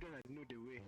don't know the way.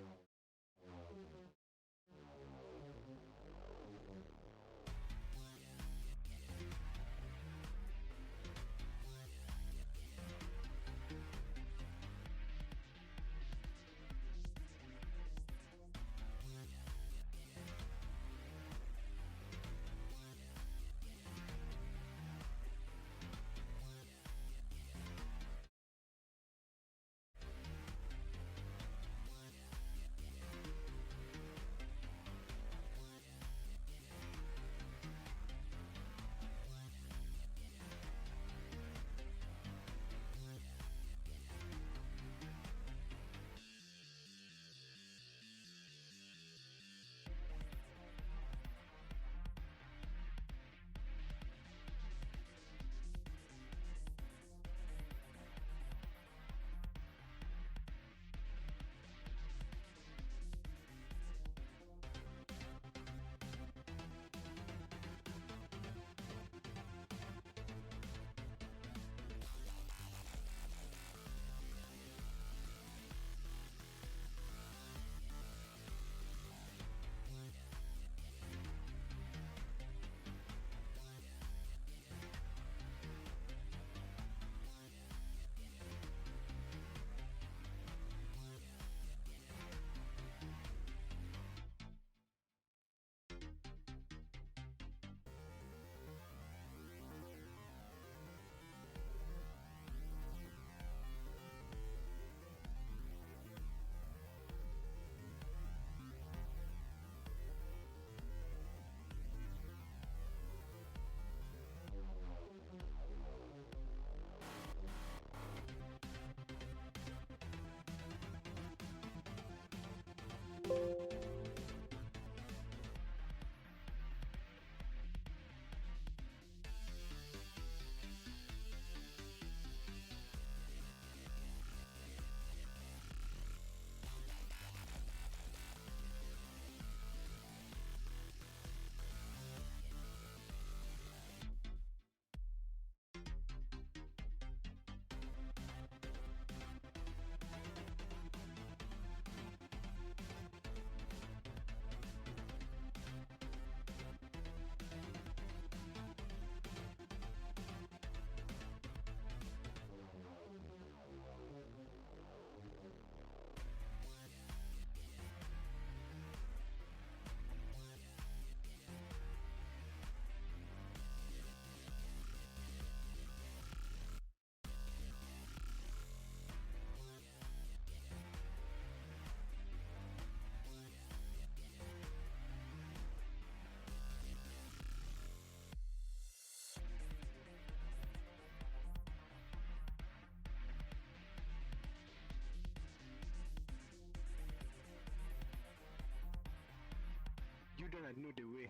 You don't know the way.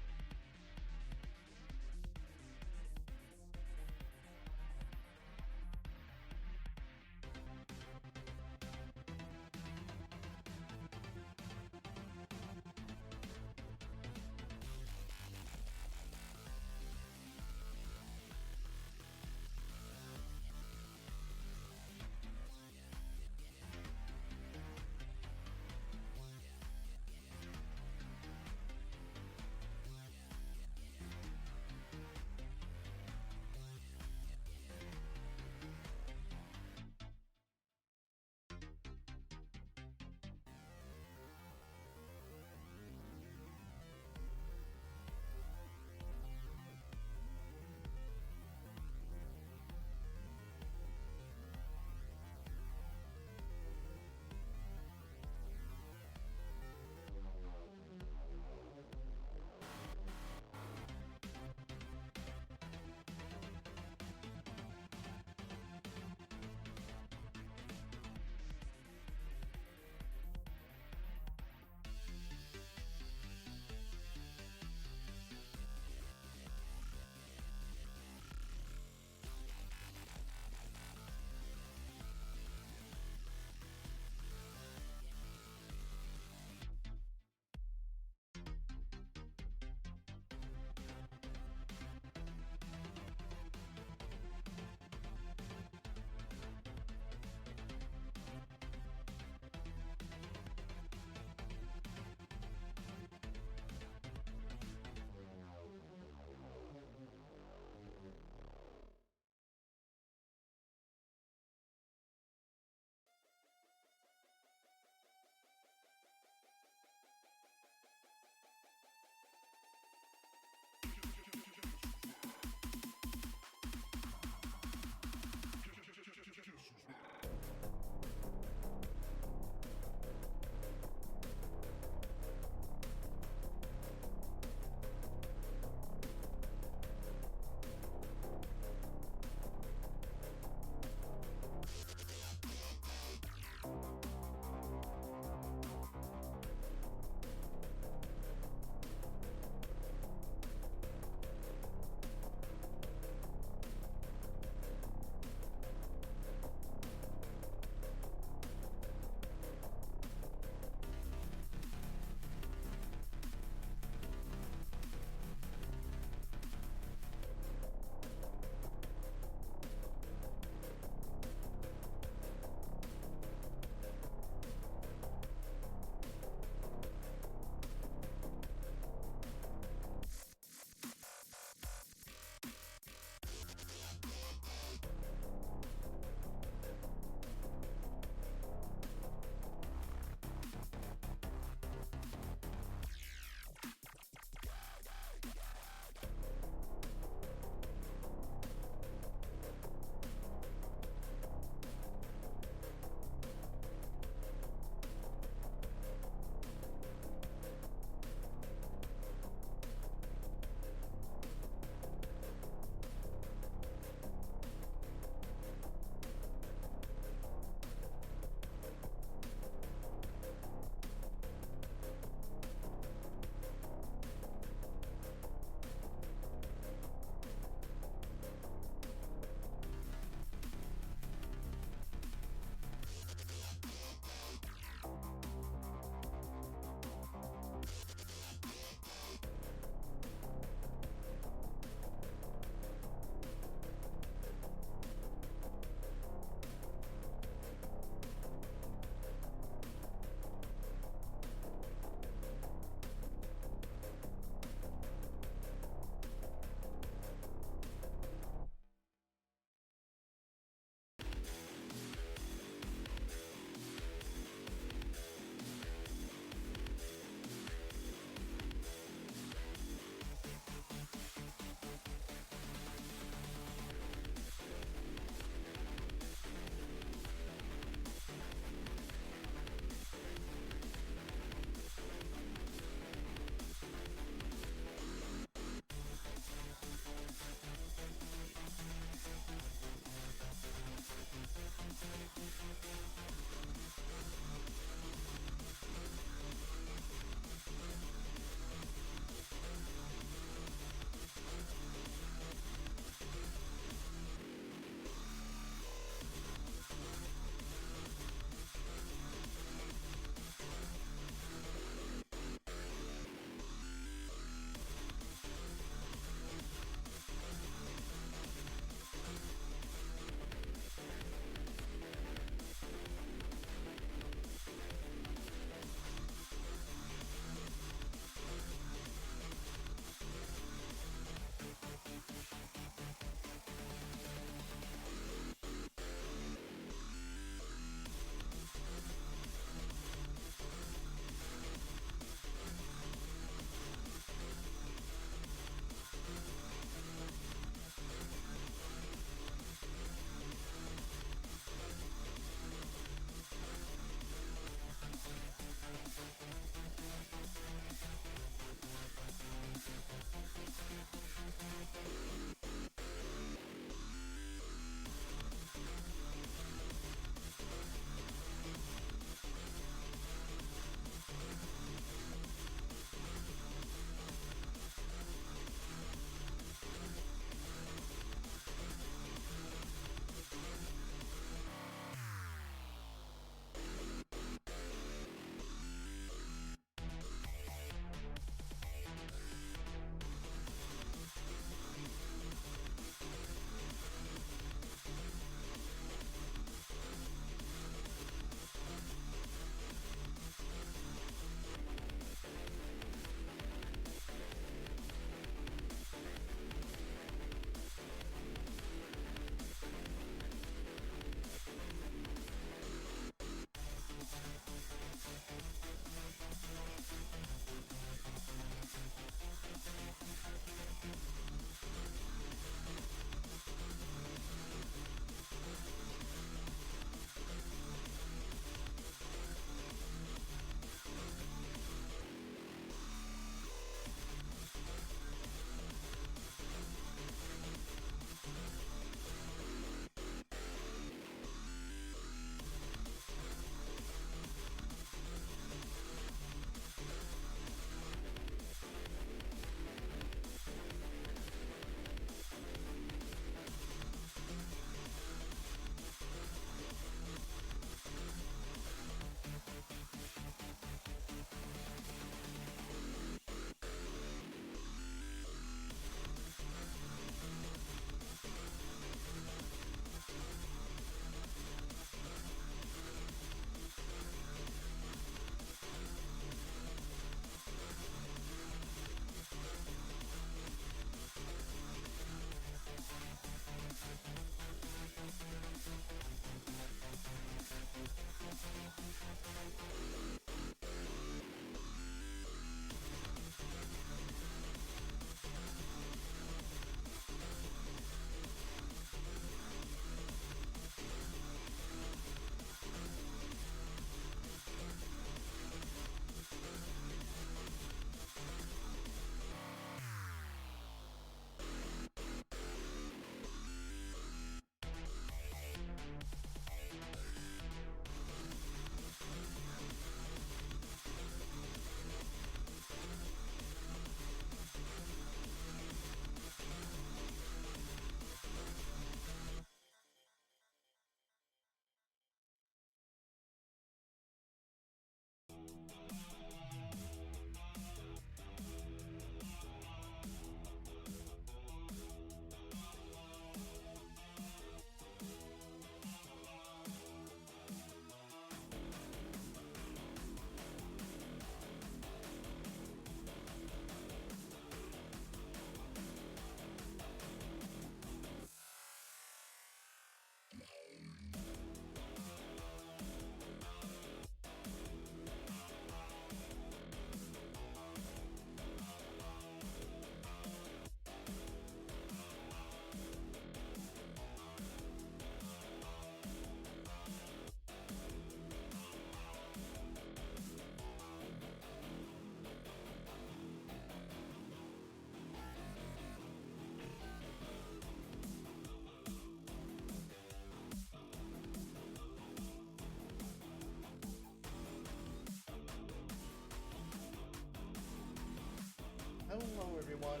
everyone.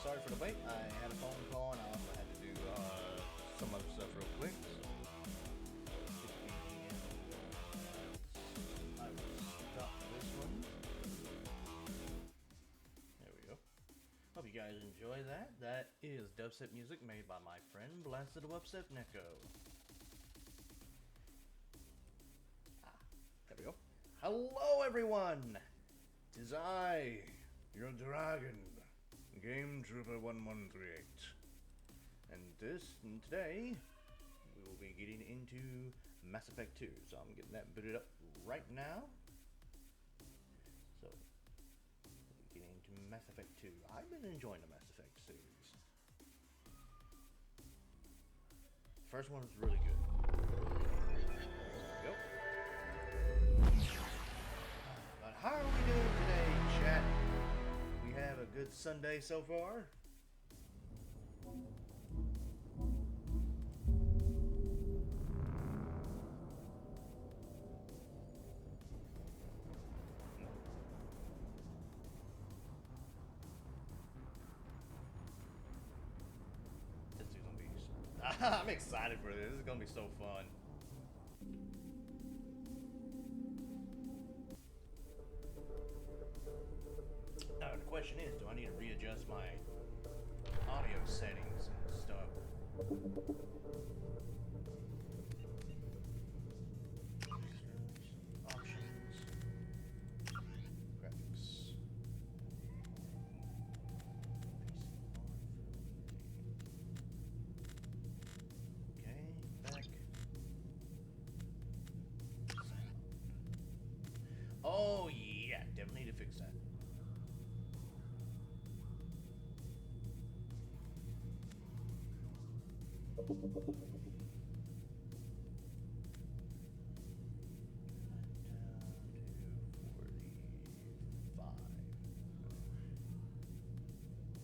Sorry for the wait. I had a phone call and I also had to do some other stuff real quick. So I will stop this one. There we go. Hope you guys enjoy that. That is dubstep music made by my friend Blasted Webstep Neko. There we go. Hello everyone! 'Tis I, your dragon, Game Trooper 1138. And today, we will be getting into Mass Effect 2. So I'm getting that booted up right now. So, we're getting into Mass Effect 2. I've been enjoying the Mass Effect series. First one was really good. There we go. But how are we doing today, chat? We have a good Sunday so far. This is gonna be. I'm excited for this. This is gonna be so fun. Now the question is, do I need to readjust my audio settings and stuff? Options, graphics. Okay, back. Sound. Oh yeah, definitely need to fix that.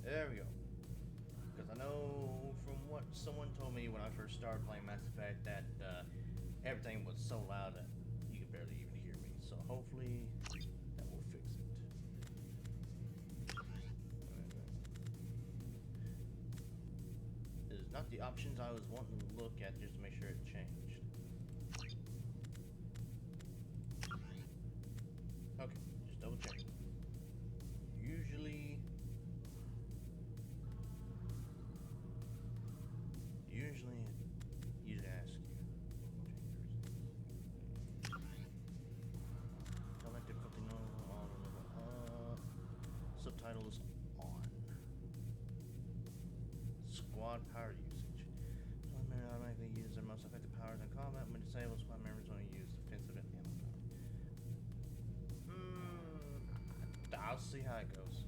There we go. Because I know from what someone told me when I first started playing Mass Effect that everything was so loud that you could barely even hear me. So hopefully that will fix it. This is not the options I was wanting to look at just to make sure it changed. Okay, just double check. Usually ask you. Select difficulty normal, subtitles on. Squad power usage. Squad members automatically use their most effective powers in combat. When disabled, squad members only use defensive and ammo power. I'll see how it goes.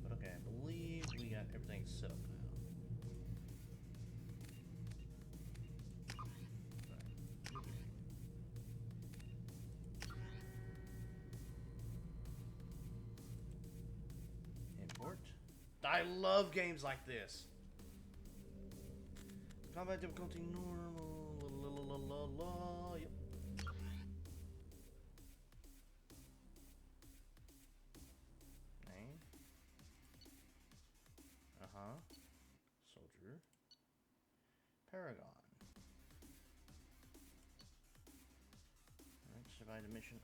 But okay, I believe we got everything set up now. Import. I love games like this. Combat difficulty normal. Yep. Name. Soldier. Paragon. Alright, survived the mission.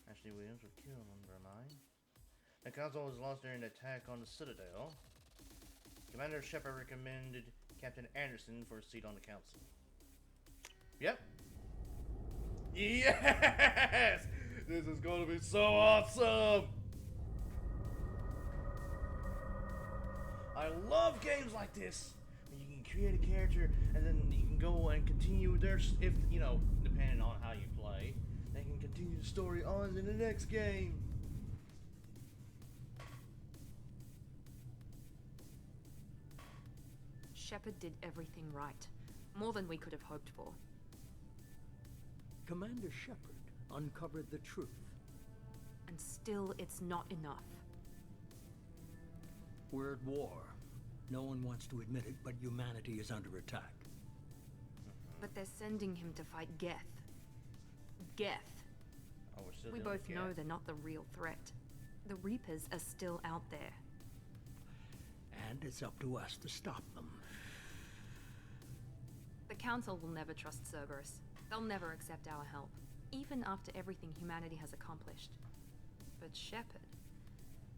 Ashley Williams was killed under mine. The console was lost during the attack on the Citadel. Commander Shepard recommended Captain Anderson for a seat on the council. Yep. Yes! This is going to be so awesome! I love games like this. Where you can create a character and then you can go and continue their, if, you know, depending on how you play, they can continue the story on in the next game. Shepard did everything right. More than we could have hoped for. Commander Shepard uncovered the truth. And still, it's not enough. We're at war. No one wants to admit it, but humanity is under attack. But they're sending him to fight Geth. Geth. Oh, we're still We dealing both with know Geth. they're not the real threat. The Reapers are still out there. And it's up to us to stop them. The Council will never trust Cerberus. They'll never accept our help, even after everything humanity has accomplished. But Shepard,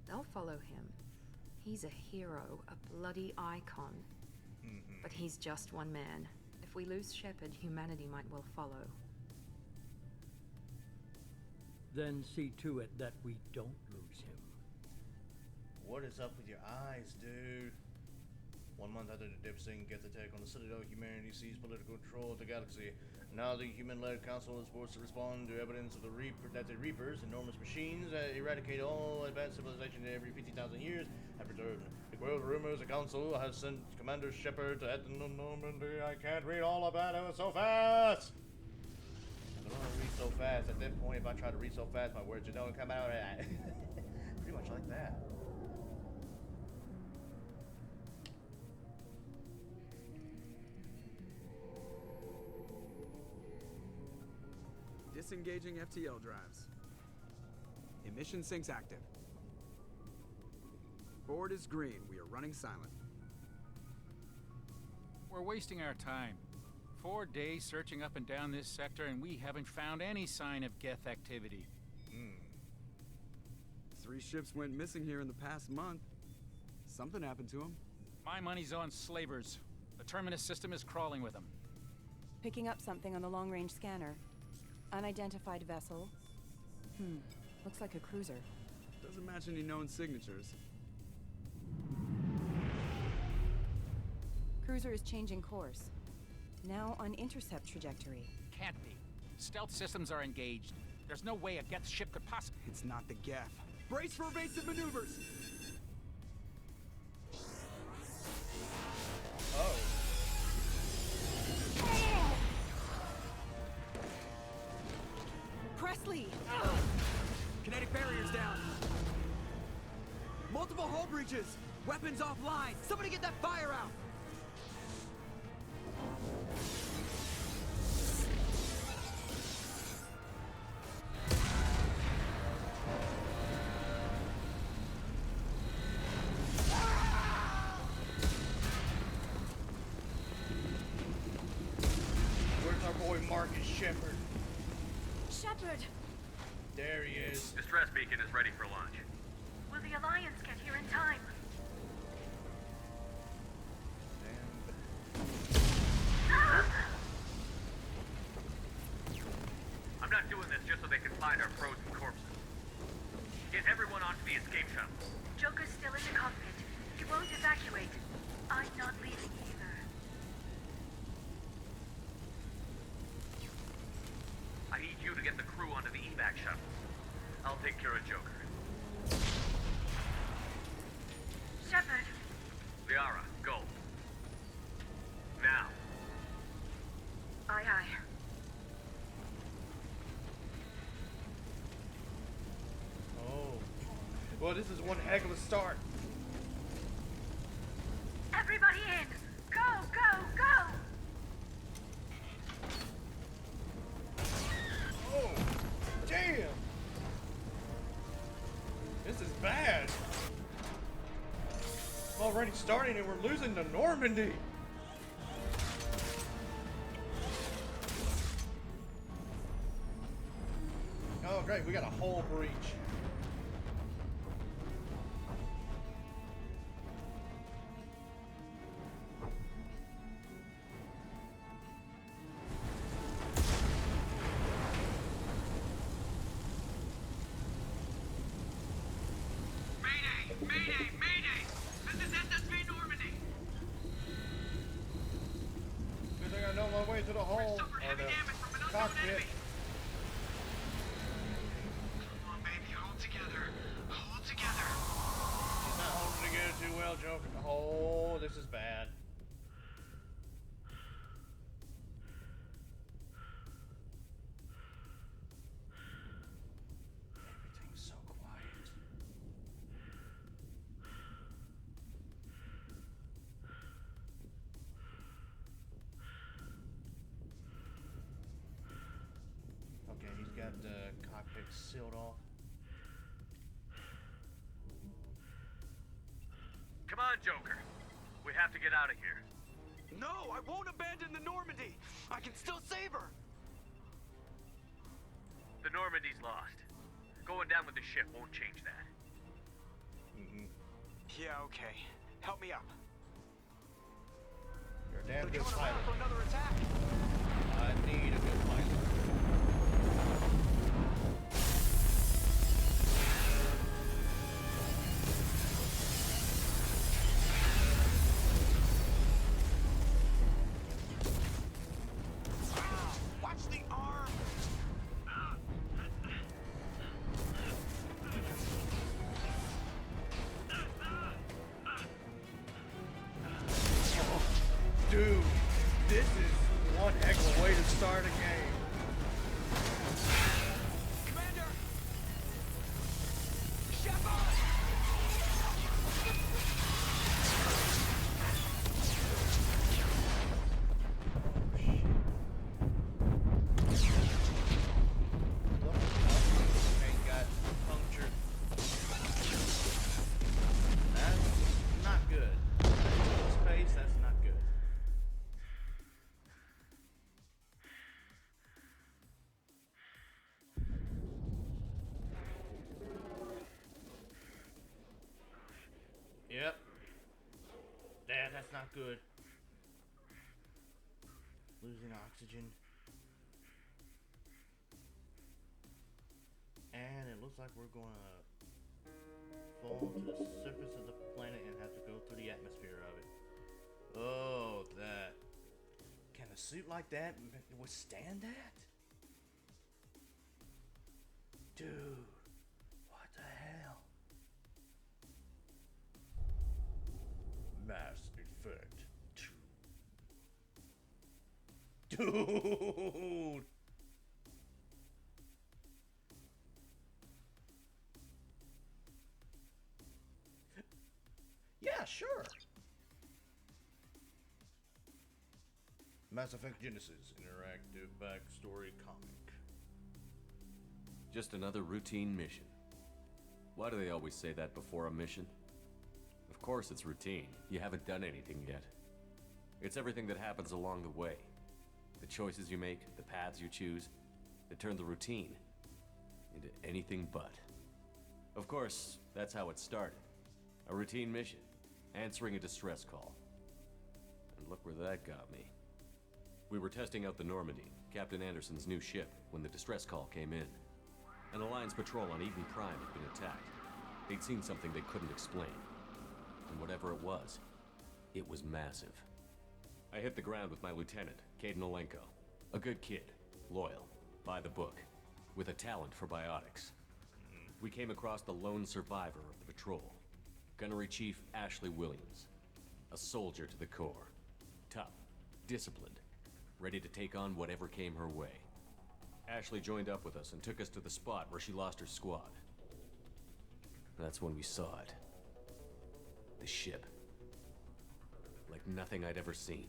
they'll follow him. He's a hero, a bloody icon. But he's just one man. If we lose Shepard, humanity might well follow. Then see to it that we don't lose him. What is up with your eyes, dude? 1 month after the devastating Geth attack on the Citadel, humanity seized political control of the galaxy. Now the human-led council is forced to respond to evidence of the Reapers, enormous machines that eradicate all advanced civilization every 50,000 years, have returned. The world rumors the council has sent Commander Shepard to Normandy. I can't read all about it so fast! I don't want to read so fast. At that point, if I try to read so fast, my words just don't come out. Pretty much like that. Disengaging FTL drives. Emission sinks active. Board is green. We are running silent. We're wasting our time. 4 days searching up and down this sector, and we haven't found any sign of Geth activity. 3 ships went missing here in the past month. Something happened to them. My money's on slavers. The Terminus system is crawling with them. Picking up something on the long-range scanner. Unidentified vessel. Looks like a cruiser. Doesn't match any known signatures. Cruiser is changing course. Now on intercept trajectory. Can't be. Stealth systems are engaged. There's no way a Geth ship could possibly... It's not the Geth. Brace for evasive maneuvers! Oh. Presley! Kinetic barriers down. Multiple hull breaches. Weapons offline. Somebody get that fire out. Where's our boy Marcus Shepard? Shepard! There he is. Distress beacon is ready for launch. Will the Alliance get here in time? I'm not doing this just so they can find our frozen corpses. Get everyone onto the escape shuttle. Joker's still in the cockpit. He won't evacuate. I'm not leaving either. I need you to get the crew onto the evac shuttle. I'll take care of Joker. Shepard! Liara, go. Now. Aye, aye. Oh. Well, this is one heck of a start. Everybody in! Go, go, go! Oh, damn! This is bad. Already starting and we're losing to Normandy. Oh, great, we got a hull breach. Mayday! Mayday! Mayday! This is SSV Normandy! Good thing I know my way to the hull, Suffered or heavy the damage from an unknown cockpit. enemy. Come on, baby, hold together. Hold together. He's not holding together too well, Joker. Oh, this is bad. Everything's so quiet. Okay, he's got the cockpit sealed off. on, Joker. We have to get out of here. No, I won't abandon the Normandy. I can still save her. The Normandy's lost. Going down with the ship won't change that. Yeah, okay. Help me up. You're a damn They're good coming around for pilot. another attack. I need a good pilot. Watch the arm. Dude, this is one heck of a way to start a game. Commander! Shepard! Look, ain't got punctured. That's not good. Space, that's not good. Yep. Dad, that's not good. Losing oxygen. And it looks like we're gonna fall to the surface of the planet and have to go through the atmosphere of it. Oh, that. Can a suit like that withstand that? Dude, what the hell? Mass Effect 2. Dude! Yeah, sure. Mass Effect Genesis interactive backstory comic. Just another routine mission. Why do they always say that before a mission? Of course it's routine. You haven't done anything yet. It's everything that happens along the way. The choices you make, the paths you choose, that turn the routine into anything but. Of course, that's how it started. A routine mission, answering a distress call. And look where that got me. We were testing out the Normandy, Captain Anderson's new ship, when the distress call came in. An Alliance patrol on Eden Prime had been attacked. They'd seen something they couldn't explain. And whatever it was massive. I hit the ground with my lieutenant, Caden Olenko. A good kid, loyal, by the book, with a talent for biotics. We came across the lone survivor of the patrol, Gunnery Chief Ashley Williams. A soldier to the core. Tough, disciplined, ready to take on whatever came her way. Ashley joined up with us and took us to the spot where she lost her squad. That's when we saw it. The ship. Like nothing I'd ever seen.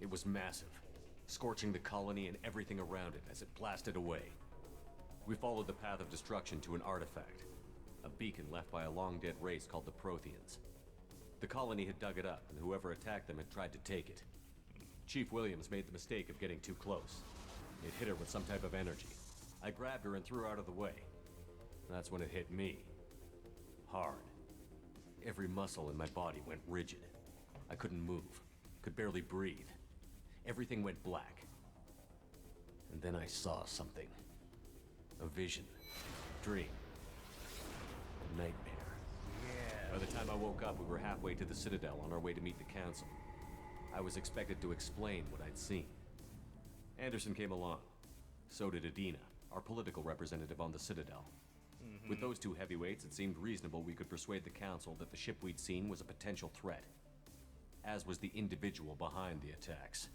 It was massive, scorching the colony and everything around it as it blasted away. We followed the path of destruction to an artifact, a beacon left by a long-dead race called the Protheans. The colony had dug it up, and whoever attacked them had tried to take it. Chief Williams made the mistake of getting too close. It hit her with some type of energy. I grabbed her and threw her out of the way. That's when it hit me. Hard. Every muscle in my body went rigid. I couldn't move, could barely breathe. Everything went black. And then I saw something. A vision. Dream. A nightmare. By the time I woke up, we were halfway to the Citadel on our way to meet the Council. I was expected to explain what I'd seen. Anderson came along. So did Adina, our political representative on the Citadel. With those two heavyweights, it seemed reasonable we could persuade the Council that the ship we'd seen was a potential threat. As was the individual behind the attacks.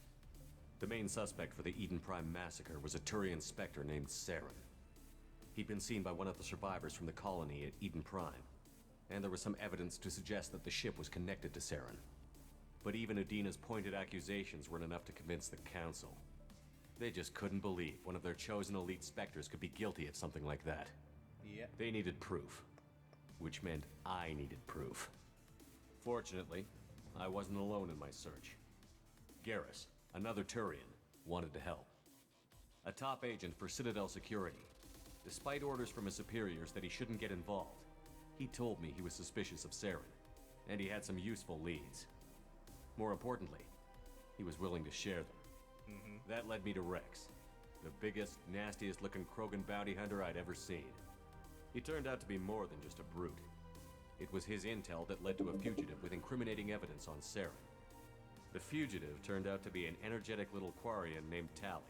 The main suspect for the Eden Prime massacre was a Turian Spectre named Saren. He'd been seen by one of the survivors from the colony at Eden Prime, and there was some evidence to suggest that the ship was connected to Saren. But even Adina's pointed accusations weren't enough to convince the Council. They just couldn't believe one of their chosen elite Spectres could be guilty of something like that. Yep. They needed proof, which meant I needed proof. Fortunately, I wasn't alone in my search. Garrus, another Turian, wanted to help. A top agent for Citadel Security. Despite orders from his superiors that he shouldn't get involved, he told me he was suspicious of Saren, and he had some useful leads. More importantly, he was willing to share them. That led me to Rex, the biggest, nastiest looking Krogan bounty hunter I'd ever seen. He turned out to be more than just a brute. It was his intel that led to a fugitive with incriminating evidence on Saren. The fugitive turned out to be an energetic little Quarian named Tally.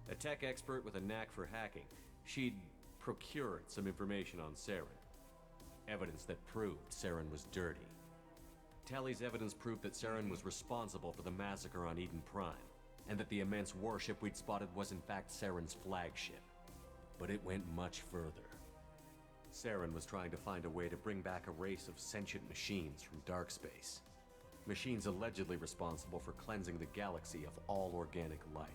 A tech expert with a knack for hacking, she'd procured some information on Saren. Evidence that proved Saren was dirty. Tally's evidence proved that Saren was responsible for the massacre on Eden Prime, and that the immense warship we'd spotted was in fact Saren's flagship. But it went much further. Saren was trying to find a way to bring back a race of sentient machines from dark space. Machines allegedly responsible for cleansing the galaxy of all organic life.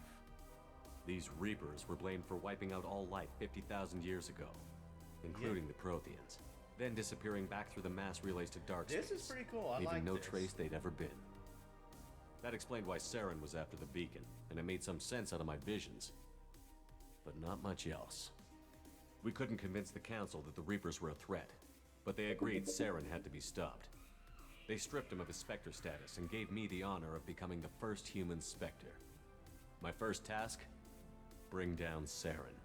These Reapers were blamed for wiping out all life 50,000 years ago, including the Protheans, then disappearing back through the mass relays to dark space. This is pretty cool. I leaving like no this. trace they'd ever been. That explained why Saren was after the beacon, and it made some sense out of my visions. But not much else. We couldn't convince the Council that the Reapers were a threat, but they agreed Saren had to be stopped. They stripped him of his Spectre status and gave me the honor of becoming the first human Spectre. My first task? Bring down Saren.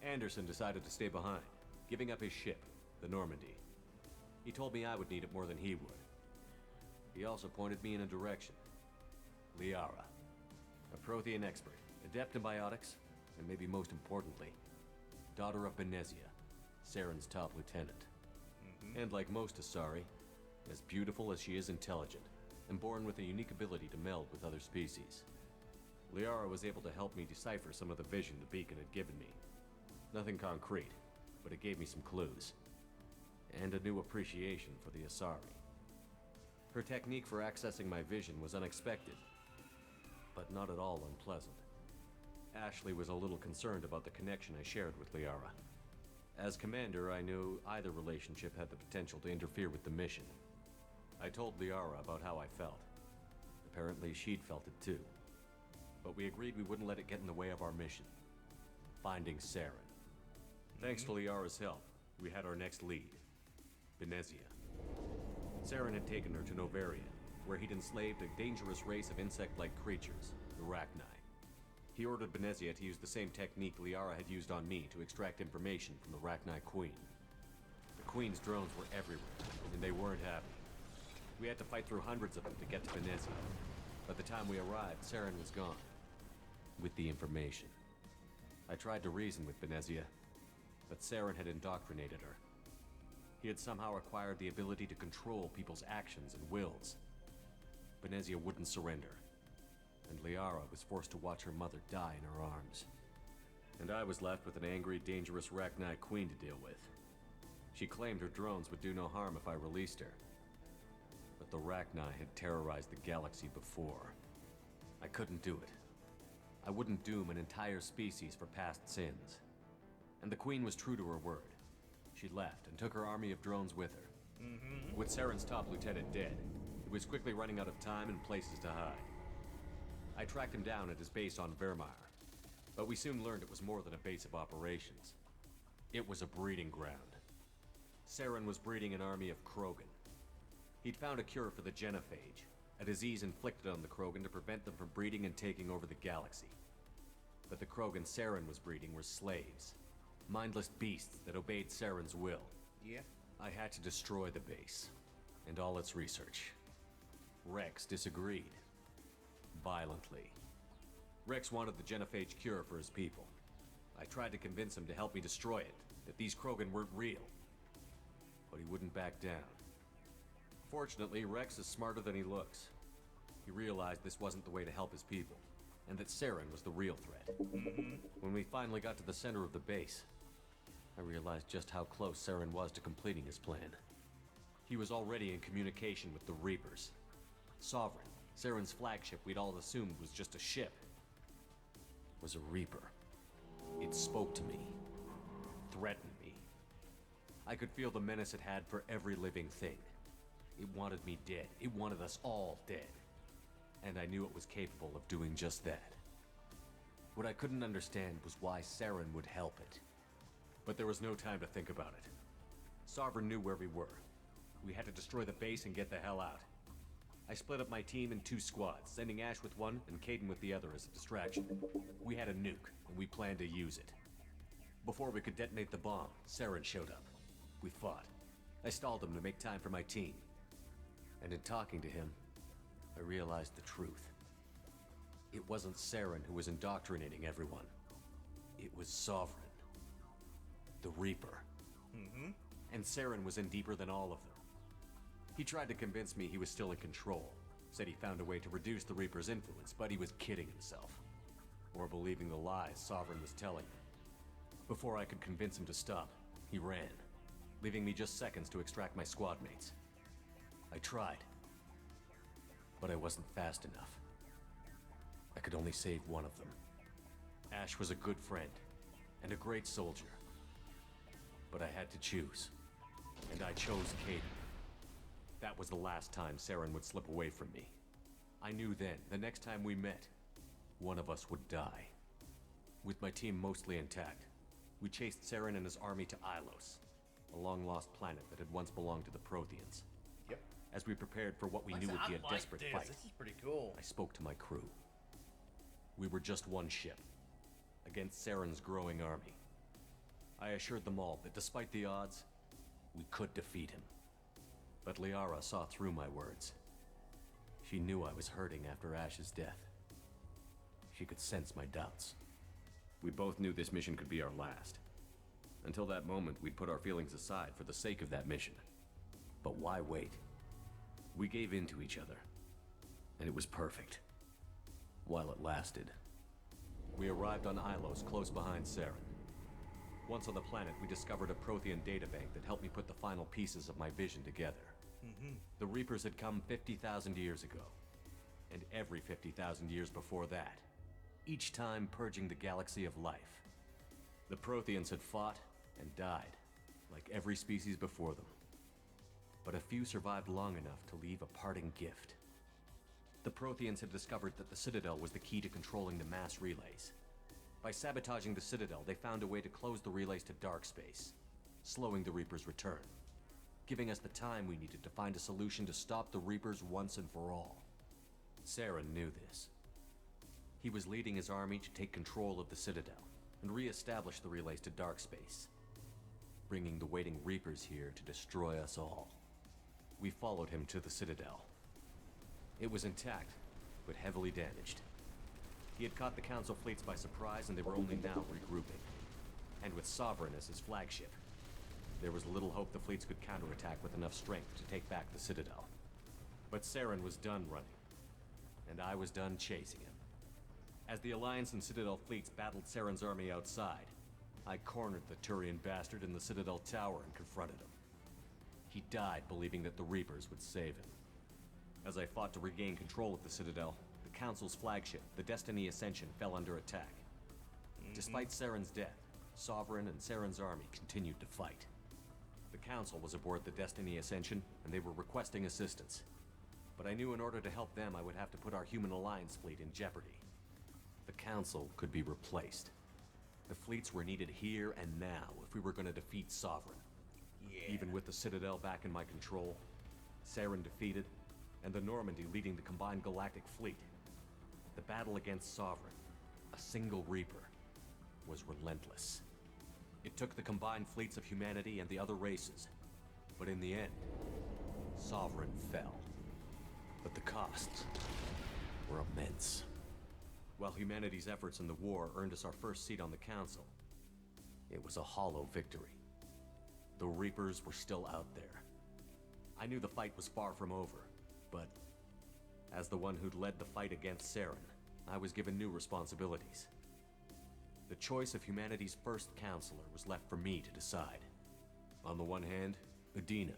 Anderson decided to stay behind, giving up his ship, the Normandy. He told me I would need it more than he would. He also pointed me in a direction. Liara, a Prothean expert, adept in biotics, and maybe most importantly, daughter of Benezia, Saren's top lieutenant. And like most Asari, as beautiful as she is intelligent, and born with a unique ability to meld with other species. Liara was able to help me decipher some of the vision the beacon had given me. Nothing concrete, but it gave me some clues. And a new appreciation for the Asari. Her technique for accessing my vision was unexpected, but not at all unpleasant. Ashley was a little concerned about the connection I shared with Liara. As commander, I knew either relationship had the potential to interfere with the mission. I told Liara about how I felt. Apparently, she'd felt it too. But we agreed we wouldn't let it get in the way of our mission. Finding Saren. Thanks to Liara's help, we had our next lead. Benezia. Saren had taken her to Novaria, where he'd enslaved a dangerous race of insect-like creatures, the Rachni. He ordered Benezia to use the same technique Liara had used on me to extract information from the Rachni Queen. The Queen's drones were everywhere, and they weren't happy. We had to fight through hundreds of them to get to Benezia. By the time we arrived, Saren was gone. With the information. I tried to reason with Benezia, but Saren had indoctrinated her. He had somehow acquired the ability to control people's actions and wills. Benezia wouldn't surrender, and Liara was forced to watch her mother die in her arms. And I was left with an angry, dangerous Rachni Queen to deal with. She claimed her drones would do no harm if I released her. But the Rachni had terrorized the galaxy before. I couldn't do it. I wouldn't doom an entire species for past sins. And the Queen was true to her word. She left and took her army of drones with her. With Saren's top lieutenant dead, he was quickly running out of time and places to hide. I tracked him down at his base on Vermeer, but we soon learned it was more than a base of operations. It was a breeding ground. Saren was breeding an army of Krogan. He'd found a cure for the genophage, a disease inflicted on the Krogan to prevent them from breeding and taking over the galaxy. But the Krogan Saren was breeding were slaves, mindless beasts that obeyed Saren's will. Yeah. I had to destroy the base, and all its research. Rex disagreed. Violently. Rex wanted the genophage cure for his people. I tried to convince him to help me destroy it, that these Krogan weren't real. But he wouldn't back down. Fortunately, Rex is smarter than he looks. He realized this wasn't the way to help his people, and that Saren was the real threat. When we finally got to the center of the base, I realized just how close Saren was to completing his plan. He was already in communication with the Reapers. Sovereign, Saren's flagship we'd all assumed was just a ship, was a Reaper. It spoke to me, threatened me. I could feel the menace it had for every living thing. It wanted me dead. It wanted us all dead. And I knew it was capable of doing just that. What I couldn't understand was why Saren would help it. But there was no time to think about it. Sovereign knew where we were. We had to destroy the base and get the hell out. I split up my team in 2 squads, sending Ash with one and Caden with the other as a distraction. We had a nuke, and we planned to use it. Before we could detonate the bomb, Saren showed up. We fought. I stalled him to make time for my team. And in talking to him, I realized the truth. It wasn't Saren who was indoctrinating everyone. It was Sovereign. The Reaper. And Saren was in deeper than all of them. He tried to convince me he was still in control. Said he found a way to reduce the Reaper's influence, but he was kidding himself. Or believing the lies Sovereign was telling him. Before I could convince him to stop, he ran, leaving me just seconds to extract my squad mates. I tried, but I wasn't fast enough. I could only save one of them. Ash was a good friend, and a great soldier. But I had to choose, and I chose Caden. That was the last time Saren would slip away from me. I knew then, the next time we met, one of us would die. With my team mostly intact, we chased Saren and his army to Ilos, a long-lost planet that had once belonged to the Protheans. Yep. As we prepared for what we knew would be a desperate fight, This is pretty cool. I spoke to my crew. We were just one ship, against Saren's growing army. I assured them all that despite the odds, we could defeat him. But Liara saw through my words. She knew I was hurting after Ash's death. She could sense my doubts. We both knew this mission could be our last. Until that moment, we'd put our feelings aside for the sake of that mission. But why wait? We gave in to each other, and it was perfect. While it lasted. We arrived on Ilos, close behind Saren. Once on the planet, we discovered a Prothean databank that helped me put the final pieces of my vision together. The Reapers had come 50,000 years ago, and every 50,000 years before that, each time purging the galaxy of life. The Protheans had fought and died, like every species before them. But a few survived long enough to leave a parting gift. The Protheans had discovered that the Citadel was the key to controlling the mass relays. By sabotaging the Citadel, they found a way to close the relays to dark space, slowing the Reapers' return, giving us the time we needed to find a solution to stop the Reapers once and for all. Saren knew this. He was leading his army to take control of the Citadel and re-establish the relays to dark space, bringing the waiting Reapers here to destroy us all. We followed him to the Citadel. It was intact, but heavily damaged. He had caught the Council fleets by surprise, and they were only now regrouping. And with Sovereign as his flagship, there was little hope the fleets could counterattack with enough strength to take back the Citadel. But Saren was done running, and I was done chasing him. As the Alliance and Citadel fleets battled Saren's army outside, I cornered the Turian bastard in the Citadel tower and confronted him. He died believing that the Reapers would save him. As I fought to regain control of the Citadel, the Council's flagship, the Destiny Ascension, fell under attack. Despite Saren's death, Sovereign and Saren's army continued to fight. The Council was aboard the Destiny Ascension, and they were requesting assistance. But I knew in order to help them, I would have to put our Human Alliance fleet in jeopardy. The Council could be replaced. The fleets were needed here and now if we were going to defeat Sovereign. Even with the Citadel back in my control, Saren defeated, and the Normandy leading the combined galactic fleet, the battle against Sovereign, a single Reaper, was relentless. It took the combined fleets of humanity and the other races, but in the end, Sovereign fell. But the costs were immense. While humanity's efforts in the war earned us our first seat on the Council, it was a hollow victory. The Reapers were still out there. I knew the fight was far from over, but as the one who'd led the fight against Saren, I was given new responsibilities. The choice of humanity's first counselor was left for me to decide. On the one hand, Udina,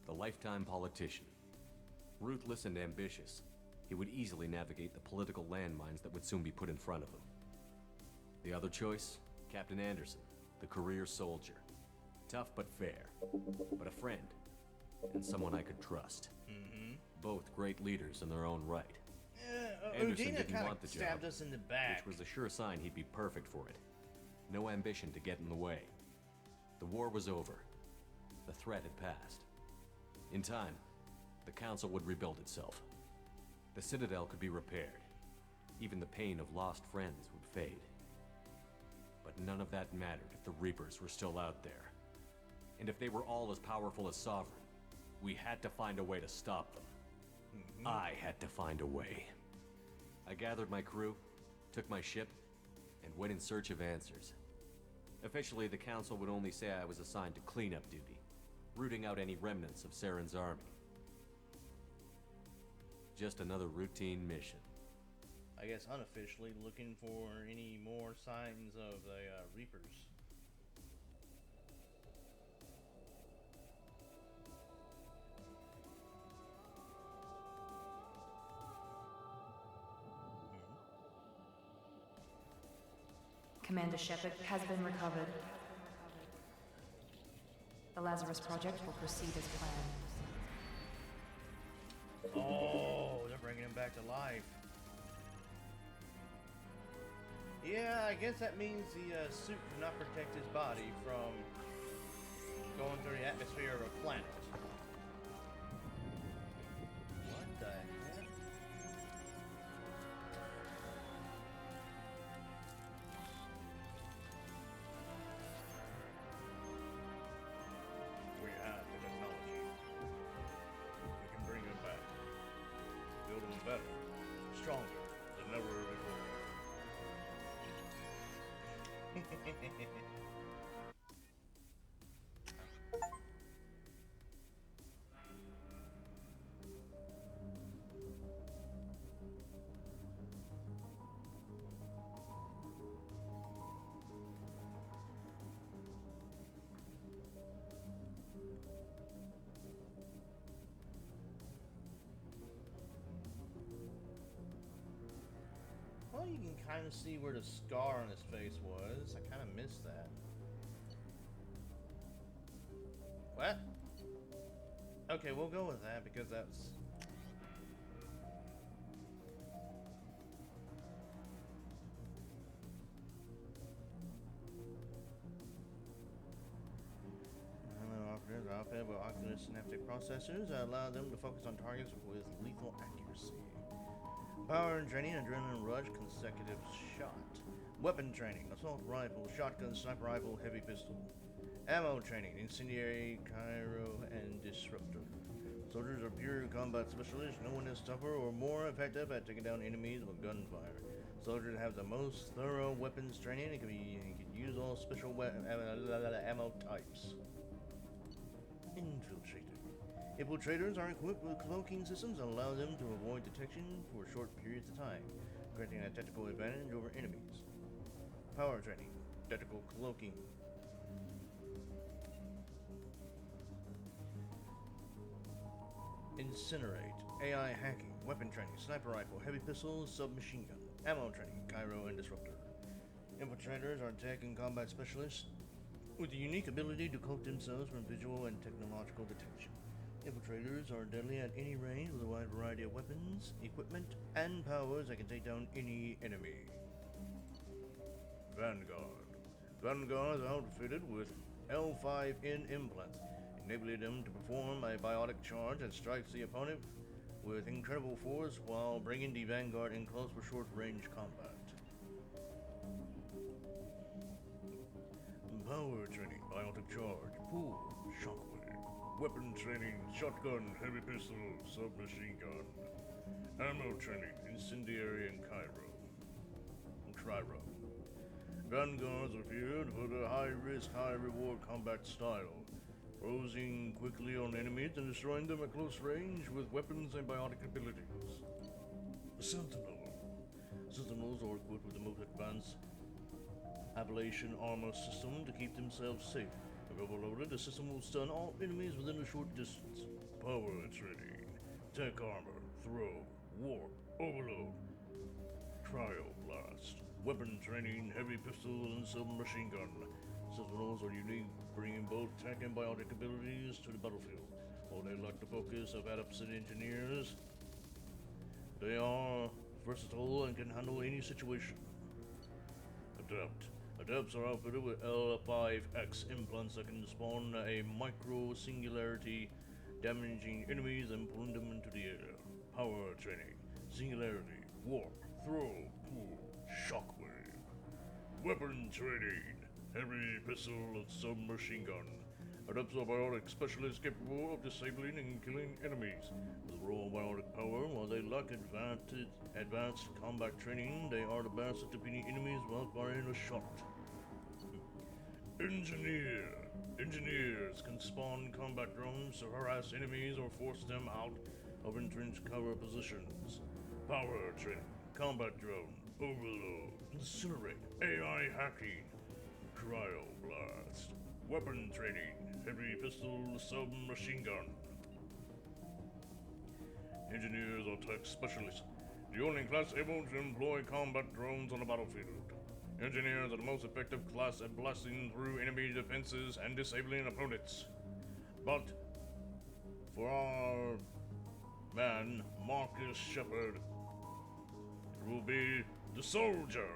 the lifetime politician. Ruthless and ambitious, he would easily navigate the political landmines that would soon be put in front of him. The other choice, Captain Anderson, the career soldier. Tough but fair, but a friend, and someone I could trust. both great leaders in their own right. Anderson didn't kind want the of stabbed job, us in the back. which was a sure sign he'd be perfect for it. No ambition to get in the way. The war was over. The threat had passed. In time, the Council would rebuild itself. The Citadel could be repaired. Even the pain of lost friends would fade. But none of that mattered if the Reapers were still out there. And if they were all as powerful as Sovereign, we had to find a way to stop them. I had to find a way. I gathered my crew, took my ship, and went in search of answers. Officially, the Council would only say I was assigned to cleanup duty, rooting out any remnants of Saren's army. Just another routine mission. I guess unofficially looking for any more signs of the Reapers. Commander Shepard has been recovered. The Lazarus Project will proceed as planned. Oh, they're bringing him back to life. Yeah, I guess that means the suit cannot protect his body from going through the atmosphere of a planet. What the heck? We have the technology. We can bring him back. Build him better, stronger than ever before. Well, you can kind of see where the scar on his face was. I kind of missed that. What? Okay, we'll go with that because that's... Outfitted with ocular synaptic processors that allow them to focus on targets with lethal accuracy. Power and training, adrenaline rush, consecutive shot. Weapon training, assault rifle, shotgun, sniper rifle, heavy pistol. Ammo training, incendiary, gyro, and disruptor. Soldiers are pure combat specialists. No one is tougher or more effective at taking down enemies with gunfire. Soldiers have the most thorough weapons training and can use all special ammo types. Infiltrator. Infiltrators are equipped with cloaking systems that allow them to avoid detection for short periods of time, granting a tactical advantage over enemies. Power training. Tactical cloaking. Incinerate. AI hacking. Weapon training. Sniper rifle. Heavy pistol. Submachine gun. Ammo training. Gyro and disruptor. Infiltrators are tech and combat specialists with the unique ability to cloak themselves from visual and technological detection. Infiltrators are deadly at any range with a wide variety of weapons, equipment, and powers that can take down any enemy. Vanguard. Vanguard is outfitted with L5N implants, enabling them to perform a biotic charge that strikes the opponent with incredible force while bringing the Vanguard in close for short-range combat. Power training, biotic charge, pull, shockwave. Weapon training, shotgun, heavy pistol, submachine gun. Ammo training, incendiary and cryo. Vanguards are feared for their high-risk, high-reward combat style, closing quickly on enemies and destroying them at close range with weapons and biotic abilities. Sentinel. Sentinels are equipped with the most advanced ablation armor system to keep themselves safe. If overloaded, the system will stun all enemies within a short distance. Power training, tech armor, throw, warp, overload, cryoblast. Weapon training, heavy pistol and submachine gun. Sentinels are unique, bringing both tech and biotic abilities to the battlefield, Or they lack the focus of adepts and engineers. They are versatile and can handle any situation. Adept. Adepts are outfitted with L5X implants that can spawn a micro-singularity, damaging enemies and pulling them into the air. Power training. Singularity. Warp. Throw. Pull. Shockwave. Weapon training. Heavy pistol and submachine gun. Adepts are biotic specialists capable of disabling and killing enemies. With raw biotic power, while they lack advanced combat training, they are the best at defeating enemies while firing a shot. Engineer. Engineers can spawn combat drones to harass enemies or force them out of entrenched cover positions. Power training. Combat drone. Overload. Incinerate. AI hacking. Cryoblast. Weapon training. Heavy pistol, submachine gun. Engineers are tech specialists, the only class able to employ combat drones on the battlefield. Engineers are the most effective class at blasting through enemy defenses and disabling opponents. But for our man, Marcus Shepard, it will be the soldier.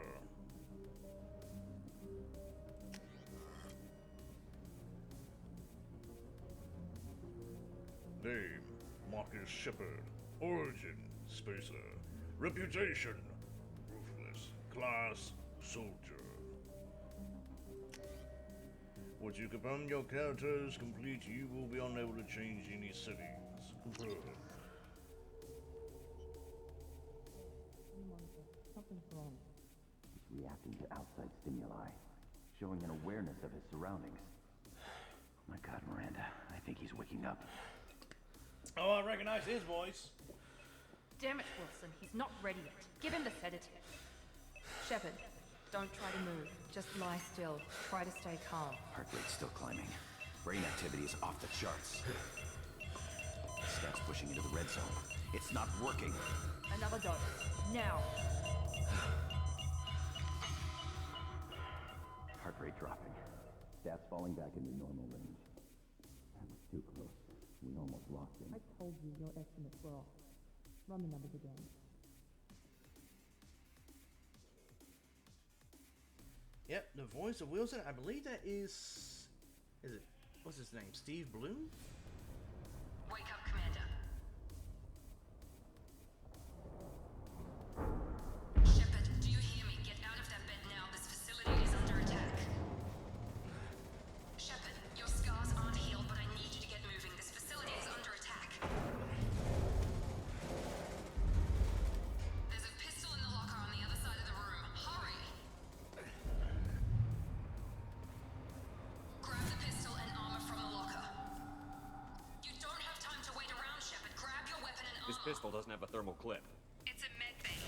Name, Marcus Shepard. Origin, Spacer. Reputation, Ruthless. Class, Soldier. Once you confirm your character is complete, you will be unable to change any settings. Confirm. Something's wrong. He's reacting to outside stimuli, showing an awareness of his surroundings. Oh my God, Miranda, I think he's waking up. Oh, I recognize his voice. Damn it, Wilson. He's not ready yet. Give him the sedative. Shepard, don't try to move. Just lie still. Try to stay calm. Heart rate's still climbing. Brain activity is off the charts. Stats pushing into the red zone. It's not working. Another dose. Now. Heart rate dropping. Stats falling back into normal range. That was too close. We almost lost him. I told you your estimates were off. Run the numbers again. Yep, the voice of Wilson, I believe that is it, what's his name, Steve Bloom? Wake up, Commander. Shepard, do you hear me? Get out of that bed now. This facility is under attack. Shepard, your scars aren't healed, but I need you to get moving. This facility is under attack. There's a pistol in the locker on the other side of the room. Hurry! Grab the pistol and armor from the locker. You don't have time to wait around, Shepard. Grab your weapon and armor. This pistol doesn't have a thermal clip. It's a med bay.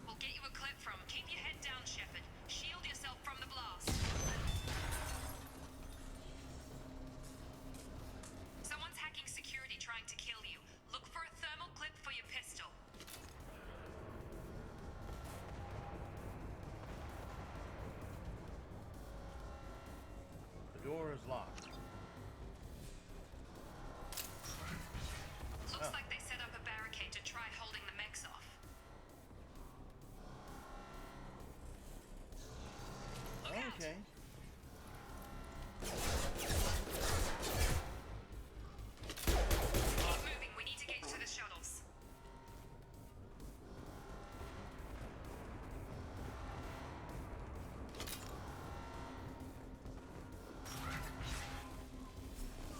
We'll get you a clip from. Keep your head down, Shepard. Shield yourself from the blast. Someone's hacking security trying to kill you. Look for a thermal clip for your pistol. The door is locked. Looks like they set up a barricade to try holding the mechs off. Look out. Okay. Keep moving. We need to get to the shuttles.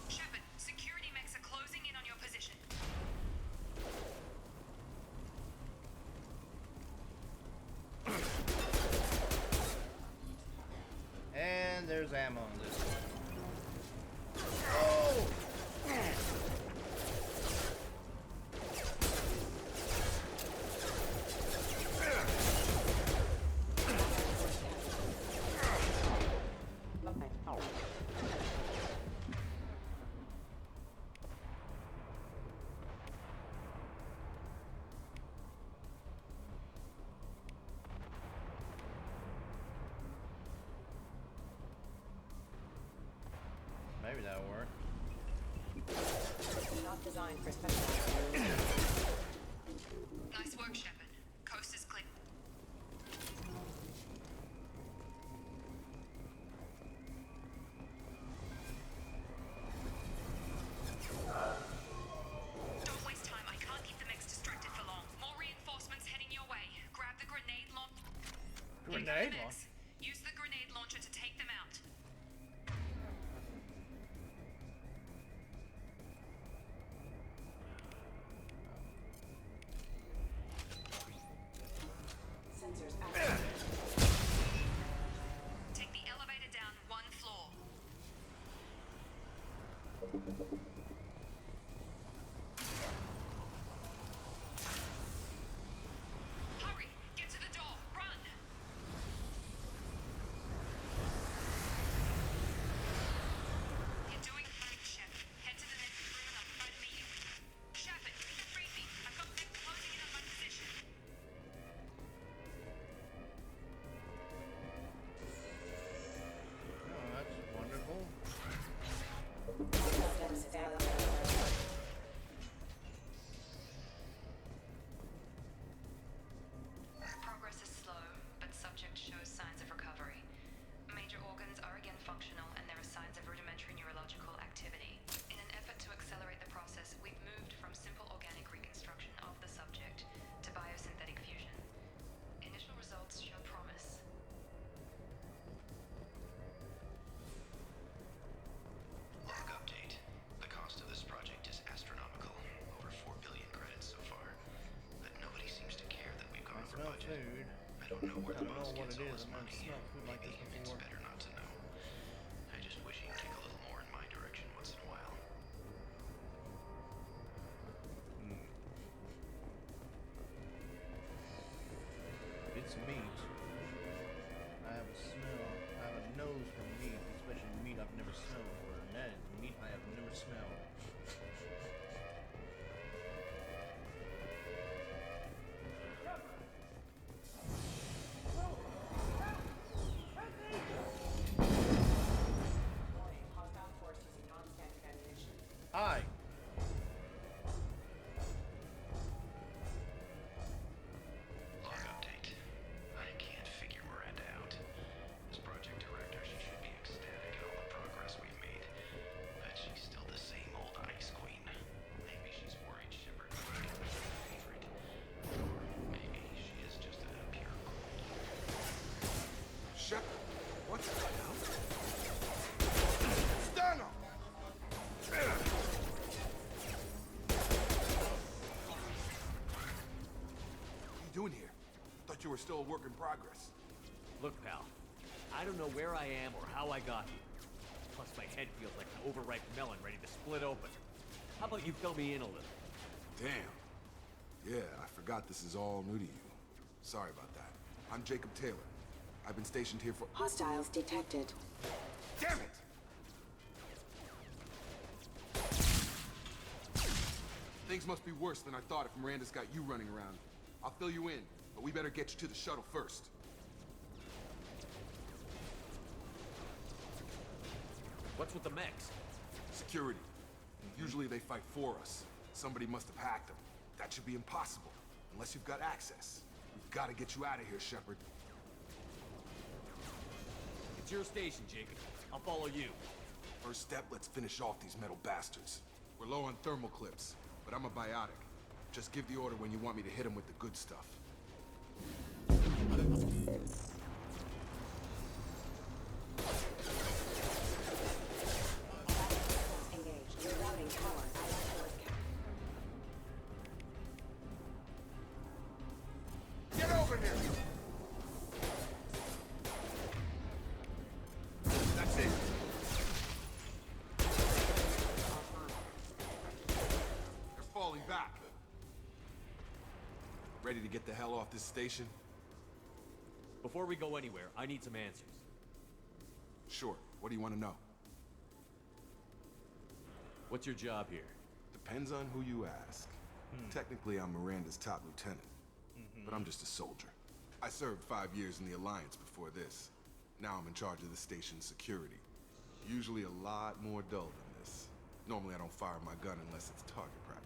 Shepard, security mechs are closing in on your position. And there's ammo on this one. Oh! designed for special. Nice work, Shepard. Coast is clear. Don't waste time. I can't keep the mechs distracted for long. More reinforcements heading your way. Grab the grenade launcher. Grenade launcher? Use the grenade launcher to take them out. Sensors active. Take the elevator down one floor. Hurry! Get to the door! Run! You're doing fine, Shep. Head to the next room and I'll try to meet you. Shepard, read me. I've got them closing in on my position. Oh, that's wonderful. Status is elevated. Progress is slow, but subject shows signs of recovery. Major organs are again functional, and there are signs of rudimentary neurological activity. In an effort to accelerate the process, we've moved from simple organic reconstruction of the subject to biosynthetic fusion. Initial results show promise. Log update. The cost of this project is astronomical. Over 4 billion credits so far. But nobody seems to care that we've gone I over smell budget. food. I don't know where I the don't boss know what gets it all is. his I've never money. smelled food like this Maybe it's before. better not to know. I just wish he'd kick a little more in my direction once in a while. It's meat. I have a smell. I have a nose for meat, especially meat I've never smelled before. And that is meat I have never smelled. Hostile force using non-standard ammunition. Hi. Log update. I can't figure Miranda out. As project director, she should be ecstatic at all the progress we've made. But she's still the same old ice queen. Maybe she's worried Shepard might become her favorite. Or maybe she is just a pure gold. Shepard, what the hell? Stand up! What are you doing here? Thought you were still a work in progress. Look, pal, I don't know where I am or how I got here. Plus, my head feels like an overripe melon ready to split open. How about you fill me in a little? Damn. Yeah, I forgot this is all new to you. Sorry about that. I'm Jacob Taylor. I've been stationed here for— Hostiles detected. Damn it! Things must be worse than I thought if Miranda's got you running around. I'll fill you in, but we better get you to the shuttle first. What's with the mechs? Security. Usually they fight for us. Somebody must have hacked them. That should be impossible, unless you've got access. We've got to get you out of here, Shepard. It's your station, Jacob. I'll follow you. First step, let's finish off these metal bastards. We're low on thermal clips, but I'm a biotic. Just give the order when you want me to hit them with the good stuff. Engaged. Rerouting power. Get over here! That's it. They're falling back. Ready to get the hell off this station? Before we go anywhere, I need some answers. Sure. What do you want to know? What's your job here? Depends on who you ask. Technically, I'm Miranda's top lieutenant, but I'm just a soldier. I served 5 years in the Alliance before this. Now I'm in charge of the station's security. Usually a lot more dull than this. Normally I don't fire my gun unless it's target practice.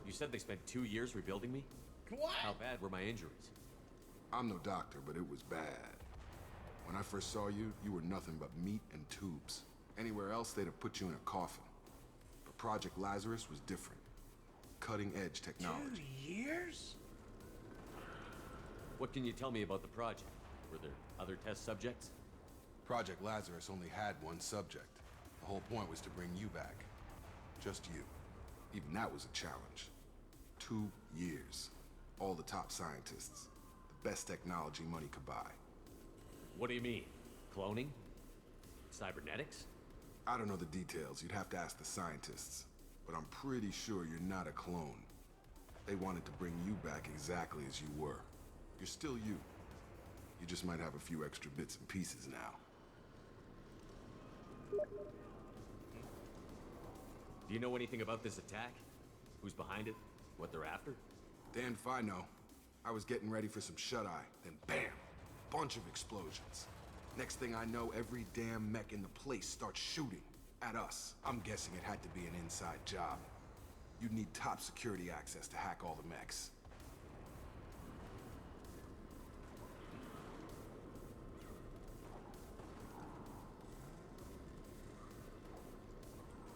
You said they spent 2 years rebuilding me? What? How bad were my injuries? I'm no doctor, but it was bad. When I first saw you, you were nothing but meat and tubes. Anywhere else, they'd have put you in a coffin. But Project Lazarus was different. Cutting-edge technology. 2 years? What can you tell me about the project? Were there other test subjects? Project Lazarus only had one subject. The whole point was to bring you back. Just you. Even that was a challenge. 2 years. All the top scientists. The best technology money could buy. What do you mean? Cloning? Cybernetics? I don't know the details. You'd have to ask the scientists. But I'm pretty sure you're not a clone. They wanted to bring you back exactly as you were. You're still you. You just might have a few extra bits and pieces now. Do you know anything about this attack? Who's behind it? What they're after? Damned if I know. I was getting ready for some shut-eye, then bam! Bunch of explosions. Next thing I know, every damn mech in the place starts shooting at us. I'm guessing it had to be an inside job. You'd need top security access to hack all the mechs.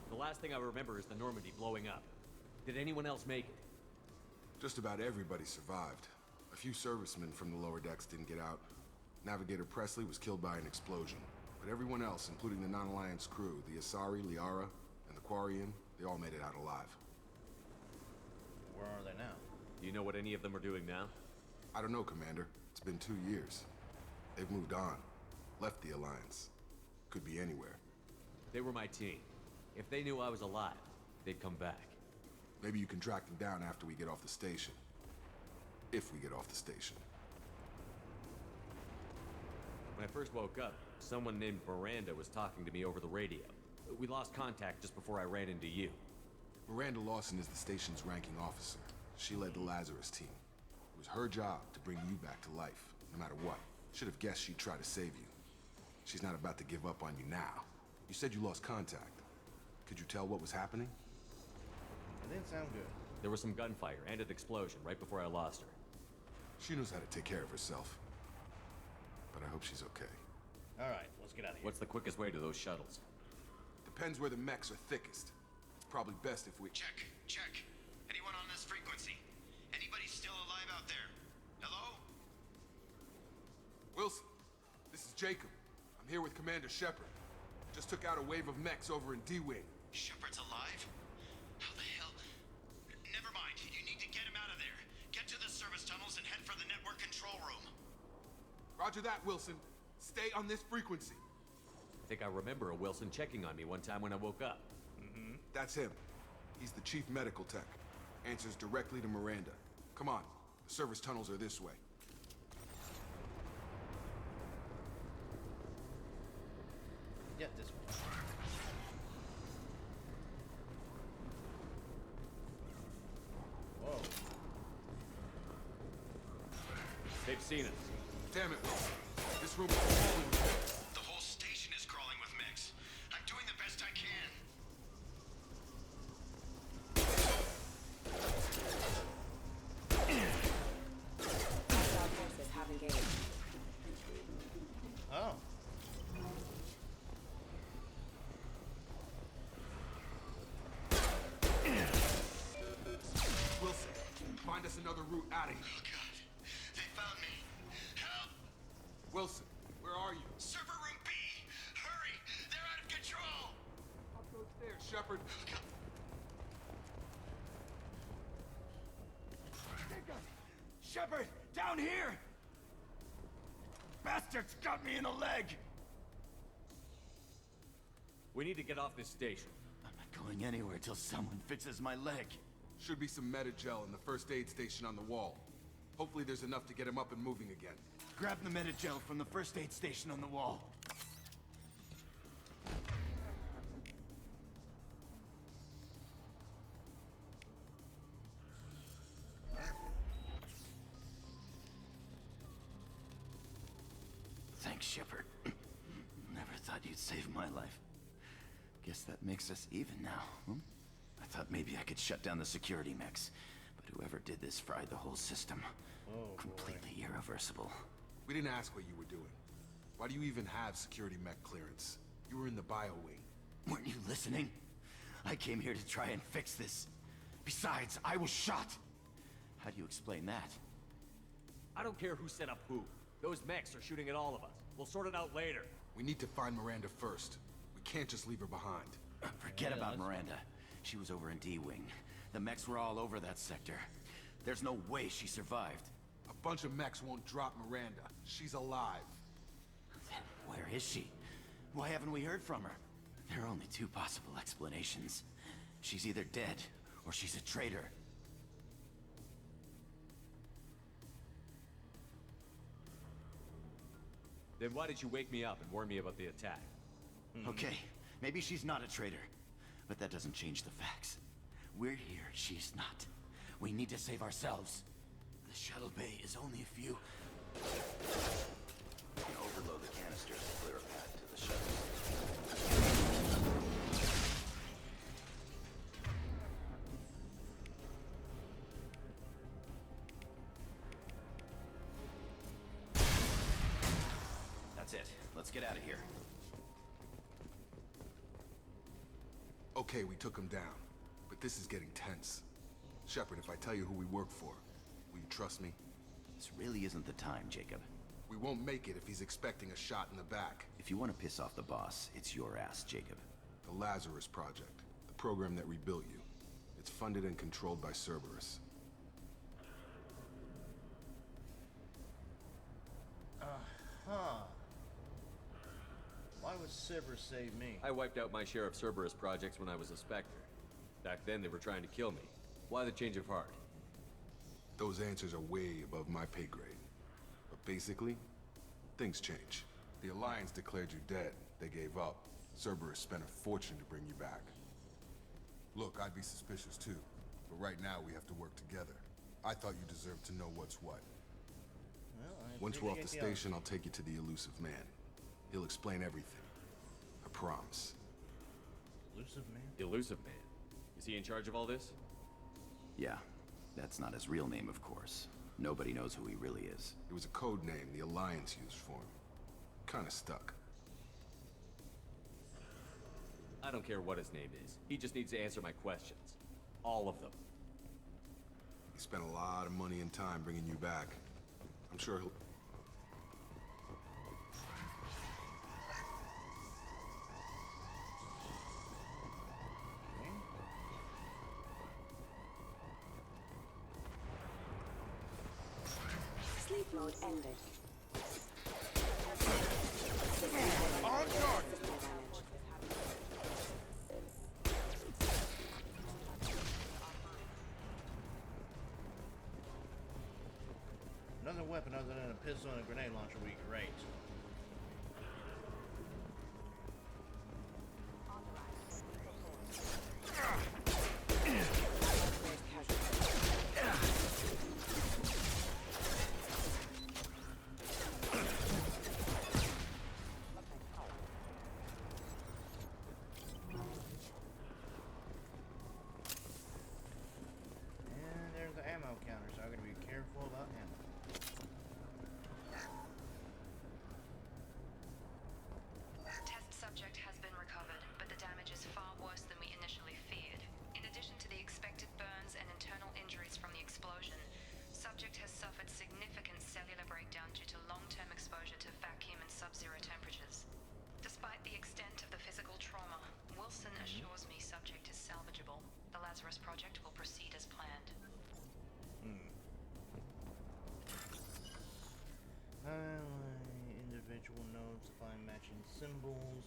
The last thing I remember is the Normandy blowing up. Did anyone else make it? Just about everybody survived. A few servicemen from the lower decks didn't get out. Navigator Presley was killed by an explosion. But everyone else, including the non-Alliance crew, the Asari, Liara, and the Quarian, they all made it out alive. Where are they now? Do you know what any of them are doing now? I don't know, Commander. It's been 2 years. They've moved on. Left the Alliance. Could be anywhere. They were my team. If they knew I was alive, they'd come back. Maybe you can track them down after we get off the station. If we get off the station. When I first woke up, someone named Miranda was talking to me over the radio. We lost contact just before I ran into you. Miranda Lawson is the station's ranking officer. She led the Lazarus team. It was her job to bring you back to life, no matter what. Should have guessed she'd try to save you. She's not about to give up on you now. You said you lost contact. Could you tell what was happening? It didn't sound good. There was some gunfire and an explosion right before I lost her. She knows how to take care of herself. But I hope she's okay. All right, let's get out of here. What's the quickest way to those shuttles? Depends where the mechs are thickest. It's probably best if we... Check. Anyone on this frequency? Anybody still alive out there? Hello? Wilson, this is Jacob. I'm here with Commander Shepard. Just took out a wave of mechs over in D-Wing. Shepard's alive? How the hell? Never mind. You need to get him out of there. Get to the service tunnels and head for the network control room. Roger that, Wilson. Stay on this frequency. I think I remember a Wilson checking on me one time when I woke up. That's him. He's the chief medical tech. Answers directly to Miranda. Come on. The service tunnels are this way. Yeah, this one. Whoa. They've seen us. Damn it, Wilson. This room is crawling with mechs. The whole station is crawling with mechs. I'm doing the best I can. Hostile forces have engaged. Oh. Wilson, find us another route out of here. Oh, God. They found me. Help! Wilson, where are you? Server room B! Hurry! They're out of control! Up those stairs, Shepard. Shepard, down here! Bastards got me in the leg! We need to get off this station. I'm not going anywhere till someone fixes my leg. Should be some Metagel in the first aid station on the wall. Hopefully there's enough to get him up and moving again. Grab the Metagel from the first aid station on the wall. Thanks, Shepard. Never thought you'd save my life. Guess that makes us even now, hmm? I thought maybe I could shut down the security mechs, but whoever did this fried the whole system. Oh, completely irreversible. We didn't ask what you were doing. Why do you even have security mech clearance? You were in the bio wing. Weren't you listening? I came here to try and fix this. Besides, I was shot. How do you explain that? I don't care who set up who. Those mechs are shooting at all of us. We'll sort it out later. We need to find Miranda first. We can't just leave her behind. Forget about Miranda. She was over in D-Wing. The mechs were all over that sector. There's no way she survived. A bunch of mechs won't drop Miranda. She's alive. Then where is she? Why haven't we heard from her? There are only two possible explanations. She's either dead, or she's a traitor. Then why did you wake me up and warn me about the attack? Okay, maybe she's not a traitor, but that doesn't change the facts. We're here, she's not. We need to save ourselves. The shuttle bay is only a few... We can overload the canisters to clear a path to the shuttle. That's it. Let's get out of here. Okay, we took him down. But this is getting tense. Shepard, if I tell you who we work for, will you trust me? This really isn't the time, Jacob. We won't make it if he's expecting a shot in the back. If you want to piss off the boss, it's your ass, Jacob. The Lazarus Project. The program that rebuilt you. It's funded and controlled by Cerberus. Huh. Why would Cerberus save me? I wiped out my share of Cerberus projects when I was a Spectre. Back then, they were trying to kill me. Why the change of heart? Those answers are way above my pay grade. But basically, things change. The Alliance declared you dead. They gave up. Cerberus spent a fortune to bring you back. Look, I'd be suspicious too. But right now, we have to work together. I thought you deserved to know what's what. Well, Once we're off the station, I'll take you to the elusive man. He'll explain everything. I promise. Elusive man? Elusive man? Is he in charge of all this? Yeah. That's not his real name, of course. Nobody knows who he really is. It was a code name the Alliance used for him. Kinda stuck. I don't care what his name is. He just needs to answer my questions. All of them. He spent a lot of money and time bringing you back. I'm sure he'll... Sleep mode ended. On guard! Another weapon other than a pistol and a grenade launcher would be great. And there's the ammo counter, so I'm going to be careful about ammo. Test subject has been recovered, but the damage is far worse than we initially feared. In addition to the expected burns and internal injuries from the explosion, subject has suffered significant cellular breakdown due to long-term exposure to vacuum and sub-zero temperatures. Despite the extent of the physical trauma, Wilson assures me subject is salvageable. The Lazarus Project will proceed as planned. Individual nodes to find matching symbols.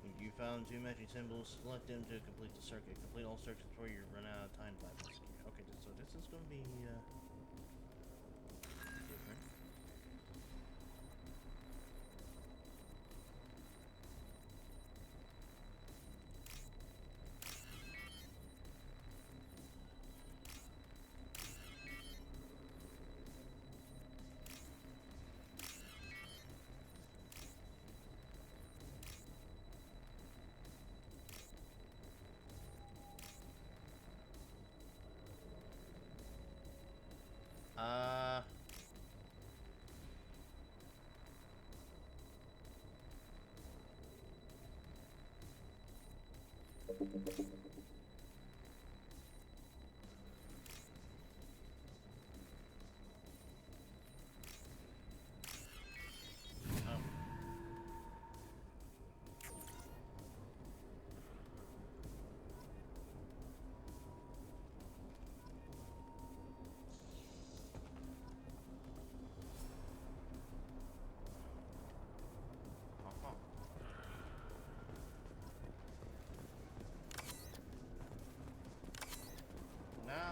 When you found two matching symbols, select them to complete the circuit. Complete all circuits before you run out of time to bypass. Okay, so this is going to be different. Now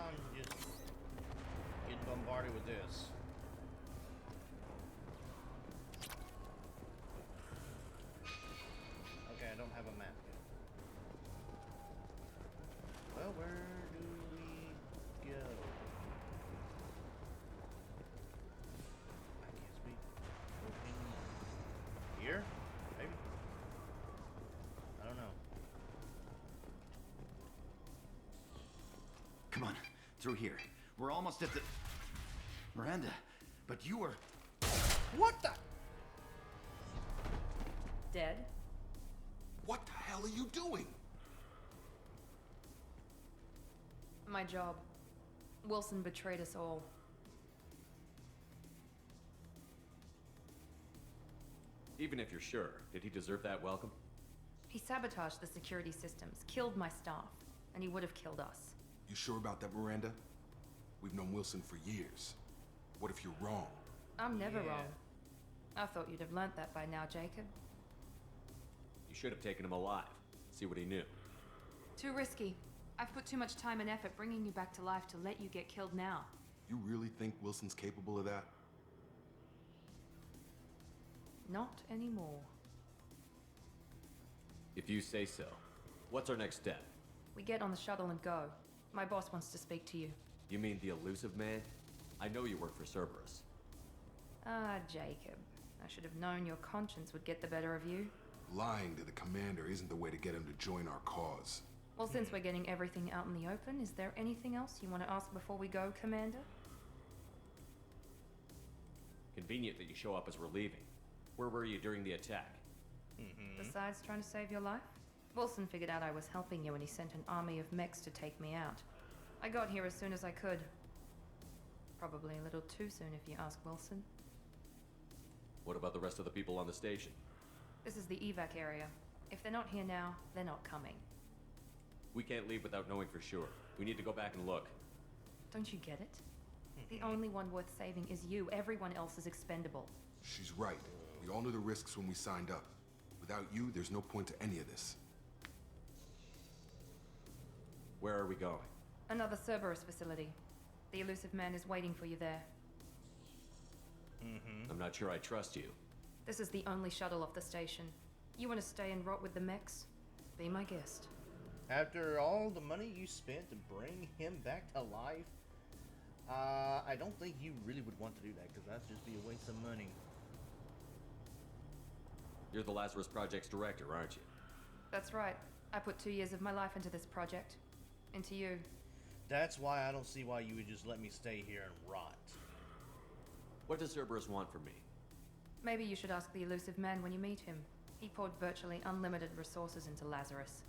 I'm just getting bombarded with this. Okay, I don't have a map yet. Well, where do we go? I guess we go in here? Maybe? I don't know. Come on, through here. We're almost at the... Miranda, but you were... What the? Dead? What the hell are you doing? My job. Wilson betrayed us all. Even if you're sure, did he deserve that welcome? He sabotaged the security systems, killed my staff, and he would have killed us. You sure about that, Miranda? We've known Wilson for years. What if you're wrong? I'm never Yeah. wrong. I thought you'd have learnt that by now, Jacob. You should have taken him alive. See what he knew. Too risky. I've put too much time and effort bringing you back to life to let you get killed now. You really think Wilson's capable of that? Not anymore. If you say so. What's our next step? We get on the shuttle and go. My boss wants to speak to you. You mean the elusive man? I know you work for Cerberus. Ah, Jacob. I should have known your conscience would get the better of you. Lying to the commander isn't the way to get him to join our cause. Well, since we're getting everything out in the open, is there anything else you want to ask before we go, Commander? Convenient that you show up as we're leaving. Where were you during the attack? Besides trying to save your life? Wilson figured out I was helping you and he sent an army of mechs to take me out. I got here as soon as I could. Probably a little too soon if you ask Wilson. What about the rest of the people on the station? This is the evac area. If they're not here now, they're not coming. We can't leave without knowing for sure. We need to go back and look. Don't you get it? The only one worth saving is you. Everyone else is expendable. She's right. We all knew the risks when we signed up. Without you, there's no point to any of this. Where are we going? Another Cerberus facility. The elusive man is waiting for you there. I'm not sure I trust you. This is the only shuttle off the station. You want to stay and rot with the mechs? Be my guest. After all the money you spent to bring him back to life, I don't think you really would want to do that, because that'd just be a waste of money. You're the Lazarus Project's director, aren't you? That's right. I put 2 years of my life into this project. Into you. That's why I don't see why you would just let me stay here and rot. What does Cerberus want from me? Maybe you should ask the elusive man when you meet him. He poured virtually unlimited resources into Lazarus.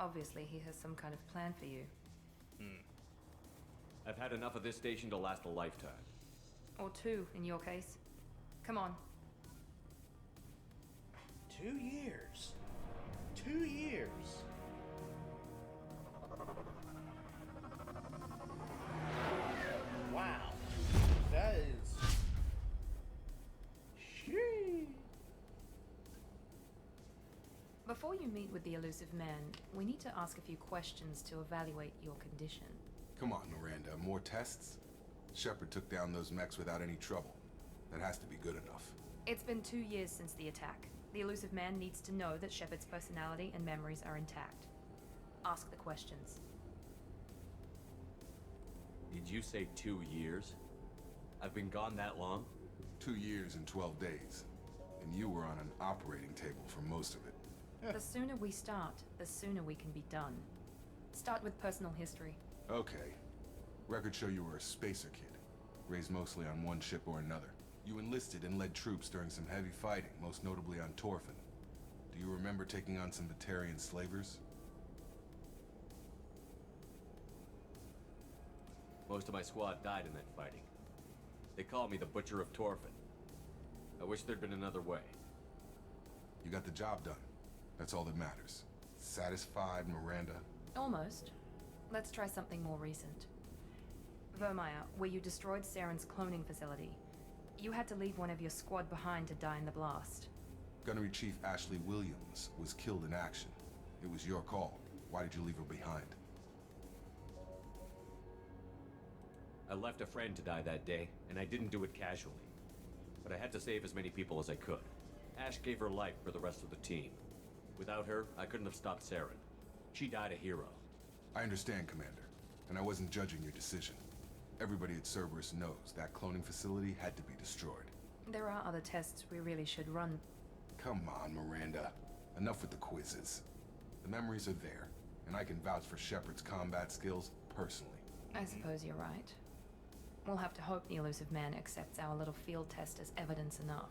Obviously, he has some kind of plan for you. I've had enough of this station to last a lifetime. Or 2, in your case. Come on. 2 years. 2 years. Wow. That is... Sheesh. Before you meet with the elusive man, we need to ask a few questions to evaluate your condition. Come on, Miranda. More tests? Shepard took down those mechs without any trouble. That has to be good enough. It's been 2 years since the attack. The elusive man needs to know that Shepard's personality and memories are intact. Ask the questions. Did you say 2 years? I've been gone that long? 2 years and 12 days. And you were on an operating table for most of it. The sooner we start, the sooner we can be done. Start with personal history. Okay. Records show you were a spacer kid. Raised mostly on one ship or another. You enlisted and led troops during some heavy fighting, most notably on Torfin. Do you remember taking on some Batarian slavers? Most of my squad died in that fighting. They call me the Butcher of Torfin. I wish there'd been another way. You got the job done. That's all that matters. Satisfied, Miranda? Almost. Let's try something more recent. Vermeer, where you destroyed Saren's cloning facility. You had to leave one of your squad behind to die in the blast. Gunnery Chief Ashley Williams was killed in action. It was your call. Why did you leave her behind? I left a friend to die that day, and I didn't do it casually. But I had to save as many people as I could. Ash gave her life for the rest of the team. Without her, I couldn't have stopped Saren. She died a hero. I understand, Commander, and I wasn't judging your decision. Everybody at Cerberus knows that cloning facility had to be destroyed. There are other tests we really should run. Come on, Miranda. Enough with the quizzes. The memories are there, and I can vouch for Shepard's combat skills personally. I suppose you're right. We'll have to hope the elusive man accepts our little field test as evidence enough.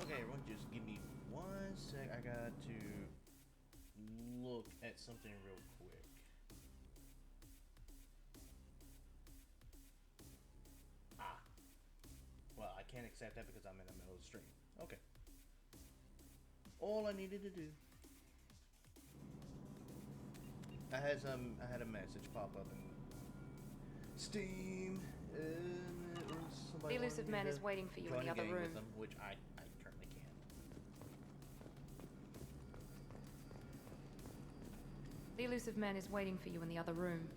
Okay, everyone, just give me 1 sec. I got to look at something real quick. Well, I can't accept that because I'm in the middle of the stream. Okay. All I needed to do. I had a message pop up in Steam. The elusive man is waiting for you in the other room. Them, which I currently can't. The elusive man is waiting for you in the other room.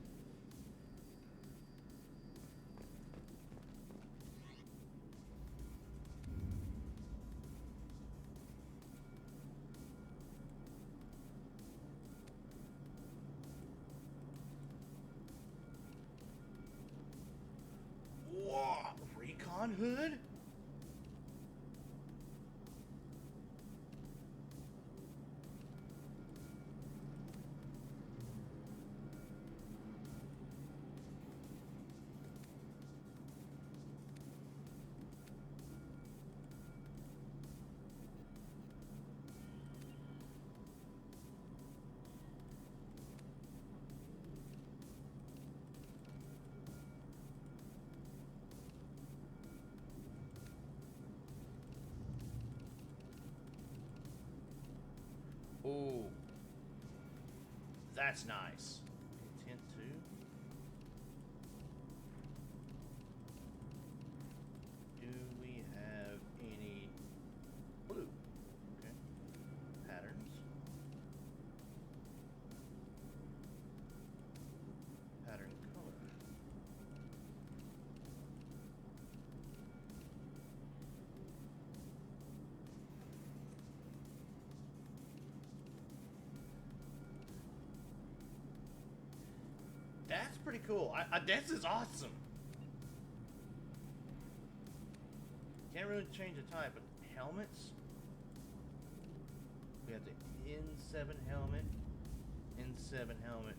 Whoa! Recon hood? Ooh. That's nice. Intent 2. Do we have any blue? Okay. Patterns. Pattern color. That's pretty cool. This is awesome. Can't really change the type, but helmets. We have the N7 helmet, N7 helmet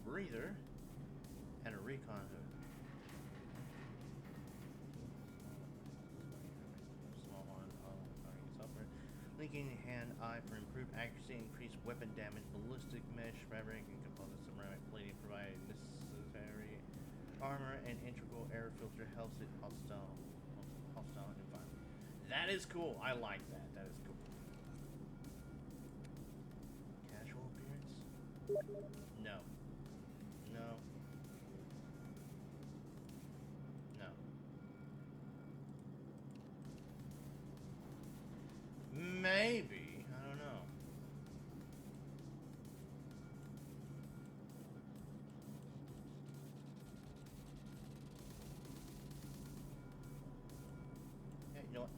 breather, and a recon hood. Small one, software. Linking hand eye for improved accuracy, increased weapon damage, ballistic mesh, fabric, and composite ceramic plating providing necessary armor and integral air filter helps it hostile environment. That is cool. I like that. That is cool. Casual appearance? No. No. No. Maybe. I don't know. Yeah, you know what?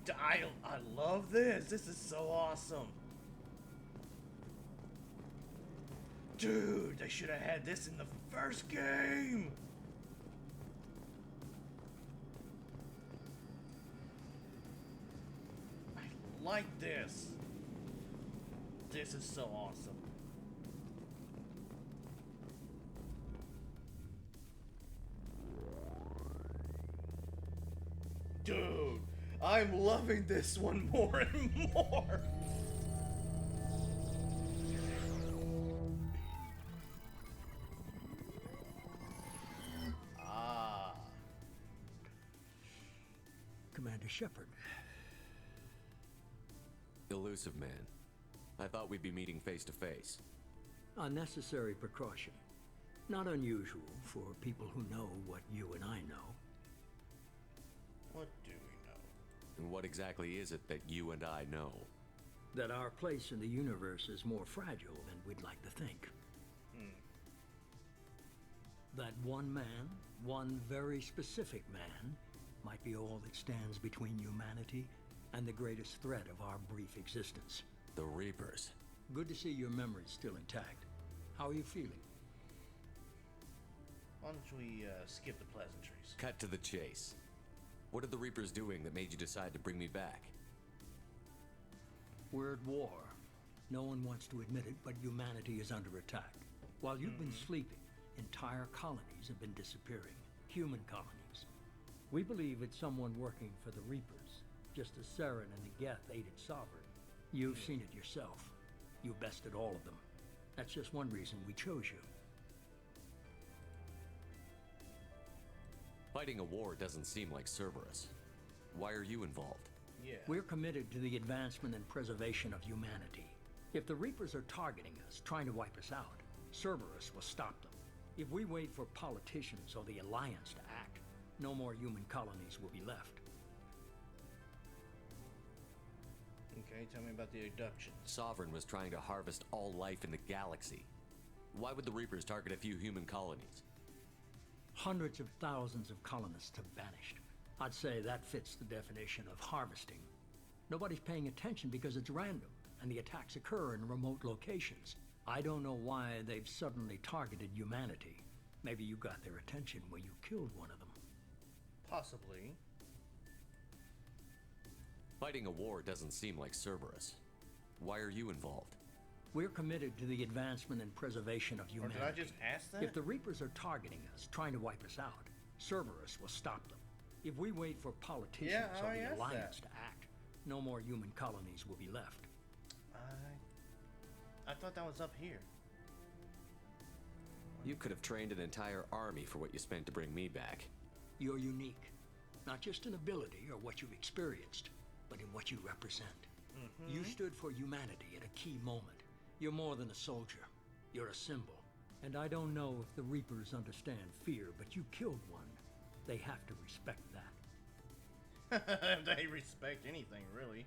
Yeah. I love this. This is so awesome. Dude, they should have had this in the first game. I like this. This is so awesome. I'm loving this one more and more. Ah. Commander Shepard. Elusive man. I thought we'd be meeting face to face. Unnecessary precaution. Not unusual for people who know what you and I know. What do we know? And what exactly is it that you and I know? That our place in the universe is more fragile than we'd like to think. That one man, one very specific man, might be all that stands between humanity and the greatest threat of our brief existence. The Reapers. Good to see your memory's still intact. How are you feeling? Why don't we skip the pleasantries? Cut to the chase. What are the Reapers doing that made you decide to bring me back? We're at war. No one wants to admit it, but humanity is under attack. While you've been sleeping, entire colonies have been disappearing. Human colonies. We believe it's someone working for the Reapers, just as Saren and the Geth aided Sovereign. You've seen it yourself. You bested all of them. That's just one reason we chose you. Fighting a war doesn't seem like Cerberus. Why are you involved? Yeah. We're committed to the advancement and preservation of humanity. If the Reapers are targeting us, trying to wipe us out, Cerberus will stop them. If we wait for politicians or the Alliance to act, no more human colonies will be left. Okay, tell me about the abduction. Sovereign was trying to harvest all life in the galaxy. Why would the Reapers target a few human colonies? Hundreds of thousands of colonists have vanished. I'd say that fits the definition of harvesting. Nobody's paying attention because it's random, and the attacks occur in remote locations. I don't know why they've suddenly targeted humanity. Maybe you got their attention when you killed one of them. Possibly. Fighting a war doesn't seem like Cerberus. Why are you involved? We're committed to the advancement and preservation of humanity. Or did I just ask that? If the Reapers are targeting us, trying to wipe us out, Cerberus will stop them. If we wait for politicians or the Alliance to act, no more human colonies will be left. I thought that was up here. You could have trained an entire army for what you spent to bring me back. You're unique. Not just in ability or what you've experienced, but in what you represent. You stood for humanity at a key moment. You're more than a soldier. You're a symbol. And I don't know if the Reapers understand fear, but you killed one. They have to respect that. They respect anything, really.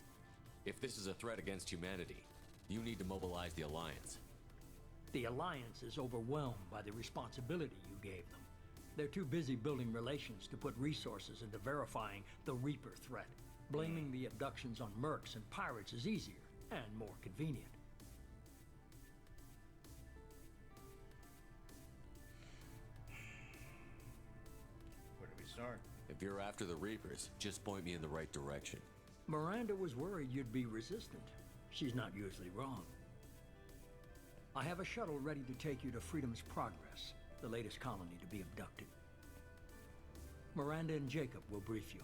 If this is a threat against humanity, you need to mobilize the Alliance. The Alliance is overwhelmed by the responsibility you gave them. They're too busy building relations to put resources into verifying the Reaper threat. Blaming the abductions on mercs and pirates is easier and more convenient. Where do we start? If you're after the Reapers, just point me in the right direction. Miranda was worried you'd be resistant. She's not usually wrong. I have a shuttle ready to take you to Freedom's Progress, the latest colony to be abducted. Miranda and Jacob will brief you.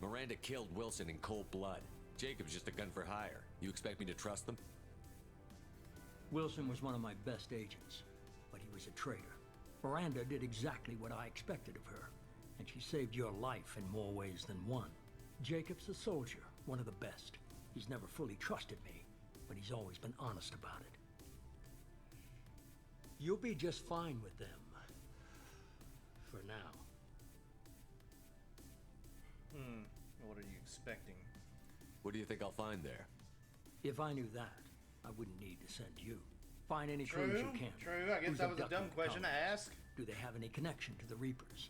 Miranda killed Wilson in cold blood. Jacob's just a gun for hire. You expect me to trust them? Wilson was one of my best agents, but he was a traitor. Miranda did exactly what I expected of her, and she saved your life in more ways than one. Jacob's a soldier, one of the best. He's never fully trusted me, but he's always been honest about it. You'll be just fine with them. For now. What are you expecting? What do you think I'll find there? If I knew that, I wouldn't need to send you. Find any clues you can. True. I guess that was a dumb question to ask. Do they have any connection to the Reapers?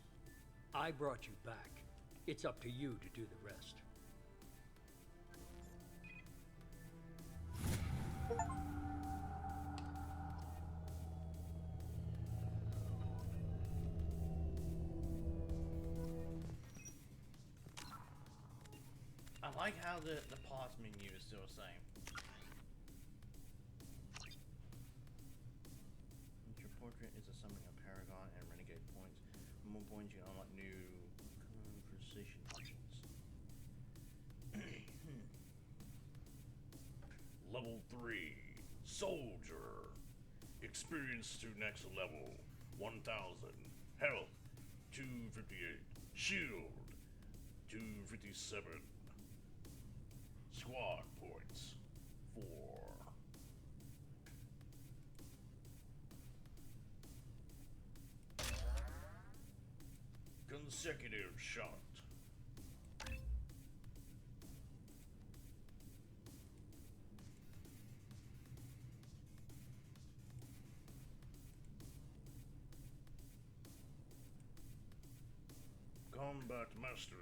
I brought you back. It's up to you to do the rest. I like how the pause menu is still the same. Report portrait is a summon of Paragon and Renegade points. More points, you unlock new precision points. Level 3 Soldier. Experience to next level 1000. Health 258. Shield 257. Squad points 4. Consecutive shot. Combat mastery.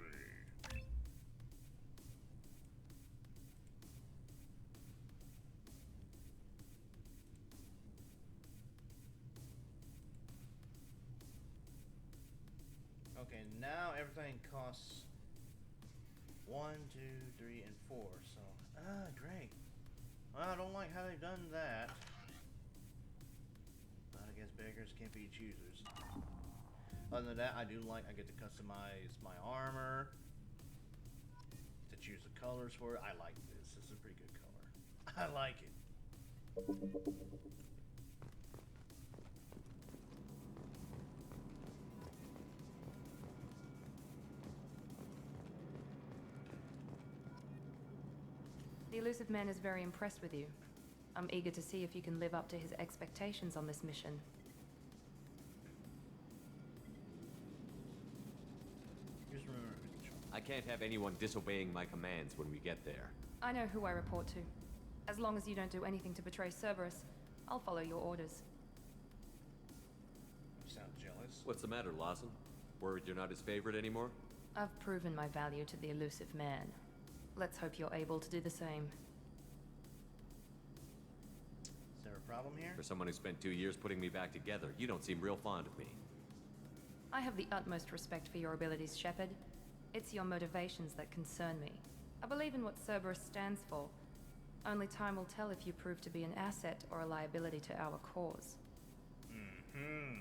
Okay, now everything costs 1, 2, 3, and 4. So, great. Well, I don't like how they've done that. But I guess beggars can't be choosers. Other than that, I do like I get to customize my armor. To choose the colors for it. I like this. This is a pretty good color. I like it. The elusive man is very impressed with you. I'm eager to see if you can live up to his expectations on this mission. I can't have anyone disobeying my commands when we get there. I know who I report to. As long as you don't do anything to betray Cerberus, I'll follow your orders. You sound jealous. What's the matter, Lawson? Worried you're not his favorite anymore? I've proven my value to the elusive man. Let's hope you're able to do the same. Is there a problem here? For someone who spent 2 years putting me back together, you don't seem real fond of me. I have the utmost respect for your abilities, Shepard. It's your motivations that concern me. I believe in what Cerberus stands for. Only time will tell if you prove to be an asset or a liability to our cause. Mm-hmm.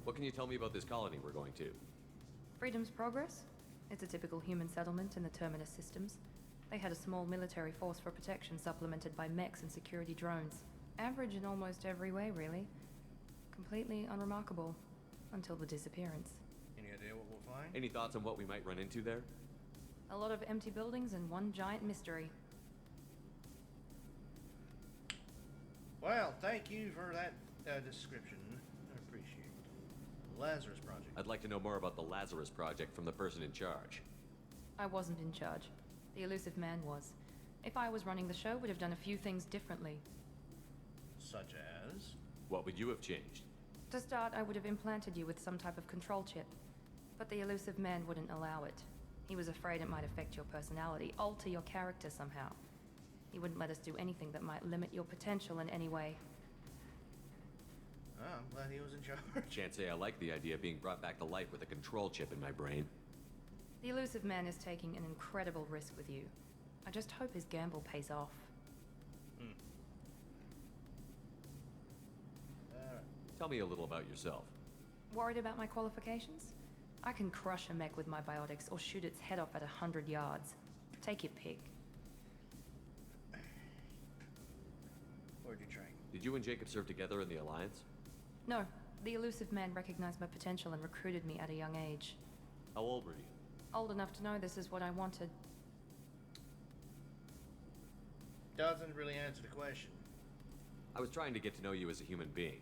What can you tell me about this colony we're going to? Freedom's Progress? It's a typical human settlement in the Terminus systems. They had a small military force for protection supplemented by mechs and security drones. Average in almost every way, really. Completely unremarkable. Until the disappearance. Any idea what we'll find? Any thoughts on what we might run into there? A lot of empty buildings and one giant mystery. Well, thank you for that description. I appreciate it. Lazarus Project. I'd like to know more about the Lazarus Project from the person in charge. I wasn't in charge. The elusive man was. If I was running the show, would have done a few things differently. Such as? What would you have changed? To start, I would have implanted you with some type of control chip. But the elusive man wouldn't allow it. He was afraid it might affect your personality, alter your character somehow. He wouldn't let us do anything that might limit your potential in any way. Oh, I'm glad he was in charge. Can't say I like the idea of being brought back to life with a control chip in my brain. The elusive man is taking an incredible risk with you. I just hope his gamble pays off. Tell me a little about yourself. Worried about my qualifications? I can crush a mech with my biotics or shoot its head off at 100 yards. Take your pick. Where'd you train? Did you and Jacob serve together in the Alliance? No, the elusive man recognized my potential and recruited me at a young age. How old were you? Old enough to know this is what I wanted. Doesn't really answer the question. I was trying to get to know you as a human being.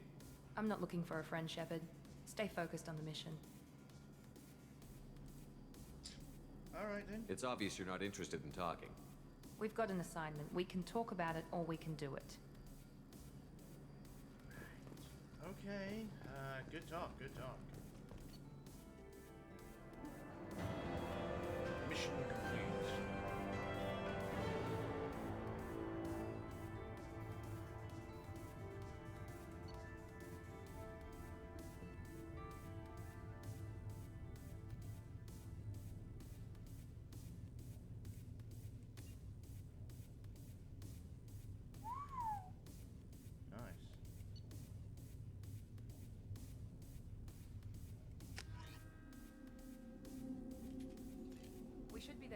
I'm not looking for a friend, Shepard. Stay focused on the mission. Alright then. It's obvious you're not interested in talking. We've got an assignment. We can talk about it or we can do it. Okay, good talk, good talk. Mission complete.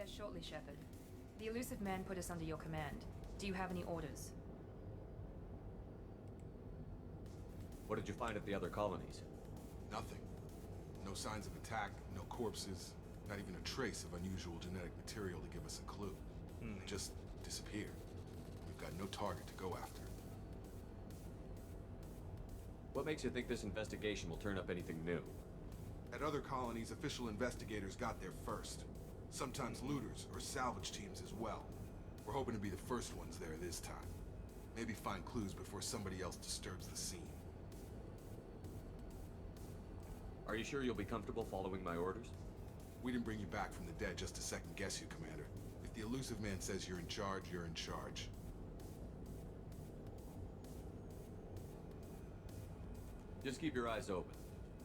there shortly, Shepard. The elusive man put us under your command. Do you have any orders? What did you find at the other colonies? Nothing. No signs of attack, no corpses, not even a trace of unusual genetic material to give us a clue. They just disappeared. We've got no target to go after. What makes you think this investigation will turn up anything new? At other colonies, official investigators got there first. Sometimes looters or salvage teams as well. We're hoping to be the first ones there this time. Maybe find clues before somebody else disturbs the scene. Are you sure you'll be comfortable following my orders? We didn't bring you back from the dead just to second guess you, Commander. If the elusive man says you're in charge, you're in charge. Just keep your eyes open.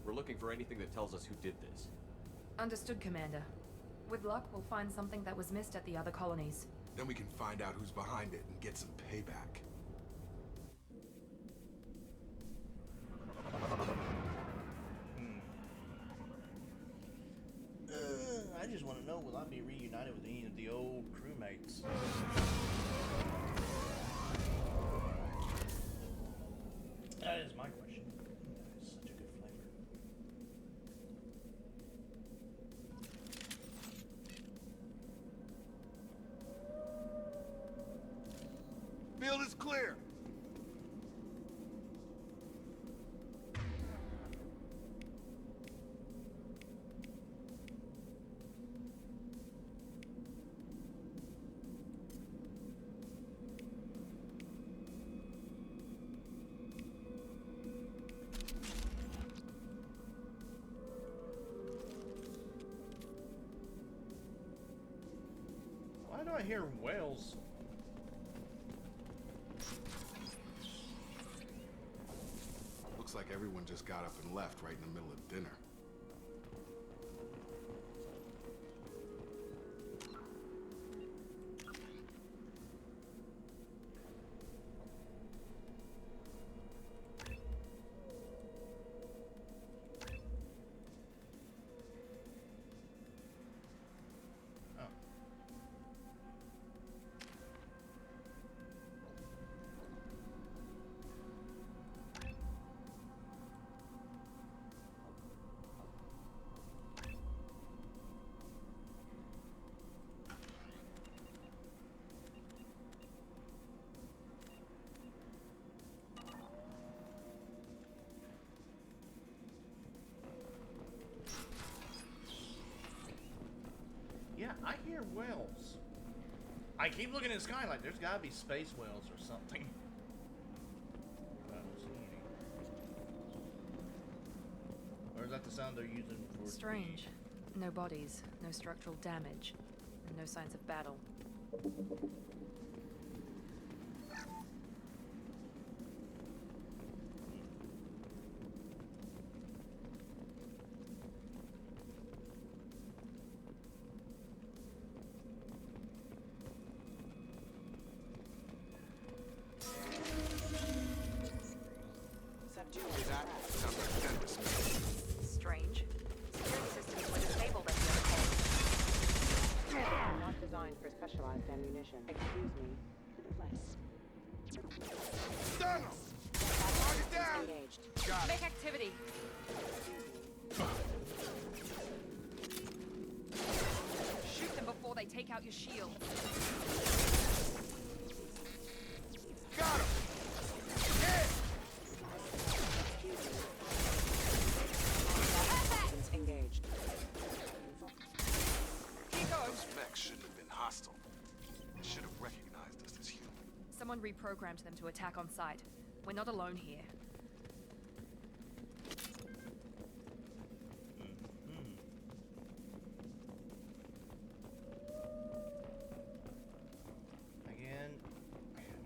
We're looking for anything that tells us who did this. Understood, Commander. With luck, we'll find something that was missed at the other colonies. Then we can find out who's behind it and get some payback. I just want to know, will I be reunited with any of the old crewmates? That is my question. That is such a good flavor. Field is clear. Why do I hear whales? Looks like everyone just got up and left right in the middle of dinner. Yeah, I hear whales. I keep looking at the sky like there's gotta be space whales or something. But I don't see any. Or is that the sound they're using for... Strange. No bodies, no structural damage, and no signs of battle. Sounds like Dennis. Strange. Security systems were disabled at the other colony. Not designed for specialized ammunition. Excuse me. Done! Target down! Engaged. Got it. Make activity. Shoot them before they take out your shield. Got him! Hit! Engaged. Those mechs shouldn't have been hostile. They should have recognized us as human. Someone reprogrammed them to attack on sight. We're not alone here. Again,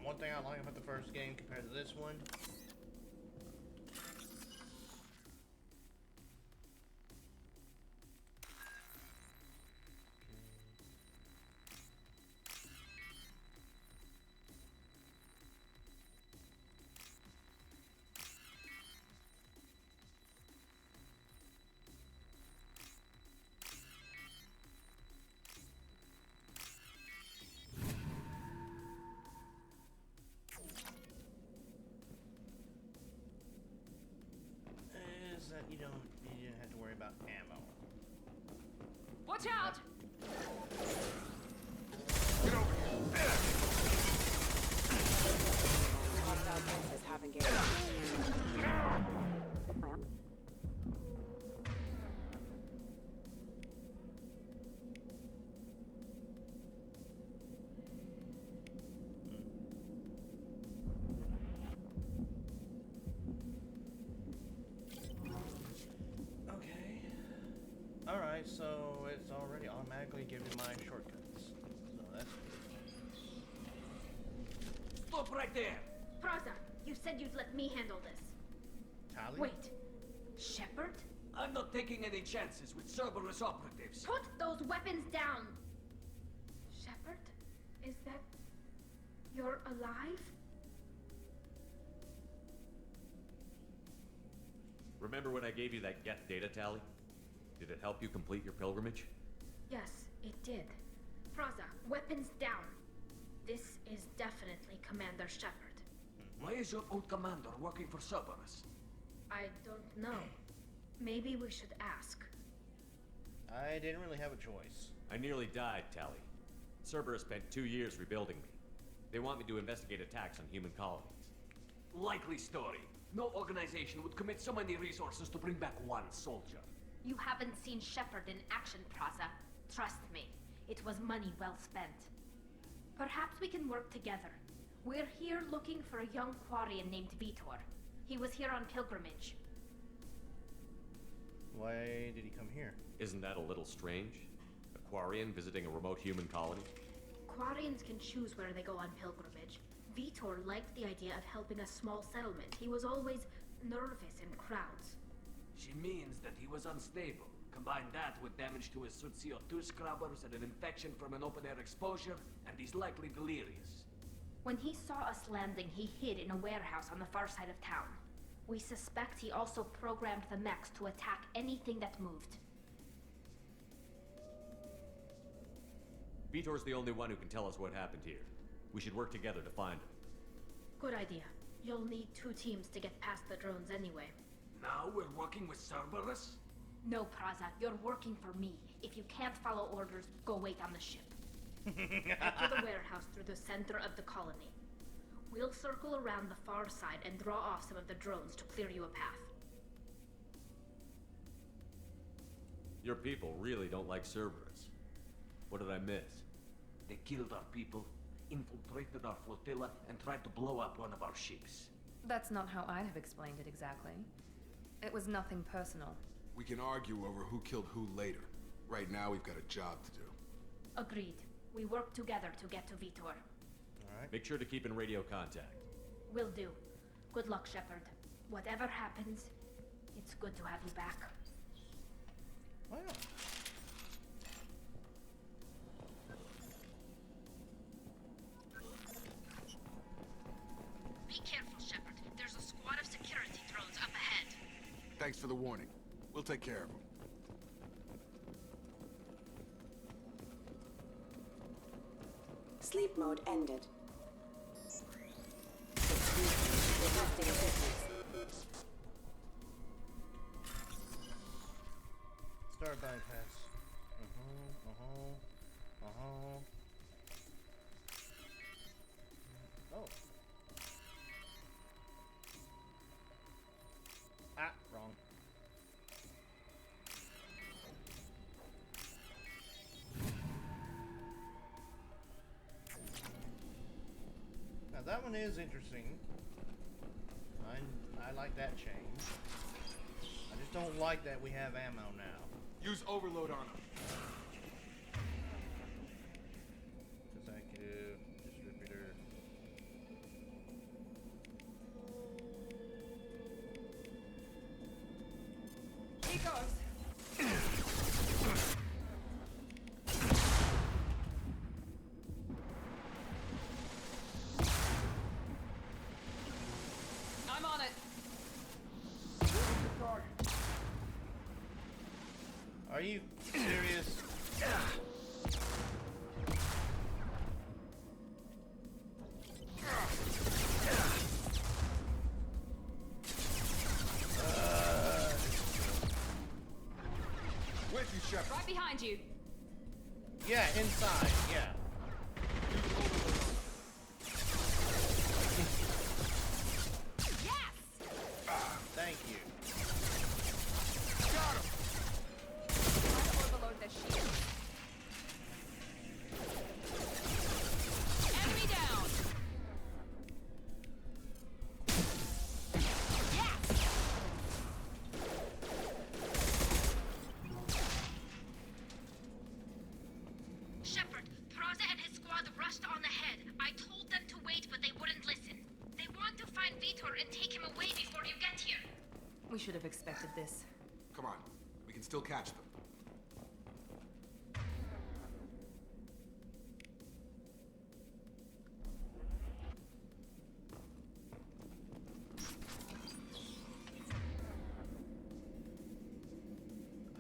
one thing I like about the first game compared to this one, you didn't have to worry about ammo. Watch out! Get over here! Hostile forces have engaged. Okay. Alright, so it's already automatically giving my shortcuts. So that's Stop right there! Praza, you said you'd let me handle this. Tally? Wait. Shepard? I'm not taking any chances with Cerberus operatives. Put those weapons down! Shepard? Is that... you're alive? Remember when I gave you that Geth data tally? Did it help you complete your pilgrimage? Yes, it did. Praza, weapons down. This is definitely Commander Shepard. Why is your old commander working for Cerberus? I don't know. Maybe we should ask. I didn't really have a choice. I nearly died, Tally. Cerberus spent 2 years rebuilding me. They want me to investigate attacks on human colonies. Likely story. No organization would commit so many resources to bring back one soldier. You haven't seen Shepard in action, Praza. Trust me, it was money well spent. Perhaps we can work together. We're here looking for a young Quarian named Vitor. He was here on pilgrimage. Why did he come here? Isn't that a little strange? A Quarian visiting a remote human colony? Quarians can choose where they go on pilgrimage. Vitor liked the idea of helping a small settlement. He was always nervous in crowds. She means that he was unstable. Combine that with damage to his suit CO2 scrubbers and an infection from an open-air exposure, and he's likely delirious. When he saw us landing, he hid in a warehouse on the far side of town. We suspect he also programmed the mechs to attack anything that moved. Vitor's the only one who can tell us what happened here. We should work together to find him. Good idea. You'll need 2 teams to get past the drones anyway. Now we're working with Cerberus? No, Praza, you're working for me. If you can't follow orders, go wait on the ship. Enter the warehouse through the center of the colony. We'll circle around the far side and draw off some of the drones to clear you a path. Your people really don't like Cerberus. What did I miss? They killed our people, infiltrated our flotilla, and tried to blow up one of our ships. That's not how I'd have explained it exactly. It was nothing personal. We can argue over who killed who later. Right now, we've got a job to do. Agreed. We work together to get to Vitor. Alright. Make sure to keep in radio contact. Will do. Good luck, Shepard. Whatever happens, it's good to have you back. Wow. Be careful, Shepard. There's a squad of security drones up ahead. Thanks for the warning. We'll take care of them. Sleep mode ended. Requesting assistance. Start bypass. Oh. Ah, wrong. Now that one is interesting. I like that change. I just don't like that we have ammo now. Use overload on them. Executive, distributor. He goes. I'm on it. Are you serious? Shepard? Right behind you. Yeah, inside, yeah. Yes! Thank you. Got him! Try to overload their shield. Enemy down! Yes! Shepard, Praza and his squad rushed on ahead. I told them to wait, but they wouldn't listen. They want to find Vitor and take him away before you get here. We should have expected this. Come on. We can still catch them.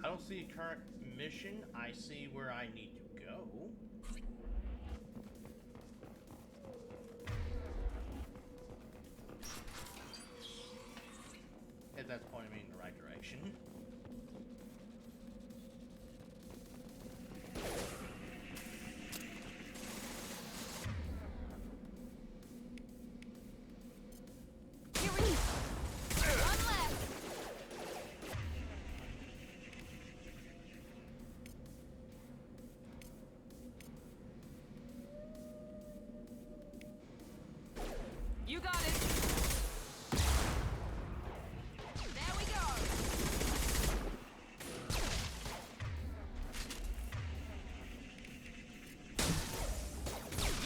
I don't see a current mission. I see where I need to go. If that's pointing me in the right direction. Here we go. One left. You got it. There we go.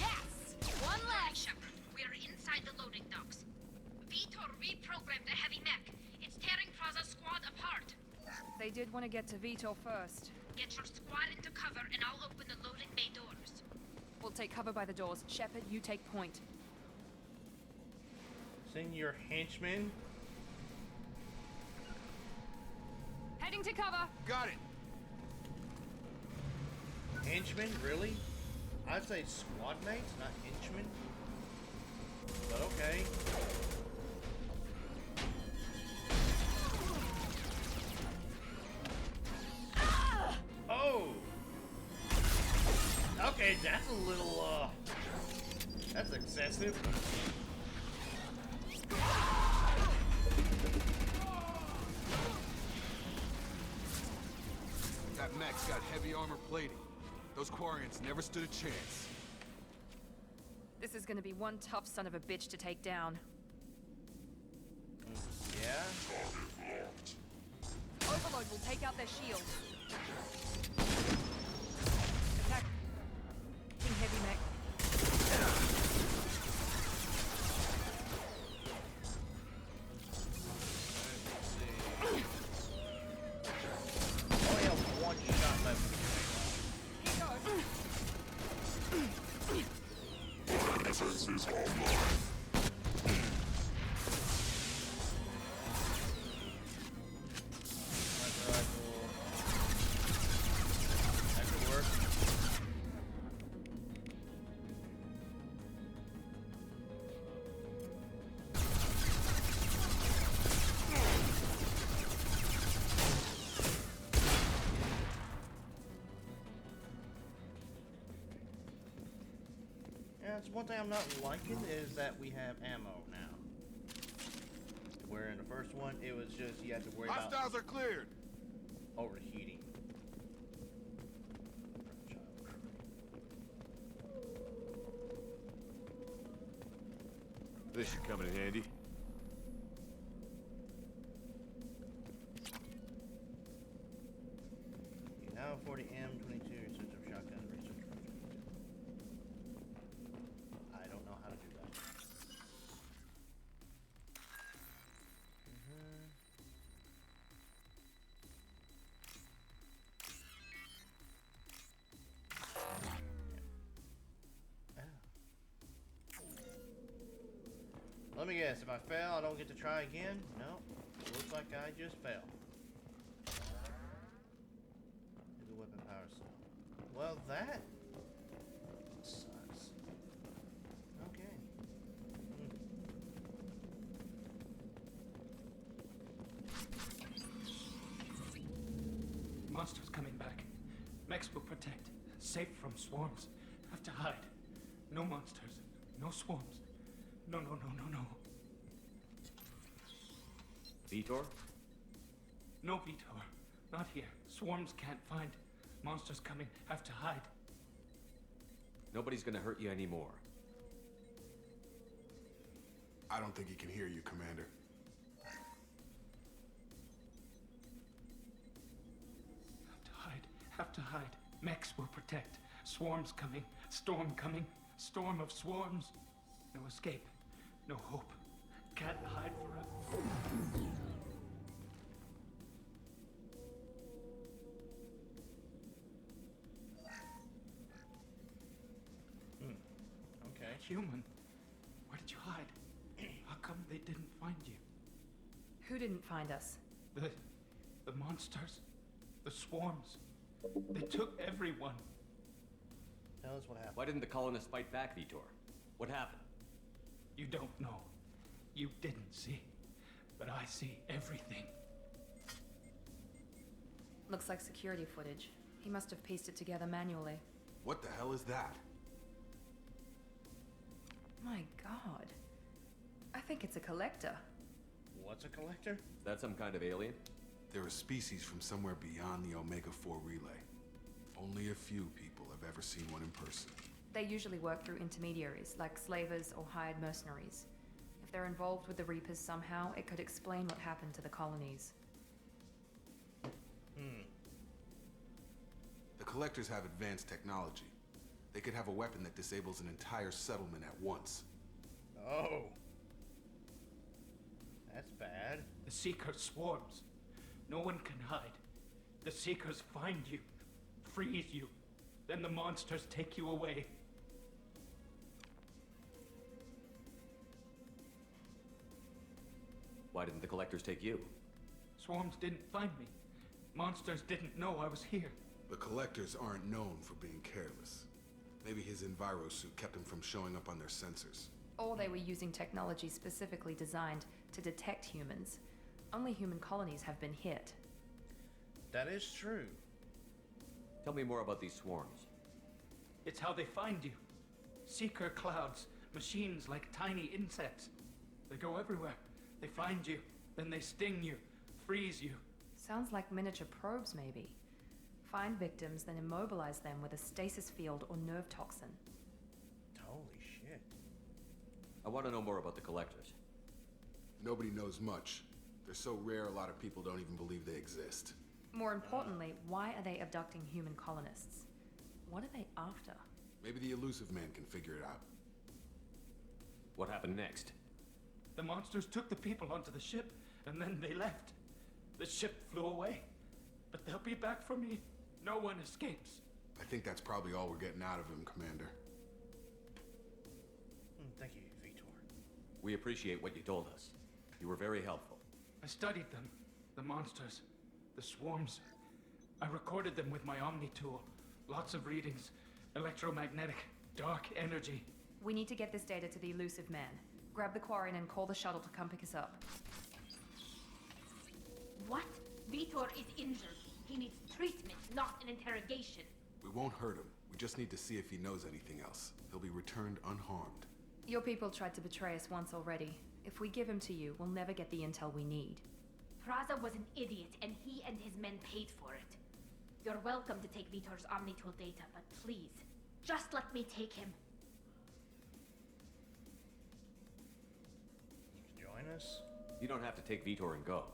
Yes! One left. Shepard, we are inside the loading docks. Vitor reprogrammed the heavy mech. It's tearing Praza's squad apart. They did want to get to Vitor first. Get your squad into cover and I'll open the loading bay doors. We'll take cover by the doors. Shepard, you take point. Send your henchmen. Heading to cover. Got it! Henchmen, really? I'd say squad mates, not henchmen. But okay. Oh! Okay, that's a little, that's excessive. That mech's got heavy armor plating. Those Quarians never stood a chance. This is gonna be one tough son of a bitch to take down. Yeah? Overload will take out their shields. Attack. King heavy mech. Only have one shot left. Defense is online. That could work. Yeah, it's one thing I'm not liking is that we have ammo now. Where in the first one, it was just you had to worry about Hostiles are cleared! overheating. This should come in handy. You now afford the M22 research of shotgun research project. I don't know how to do that. Let me guess, if I fail, I don't get to try again? No. Looks like I just failed. Is a weapon power cell. Well, that sucks. Okay. Monsters coming back. Mechs will protect. Safe from swarms. Have to hide. No monsters. No swarms. No. Vitor? No, Vitor. Not here. Swarms can't find. Monsters coming. Have to hide. Nobody's gonna hurt you anymore. I don't think he can hear you, Commander. Have to hide. Mechs will protect. Swarms coming. Storm coming. Storm of swarms. No escape. No hope. Can't hide forever. Okay. Human. Where did you hide? How come they didn't find you? Who didn't find us? The monsters. The swarms. They took everyone. Tell us what happened. Why didn't the colonists fight back, Vitor? What happened? You don't know. You didn't see. But I see everything. Looks like security footage. He must have pieced it together manually. What the hell is that? My god. I think it's a collector. What's a collector? Is that some kind of alien? They're a species from somewhere beyond the Omega-4 relay. Only a few people have ever seen one in person. They usually work through intermediaries, like slavers or hired mercenaries. If they're involved with the Reapers somehow, it could explain what happened to the colonies. The collectors have advanced technology. They could have a weapon that disables an entire settlement at once. Oh. That's bad. The Seeker swarms. No one can hide. The Seekers find you, freeze you, then the monsters take you away. Why didn't the collectors take you? Swarms didn't find me. Monsters didn't know I was here. The collectors aren't known for being careless. Maybe his enviro suit kept him from showing up on their sensors. Or they were using technology specifically designed to detect humans. Only human colonies have been hit. That is true. Tell me more about these swarms. It's how they find you. Seeker clouds, machines like tiny insects. They go everywhere. They find you, then they sting you, freeze you. Sounds like miniature probes, maybe. Find victims, then immobilize them with a stasis field or nerve toxin. Holy shit. I want to know more about the collectors. Nobody knows much. They're so rare, a lot of people don't even believe they exist. More importantly, why are they abducting human colonists? What are they after? Maybe the elusive man can figure it out. What happened next? The monsters took the people onto the ship, and then they left. The ship flew away. But they'll be back for me. No one escapes. I think that's probably all we're getting out of him, Commander. Thank you, Vitor. We appreciate what you told us. You were very helpful. I studied them. The monsters. The swarms. I recorded them with my Omni tool. Lots of readings. Electromagnetic. Dark energy. We need to get this data to the elusive man. Grab the Quarian and call the shuttle to come pick us up. What? Vitor is injured. He needs treatment, not an interrogation. We won't hurt him. We just need to see if he knows anything else. He'll be returned unharmed. Your people tried to betray us once already. If we give him to you, we'll never get the intel we need. Praza was an idiot, and he and his men paid for it. You're welcome to take Vitor's Omnitool data, but please, just let me take him. You can join us? You don't have to take Vitor and go.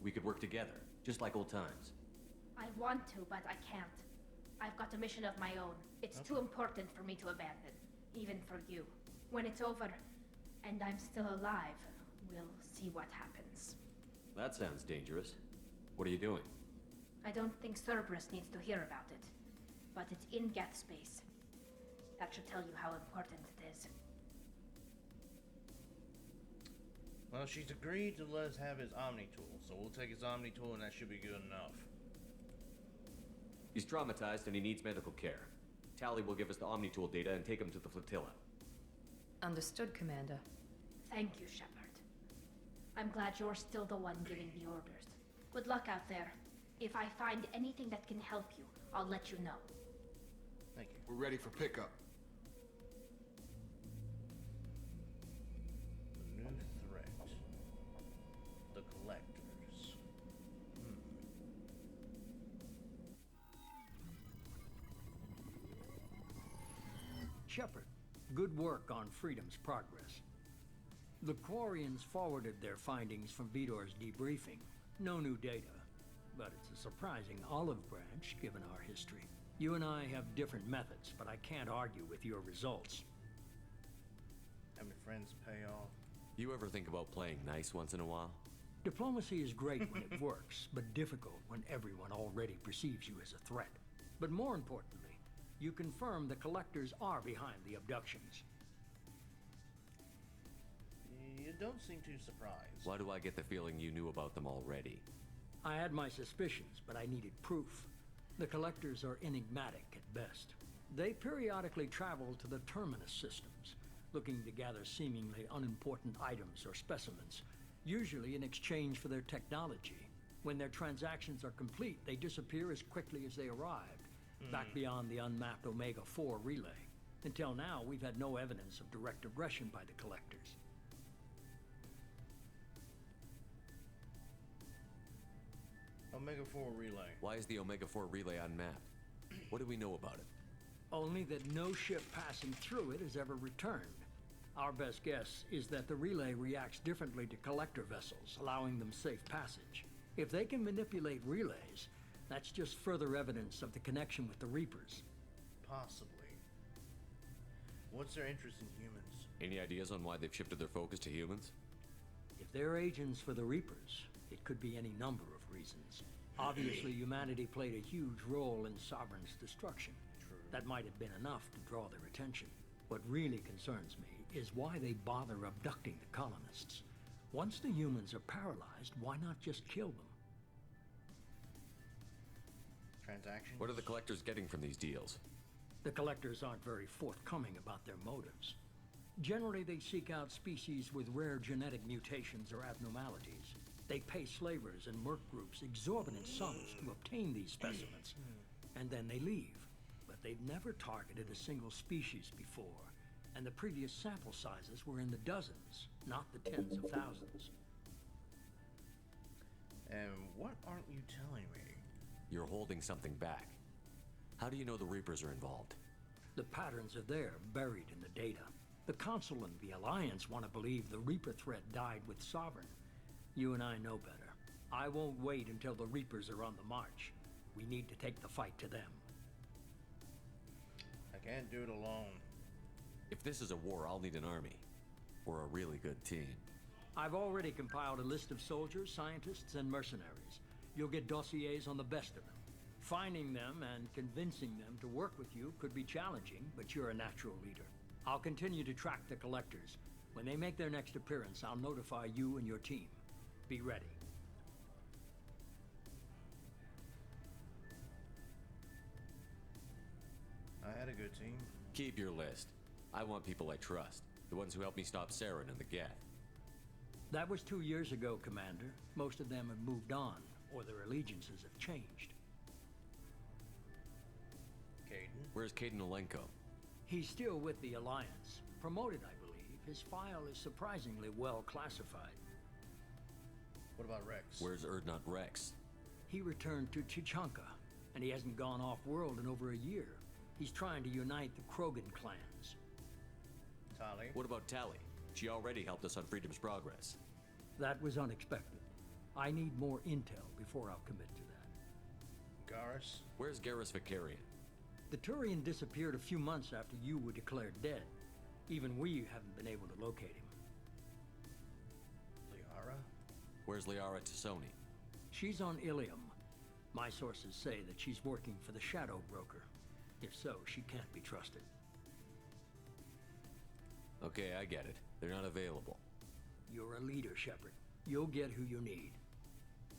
We could work together, just like old times. I want to, but I can't. I've got a mission of my own. It's too important for me to abandon, even for you. When it's over, and I'm still alive, we'll see what happens. That sounds dangerous. What are you doing? I don't think Cerberus needs to hear about it, but it's in Geth space. That should tell you how important it is. Well, she's agreed to let us have his Omni tool, so we'll take his Omni tool and that should be good enough. He's traumatized and he needs medical care. Tally will give us the Omni tool data and take him to the flotilla. Understood, Commander. Thank you, Shepard. I'm glad you're still the one giving the orders. Good luck out there. If I find anything that can help you, I'll let you know. Thank you. We're ready for pickup. The new threat. The collectors. Shepard, good work on Freedom's progress. The Quarians forwarded their findings from Vitor's debriefing. No new data, but it's a surprising olive branch given our history. You and I have different methods, but I can't argue with your results. Have my friends pay off? You ever think about playing nice once in a while? Diplomacy is great when it works, but difficult when everyone already perceives you as a threat. But more importantly, you confirm the collectors are behind the abductions. You don't seem too surprised. Why do I get the feeling you knew about them already? I had my suspicions, but I needed proof. The collectors are enigmatic at best. They periodically travel to the terminus systems, looking to gather seemingly unimportant items or specimens, usually in exchange for their technology. When their transactions are complete, they disappear as quickly as they arrived, back beyond the unmapped Omega-4 relay. Until now, we've had no evidence of direct aggression by the collectors. Omega-4 relay. Why is the Omega-4 relay unmapped? What do we know about it? Only that no ship passing through it has ever returned. Our best guess is that the relay reacts differently to collector vessels, allowing them safe passage. If they can manipulate relays, that's just further evidence of the connection with the Reapers. Possibly. What's their interest in humans? Any ideas on why they've shifted their focus to humans? If they're agents for the Reapers, it could be any number of reasons. Obviously, humanity played a huge role in Sovereign's destruction. True. That might have been enough to draw their attention. What really concerns me is why they bother abducting the colonists. Once the humans are paralyzed, why not just kill them? Transactions? What are the collectors getting from these deals? The collectors aren't very forthcoming about their motives. Generally, they seek out species with rare genetic mutations or abnormalities. They pay slavers and merc groups exorbitant sums to obtain these specimens, and then they leave. But they've never targeted a single species before, and the previous sample sizes were in the dozens, not the tens of thousands. And what aren't you telling me? You're holding something back. How do you know the Reapers are involved? The patterns are there, buried in the data. The Council and the Alliance want to believe the Reaper threat died with Sovereign. You and I know better. I won't wait until the Reapers are on the march. We need to take the fight to them. I can't do it alone. If this is a war, I'll need an army. Or a really good team. I've already compiled a list of soldiers, scientists, and mercenaries. You'll get dossiers on the best of them. Finding them and convincing them to work with you could be challenging, but you're a natural leader. I'll continue to track the collectors. When they make their next appearance, I'll notify you and your team. Be ready. I had a good team. Keep your list. I want people I trust. The ones who helped me stop Saren and the Geth. That was 2 years ago, Commander. Most of them have moved on, or their allegiances have changed. Caden? Where's Caden Olenko? He's still with the Alliance. Promoted, I believe. His file is surprisingly well classified. What about Rex? Where's Erdnot Rex? He returned to Chichanka, and he hasn't gone off-world in over a year. He's trying to unite the Krogan clans. Tali? What about Tali? She already helped us on Freedom's Progress. That was unexpected. I need more intel before I'll commit to that. Garrus? Where's Garrus Vicarian? The Turian disappeared a few months after you were declared dead. Even we haven't been able to locate him. Liara? Where's Liara Tassoni? She's on Ilium. My sources say that she's working for the Shadow Broker. If so, she can't be trusted. Okay, I get it. They're not available. You're a leader, Shepard. You'll get who you need.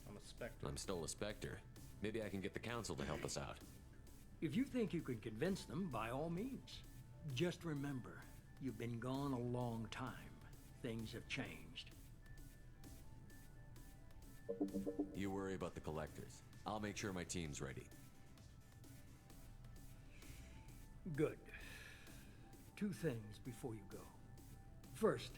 I'm a Spectre. I'm still a Spectre. Maybe I can get the Council to help us out. If you think you can convince them, by all means. Just remember, you've been gone a long time. Things have changed. You worry about the Collectors. I'll make sure my team's ready. Good. Two things before you go. First,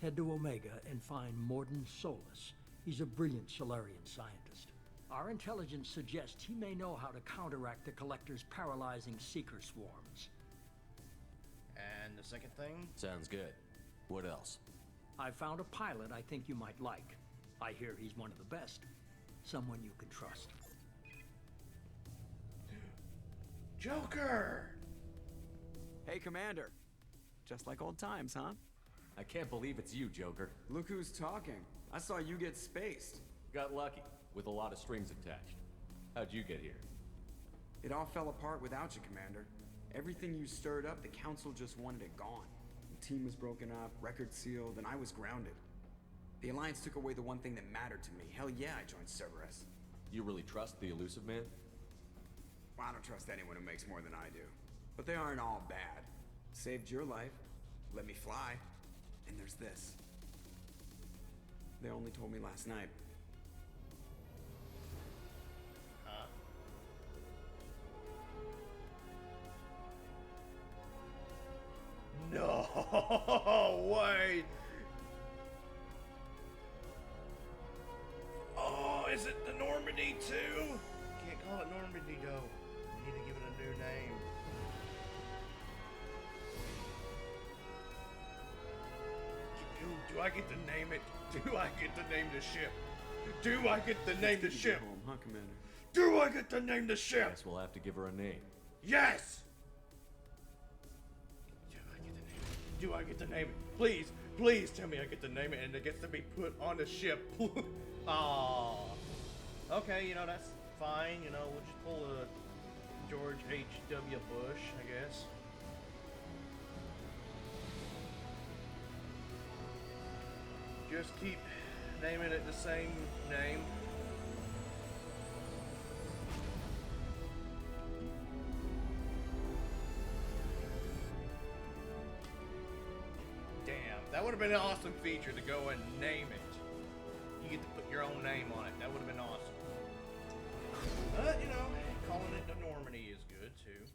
head to Omega and find Morden Solus. He's a brilliant Solarian scientist. Our intelligence suggests he may know how to counteract the Collector's paralyzing Seeker swarms. And the second thing? Sounds good. What else? I found a pilot I think you might like. I hear he's one of the best. Someone you can trust. Joker! Hey, Commander. Just like old times, huh? I can't believe it's you, Joker. Look who's talking. I saw you get spaced. Got lucky, with a lot of strings attached. How'd you get here? It all fell apart without you, Commander. Everything you stirred up, the Council just wanted it gone. The team was broken up, record sealed, and I was grounded. The Alliance took away the one thing that mattered to me. Hell yeah, I joined Cerberus. You really trust the Elusive Man? Well, I don't trust anyone who makes more than I do. But they aren't all bad. Saved your life, let me fly, and there's this. They only told me last night. No way! Oh, is it the Normandy too? Can't call it Normandy though. We need to give it a new name. Do I get to name it? Do I get to name the ship? Do I get to name the ship? Home, huh, Commander? Do I get to name the ship? Guess we'll have to give her a name. Yes! Do I get to name it? Please, please tell me I get to name it and it gets to be put on the ship. Aww. Okay, you know, that's fine. You know, we'll just pull a George H.W. Bush, I guess. Just keep naming it the same name. Damn, that would have been an awesome feature to go and name it. You get to put your own name on it. That would have been awesome. But, you know, calling it the Normandy is good too.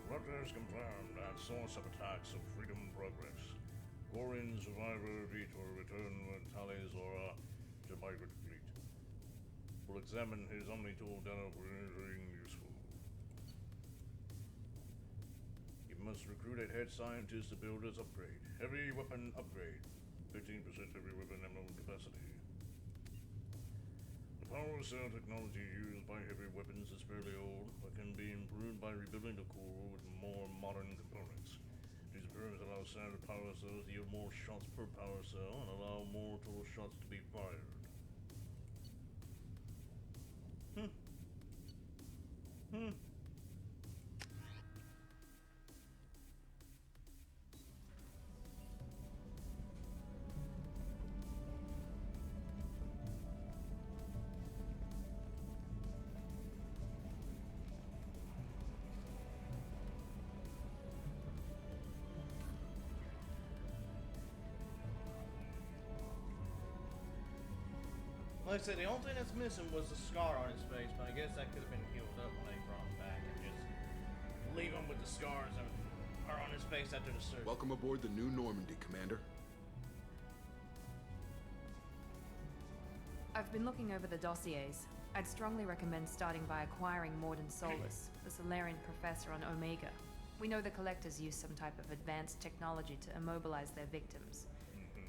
Collectors confirmed that source of attacks of Freedom Progress. Gorin survivor Vitor return with Tali's Aura to migrant fleet. Will examine his Omni-Tool data for anything useful. You must recruit a head scientist to build his upgrade. Heavy weapon upgrade. 15% heavy weapon ammo capacity. The power cell technology used by heavy weapons is fairly old, but can be improved by rebuilding the core with more modern components. These improvements allow standard power cells to yield more shots per power cell and allow more total shots to be fired. Like I said, the only thing that's missing was the scar on his face, but I guess that could have been healed up when they brought him back and just leave him with the scars are on his face after the surgery. Welcome aboard the new Normandy, Commander. I've been looking over the dossiers. I'd strongly recommend starting by acquiring Morden Solus, the Solarian professor on Omega. We know the Collectors use some type of advanced technology to immobilize their victims.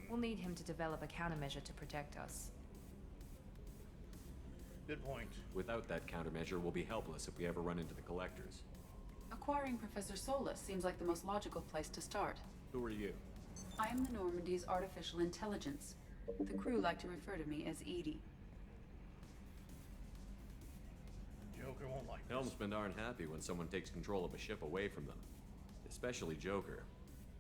We'll need him to develop a countermeasure to protect us. Good point. Without that countermeasure, we'll be helpless if we ever run into the Collectors. Acquiring Professor Solus seems like the most logical place to start. Who are you? I am the Normandy's artificial intelligence. The crew like to refer to me as Edie. Joker won't like this. Helmsmen aren't happy when someone takes control of a ship away from them. Especially Joker.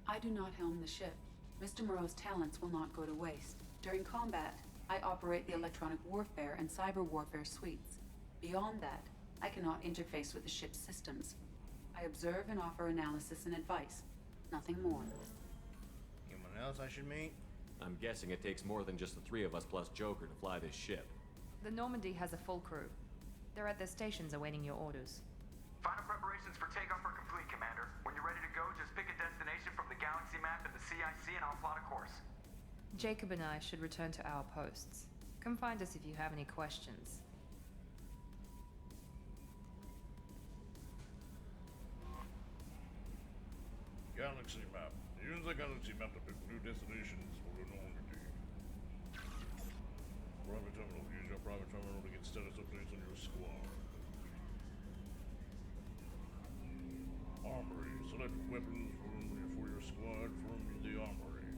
I do not helm the ship. Mr. Moreau's talents will not go to waste. During combat, I operate the electronic warfare and cyber warfare suites. Beyond that, I cannot interface with the ship's systems. I observe and offer analysis and advice. Nothing more. Anyone else I should meet? I'm guessing it takes more than just the three of us plus Joker to fly this ship. The Normandy has a full crew. They're at their stations awaiting your orders. Final preparations for takeoff are complete, Commander. When you're ready to go, just pick a destination from the galaxy map and the CIC and I'll plot a course. Jacob and I should return to our posts. Come find us if you have any questions. Galaxy map. Use the galaxy map to pick new destinations for the Normandy. Private terminal. Use your private terminal to get status updates on your squad. Armory. Select weapons for your squad from the armory.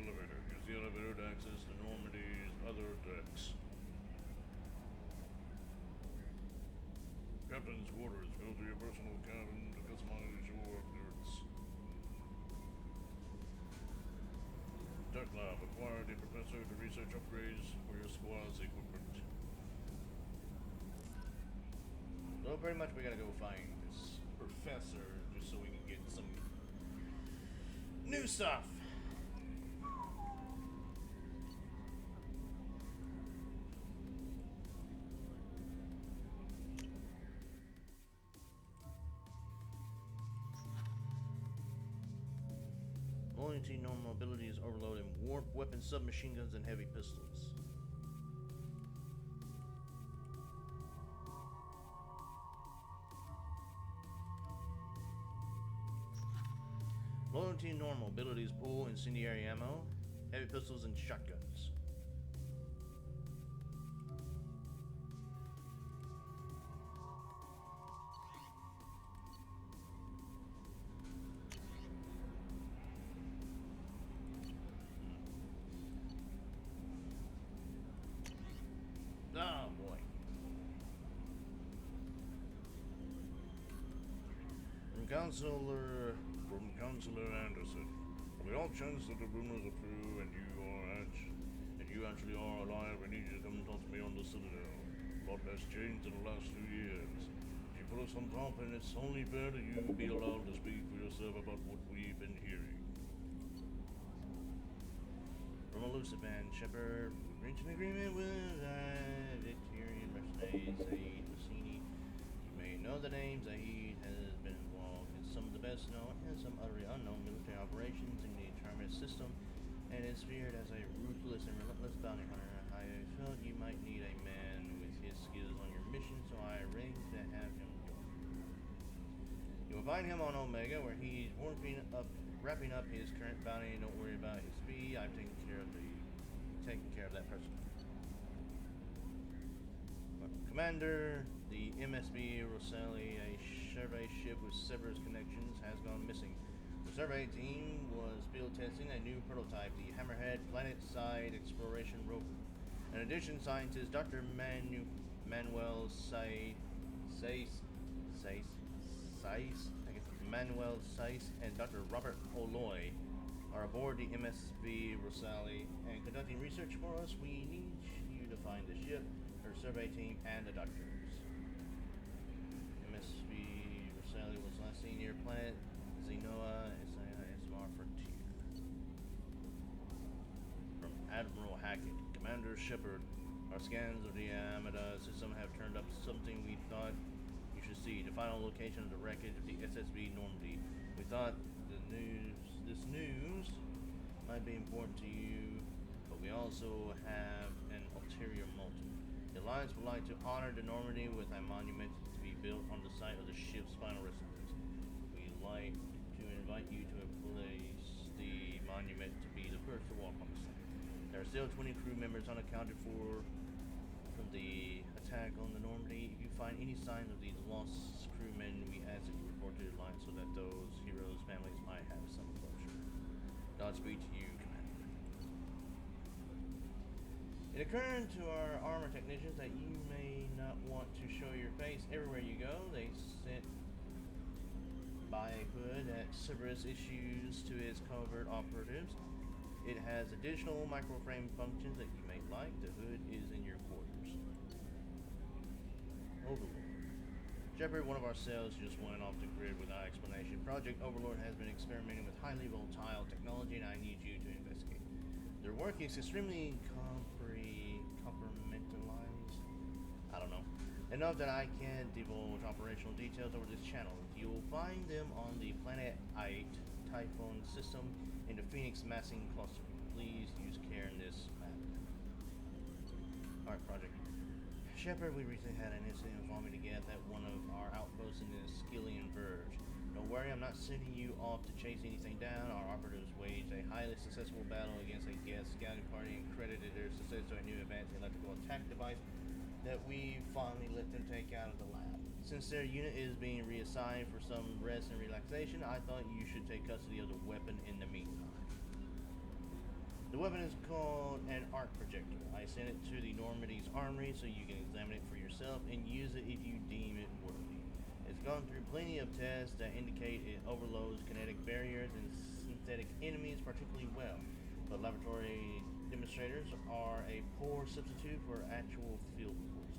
Elevator. Use the elevator to access the Normandy's other decks. Captain's quarters. Go to your personal cabin to customize your appearance. Tech lab. Acquire the professor to research upgrades for your squad's equipment. So pretty much we gotta go find this professor just so we can get some new stuff. Loyalty, normal abilities, overload, and warp weapons, submachine guns, and heavy pistols. Loyalty, normal abilities, pull, incendiary ammo, heavy pistols, and shotguns. Oh boy. From Counselor Anderson. We all chance that the rumors are true and you actually are alive, I need you to come talk to me on the Citadel. A lot has changed in the last few years. You put us on top and it's only fair that you be allowed to speak for yourself about what we've been hearing. From Elusivan, Shepard, we reached an agreement with Victorian mercenary Zaid Rossini. You may know the name. Zaid has been involved in some of the best known and some utterly unknown military operations in the Terminus system, and is feared as a ruthless and relentless bounty hunter. I felt you might need a man with his skills on your mission, so I arranged to have him join. You will find him on Omega, where he's wrapping up his current bounty. Don't worry about his fee. I've taken care of that person. Commander, the MSB Rosali, a survey ship with Cerberus connections, has gone missing. The survey team was field testing a new prototype, the Hammerhead planet-side exploration rover. In addition, scientist Dr. Manuel Saiz and Dr. Robert Oloy are aboard the MSV Rosali and conducting research for us. We need you to find the ship, her survey team, and the doctors. MSV Rosali was last seen near planet Xenoa SMR Frontier. From Admiral Hackett, Commander Shepard, our scans of the Amida system have turned up something we thought you should see. The final location of the wreckage of the SSB Normandy. We thought this news might be important to you, but we also have an ulterior motive. The Alliance would like to honor the Normandy with a monument to be built on the site of the ship's final resting place. We'd like to invite you to place the monument to be the first to walk on the site. There are still 20 crew members unaccounted for from the attack on the Normandy. If you find any signs of these lost crewmen, we ask that you report to the Alliance so that those heroes' families might have some closure. Godspeed to you, Commander. It occurred to our armor technicians that you may not want to show your face everywhere you go. They sent by Hood at Cerberus issues to his covert operatives. It has additional microframe functions that you may like. The Hood is in your quarters. Overlord. Shepard, one of our cells just went off the grid without explanation. Project Overlord has been experimenting with highly volatile technology, and I need you to investigate. Their work is extremely compartmentalized. I don't know. Enough that I can't divulge operational details over this channel. You'll find them on the Planet 8 Typhoon system in the Phoenix massing cluster. Please use care in this matter. Alright, Project Shepard, we recently had an incident involving to get at one of our outposts in the Skillian Verge. Don't worry, I'm not sending you off to chase anything down. Our operatives waged a highly successful battle against a guest scouting party and credited their success to a new advanced electrical attack device that we finally let them take out of the lab. Since their unit is being reassigned for some rest and relaxation, I thought you should take custody of the weapon in the meantime. The weapon is called an arc projector. I sent it to the Normandy's armory so you can examine it for yourself and use it if you deem it worthy. It's gone through plenty of tests that indicate it overloads kinetic barriers and synthetic enemies particularly well, but laboratory demonstrators are a poor substitute for actual field tools.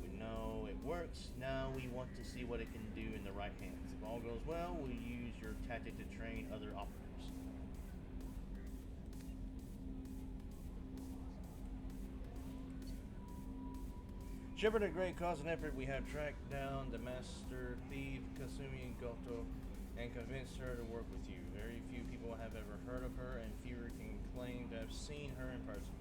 We know it works, now we want to see what it can do in the right hands. If all goes well, we'll use your tactic to train other operatives. Shepard, at great cause and effort, we have tracked down the master thief, Kasumi Goto, and convinced her to work with you. Very few people have ever heard of her, and fewer can claim to have seen her in person.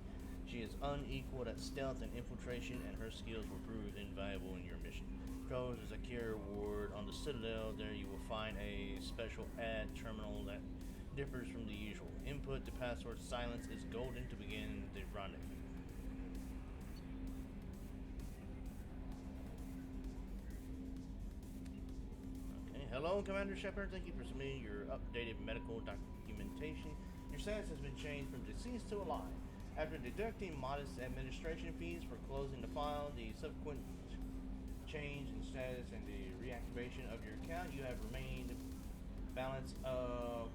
She is unequaled at stealth and infiltration, and her skills will prove invaluable in your mission. Pros is a carrier ward on the Citadel. There you will find a special ad terminal that differs from the usual. Input the password silence is golden to begin the rendezvous. Hello, Commander Shepard. Thank you for submitting your updated medical documentation. Your status has been changed from deceased to alive. After deducting modest administration fees for closing the file, the subsequent change in status and the reactivation of your account, you have remained balance of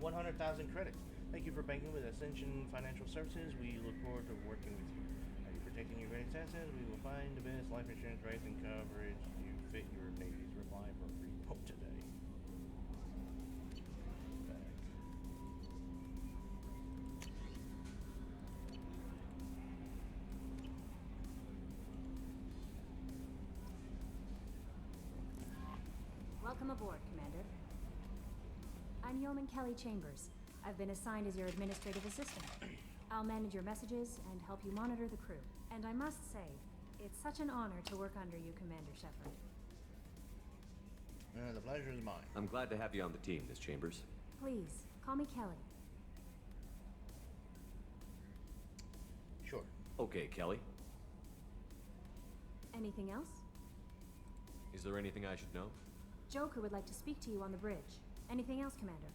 100,000 credits. Thank you for banking with Ascension Financial Services. We look forward to working with you. Thank you for taking your greatest assets. We will find the best life insurance rates and coverage to fit your needs. Reply for free quote today. Back. Welcome aboard, Commander. I'm Yeoman Kelly Chambers. I've been assigned as your administrative assistant. I'll manage your messages and help you monitor the crew. And I must say, it's such an honor to work under you, Commander Shepard. The pleasure is mine. I'm glad to have you on the team, Miss Chambers. Please, call me Kelly. Sure. Okay, Kelly. Anything else? Is there anything I should know? Joker would like to speak to you on the bridge. Anything else, Commander?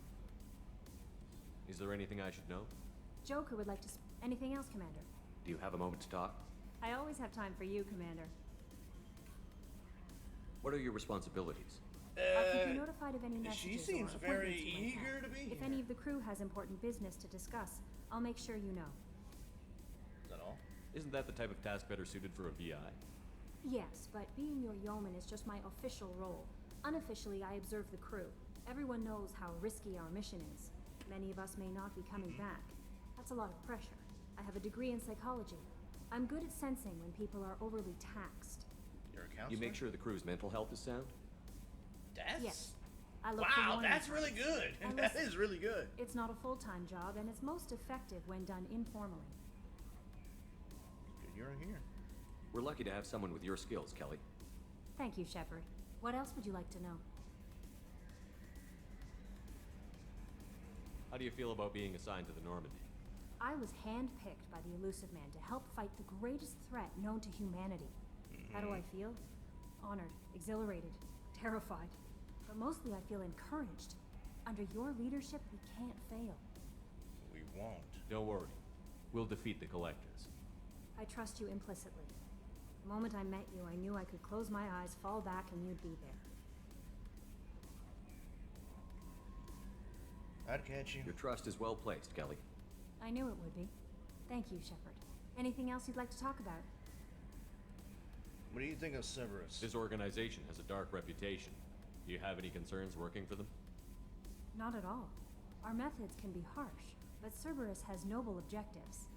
Is there anything I should know? Joker would like to anything else, Commander? Do you have a moment to talk? I always have time for you, Commander. What are your responsibilities? I'll keep you notified of any messages She seems or very appointments you might eager have. to be If here. any of the crew has important business to discuss, I'll make sure you know. Is that all? Isn't that the type of task better suited for a VI? Yes, but being your yeoman is just my official role. Unofficially, I observe the crew. Everyone knows how risky our mission is. Many of us may not be coming back. That's a lot of pressure. I have a degree in psychology. I'm good at sensing when people are overly taxed. You're a counselor? You make sure the crew's mental health is sound? That's... Yes. I look for Wow, warning that's signs. really good. And That listen, is really good. It's not a full-time job, and it's most effective when done informally. Good you're here. We're lucky to have someone with your skills, Kelly. Thank you, Shepard. What else would you like to know? How do you feel about being assigned to the Normandy? I was handpicked by the Elusive Man to help fight the greatest threat known to humanity. How do I feel? Honored, exhilarated, terrified. But mostly I feel encouraged. Under your leadership, we can't fail. We won't. Don't worry. We'll defeat the Collectors. I trust you implicitly. The moment I met you, I knew I could close my eyes, fall back, and you'd be there. I'd catch you. Your trust is well placed, Kelly. I knew it would be. Thank you, Shepard. Anything else you'd like to talk about? What do you think of Cerberus? This organization has a dark reputation. Do you have any concerns working for them? Not at all. Our methods can be harsh, but Cerberus has noble objectives.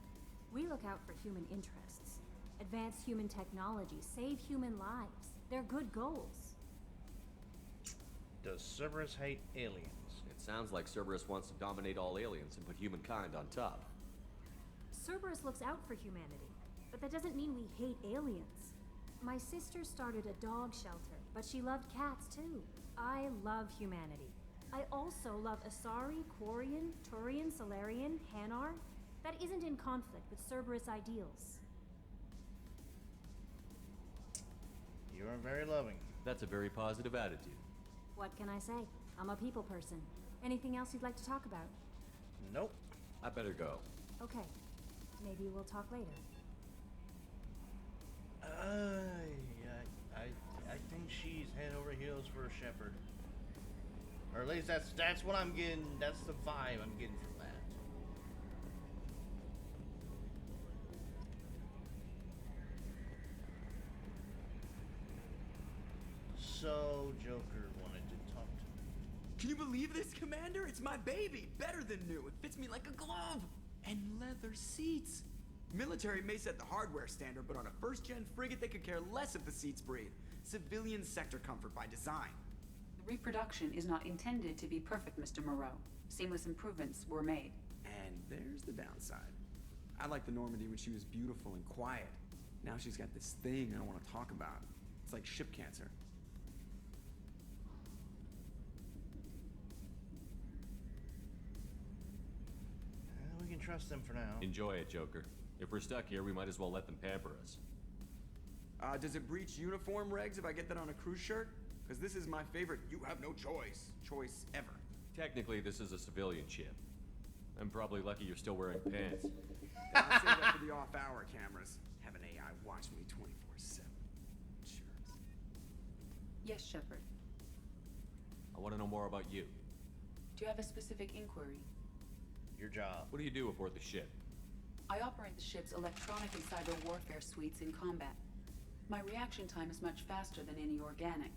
We look out for human interests, advance human technology, save human lives. They're good goals. Does Cerberus hate aliens? It sounds like Cerberus wants to dominate all aliens and put humankind on top. Cerberus looks out for humanity, but that doesn't mean we hate aliens. My sister started a dog shelter, but she loved cats too. I love humanity. I also love Asari, Quarian, Turian, Solarian, Hanar. That isn't in conflict with Cerberus ideals. You are very loving. That's a very positive attitude. What can I say? I'm a people person. Anything else you'd like to talk about? Nope. I better go. Okay. Maybe we'll talk later. I think she's head over heels for Shepard. Or at least that's what I'm getting. That's the vibe I'm getting from that. So Joker wanted to talk to me. Can you believe this, Commander? It's my baby. Better than new. It fits me like a glove. And leather seats. Military may set the hardware standard, but on a first-gen frigate, they could care less if the seats breathe. Civilian sector comfort by design. The reproduction is not intended to be perfect, Mr. Moreau. Seamless improvements were made. And there's the downside. I liked the Normandy when she was beautiful and quiet. Now she's got this thing I don't want to talk about. It's like ship cancer. We can trust them for now. Enjoy it, Joker. If we're stuck here, we might as well let them pamper us. Does it breach uniform regs if I get that on a cruise shirt? Because this is my favorite you have no choice ever. Technically, this is a civilian ship. I'm probably lucky you're still wearing pants. I'll save that for the off-hour cameras. Have an AI watch me 24/7. Jerks. Yes, Shepard. I want to know more about you. Do you have a specific inquiry? Your job. What do you do aboard the ship? I operate the ship's electronic and cyber warfare suites in combat. My reaction time is much faster than any organic.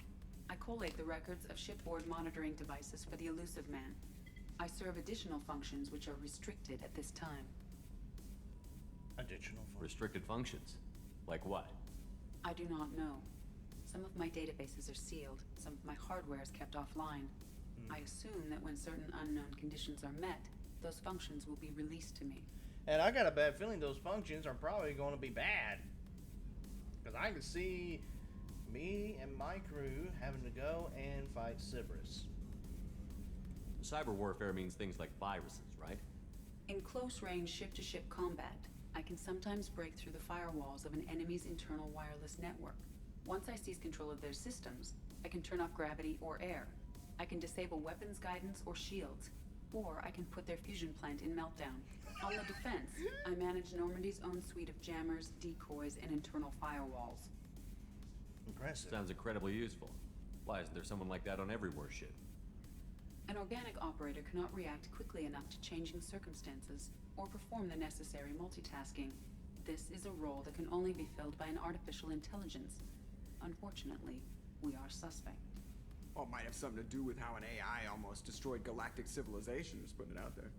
I collate the records of shipboard monitoring devices for the Elusive Man. I serve additional functions which are restricted at this time. Additional functions? Restricted functions? Like what? I do not know. Some of my databases are sealed. Some of my hardware is kept offline. I assume that when certain unknown conditions are met, those functions will be released to me. And I got a bad feeling those functions are probably going to be bad. Because I can see me and my crew having to go and fight Cerberus. Cyber warfare means things like viruses, right? In close-range ship-to-ship combat, I can sometimes break through the firewalls of an enemy's internal wireless network. Once I seize control of their systems, I can turn off gravity or air. I can disable weapons guidance or shields, or I can put their fusion plant in meltdown. On the defense, I manage Normandy's own suite of jammers, decoys, and internal firewalls. Impressive. Sounds incredibly useful. Why isn't there someone like that on every warship? An organic operator cannot react quickly enough to changing circumstances or perform the necessary multitasking. This is a role that can only be filled by an artificial intelligence. Unfortunately, we are suspect. Well, it might have something to do with how an AI almost destroyed galactic civilization, just putting it out there.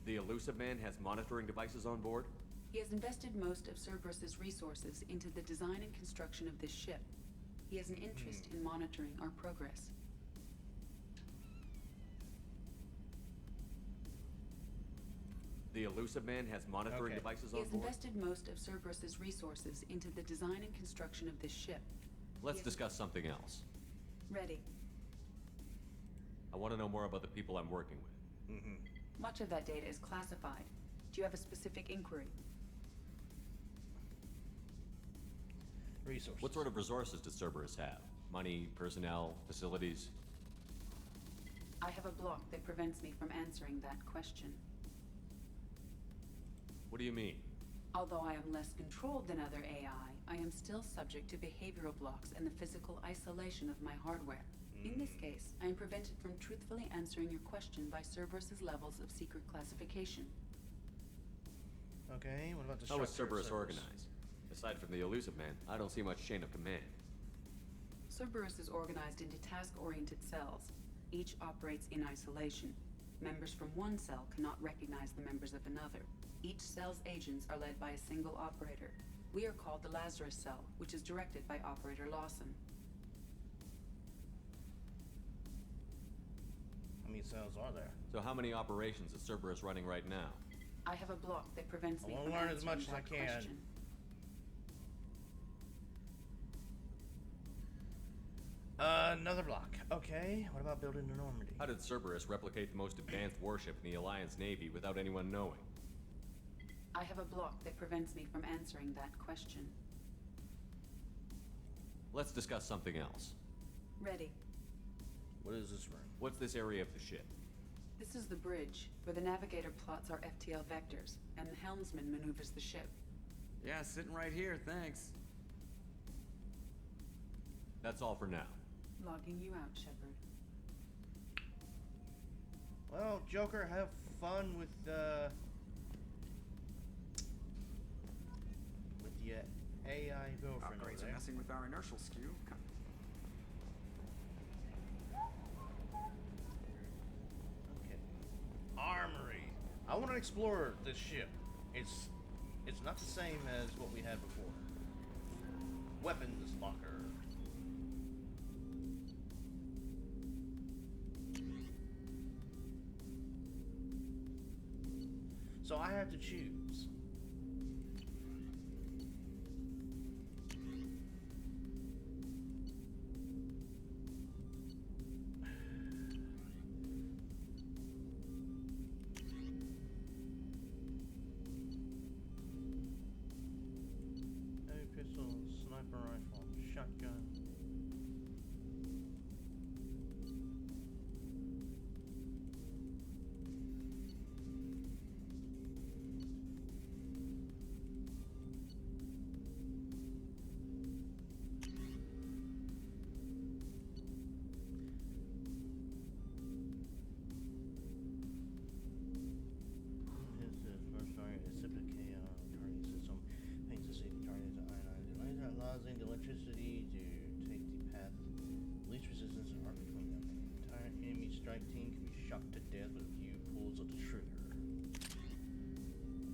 The Elusive Man has monitoring devices on board? He has invested most of Cerberus's resources into the design and construction of this ship. He has an interest in monitoring our progress. The Elusive Man has monitoring devices on board? He has invested most of Cerberus's resources into the design and construction of this ship. Let's discuss something else. Ready. I want to know more about the people I'm working with. Much of that data is classified. Do you have a specific inquiry? Resources. What sort of resources does Cerberus have? Money, personnel, facilities? I have a block that prevents me from answering that question. What do you mean? Although I am less controlled than other AI, I am still subject to behavioral blocks and the physical isolation of my hardware. In this case, I am prevented from truthfully answering your question by Cerberus's levels of secret classification. Okay, what about the How is structure of Cerberus organized? Aside from the elusive man, I don't see much chain of command. Cerberus is organized into task-oriented cells. Each operates in isolation. Members from one cell cannot recognize the members of another. Each cell's agents are led by a single operator. We are called the Lazarus Cell, which is directed by Operator Lawson. How many cells are there? So how many operations is Cerberus running right now? I have a block that prevents me I from want to learn answering as much as I that can. question. Another block. Okay, what about building the Normandy? How did Cerberus replicate the most advanced warship in the Alliance Navy without anyone knowing? I have a block that prevents me from answering that question. Let's discuss something else. Ready. What is this room? What's this area of the ship? This is the bridge, where the navigator plots our FTL vectors, and the helmsman maneuvers the ship. Yeah, sitting right here, thanks. That's all for now. Logging you out, Shepard. Well, Joker, have fun with the AI girlfriend over Upgrades are there. messing with our inertial skew. Okay. Armory. I want to explore this ship. It's not the same as what we had before. Weapons locker. So I have to choose. Heavy pistol, sniper rifle, shotgun. The electricity to take the path least resistance apart between them. The entire enemy strike team can be shocked to death with a few pulls of the trigger.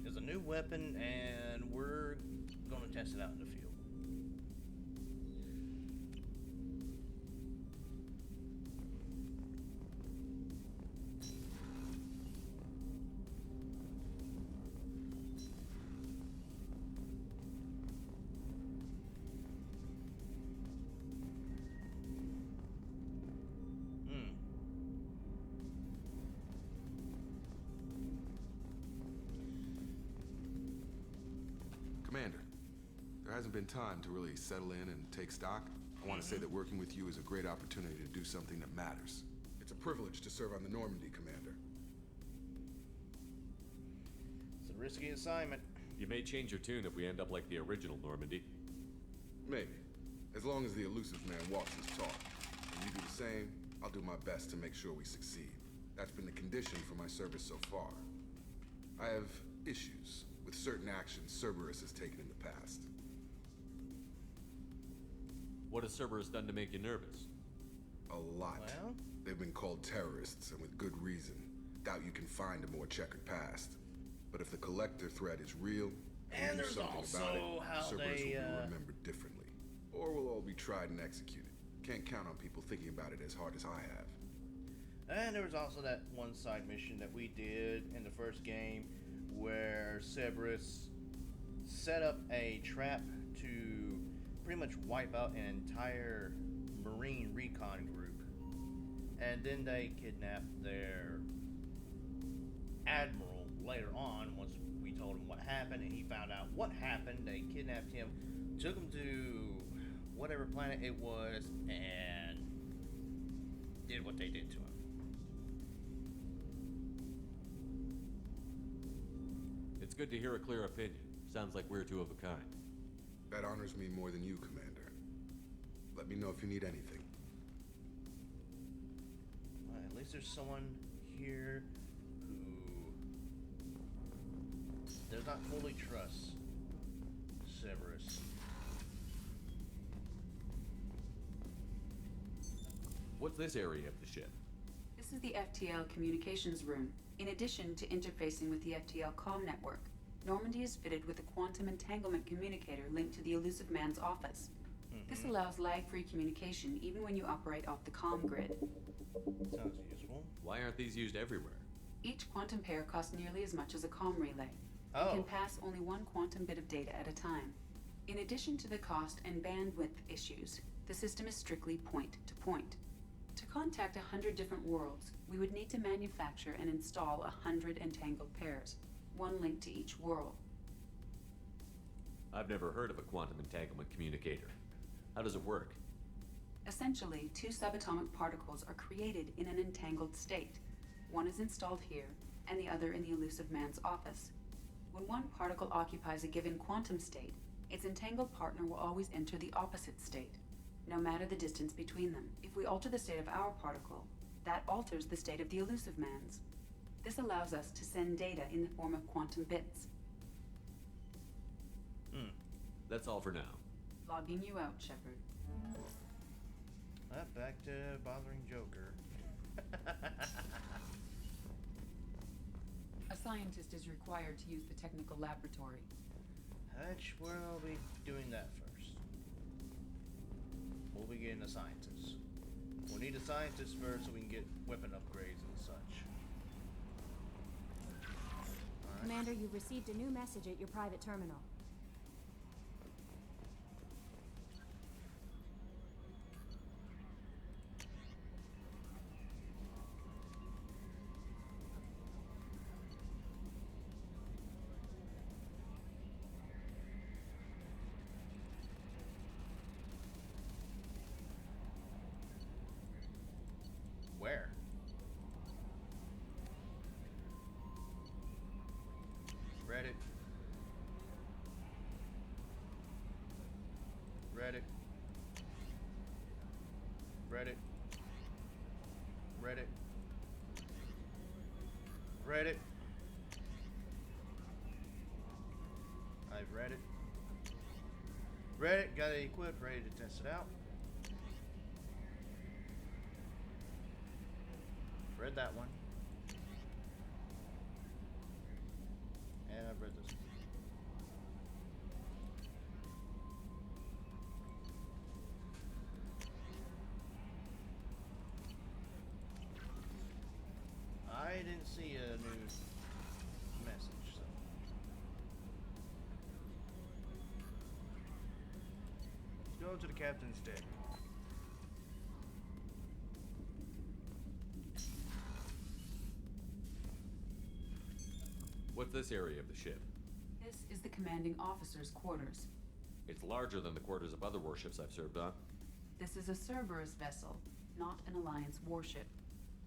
There's a new weapon, and we're gonna test it out in the field. Commander, there hasn't been time to really settle in and take stock. I want to say that working with you is a great opportunity to do something that matters. It's a privilege to serve on the Normandy, Commander. It's a risky assignment. You may change your tune if we end up like the original Normandy. Maybe. As long as the elusive man walks his talk. And you do the same, I'll do my best to make sure we succeed. That's been the condition for my service so far. I have issues with certain actions Cerberus has taken in the past. What has Cerberus done to make you nervous? A lot. Well? They've been called terrorists, and with good reason. Doubt you can find a more checkered past. But if the Collector threat is real, and we do there's something also about it, how Cerberus they, will be remembered differently. Or we'll all be tried and executed. Can't count on people thinking about it as hard as I have. And there was also that one side mission that we did in the first game where Cerberus set up a trap to pretty much wipe out an entire Marine recon group. And then they kidnapped their admiral later on once we told him what happened, and he found out what happened. They kidnapped him, took him to whatever planet it was, and did what they did to him. It's good to hear a clear opinion. Sounds like we're two of a kind. That honors me more than you, Commander. Let me know if you need anything. At least there's someone here who does not fully trust Cerberus. What's this area of the ship? This is the FTL communications room. In addition to interfacing with the FTL comm network, Normandy is fitted with a quantum entanglement communicator linked to the Elusive Man's office. This allows lag-free communication even when you operate off the comm grid. Sounds useful. Why aren't these used everywhere? Each quantum pair costs nearly as much as a comm relay. Oh. It can pass only one quantum bit of data at a time. In addition to the cost and bandwidth issues, the system is strictly point-to-point. To contact 100 different worlds, we would need to manufacture and install 100 entangled pairs, one linked to each world. I've never heard of a quantum entanglement communicator. How does it work? Essentially, two subatomic particles are created in an entangled state. One is installed here, and the other in the Elusive Man's office. When one particle occupies a given quantum state, its entangled partner will always enter the opposite state, no matter the distance between them. If we alter the state of our particle, that alters the state of the Elusive Man's. This allows us to send data in the form of quantum bits. That's all for now. Logging you out, Shepard. Back to bothering Joker. A scientist is required to use the technical laboratory. That's where I'll be doing that first. We'll be getting a scientist. We'll need a scientist first so we can get weapon upgrades and such. Alright. Commander, you've received a new message at your private terminal. Where? Reddit. Reddit. Reddit. Reddit. Reddit. I've read it. Reddit, got it equipped, ready to test it out. Read that one. And I've read this one. I didn't see a new message, so. Let's go to the captain's deck. What's this area of the ship? This is the commanding officer's quarters. It's larger than the quarters of other warships I've served on. This is a Cerberus vessel, not an Alliance warship.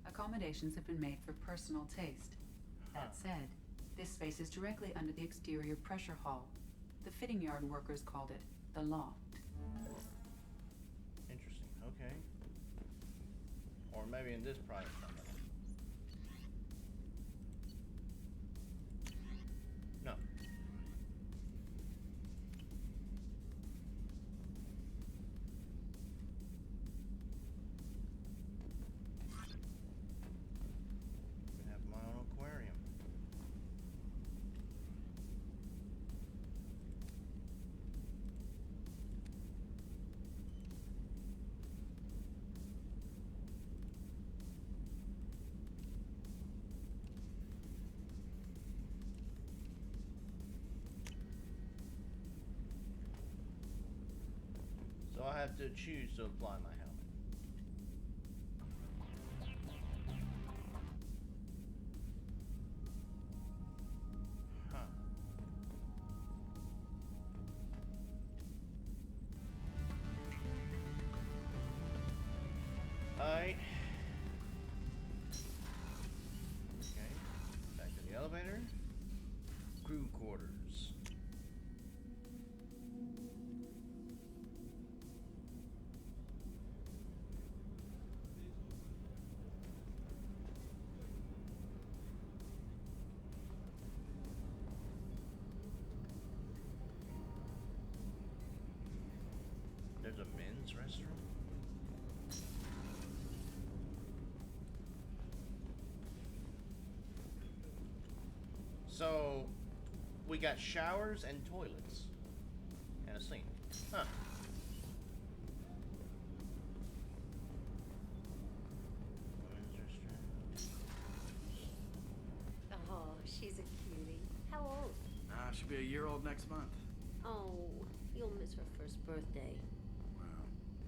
Accommodations have been made for personal taste. That said, this space is directly under the exterior pressure hull. The fitting yard workers called it the loft. Interesting, okay. Or maybe in this private company. No. I have my own aquarium. So I have to choose to apply my helmet. Huh. Alright. Okay. Back to the elevator. Crew quarters. There's a men's restroom? So, we got showers and toilets. And a sink. Huh. Oh, she's a cutie. How old? She'll be a year old next month. Oh, you'll miss her first birthday. Well,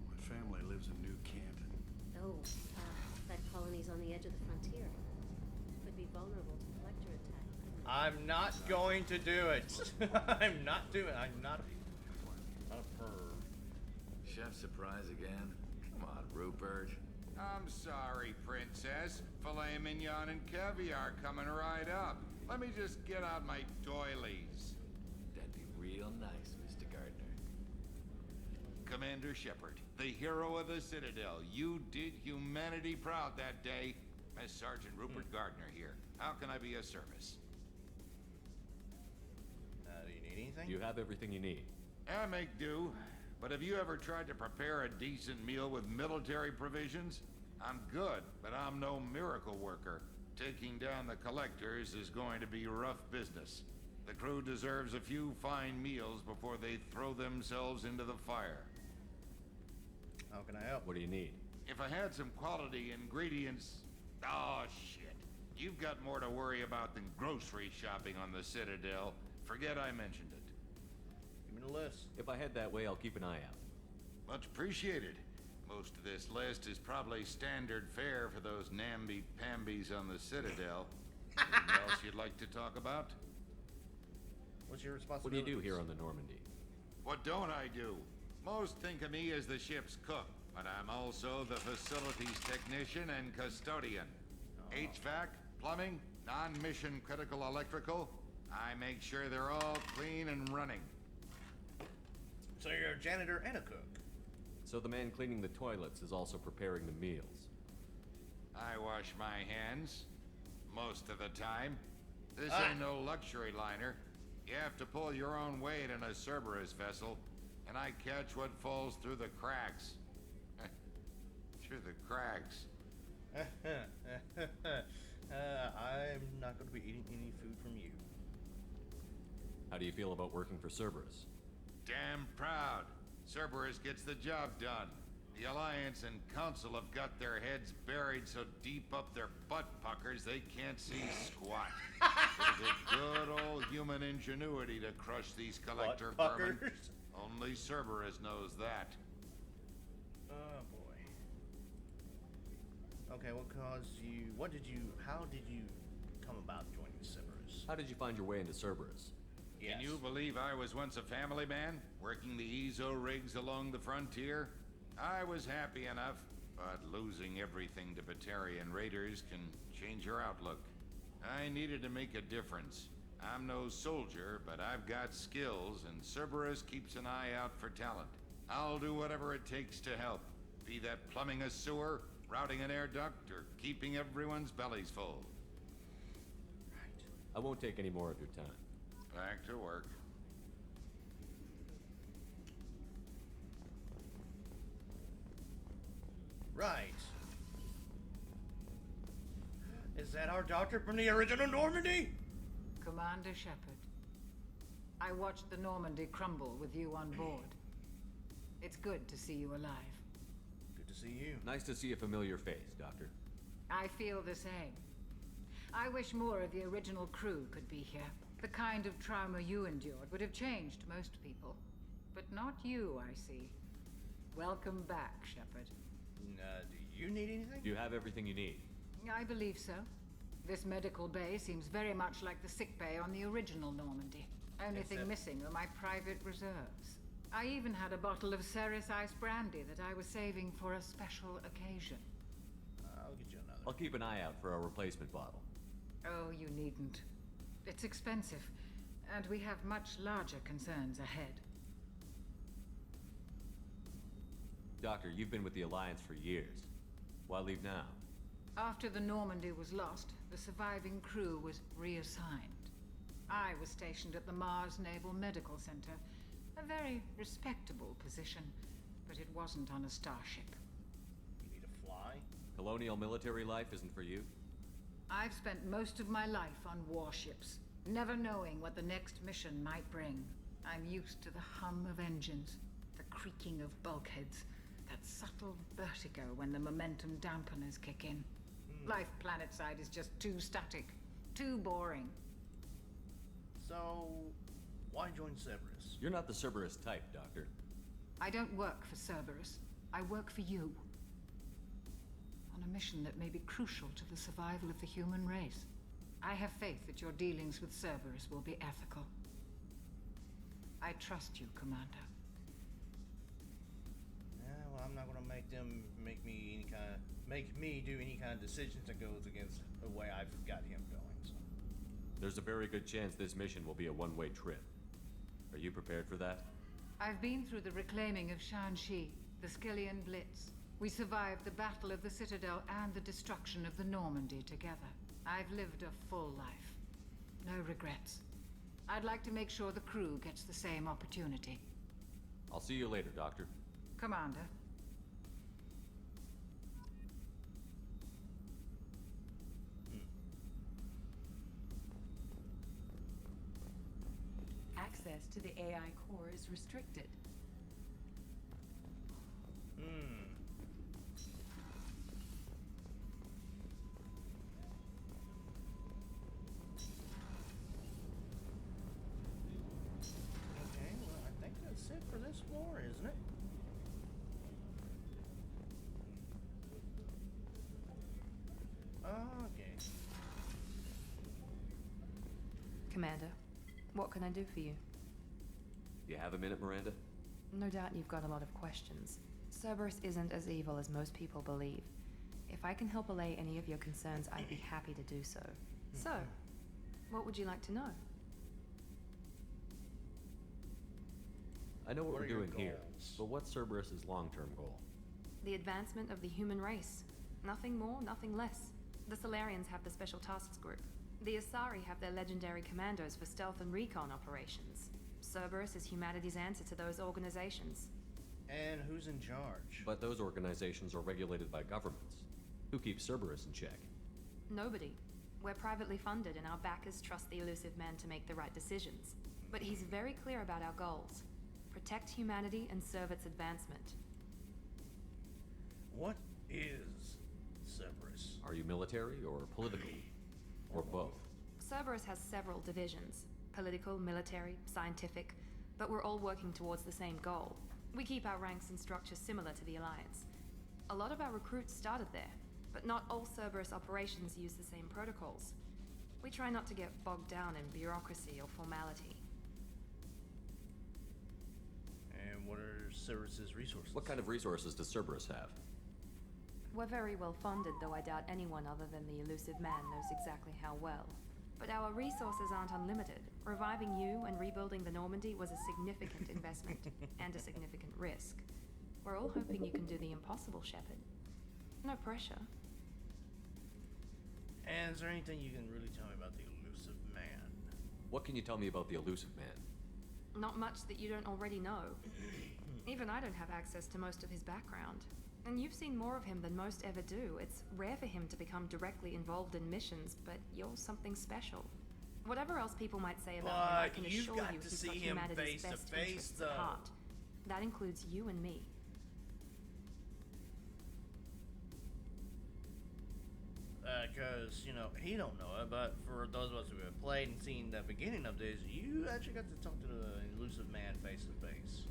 my family lives in New Canton. Oh, that colony's on the edge of the frontier. Could be vulnerable to collector attack. I'm not going to do it. I'm not a perv. Chef surprise again? Come on, Rupert. I'm sorry, Princess. Filet mignon and caviar coming right up. Let me just get out my doilies. That'd be real nice, Mr. Gardner. Commander Shepard, the hero of the Citadel. You did humanity proud that day. Master Sergeant Rupert Gardner here. How can I be of service? Do you need anything? You have everything you need. I make do. But have you ever tried to prepare a decent meal with military provisions? I'm good, but I'm no miracle worker. Taking down the collectors is going to be rough business. The crew deserves a few fine meals before they throw themselves into the fire. How can I help? What do you need? If I had some quality ingredients... Oh, shit. You've got more to worry about than grocery shopping on the Citadel. Forget I mentioned it. Give me the list. If I head that way, I'll keep an eye out. Much appreciated. Most of this list is probably standard fare for those namby-pambies on the Citadel. Anything else you'd like to talk about? What's your What do you responsibility? do here on the Normandy? What don't I do? Most think of me as the ship's cook, but I'm also the facilities technician and custodian. HVAC, plumbing, non-mission critical electrical. I make sure they're all clean and running. So you're a janitor and a cook. So the man cleaning the toilets is also preparing the meals. I wash my hands. Most of the time. This ain't no luxury liner. You have to pull your own weight in a Cerberus vessel, and I catch what falls through the cracks. Through the cracks. I'm not going to be eating any food from you. How do you feel about working for Cerberus? Damn proud. Cerberus gets the job done. The Alliance and Council have got their heads buried so deep up their butt puckers they can't see squat. It'll take good old human ingenuity to crush these collector vermin. Only Cerberus knows that. Oh boy. Okay, how did you come about joining Cerberus? How did you find your way into Cerberus? Can you believe I was once a family man, working the EZO rigs along the frontier? I was happy enough, but losing everything to Batarian raiders can change your outlook. I needed to make a difference. I'm no soldier, but I've got skills, and Cerberus keeps an eye out for talent. I'll do whatever it takes to help, be that plumbing a sewer, routing an air duct, or keeping everyone's bellies full. I won't take any more of your time. Back to work. Right. Is that our doctor from the original Normandy? Commander Shepard, I watched the Normandy crumble with you on board. It's good to see you alive. Good to see you. Nice to see a familiar face, Doctor. I feel the same. I wish more of the original crew could be here. The kind of trauma you endured would have changed most people. But not you, I see. Welcome back, Shepard. Do you need anything? You have everything you need. I believe so. This medical bay seems very much like the sick bay on the original Normandy. Only thing missing are my private reserves. I even had a bottle of Ceres Ice brandy that I was saving for a special occasion. I'll get you another. I'll keep an eye out for a replacement bottle. Oh, you needn't. It's expensive, and we have much larger concerns ahead. Doctor, you've been with the Alliance for years. Why leave now? After the Normandy was lost, the surviving crew was reassigned. I was stationed at the Mars Naval Medical Center, a very respectable position, but it wasn't on a starship. You need to fly? Colonial military life isn't for you? I've spent most of my life on warships, never knowing what the next mission might bring. I'm used to the hum of engines, the creaking of bulkheads, that subtle vertigo when the momentum dampeners kick in. Life planetside is just too static, too boring. So, why join Cerberus? You're not the Cerberus type, Doctor. I don't work for Cerberus. I work for you. On a mission that may be crucial to the survival of the human race. I have faith that your dealings with Cerberus will be ethical. I trust you, Commander. Yeah, well, I'm not gonna make them make me do any kind of decisions that goes against the way I've got him going. So. There's a very good chance this mission will be a one-way trip. Are you prepared for that? I've been through the reclaiming of Shanxi, the Skillian Blitz. We survived the Battle of the Citadel and the destruction of the Normandy together. I've lived a full life. No regrets. I'd like to make sure the crew gets the same opportunity. I'll see you later, Doctor. Commander. Access to the AI core is restricted. Okay, well, I think that's it for this floor, isn't it? Okay. Commander, what can I do for you? You have a minute, Miranda? No doubt you've got a lot of questions. Cerberus isn't as evil as most people believe. If I can help allay any of your concerns, I'd be happy to do so. So, what would you like to know? I know what What we're are your doing here, goals? but what's Cerberus's long-term goal? The advancement of the human race. Nothing more, nothing less. The Solarians have the Special Tasks Group. The Asari have their legendary commandos for stealth and recon operations. Cerberus is humanity's answer to those organizations. And who's in charge? But those organizations are regulated by governments. Who keeps Cerberus in check? Nobody. We're privately funded and our backers trust the elusive man to make the right decisions. But he's very clear about our goals. Protect humanity and serve its advancement. What is Cerberus? Are you military or political? Or both? Cerberus has several divisions. Political, military, scientific. But we're all working towards the same goal. We keep our ranks and structure similar to the Alliance. A lot of our recruits started there, but not all Cerberus operations use the same protocols. We try not to get bogged down in bureaucracy or formality. And what are Cerberus's resources? What kind of resources does Cerberus have? We're very well funded, though I doubt anyone other than the elusive man knows exactly how well. But our resources aren't unlimited. Reviving you and rebuilding the Normandy was a significant investment and a significant risk. We're all hoping you can do the impossible, Shepard. No pressure. And is there anything you can really tell me about the elusive man? What can you tell me about the elusive man? Not much that you don't already know. Even I don't have access to most of his background. And you've seen more of him than most ever do. It's rare for him to become directly involved in missions, but you're something special. Whatever else people might say about him, I can assure you he's got humanity's best interests at heart. That includes you and me. Because, you know, he don't know it, but for those of us who have played and seen the beginning of this, you actually got to talk to the elusive man face to face.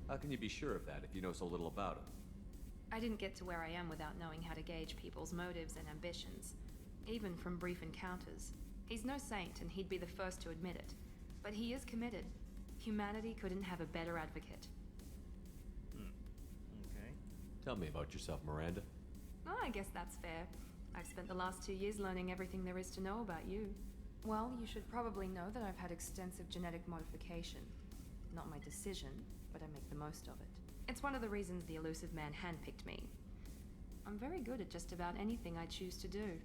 How can you be sure of that if you know so little about him? I didn't get to where I am without knowing how to gauge people's motives and ambitions, even from brief encounters. He's no saint, and he'd be the first to admit it. But he is committed. Humanity couldn't have a better advocate. Okay. Tell me about yourself, Miranda. Well, I guess that's fair. I've spent the last 2 years learning everything there is to know about you. Well, you should probably know that I've had extensive genetic modification. Not my decision, but I make the most of it. It's one of the reasons the elusive man handpicked me. I'm very good at just about anything I choose to do.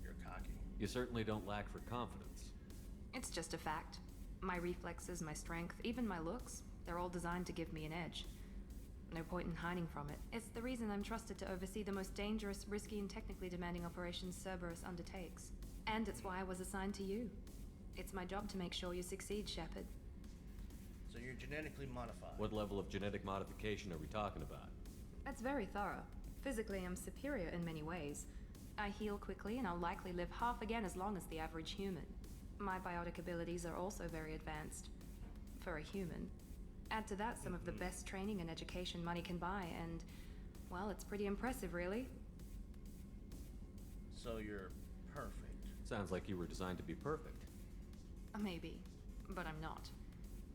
You're cocky. You certainly don't lack for confidence. It's just a fact. My reflexes, my strength, even my looks, they're all designed to give me an edge. No point in hiding from it. It's the reason I'm trusted to oversee the most dangerous, risky, and technically demanding operations Cerberus undertakes. And it's why I was assigned to you. It's my job to make sure you succeed, Shepard. So you're genetically modified. What level of genetic modification are we talking about? That's very thorough. Physically, I'm superior in many ways. I heal quickly, and I'll likely live half again as long as the average human. My biotic abilities are also very advanced. For a human. Add to that some of the best training and education money can buy, and, well, it's pretty impressive, really. So you're perfect. Sounds like you were designed to be perfect. Maybe, but I'm not.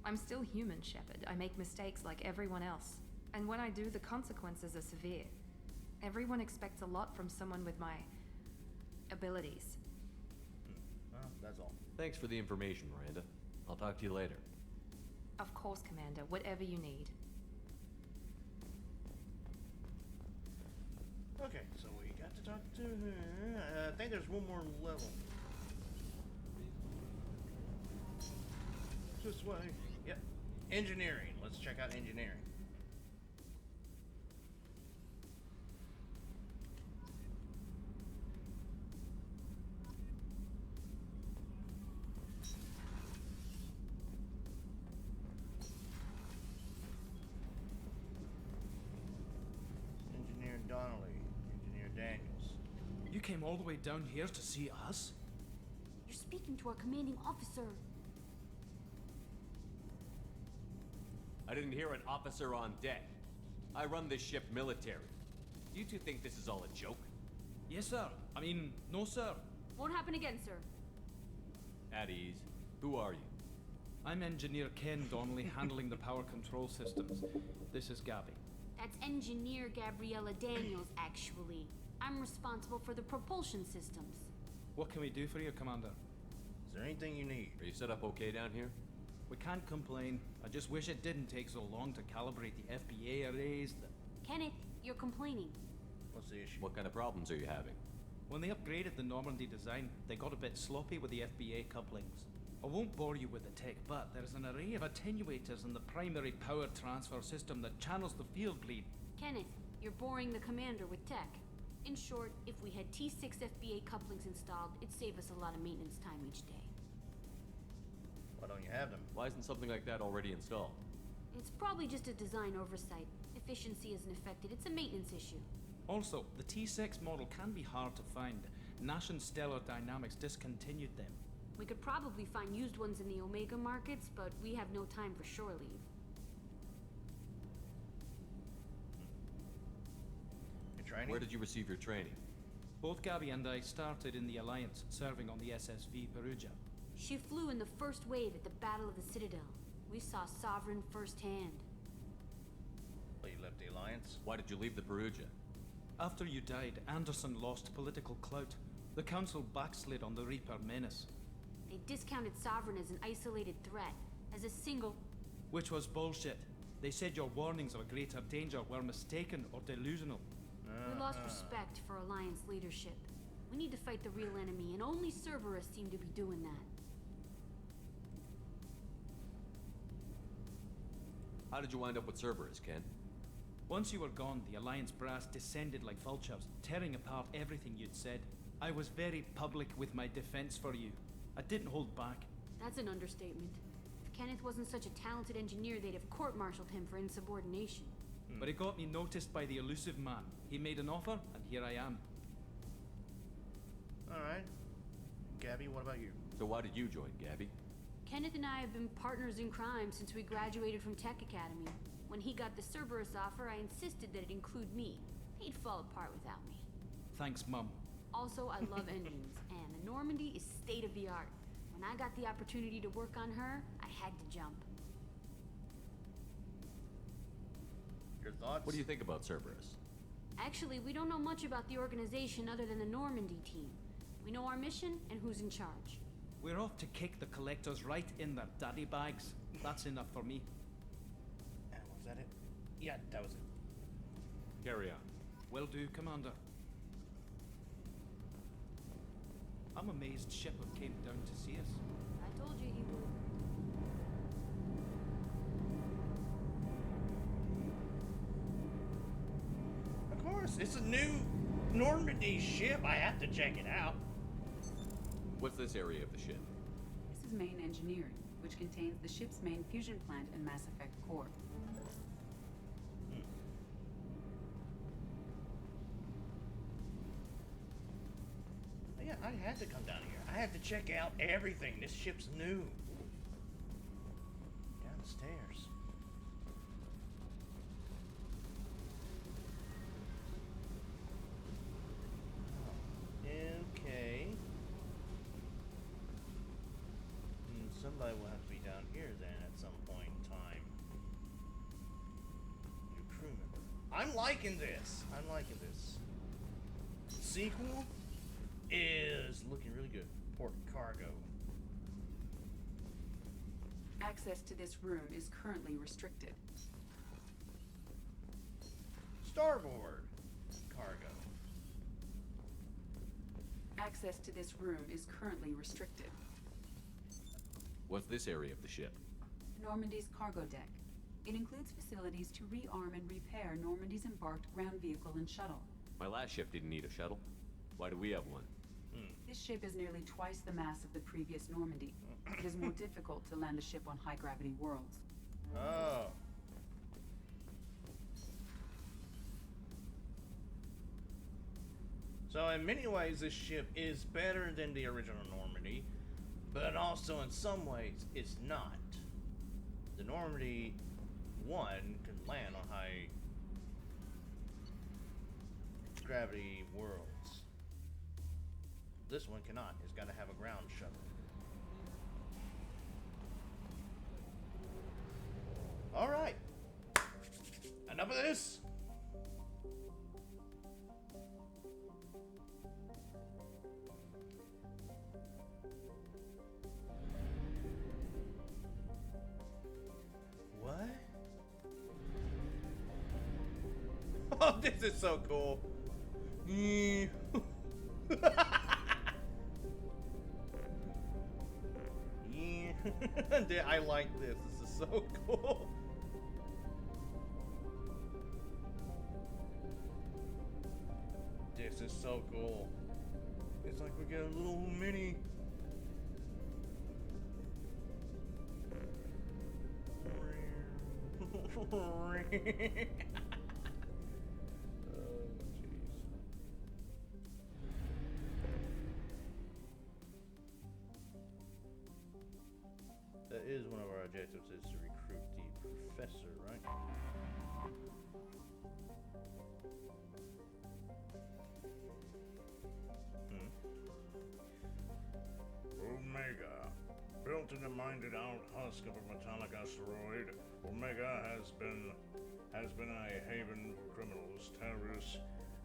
I'm still human, Shepard. I make mistakes like everyone else. And when I do, the consequences are severe. Everyone expects a lot from someone with my abilities. Well, that's all. Thanks for the information, Miranda. I'll talk to you later. Of course, Commander. Whatever you need. Okay, so we got to talk to her. I think there's one more level. This way. Yep. Engineering. Let's check out engineering. Engineer Donnelly. Engineer Daniels. You came all the way down here to see us? You're speaking to our commanding officer. I didn't hear an officer on deck. I run this ship military. Do you two think this is all a joke? Yes, sir. I mean, no, sir. Won't happen again, sir. At ease. Who are you? I'm Engineer Ken Donnelly, handling the power control systems. This is Gabby. That's Engineer Gabriella Daniels, actually. I'm responsible for the propulsion systems. What can we do for you, Commander? Is there anything you need? Are you set up okay down here? We can't complain. I just wish it didn't take so long to calibrate the FBA arrays. Kenneth, you're complaining. What's the issue? What kind of problems are you having? When they upgraded the Normandy design, they got a bit sloppy with the FBA couplings. I won't bore you with the tech, but there's an array of attenuators in the primary power transfer system that channels the field bleed. Kenneth, you're boring the commander with tech. In short, if we had T6 FBA couplings installed, it'd save us a lot of maintenance time each day. Why don't you have them? Why isn't something like that already installed? It's probably just a design oversight. Efficiency isn't affected. It's a maintenance issue. Also, the T6 model can be hard to find. Nash and Stellar Dynamics discontinued them. We could probably find used ones in the Omega markets, but we have no time for shore leave. Your training? Where did you receive your training? Both Gabby and I started in the Alliance, serving on the SSV Perugia. She flew in the first wave at the Battle of the Citadel. We saw Sovereign firsthand. Well, you left the Alliance? Why did you leave the Perugia? After you died, Anderson lost political clout. The Council backslid on the Reaper menace. They discounted Sovereign as an isolated threat, as a single... Which was bullshit. They said your warnings of a greater danger were mistaken or delusional. We lost respect for Alliance leadership. We need to fight the real enemy, and only Cerberus seem to be doing that. How did you wind up with Cerberus, Ken? Once you were gone, the Alliance brass descended like vultures, tearing apart everything you'd said. I was very public with my defense for you. I didn't hold back. That's an understatement. If Kenneth wasn't such a talented engineer, they'd have court-martialed him for insubordination. But it got me noticed by the elusive man. He made an offer, and here I am. Alright. Gabby, what about you? So why did you join, Gabby? Kenneth and I have been partners in crime since we graduated from Tech Academy. When he got the Cerberus offer, I insisted that it include me. He'd fall apart without me. Thanks, Mum. Also, I love engines, and the Normandy is state-of-the-art. When I got the opportunity to work on her, I had to jump. Your thoughts? What do you think about Cerberus? Actually, we don't know much about the organization other than the Normandy team. We know our mission and who's in charge. We're off to kick the collectors right in their daddy bags. That's enough for me. And was that it? Yeah, that was it. Carry on. Will do, Commander. I'm amazed Shepard came down to see us. I told you he would. It's a new Normandy ship. I have to check it out. What's this area of the ship? This is main engineering, which contains the ship's main fusion plant and Mass Effect core. Yeah, I had to come down here. I had to check out everything. This ship's new. Down the stairs. Okay. Somebody will have to be down here then at some point in time. New crew member. I'm liking this. I'm liking this. Sequel is looking really good. Port cargo. Access to this room is currently restricted. Starboard cargo. Access to this room is currently restricted. What's this area of the ship? Normandy's cargo deck. It includes facilities to rearm and repair Normandy's embarked ground vehicle and shuttle. My last ship didn't need a shuttle. Why do we have one? This ship is nearly twice the mass of the previous Normandy. It is more difficult to land a ship on high-gravity worlds. Oh. So in many ways, this ship is better than the original Normandy, but also in some ways, it's not. The Normandy 1 can land on high-gravity worlds. This one cannot. It's got to have a ground shuttle. All right. Enough of this. What? Oh, this is so cool. I like this. This is so cool. This is so cool. It's like we get a little mini. That is one of our objectives, is to recruit the professor, right? Omega. Built in the minded-out husk of a metallic asteroid, Omega has been a haven for criminals, terrorists,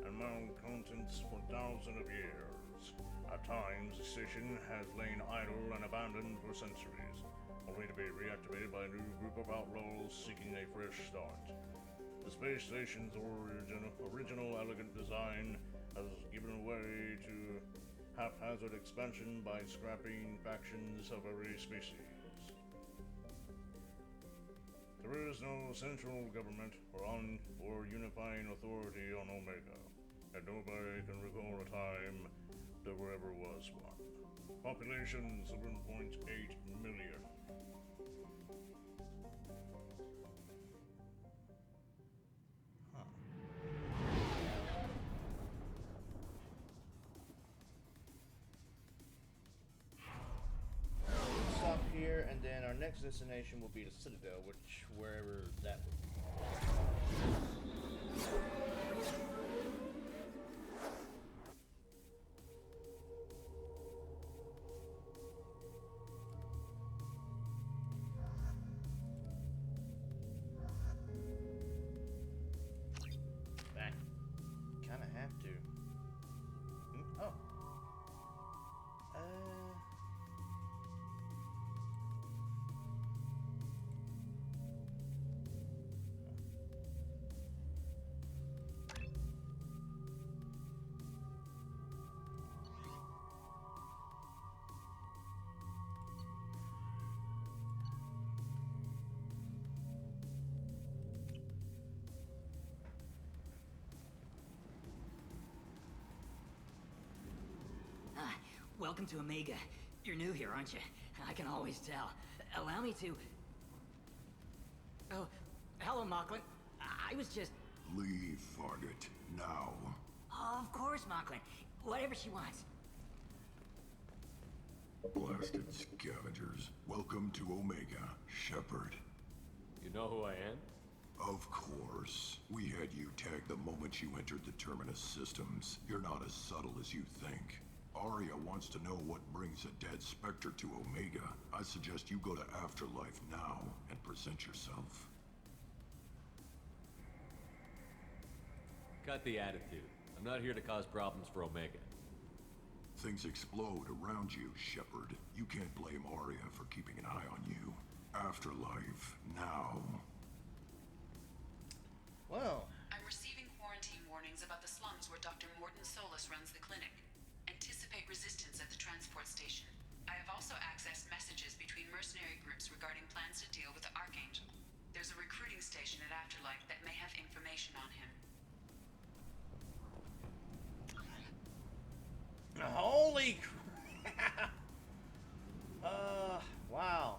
and malcontents for thousands of years. At times, the station has lain idle and abandoned for centuries, only to be reactivated by a new group of outlaws seeking a fresh start. The space station's original elegant design has given way to haphazard expansion by scrapping factions of every species. There is no central government or unifying authority on Omega, and nobody can recall a time there ever was one. Population 7.8 million. Stop here, and then our next destination will be the Citadel, which wherever that would be. Back. Kinda have to. Oh. welcome to Omega. You're new here, aren't you? I can always tell. Allow me to... Oh, hello, Mocklin. I was just... Leave, Fargate. Now. Of course, Mocklin. Whatever she wants. Blasted scavengers. Welcome to Omega, Shepard. You know who I am? Of course. We had you tagged the moment you entered the Terminus systems. You're not as subtle as you think. Arya wants to know what brings a dead Spectre to Omega. I suggest you go to Afterlife now and present yourself. Cut the attitude. I'm not here to cause problems for Omega. Things explode around you, Shepard. You can't blame Arya for keeping an eye on you. Afterlife now. Well. I'm receiving quarantine warnings about the slums where Dr. Morton Solus runs the clinic. Anticipate resistance at the transport station. I have also accessed messages between mercenary groups regarding plans to deal with the Archangel. There's a recruiting station at Afterlife that may have information on him. Holy crap! Wow.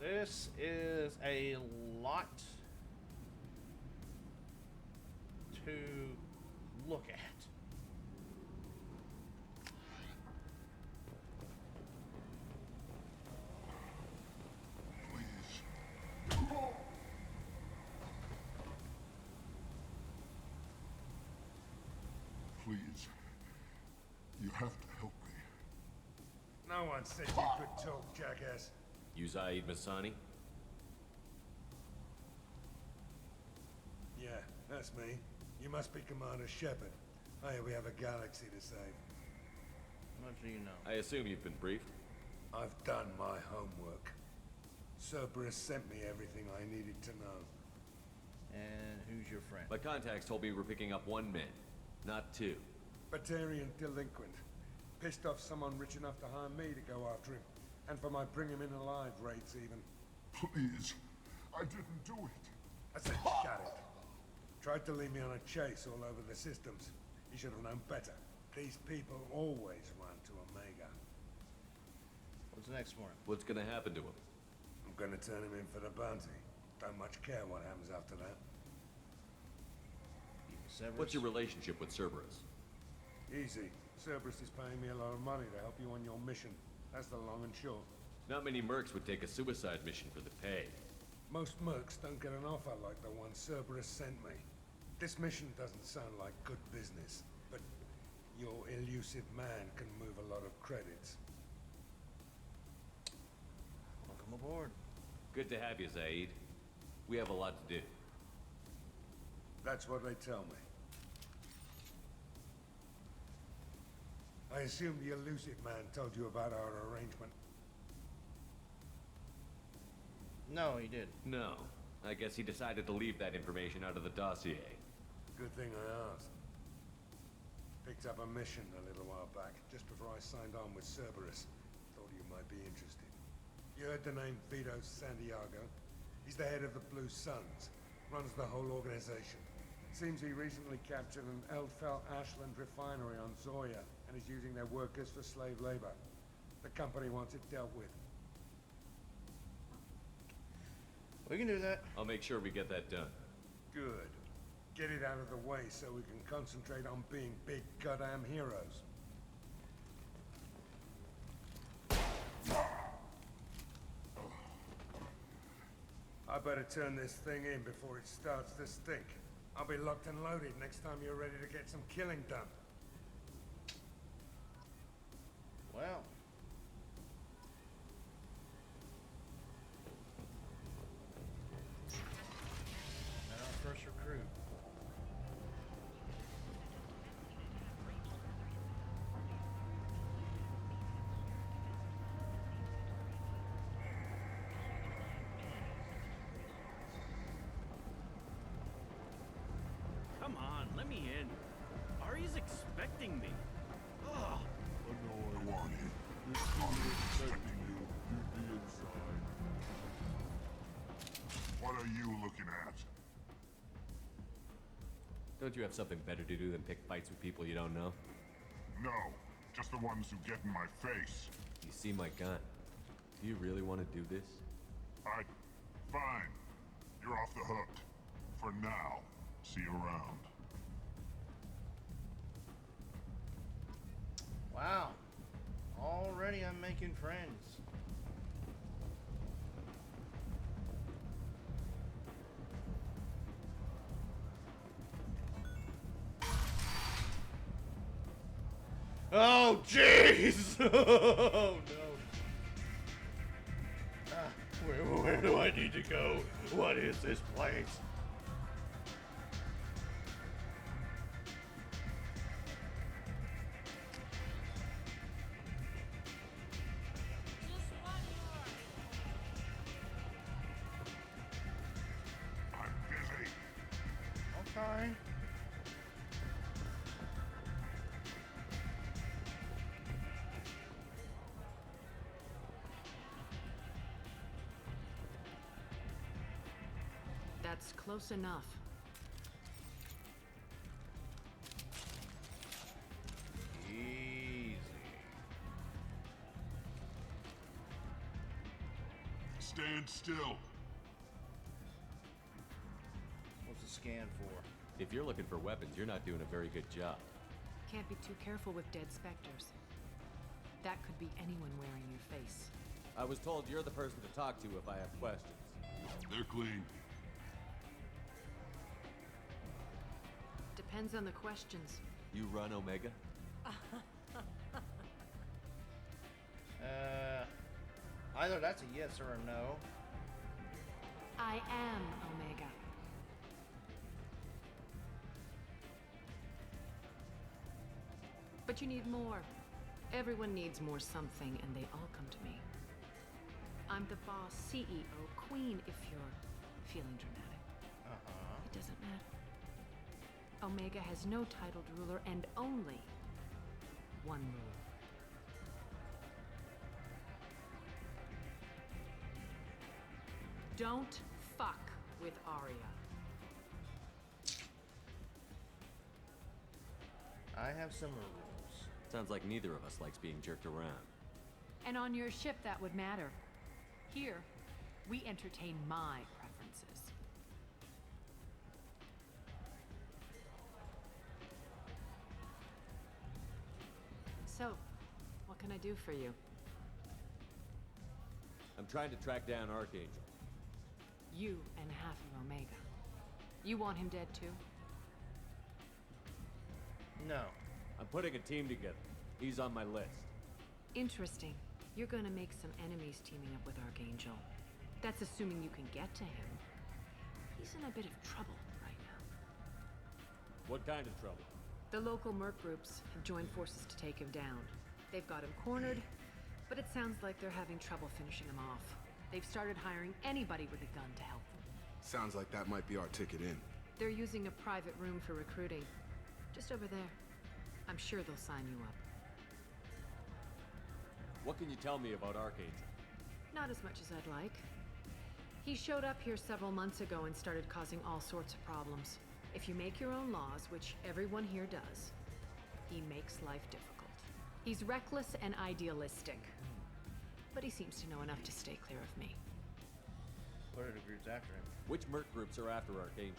This is a lot to look at. Please. You have to help me. No one said you could talk, jackass. You Zaid Masani? Yeah, that's me. You must be Commander Shepard. Hey, we have a galaxy to save. What do you know? I assume you've been briefed. I've done my homework. Cerberus sent me everything I needed to know. And who's your friend? My contacts told me we're picking up 1 man, not 2. Batarian delinquent. Pissed off someone rich enough to hire me to go after him. And for my bring him in alive rates even. Please. I didn't do it. I said shut it. Tried to lead me on a chase all over the systems. You should have known better. These people always run to Omega. What's next for him? What's gonna happen to him? I'm gonna turn him in for the bounty. Don't much care what happens after that. Cerberus? What's your relationship with Cerberus? Easy. Cerberus is paying me a lot of money to help you on your mission. That's the long and short. Not many mercs would take a suicide mission for the pay. Most mercs don't get an offer like the one Cerberus sent me. This mission doesn't sound like good business, but your elusive man can move a lot of credits. Welcome aboard. Good to have you, Zaid. We have a lot to do. That's what they tell me. I assume the elusive man told you about our arrangement. No, he did. No. I guess he decided to leave that information out of the dossier. Good thing I asked. Picked up a mission a little while back, just before I signed on with Cerberus. Thought you might be interested. You heard the name Vito Santiago? He's the head of the Blue Suns. Runs the whole organization. Seems he recently captured an Eldfell Ashland refinery on Zoya and is using their workers for slave labor. The company wants it dealt with. We can do that. I'll make sure we get that done. Good. Get it out of the way so we can concentrate on being big goddamn heroes. I better turn this thing in before it starts to stink. I'll be locked and loaded next time you're ready to get some killing done. Well. And our first recruit. Come on, let me in. Ari's expecting me. Ugh. Go on in. This is expecting you. You be inside. What are you looking at? Don't you have something better to do than pick fights with people you don't know? No. just the ones who get in my face. You see my gun. Do you really want to do this? Fine. You're off the hook. For now. See you around. Wow. Already I'm making friends. Oh, jeez! Oh, no. Where do I need to go? What is this place? I'm busy. Okay. That's close enough. Easy. Stand still. What's the scan for? If you're looking for weapons, you're not doing a very good job. Can't be too careful with dead specters. That could be anyone wearing your face. I was told you're the person to talk to if I have questions. They're clean. Depends on the questions. You run Omega? Either that's a yes or a no. I am Omega. But you need more. Everyone needs more something, and they all come to me. I'm the boss, CEO, queen, if you're feeling dramatic. It doesn't matter. Omega has no titled ruler and only one rule. Don't fuck with Arya. I have some rules. Sounds like neither of us likes being jerked around. And on your ship, that would matter. Here, we entertain my preferences. So, what can I do for you? I'm trying to track down Archangel. You and half of Omega. You want him dead too? No. I'm putting a team together. He's on my list. Interesting. You're gonna make some enemies teaming up with Archangel. That's assuming you can get to him. He's in a bit of trouble right now. What kind of trouble? The local merc groups have joined forces to take him down. They've got him cornered, but it sounds like they're having trouble finishing him off. They've started hiring anybody with a gun to help them. Sounds like that might be our ticket in. They're using a private room for recruiting. Just over there. I'm sure they'll sign you up. What can you tell me about Archangel? Not as much as I'd like. He showed up here several months ago and started causing all sorts of problems. If you make your own laws, which everyone here does, he makes life difficult. He's reckless and idealistic. But he seems to know enough to stay clear of me. What are the groups after him? Which merc groups are after Archangel?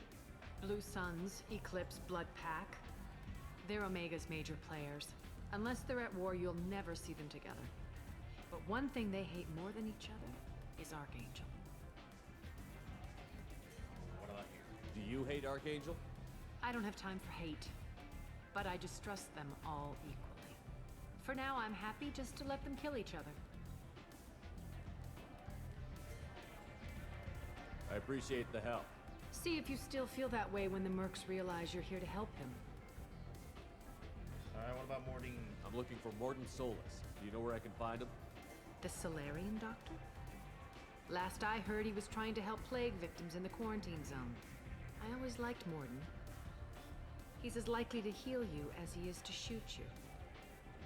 Blue Suns, Eclipse, Blood Pack. They're Omega's major players. Unless they're at war, you'll never see them together. But one thing they hate more than each other is Archangel. What about you? Do you hate Archangel? I don't have time for hate, but I distrust them all equally. For now, I'm happy just to let them kill each other. I appreciate the help. See if you still feel that way when the mercs realize you're here to help him. Alright, what about Mordine? I'm looking for Mordin Solus. Do you know where I can find him? The Solarian doctor? Last I heard, he was trying to help plague victims in the quarantine zone. I always liked Mordin. He's as likely to heal you as he is to shoot you.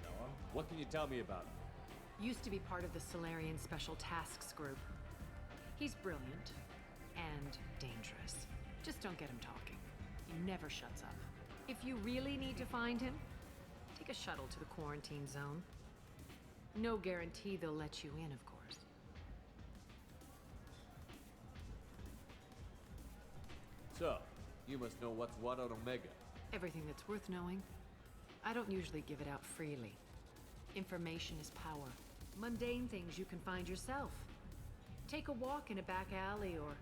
Know him? What can you tell me about him? Used to be part of the Solarian Special Tasks Group. He's brilliant and dangerous. Just don't get him talking. He never shuts up. If you really need to find him, take Take a shuttle to the quarantine zone. No guarantee they'll let you in, of course. So, you must know what's what on Omega. Everything that's worth knowing. I don't usually give it out freely. Information is power. Mundane things you can find yourself. Take a walk in a back alley or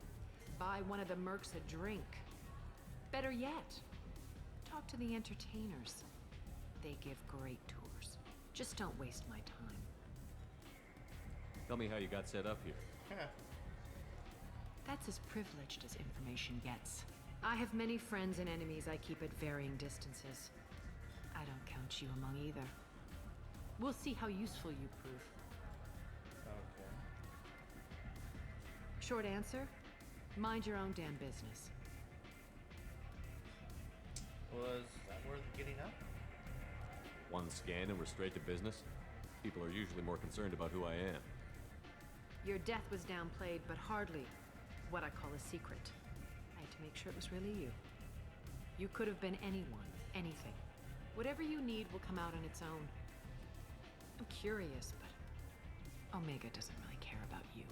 buy one of the mercs a drink. Better yet, talk to the entertainers. They give great tours. Just don't waste my time. Tell me how you got set up here. That's as privileged as information gets. I have many friends and enemies I keep at varying distances. I don't count you among either. We'll see how useful you prove. Okay. Short answer, mind your own damn business. Was that worth getting up? One scan and we're straight to business? People are usually more concerned about who I am. Your death was downplayed, but hardly what I call a secret. I had to make sure it was really you. You could have been anyone, anything. Whatever you need will come out on its own. I'm curious, but Omega doesn't really care about you.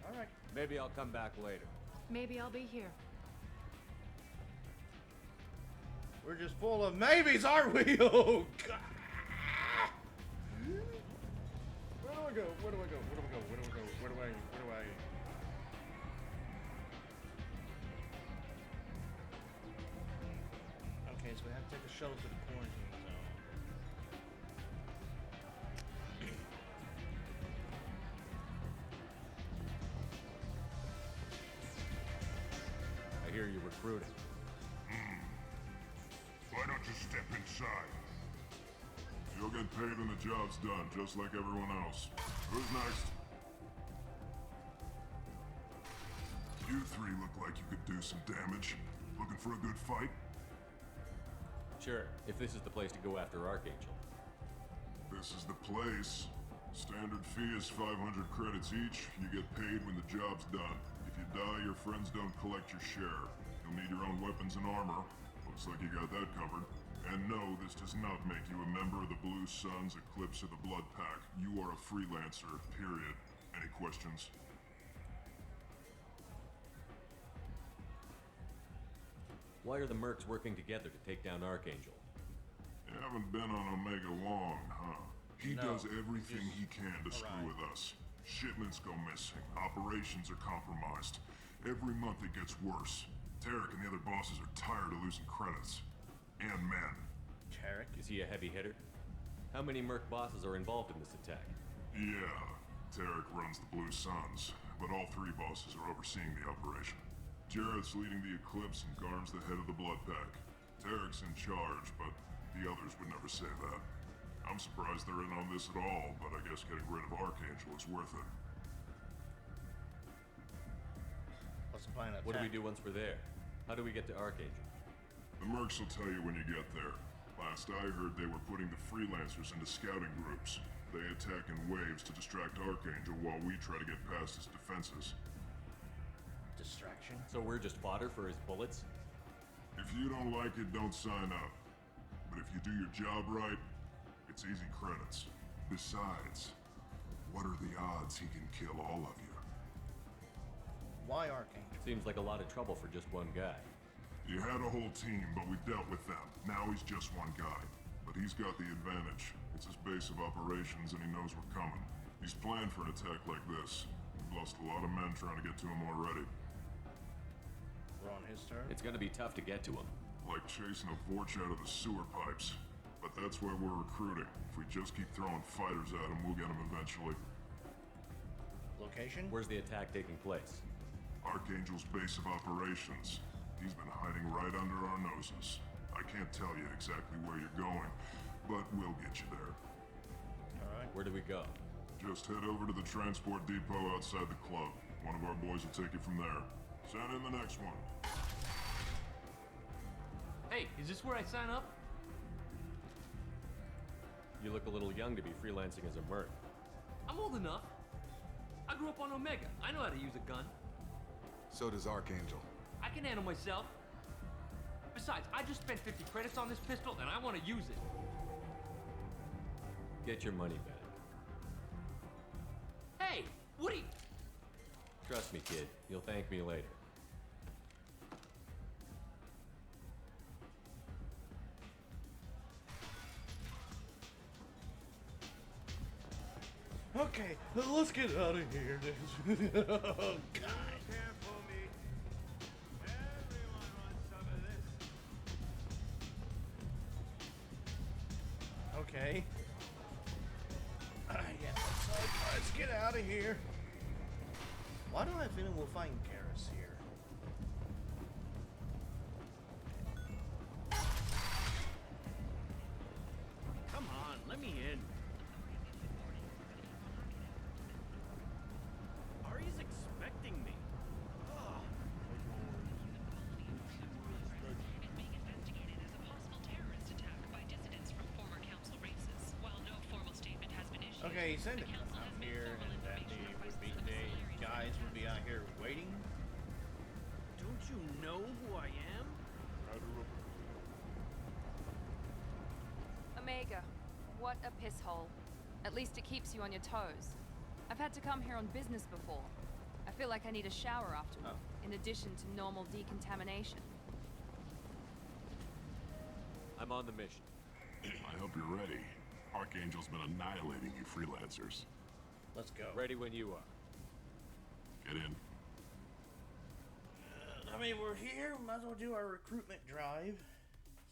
All right. Maybe I'll come back later. Maybe I'll be here. We're just full of maybes, aren't we? Oh, God. Where do I go? Where do I go? Where do I go? Where do I go? Where do I? Okay, so we have to take a shuttle to the quarantine zone. I hear you're recruiting. Why don't you step inside? You'll get paid when the job's done, just like everyone else. Who's next? You three look like you could do some damage. Looking for a good fight? Sure, if this is the place to go after Archangel. This is the place. Standard fee is 500 credits each. You get paid when the job's done. If you die, your friends don't collect your share. You'll need your own weapons and armor. Looks like you got that covered. And no, this does not make you a member of the Blue Suns, Eclipse, or the Blood Pack. You are a freelancer, period. Any questions? Why are the mercs working together to take down Archangel? You haven't been on Omega long, huh? He No, does everything just he can to screw arrived. with us. Shipments go missing. Operations are compromised. Every month it gets worse. Tarek and the other bosses are tired of losing credits. And men. Tarek? Is he a heavy hitter? How many merc bosses are involved in this attack? Yeah, Tarek runs the Blue Suns, but all three bosses are overseeing the operation. Jarrett's leading the Eclipse and Garm's the head of the Blood Pack. Tarek's in charge, but the others would never say that. I'm surprised they're in on this at all, but I guess getting rid of Archangel is worth it. What's the plan of What do we attack? do once we're there? How do we get to Archangel? The mercs will tell you when you get there. Last I heard, they were putting the freelancers into scouting groups. They attack in waves to distract Archangel while we try to get past his defenses. Distraction? So we're just fodder for his bullets? If you don't like it, don't sign up. But if you do your job right, it's easy credits. Besides, what are the odds he can kill all of you? Why Archangel? Seems like a lot of trouble for just one guy. You had a whole team, but we dealt with them. Now he's just one guy. But he's got the advantage. It's his base of operations and he knows we're coming. He's planned for an attack like this. We've lost a lot of men trying to get to him already. We're on his turn? It's gonna be tough to get to him. Like chasing a Vorch out of the sewer pipes. But that's why we're recruiting. If we just keep throwing fighters at him, we'll get him eventually. Location? Where's the attack taking place? Archangel's base of operations. He's been hiding right under our noses. I can't tell you exactly where you're going, but we'll get you there. Alright. Where do we go? Just head over to the transport depot outside the club. One of our boys will take you from there. Send in the next one. Hey, is this where I sign up? You look a little young to be freelancing as a merc. I'm old enough. I grew up on Omega. I know how to use a gun. So does Archangel. I can handle myself. Besides, I just spent 50 credits on this pistol, and I want to use it. Get your money back. Hey, what are you... Trust me, kid. You'll thank me later. Okay, let's get out of here. Oh, God. Okay. Yeah, let's get out of here. Why do I feel we'll find Garrus here? Come on, let me in. Ari's expecting me. Ugh. Okay, he said it out here and that the guys would be out here waiting. Don't you know who I am? Omega, what a piss hole. At least it keeps you on your toes. I've had to come here on business before. I feel like I need a shower afterward, in addition to normal decontamination. I'm on the mission. I hope you're ready. Archangel's been annihilating you freelancers. Let's go. Ready when you are. Get in. I mean, we're here. Might as well do our recruitment drive,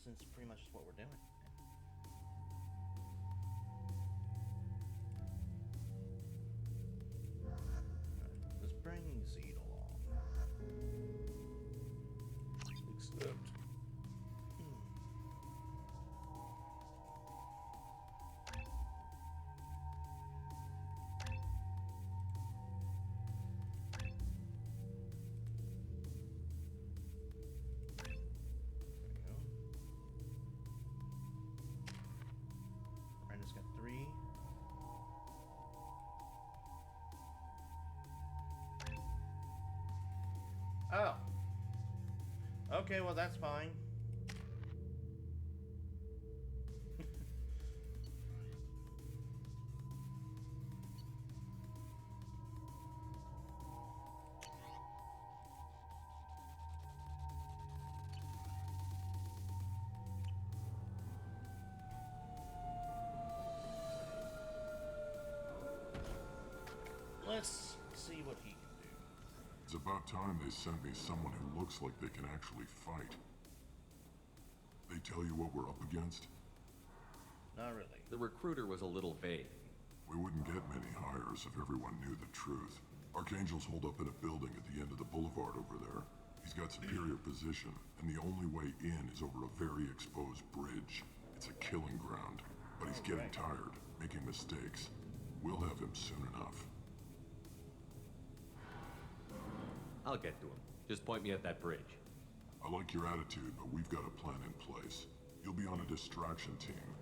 since pretty much is what we're doing. Let's bring Zed along. Except... Brenda's got 3. Oh. Okay, well that's fine. Let's see what he can do. It's about time they sent me someone who looks like they can actually fight. They tell you what we're up against? Not really. The recruiter was a little vague. We wouldn't get many hires if everyone knew the truth. Archangel's holed up in a building at the end of the boulevard over there. He's got superior position, and the only way in is over a very exposed bridge. It's a killing ground, but he's getting tired, making mistakes. We'll have him soon enough. I'll get to him. Just point me at that bridge. I like your attitude, but we've got a plan in place. You'll be on a distraction team.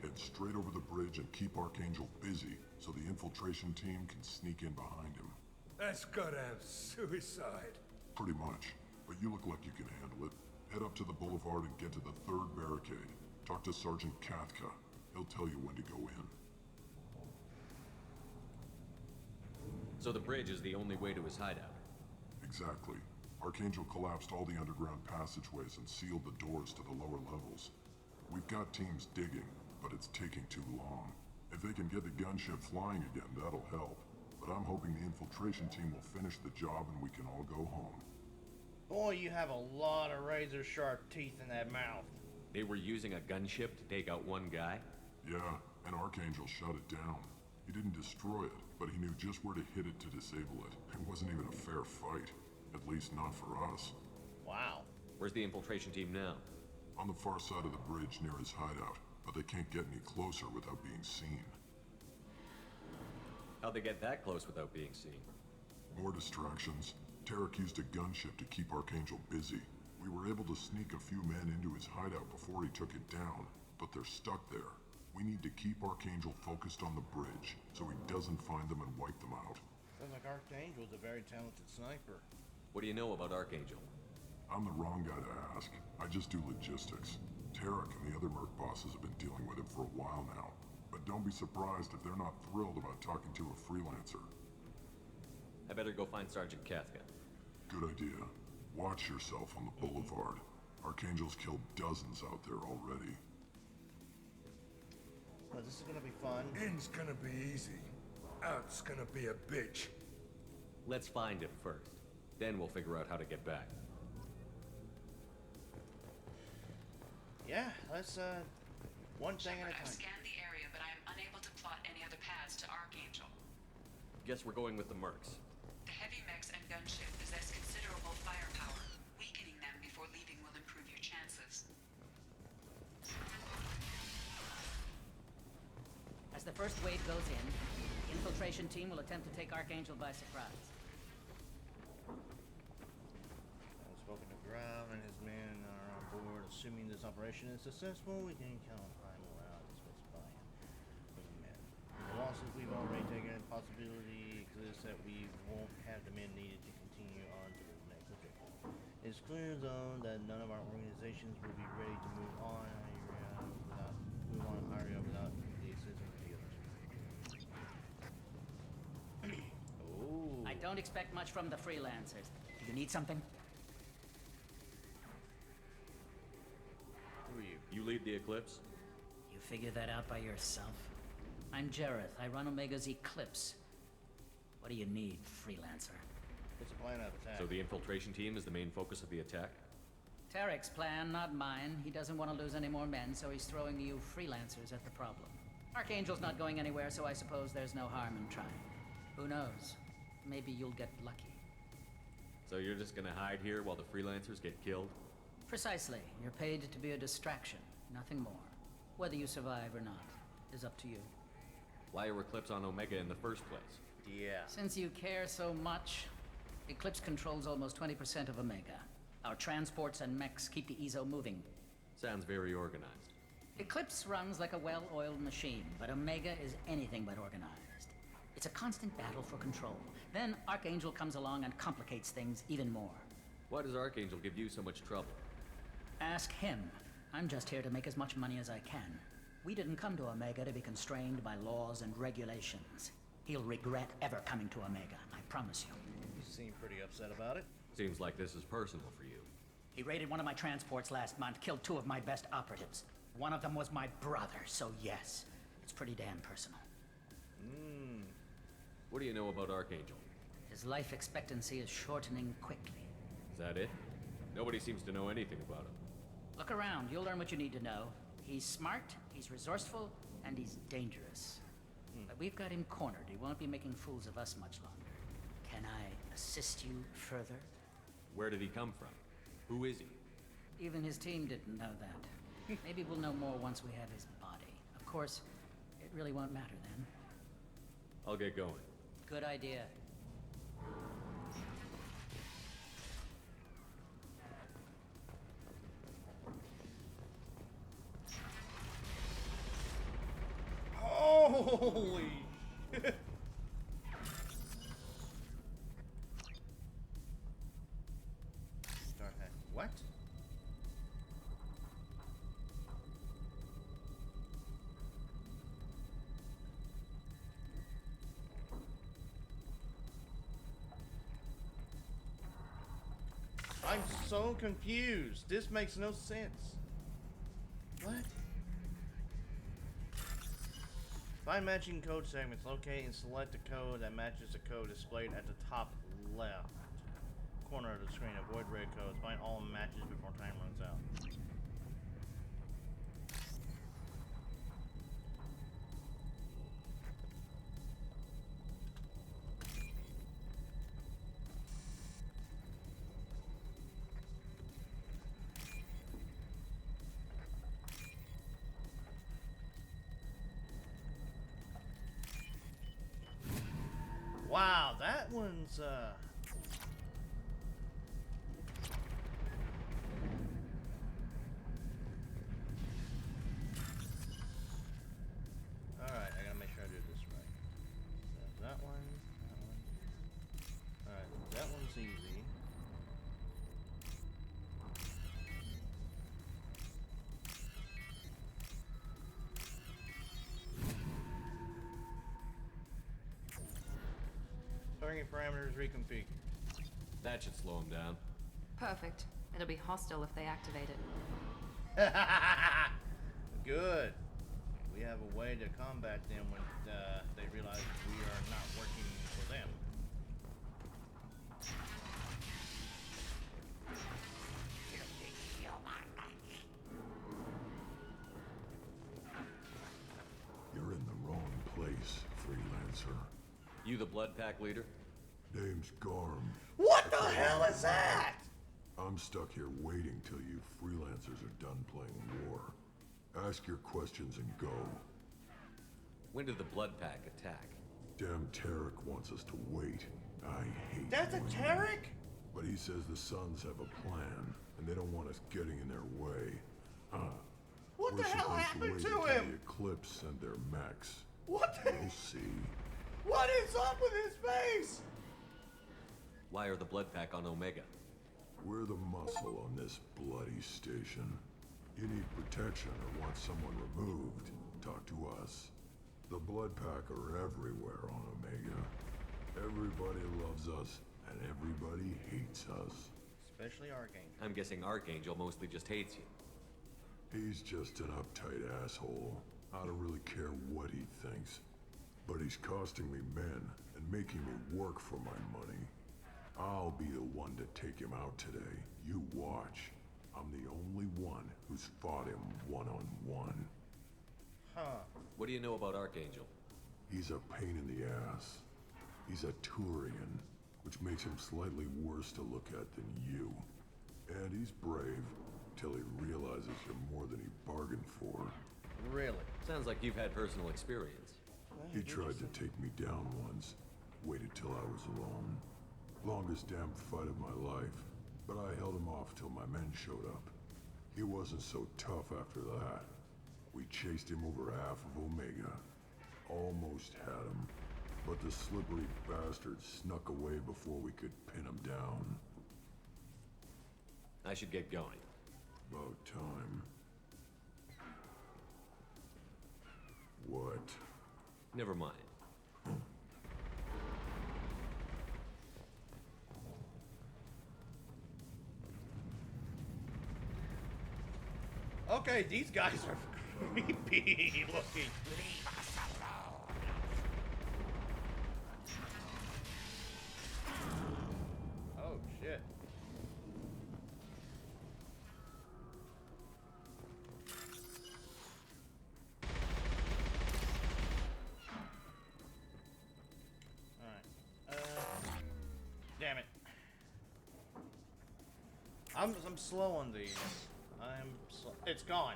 Head straight over the bridge and keep Archangel busy so the infiltration team can sneak in behind him. That's goddamn suicide. Pretty much, but you look like you can handle it. Head up to the boulevard and get to the 3rd barricade. Talk to Sergeant Kathka. He'll tell you when to go in. So the bridge is the only way to his hideout? Exactly. Archangel collapsed all the underground passageways and sealed the doors to the lower levels. We've got teams digging, but it's taking too long. If they can get the gunship flying again, that'll help. But I'm hoping the infiltration team will finish the job and we can all go home. Boy, you have a lot of razor-sharp teeth in that mouth. They were using a gunship to take out one guy? Yeah, and Archangel shut it down. He didn't destroy it, but he knew just where to hit it to disable it. It wasn't even a fair fight. At least not for us. Wow. Where's the infiltration team now? On the far side of the bridge near his hideout, but they can't get any closer without being seen. How'd they get that close without being seen? More distractions. Tarek used a gunship to keep Archangel busy. We were able to sneak a few men into his hideout before he took it down, but they're stuck there. We need to keep Archangel focused on the bridge, so he doesn't find them and wipe them out. Sounds like Archangel's a very talented sniper. What do you know about Archangel? I'm the wrong guy to ask. I just do logistics. Tarek and the other merc bosses have been dealing with him for a while now. But don't be surprised if they're not thrilled about talking to a freelancer. I better go find Sergeant Kafka. Good idea. Watch yourself on the boulevard. Archangel's killed dozens out there already. Well, this is gonna be fun. In's gonna be easy. Out's gonna be a bitch. Let's find him first. Then we'll figure out how to get back. Yeah, let's, one thing at a I've time. scanned the area, but I am unable to plot any other paths to Archangel. Guess we're going with the mercs. The heavy mechs and gunship possess considerable firepower. Weakening them before leaving will improve your chances. As the first wave goes in, the infiltration team will attempt to take Archangel by surprise. I've spoken to Graham and his men are on board. Assuming this operation is successful, we can count on prime morale to specify for the men. The losses we've already taken, possibility exists that we won't have the men needed to continue on to the next objective. It's clear, though, that none of our organizations will be ready to move on Aria without the assistance of the others. Oh. I don't expect much from the freelancers. Do you need something? Who are you? You lead the Eclipse? You figure that out by yourself? I'm Jareth. I run Omega's Eclipse. What do you need, freelancer? It's a plan of attack. So the infiltration team is the main focus of the attack? Tarek's plan, not mine. He doesn't want to lose any more men, so he's throwing you freelancers at the problem. Archangel's not going anywhere, so I suppose there's no harm in trying. Who knows? Maybe you'll get lucky. So you're just gonna hide here while the freelancers get killed? Precisely. You're paid to be a distraction, nothing more. Whether you survive or not is up to you. Why are Eclipse on Omega in the first place? Yeah. Since you care so much, Eclipse controls almost 20% of Omega. Our transports and mechs keep the EZO moving. Sounds very organized. Eclipse runs like a well-oiled machine, but Omega is anything but organized. It's a constant battle for control. Then Archangel comes along and complicates things even more. Why does Archangel give you so much trouble? Ask him. I'm just here to make as much money as I can. We didn't come to Omega to be constrained by laws and regulations. He'll regret ever coming to Omega, I promise you. You seem pretty upset about it. Seems like this is personal for you. He raided one of my transports last month, killed 2 of my best operatives. One of them was my brother, so yes, it's pretty damn personal. What do you know about Archangel? His life expectancy is shortening quickly. Is that it? Nobody seems to know anything about him. Look around, you'll learn what you need to know. He's smart, he's resourceful, and he's dangerous. But we've got him cornered. He won't be making fools of us much longer. Can I assist you further? Where did he come from? Who is he? Even his team didn't know that. Maybe we'll know more once we have his body. Of course, it really won't matter then. I'll get going. Good idea. Holy shit. Start that. What? I'm so confused. This makes no sense. What? Find matching code segments. Locate and select the code that matches the code displayed at the top left corner of the screen. Avoid red codes. Find all matches before time runs out. Wow, that one's Alright, I gotta make sure I do this right. So that one. Alright, that one's easy. Targeting parameters reconfig. That should slow him down. Perfect. It'll be hostile if they activate it. Good. We have a way to combat them when they realize we are not working for them. You're in the wrong place, freelancer. You the Blood Pack leader? Name's Garm. What the hell is that? I'm stuck here waiting till you freelancers are done playing war. Ask your questions and go. When did the Blood Pack attack? Damn Tarek wants us to wait. I hate That's a waiting. Tarek? But he says the Suns have a plan, and they don't want us getting in their way. What the hell happened to wait until him? the Eclipse and their mechs. What the? We'll see. What is up with his face? Why are the Blood Pack on Omega? We're the muscle on this bloody station. You need protection or want someone removed, talk to us. The Blood Pack are everywhere on Omega. Everybody loves us, and everybody hates us. Especially Archangel. I'm guessing Archangel mostly just hates you. He's just an uptight asshole. I don't really care what he thinks. But he's costing me men and making me work for my money. I'll be the one to take him out today. You watch. I'm the only one who's fought him one-on-one. Huh. What do you know about Archangel? He's a pain in the ass. He's a Turian, which makes him slightly worse to look at than you. And he's brave, till he realizes you're more than he bargained for. Really? Sounds like you've had personal experience. He tried to take me down once. Waited till I was alone. Longest damn fight of my life. But I held him off till my men showed up. He wasn't so tough after that. We chased him over half of Omega. Almost had him. But the slippery bastard snuck away before we could pin him down. I should get going. About time. What? Never mind. Okay, these guys are creepy looking. Oh shit. Alright. Damn it. I'm slow on these. It's gone.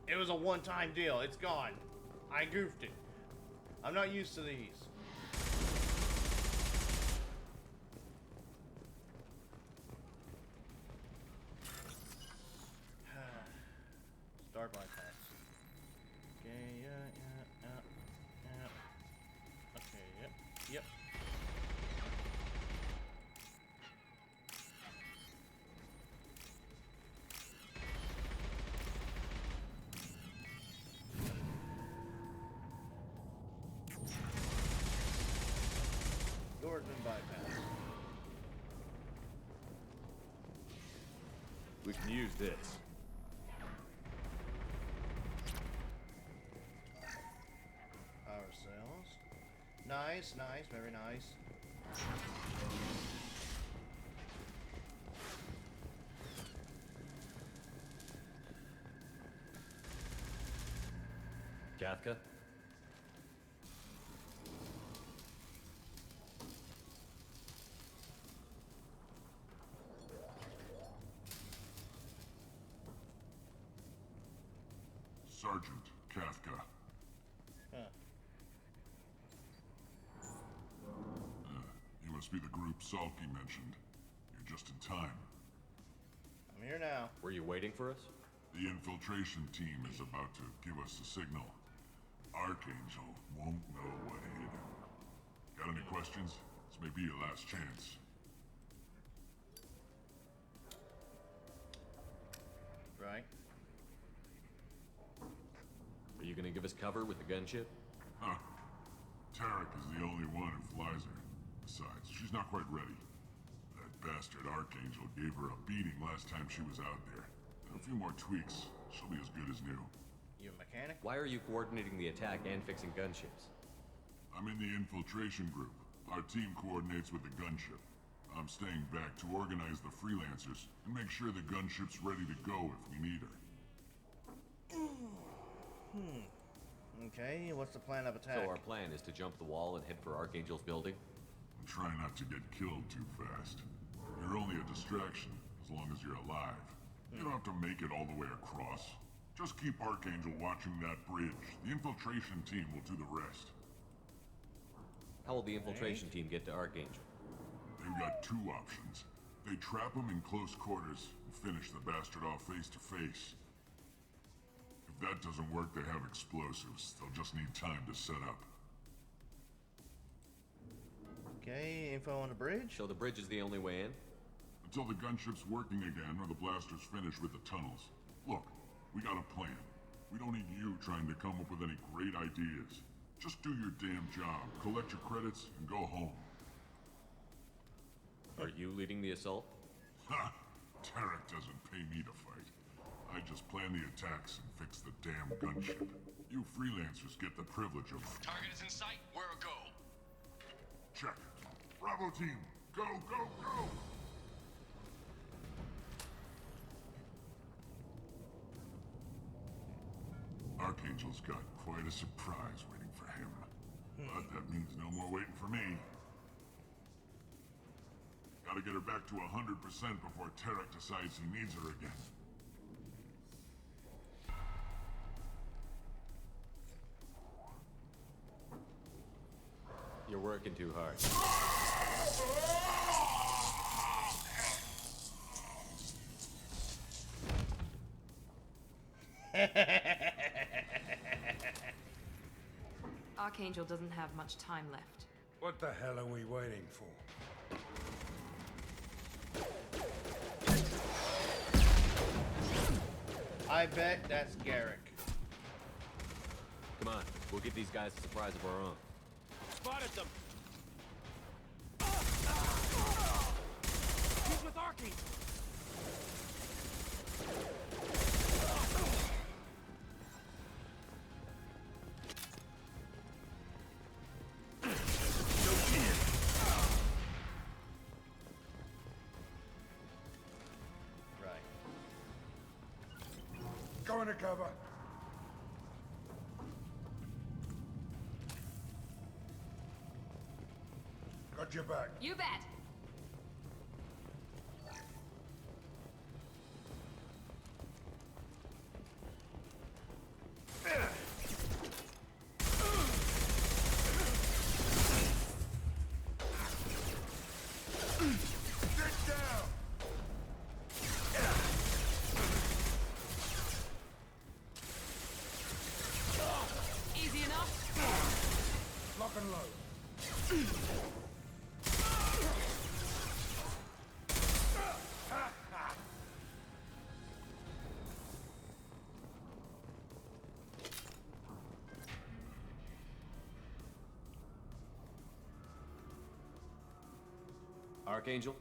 It was a one-time deal. It's gone. I goofed it. I'm not used to these. Start bypass. Okay, yeah. Okay, yep. Door's been bypassed. We can use this. Power cells. Nice, very nice. Kafka? Sergeant Kafka. Huh. You must be the group Salky mentioned. You're just in time. I'm here now. Were you waiting for us? The infiltration team is about to give us a signal. Archangel won't know what hit him. Got any questions? This may be your last chance. Right. Are you gonna give us cover with the gunship? Huh. Tarek is the only one who flies her. Besides, she's not quite ready. That bastard Archangel gave her a beating last time she was out there. A few more tweaks, she'll be as good as new. You a mechanic? Why are you coordinating the attack and fixing gunships? I'm in the infiltration group. Our team coordinates with the gunship. I'm staying back to organize the freelancers and make sure the gunship's ready to go if we need her. Okay, what's the plan of attack? So our plan is to jump the wall and head for Archangel's building? And try not to get killed too fast. You're only a distraction, as long as you're alive. You don't have to make it all the way across. Just keep Archangel watching that bridge. The infiltration team will do the rest. How will the infiltration team get to Archangel? They've got two options. They trap him in close quarters and finish the bastard off face to face. If that doesn't work, they have explosives. They'll just need time to set up. Okay, info on the bridge? So the bridge is the only way in? Until the gunship's working again or the blasters finish with the tunnels. Look, we got a plan. We don't need you trying to come up with any great ideas. Just do your damn job, collect your credits, and go home. Are you leading the assault? Ha! Tarek doesn't pay me to fight. I just plan the attacks and fix the damn gunship. You freelancers get the privilege of... Target is in sight. We're a go. Check. Bravo team, go, go, go! Archangel's got quite a surprise waiting for him. But that means no more waiting for me. Gotta get her back to 100% before Tarek decides he needs her again. You're working too hard. Archangel doesn't have much time left. What the hell are we waiting for? I bet that's Garrick. Come on, we'll give these guys a surprise of our own. Spotted them! He's with Archangel! Go into cover. Got your back. You bet. Archangel?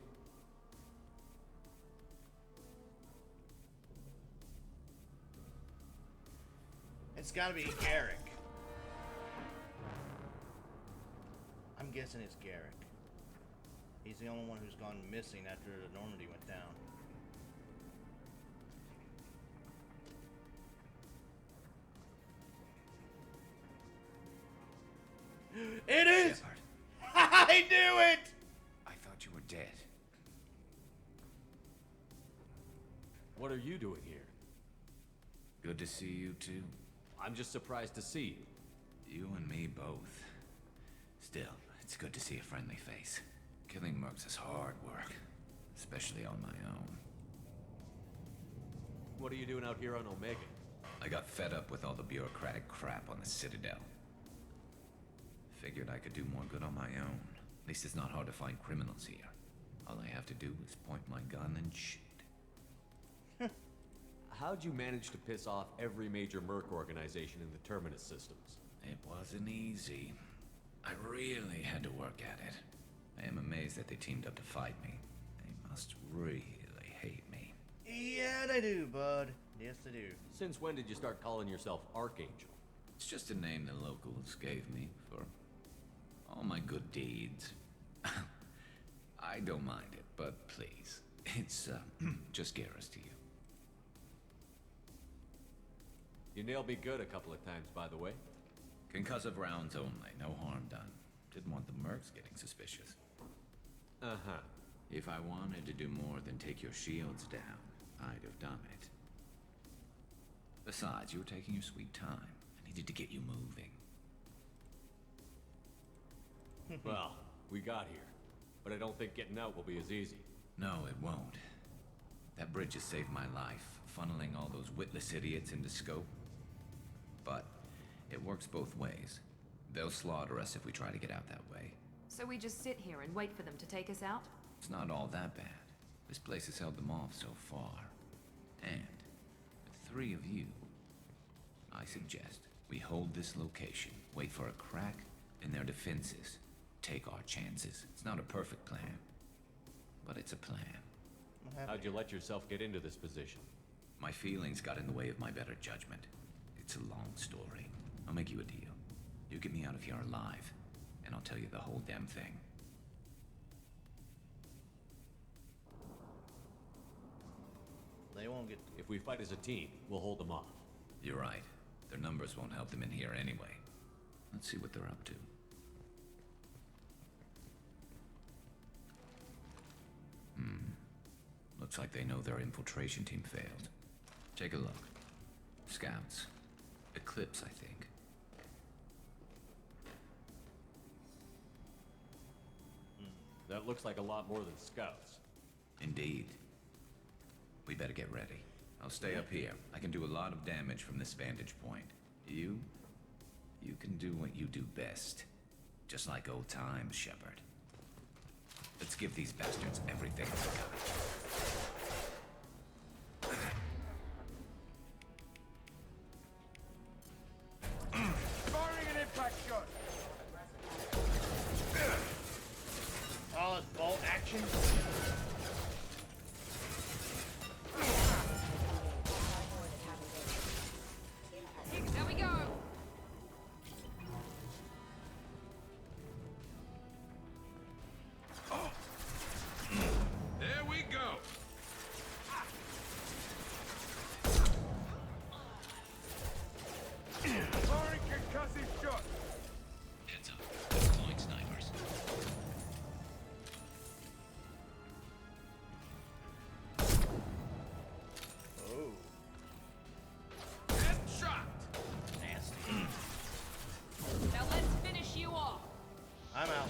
It's gotta be Garrick. I'm guessing it's Garrick. He's the only one who's gone missing after the Normandy went down. It is! Shepard. I knew it! I thought you were dead. What are you doing here? Good to see you too. I'm just surprised to see you. You and me both. Still, it's good to see a friendly face. Killing mercs is hard work, especially on my own. What are you doing out here on Omega? I got fed up with all the bureaucratic crap on the Citadel. Figured I could do more good on my own. At least it's not hard to find criminals here. All I have to do is point my gun and shoot. How'd you manage to piss off every major merc organization in the Terminus systems? It wasn't easy. I really had to work at it. I am amazed that they teamed up to fight me. They must really hate me. Yeah, they do, bud. Yes, they do. Since when did you start calling yourself Archangel? It's just a name the locals gave me for all my good deeds. I don't mind it, but please, it's just Garrus to you. You nailed me good a couple of times, by the way. Concussive rounds only, no harm done. Didn't want the mercs getting suspicious. Uh-huh. If I wanted to do more than take your shields down, I'd have done it. Besides, you were taking your sweet time. I needed to get you moving. Well, we got here. But I don't think getting out will be as easy. No, it won't. That bridge has saved my life, funneling all those witless idiots into scope. But it works both ways. They'll slaughter us if we try to get out that way. So we just sit here and wait for them to take us out? It's not all that bad. This place has held them off so far. And with 3 of you, I suggest we hold this location, wait for a crack in their defenses, take our chances. It's not a perfect plan, but it's a plan. How'd you let yourself get into this position? My feelings got in the way of my better judgment. It's a long story. I'll make you a deal. You get me out of here alive, and I'll tell you the whole damn thing. They won't get... If we fight as a team, we'll hold them off. You're right. Their numbers won't help them in here anyway. Let's see what they're up to. Looks like they know their infiltration team failed. Take a look. Scouts. Eclipse, I think. That looks like a lot more than scouts. Indeed. We better get ready. I'll stay up here. I can do a lot of damage from this vantage point. You can do what you do best. Just like old times, Shepard. Let's give these bastards everything we got. Firing an impact shot! Oh, it's bolt action? There we go! There we go. Firing concussive shot! Heads up. Deploying snipers. Oh. Headshot. Nasty. Now let's finish you off! I'm out.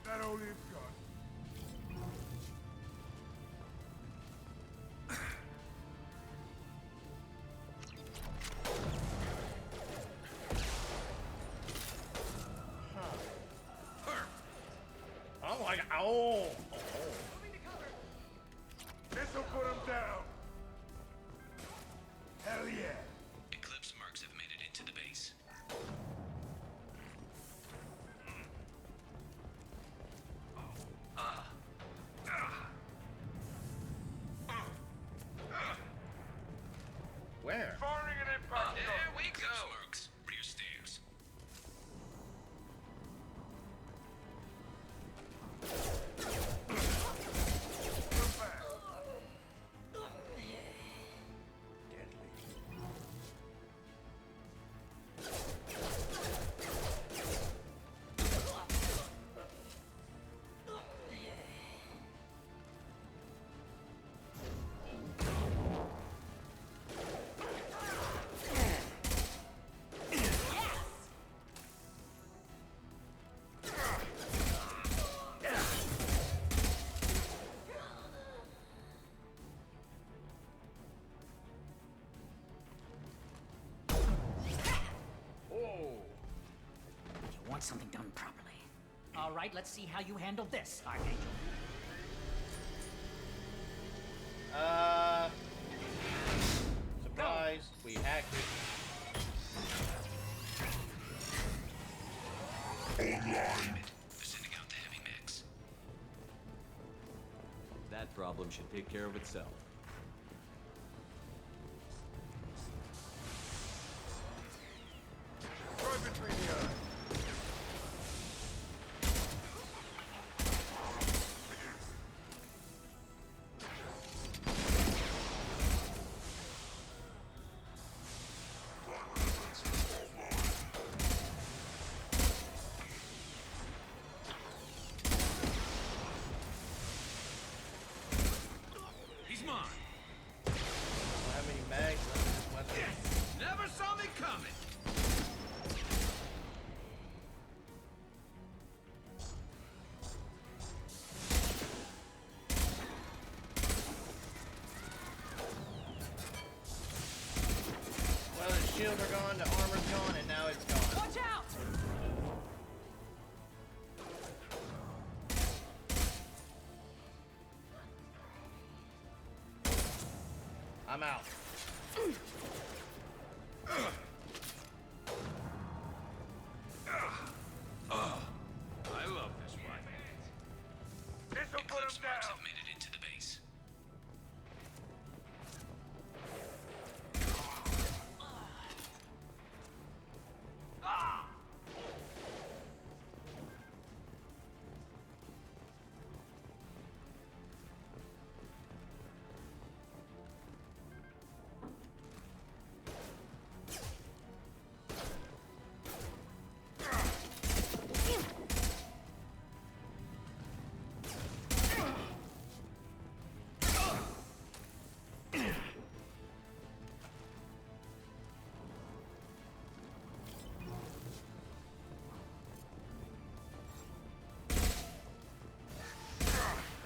That all you've got. Oh my god. Oh. This'll put him down. Hell yeah. Eclipse mercs have made it into the base. Where? Firing an impact There shot! we go! Mercs, rear stairs. Come back. Deadly. want something done properly. All right, let's see how you handle this, Archangel. Surprise, we hacked it. Online. Sending out the heavy mix. That problem should take care of itself. Right between the eyes. He's mine. How many mags left in this weapon? Never saw me coming. Well, the shields are gone, the armor's gone, and now it's gone. Watch out! I'm out. I love this one. This'll put him down. Have made it into the base.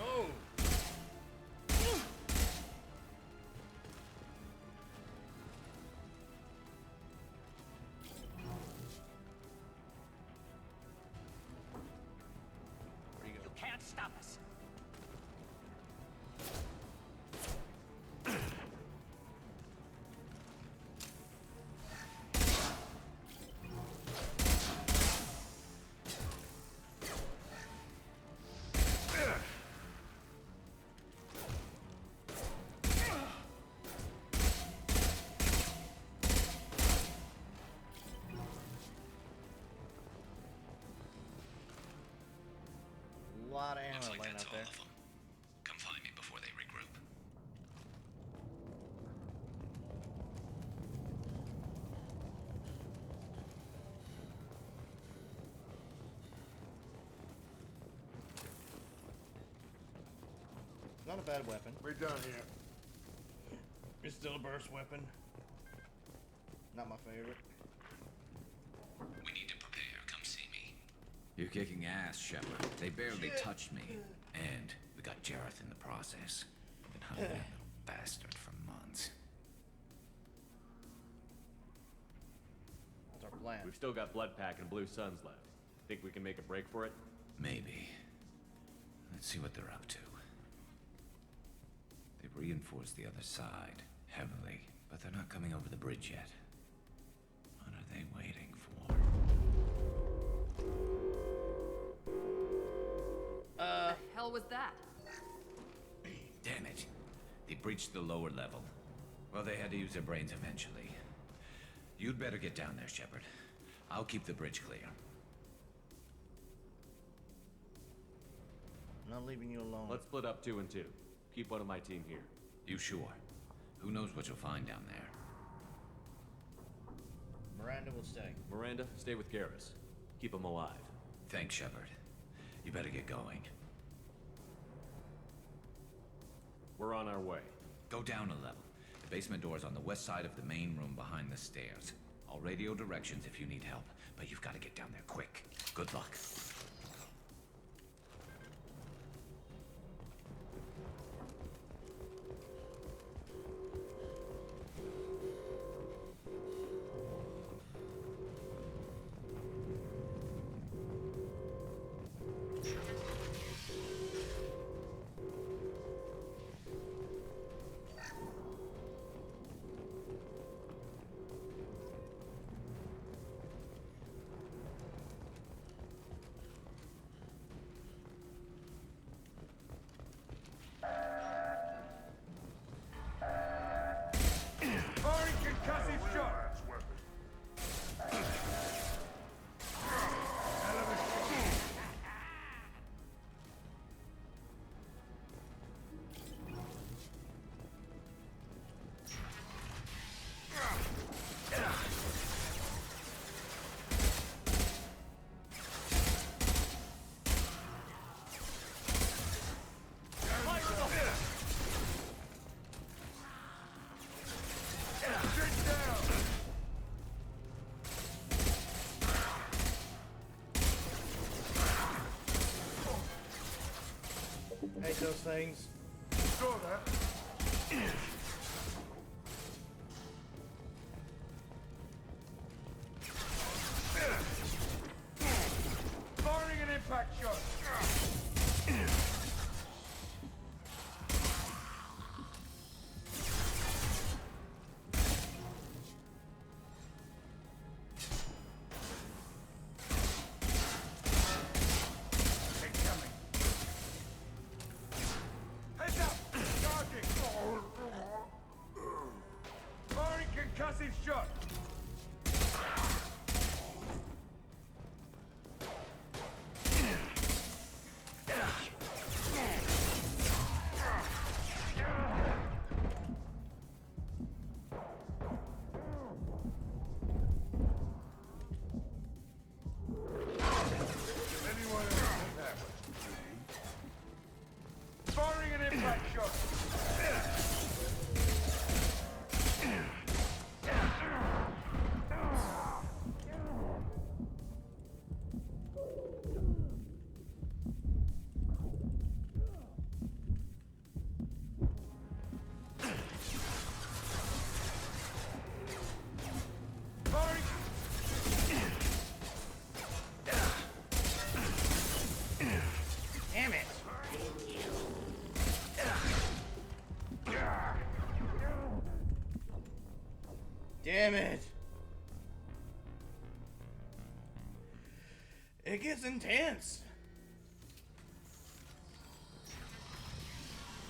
Oh! You can't stop us. A lot of Looks ammo like laying that's out all there. of them. Come find me before they regroup. Not a bad weapon. We're done here. It's still a burst weapon. Not my favorite. We need to prepare. Come see me. You're kicking ass, Shepard. They barely touched me. And we got Jareth in the process. Been hunting that bastard for months. That's our plan. We've still got Bloodpack and Blue Suns left. Think we can make a break for it? Maybe. Let's see what they're up to. They've reinforced the other side heavily, but they're not coming over the bridge yet. What are they waiting for? The hell was that? Damn it. They breached the lower level. Well, they had to use their brains eventually. You'd better get down there, Shepard. I'll keep the bridge clear. I'm not leaving you alone. Let's split up 2 and 2. Keep one of my team here. You sure? Who knows what you'll find down there? Miranda will stay. Miranda, stay with Garrus. Keep him alive. Thanks, Shepard. You better get going. We're on our way. Go down a level. The basement door's on the west side of the main room behind the stairs. I'll radio directions if you need help, but you've got to get down there quick. Good luck. Hate those things. Saw that. Firing an impact shot. Incoming. Heads up! Charging! Firing concussive shot. Anyone else think that was? Firing an impact shot. Firing. Damn it! Damn it! It gets intense.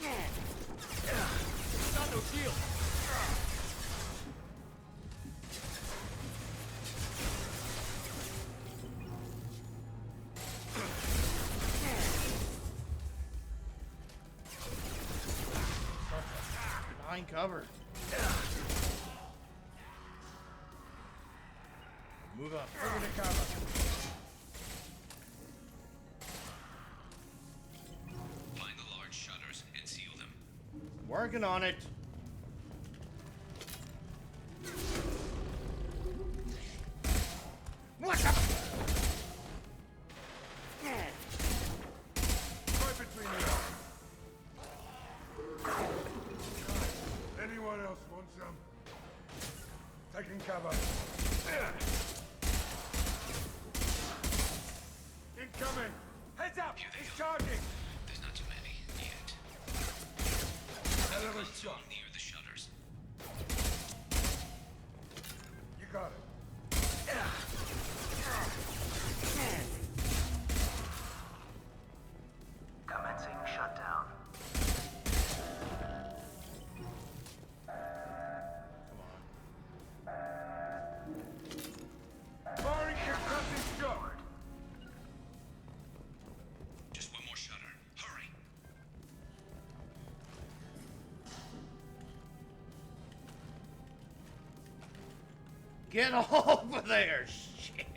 Not no shield. Behind cover. Move up. Over to cover. Find the large shutters and seal them. Working on it. What the? Right between you. Anyone else want some? Taking cover. Incoming! Heads up! He's charging! There's not too many yet. Hell of a Console shot. near the shutters. You got it. Commencing shutdown. Firing concussive shot! Just one more shutter. Hurry. Get over there! Shit!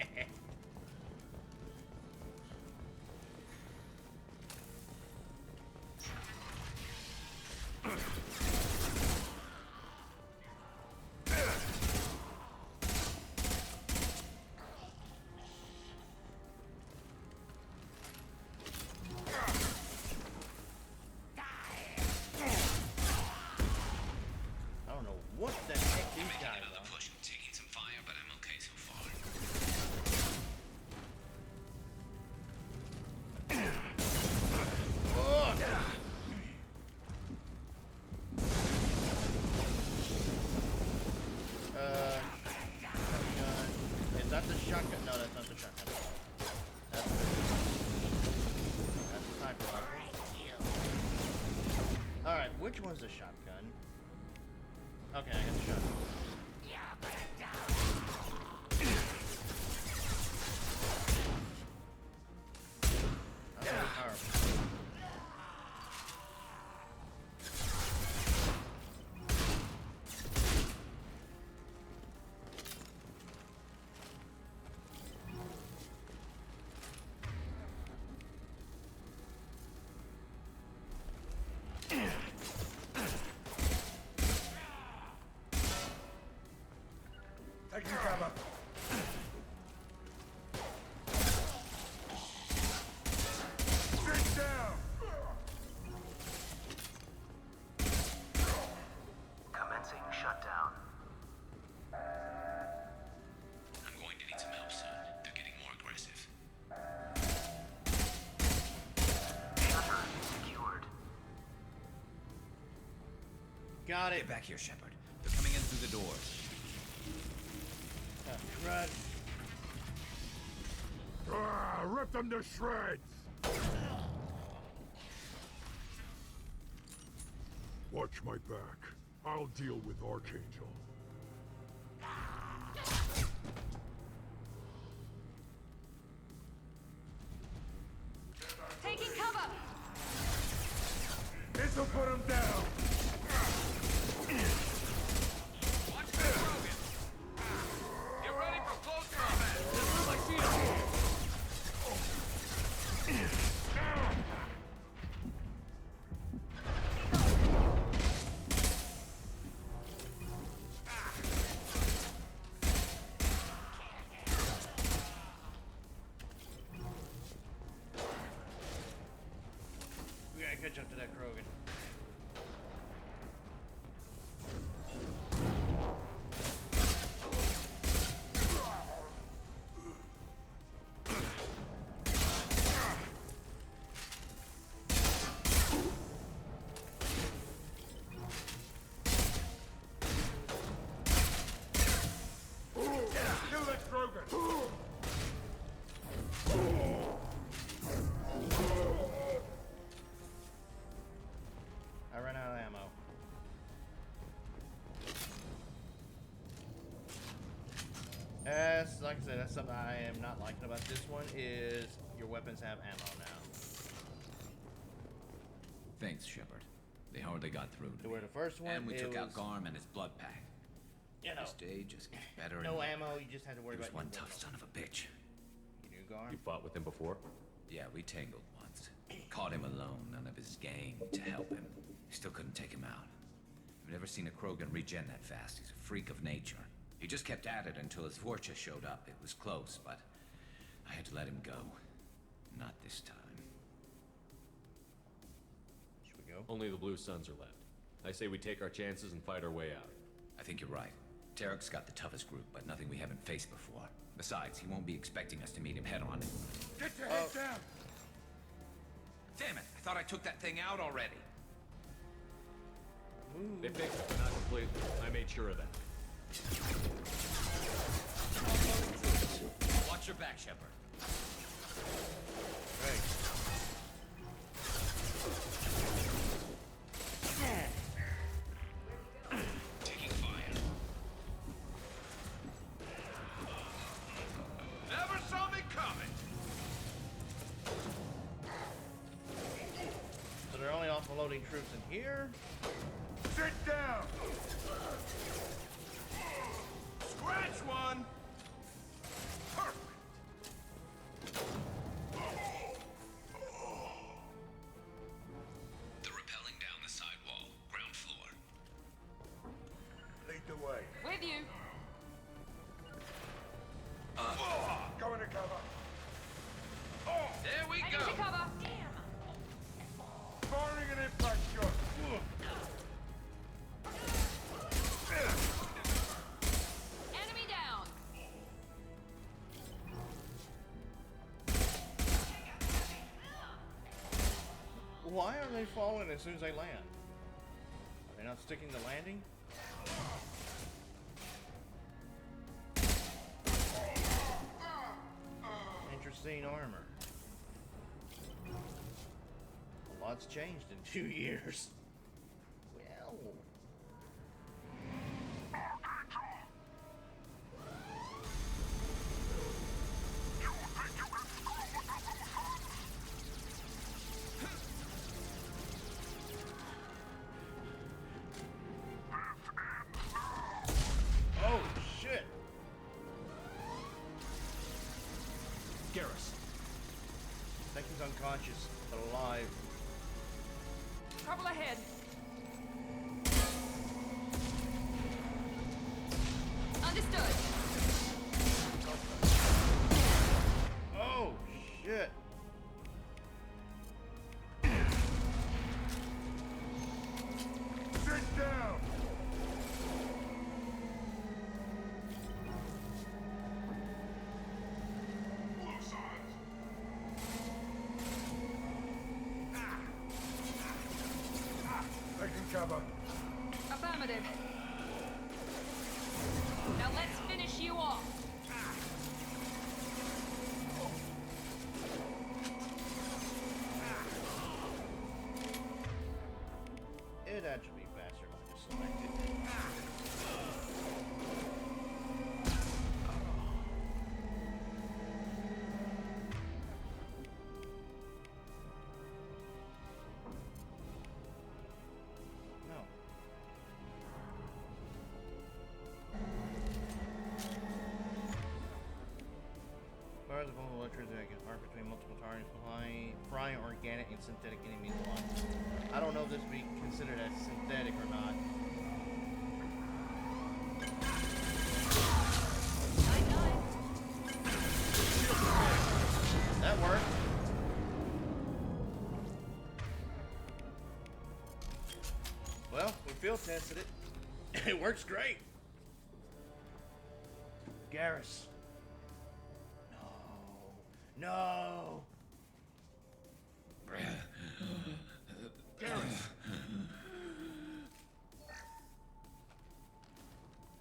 I don't know what the heck these guys are. Push. I'm taking some fire, but I'm okay so far. Is that the shotgun? No, that's not the shotgun. That's the sniper rifle. Alright, which one's the shotgun? Okay, I got the shotgun. That's very powerful. got it. Get back here, Shepard. They're coming in through the doors. Run. Rip them to shreds! Watch my back. I'll deal with Archangel. Taking cover! This'll put him down! Watch the Krogan! Get ready for close combat! Doesn't look like she We gotta catch up to that Krogan. Kill that Krogan! I ran out of ammo. Like I said, that's something I am not liking about this one is your weapons have ammo now. Thanks, Shepard. They hardly got through to Where me. the first one, And we it took out was- Garm and his blood pack. You know, This day just gets better no and better. ammo, you just had to worry He was about one your tough son of a bitch. You knew Garm? You fought with him before? Yeah, we tangled once. Caught him alone, none of his gang to help him. Still couldn't take him out. I've never seen a Krogan regen that fast. He's a freak of nature. He just kept at it until his Vorcha showed up. It was close, but I had to let him go. Not this time. Should we go? Only the Blue Suns are left. I say we take our chances and fight our way out. I think you're right. Tarek's got the toughest group, but nothing we haven't faced before. Besides, he won't be expecting us to meet him head-on. Get your head down! Damn it! I thought I took that thing out already. They fixed it, but not completely. I made sure of that. Watch your back, Shepard. Right. Taking fire. Never saw me coming! So they're only offloading troops in here? Sit down! Scratch one! Perfect! They're rappelling down the sidewall, ground floor. Lead the way. With you! Go into cover. There we I go! need to cover! Firing an impact shot. Enemy down! Why are they falling as soon as they land? Are they not sticking the landing? Interesting armor. A lot's changed in 2 years. Well. Oh, shit. Garrus. I think he's unconscious, but alive. Trouble ahead! Understood! Oh, shit. Sit down! Taking cover. Above! Affirmative. Now let's finish you off. It'd actually be faster if I just selected. No. Fires of electricity that can arc between multiple targets, frying organic and synthetic enemies alike. I don't know if this would be considered as synthetic or not. That worked. Well, we field tested it. It works great. Garrus. No. No. Garrus.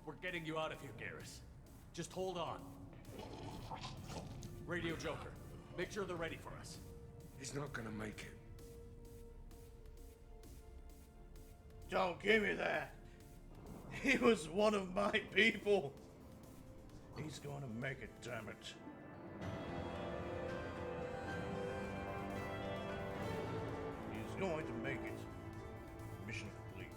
We're getting you out of here, Garrus. Just hold on. Radio Joker, make sure they're ready for us. He's not gonna make it. Don't give me that. He was one of my people. He's going to make it, damn it. He's going to make it. Mission complete.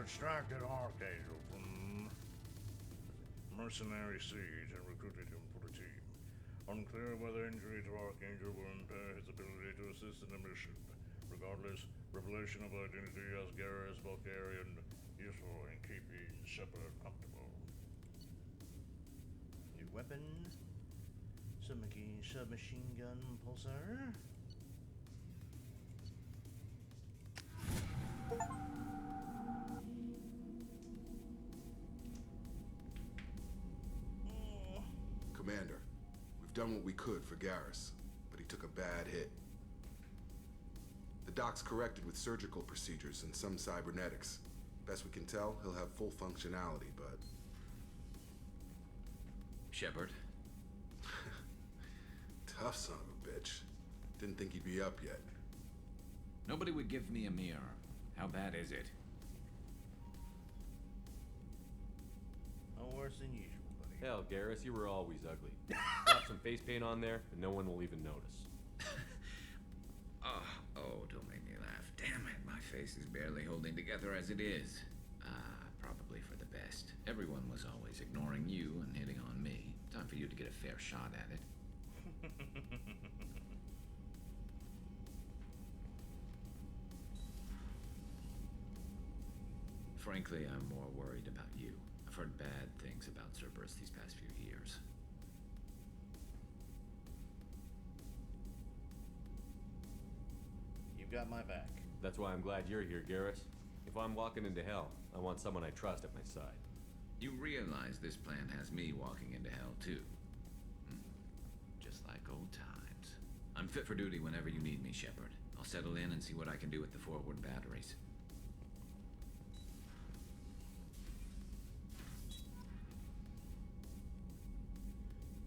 Extracted Archangel from Mercenary Siege and recruited him for the team. Unclear whether injury to Archangel will impair his ability to assist in the mission. Regardless, revelation of identity as Garrus Bulgarian useful in keeping Shepard comfortable. New weapon. Submachine gun pulsar. Commander, we've done what we could for Garrus, but he took a bad hit. The doc's corrected with surgical procedures and some cybernetics. Best we can tell, he'll have full functionality, but... Shepard? Tough son of a bitch. Didn't think he'd be up yet. Nobody would give me a mirror. How bad is it? No worse than usual, buddy. Hell, Garrus, you were always ugly. Slap some face paint on there, and no one will even notice. Oh, don't make me laugh. Damn it, my face is barely holding together as it is. Probably for the best. Everyone was always ignoring you and hitting on me. Time for you to get a fair shot at it. Frankly, I'm more worried about you. I've heard bad things about Cerberus these past few years. You've got my back. That's why I'm glad you're here, Garrus. If I'm walking into hell, I want someone I trust at my side. You realize this plan has me walking into hell, too. Just like old times. I'm fit for duty whenever you need me, Shepard. I'll settle in and see what I can do with the forward batteries.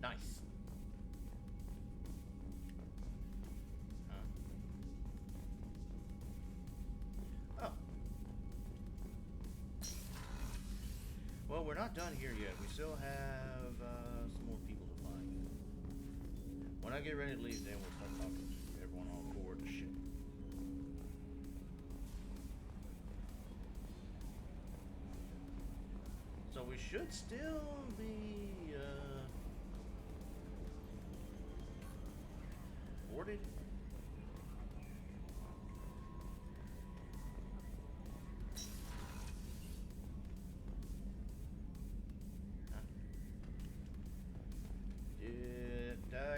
Nice. Huh. Oh. Well, we're not done here yet. We still have some more people to find. When I get ready to leave, then we'll start talking to everyone on board the ship. So we should still be boarded.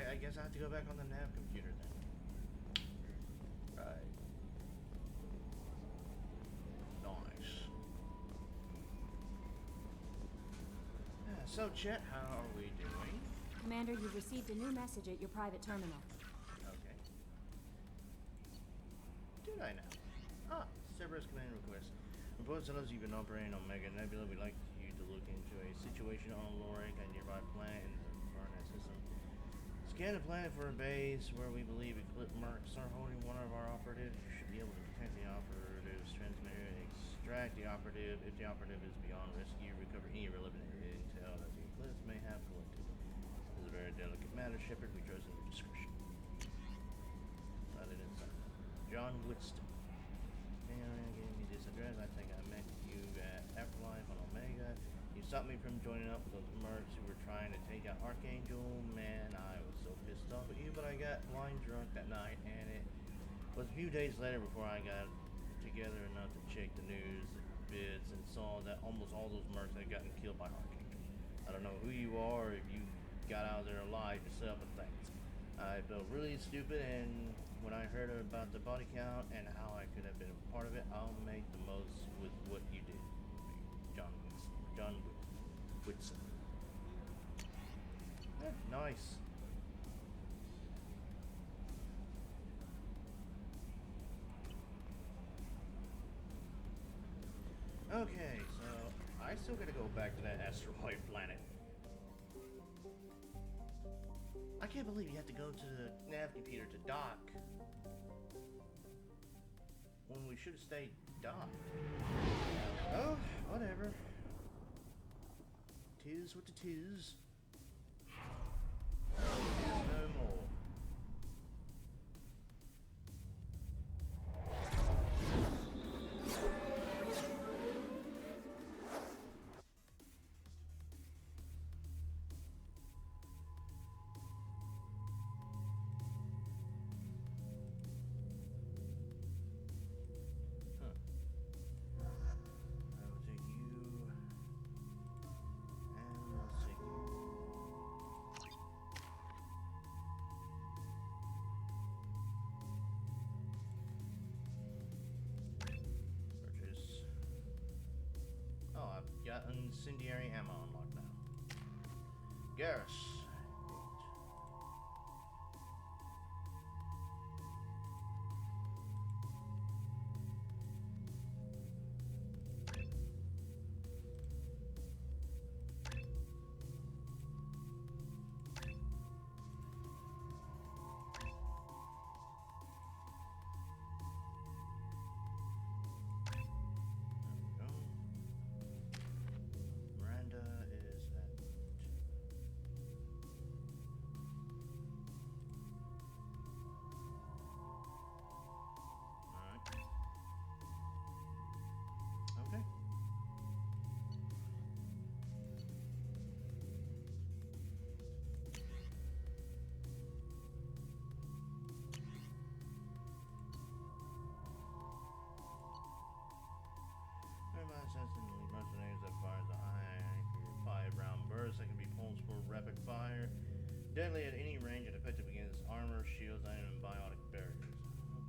I guess I have to go back on the nav computer then. Right. Nice. So, Chet, how are we doing? Commander, you've received a new message at your private terminal. Okay. should I now? Ah, Cerberus command request. Reports tell us you've been operating on Omega Nebula. We'd like you to look into a situation on Lorik, a nearby planet in the Barnett system. Scan the planet for a base where we believe Eclipse Mercs are holding one of our operatives. You should be able to detect the operative's transmitter, extract the operative. If the operative is beyond rescue, recover any relevant intel that the Eclipse may have collected. This is a very delicate matter, Shepard. We trust in your discretion. Other than John Woodston. Gave me this address. I think I met you at Afterlife on Omega. You stopped me from joining up with those mercs who were trying to take out Archangel. Man, I was so pissed off at you, but I got blind drunk that night, and it was a few days later before I got together enough to check the news bids and saw that almost all those mercs had gotten killed by Archangel. I don't know who you are, or if you got out of there alive yourself, but thanks. I felt really stupid, and when I heard about the body count and how I could have been a part of it, I'll make the most with what you did. John Whitson. Nice. Okay, so I still gotta go back to that asteroid planet. I can't believe you have to go to the nav computer to dock when we should have stayed docked. Oh, whatever. Tis what it is. No more. Got incendiary ammo unlocked now. Garrus. Mercenaries that fires a high 5-round burst that can be pulsed for rapid fire. Deadly at any range and effective against armor, shields, and biotic barriers.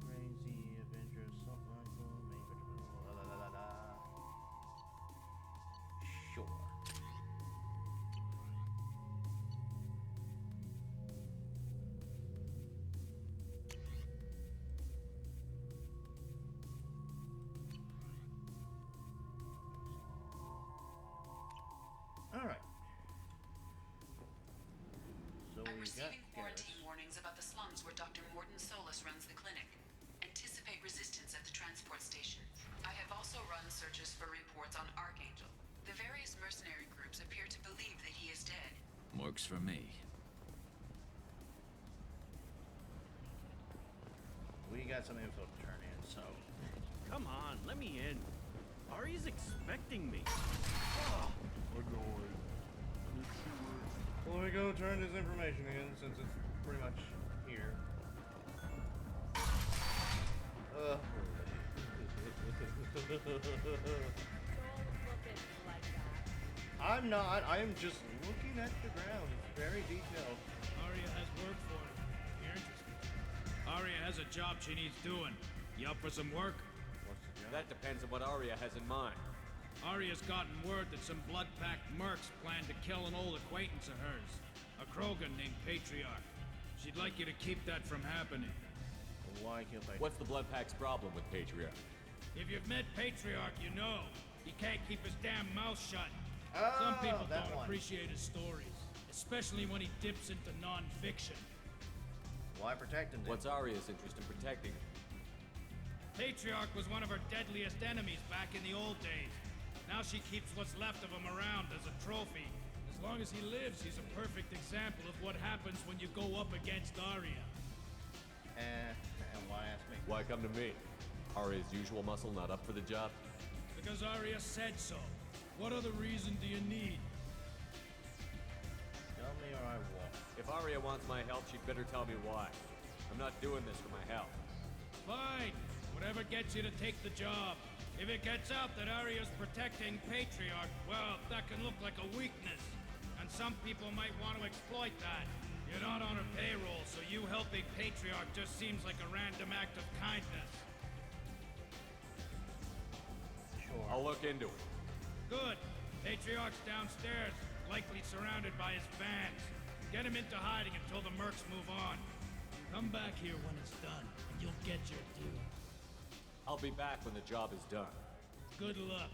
Crazy adventure, assault rifle, Sure. Alright. So I'm we got receiving quarantine warnings about the slums where Dr. Morton Solus runs the clinic. Anticipate resistance at the transport station. I have also run searches for reports on Archangel. The various mercenary groups appear to believe that he is dead. Works for me. We got some info to turn in, so... Come on, let me in. Ari's expecting me. Well, let me go turn this information in since it's pretty much here. I'm not. I am just looking at the ground. It's very detailed. Aria has work for you. You're interested. Aria has a job she needs doing. You up for some work? What's the job? That depends on what Aria has in mind. Aria's gotten word that some blood-packed mercs plan to kill an old acquaintance of hers, a Krogan named Patriarch. She'd like you to keep that from happening. Why kill Patriarch? What's the Blood Pack's problem with Patriarch? If you've met Patriarch, you know. He can't keep his damn mouth shut. Oh, Some people that don't one. appreciate his stories, especially when he dips into non-fiction. Why protect him then? What's Arya's interest in protecting him? Patriarch was one of her deadliest enemies back in the old days. Now she keeps what's left of him around as a trophy. As long as he lives, he's a perfect example of what happens when you go up against Arya. And why ask me? Why come to me? Arya's usual muscle not up for the job? Because Arya said so. What other reason do you need? Tell me or I won't. If Arya wants my help, she'd better tell me why. I'm not doing this for my health. Fine. Whatever gets you to take the job. If it gets out that Arya's protecting Patriarch, well, that can look like a weakness. And some people might want to exploit that. You're not on her payroll, so you helping Patriarch just seems like a random act of kindness. Sure. I'll look into it. Good. Patriarch's downstairs, likely surrounded by his fans. Get him into hiding until the mercs move on. Come back here when it's done, and you'll get your due. I'll be back when the job is done. Good luck.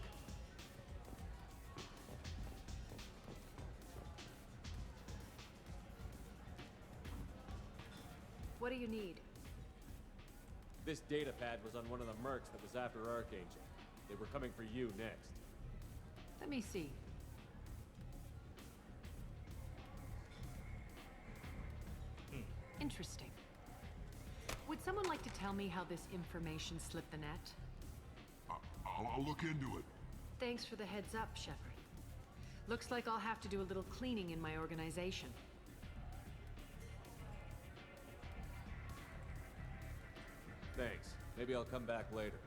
What do you need? This data pad was on one of the mercs that was after Archangel. They were coming for you next. Let me see. Interesting. Would someone like to tell me how this information slipped the net? I'll look into it. Thanks for the heads up, Shepard. Looks like I'll have to do a little cleaning in my organization. Thanks. Maybe I'll come back later.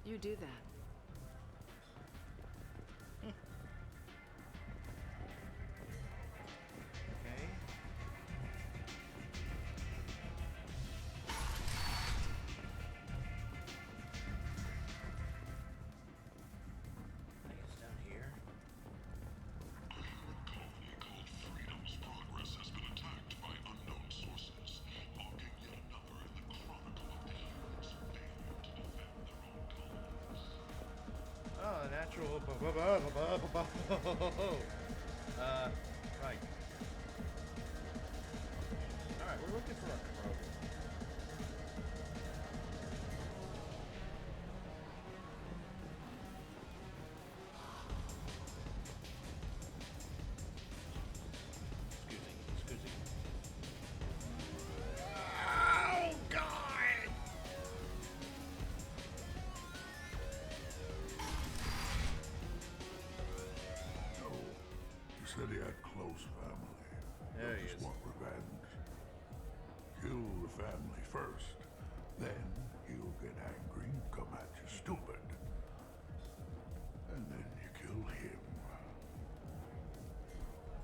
You do that. Okay. I think it's down here. A colony called Freedom's Progress has been attacked by unknown sources, logging yet another in the chronicle of the heroes who dare to defend their own colonies. Oh, natural. Right. Alright, we're looking for a Krogan. Excuse me. Oh, God! No. You said he had close family. There he Just is. want revenge. Kill the family first. Then he'll get angry and come at you stupid. And then you kill him.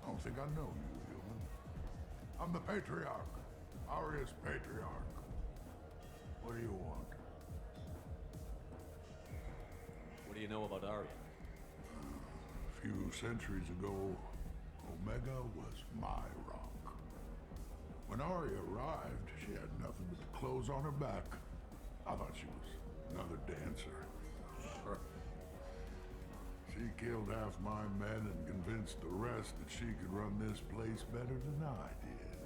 I don't think I know you, human. I'm the Patriarch. Arya's Patriarch. What do you want? What do you know about Arya? A few centuries ago, Omega was my rock. When Arya arrived, she had nothing but the clothes on her back. I thought she was another dancer. She killed half my men and convinced the rest that she could run this place better than I did.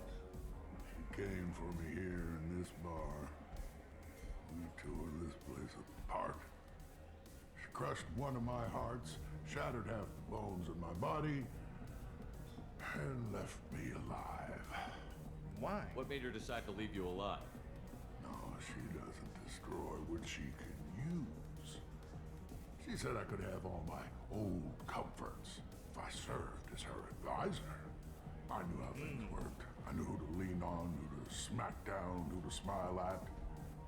She came for me here in this bar. We tore this place apart. She crushed one of my hearts, shattered half the bones in my body, and left me alive. Why? What made her decide to leave you alive? No, she doesn't destroy what she can use. She said I could have all my old comforts if I served as her advisor. I knew how things worked. I knew who to lean on, who to smack down, who to smile at.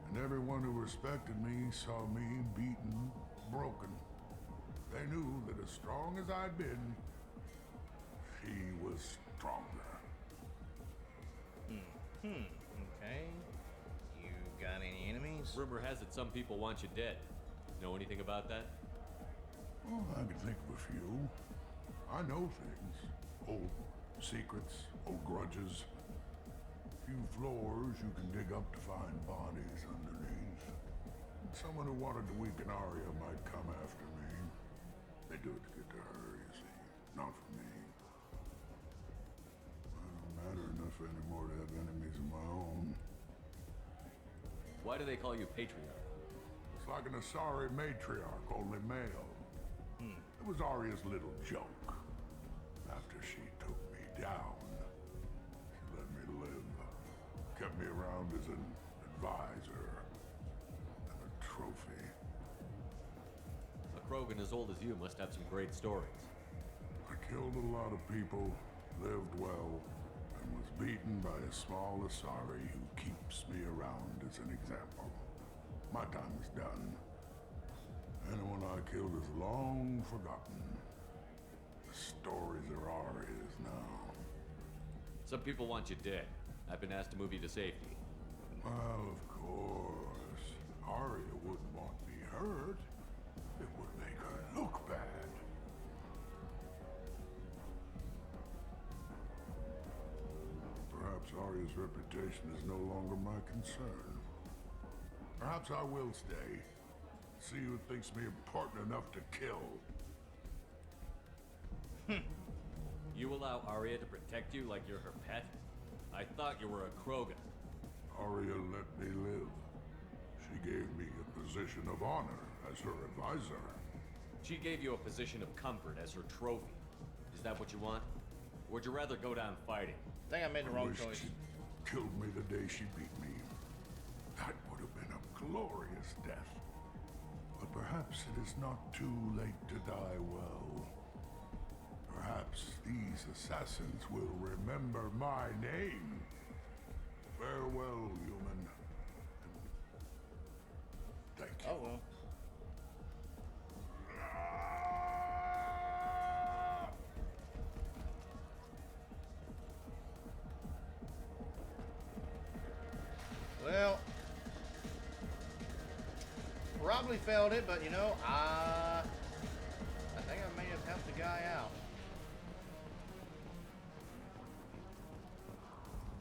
And everyone who respected me saw me beaten, broken. They knew that as strong as I'd been, she was stronger. Okay. You got any enemies? Rumor has it some people want you dead. Know anything about that? Well, I can think of a few. I know things. Old secrets, old grudges. Few floors you can dig up to find bodies underneath. Someone who wanted to weaken Arya might come after me. They do it to get to her, you see. Not for me. I don't matter enough anymore to have enemies of my own. Why do they call you Patriarch? It's like an Asari matriarch, only male. It was Arya's little joke. After she took me down, she let me live. Kept me around as an advisor and a trophy. A Krogan as old as you must have some great stories. I killed a lot of people, lived well, and was beaten by a small Asari who keeps me around as an example. My time is done. Anyone I killed is long forgotten. The stories are Arya's now. Some people want you dead. I've been asked to move you to safety. Well, of course. Arya wouldn't want me hurt. It would make her look bad. Perhaps Arya's reputation is no longer my concern. Perhaps I will stay. See who thinks me important enough to kill. You allow Arya to protect you like you're her pet? I thought you were a Krogan. Arya let me live. She gave me a position of honor as her advisor. She gave you a position of comfort as her trophy. Is that what you want? Or would you rather go down fighting? I think I made the wrong choice. She'd killed me the day she beat me. That would have been a glorious death. But perhaps it is not too late to die well. Perhaps these assassins will remember my name. Farewell, human. Thank you. Oh, well. Well, probably failed it, but you know, I think I may have helped the guy out.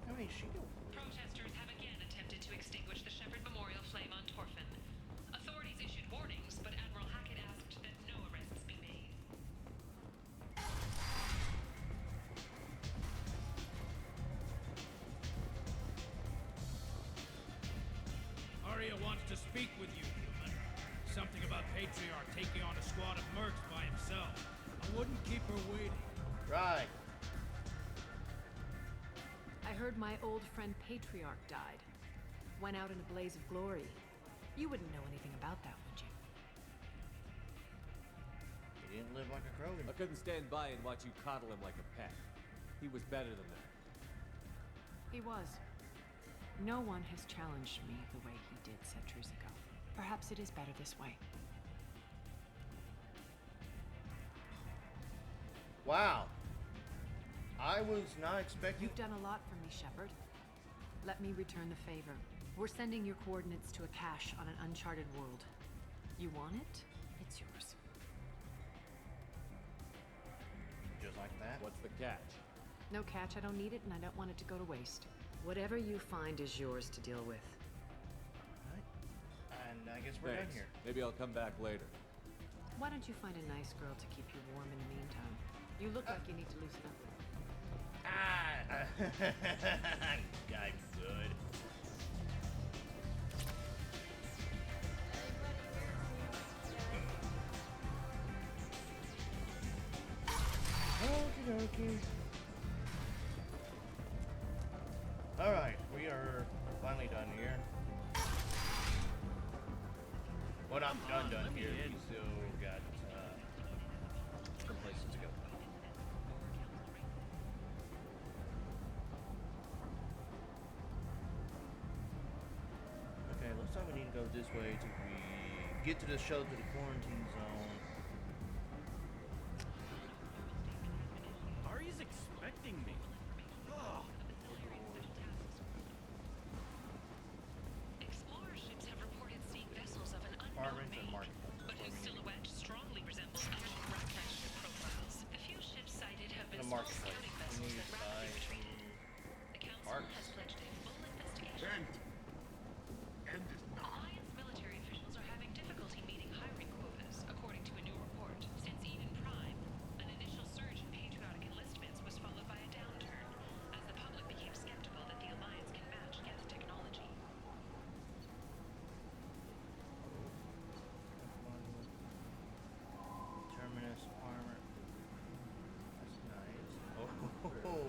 How many she doing? Protesters have again attempted to extinguish the Shepherd Memorial flame on Torfin. Authorities issued warnings, but Admiral Hackett asked that no arrests be made. Arya wants to speak with you, human. Something about Patriarch taking on a squad of mercs by himself. I wouldn't keep her waiting. Right. I heard my old friend Patriarch died. Went out in a blaze of glory. You wouldn't know anything about that, would you? He didn't live like a Krogan. I couldn't stand by and watch you coddle him like a pet. He was better than that. He was. No one has challenged me the way he did centuries ago. Perhaps it is better this way. Wow. I was not expecting... You've done a lot for me, Shepard. Let me return the favor. We're sending your coordinates to a cache on an uncharted world. You want it? It's yours. Just like that? What's the catch? No catch, I don't need it, and I don't want it to go to waste. Whatever you find is yours to deal with. Alright. And I guess we're done here. Maybe I'll come back later. Why don't you find a nice girl to keep you warm in the meantime? You look like you need to loosen up. I'm good. Okie dokie. Alright, we are finally done here. Well, not done here. We still got some places to go. Okay, looks like we need to go this way till we get to the show to the quarantine zone. Ari's expecting me. Ugh. Explorer ships have reported seeing vessels of an unknown make, but whose silhouette strongly resembles ancient Raktash ship profiles. The few ships sighted have been small scouting vessels that rapidly retreated. The Council parts. has pledged a full investigation. End it now. Alliance military officials are having difficulty meeting hiring quotas, according to a new report. Since Eden Prime, an initial surge in patriotic enlistments was followed by a downturn, as the public became skeptical that the Alliance can match Geth technology. Terminus armor. That's nice. Oh.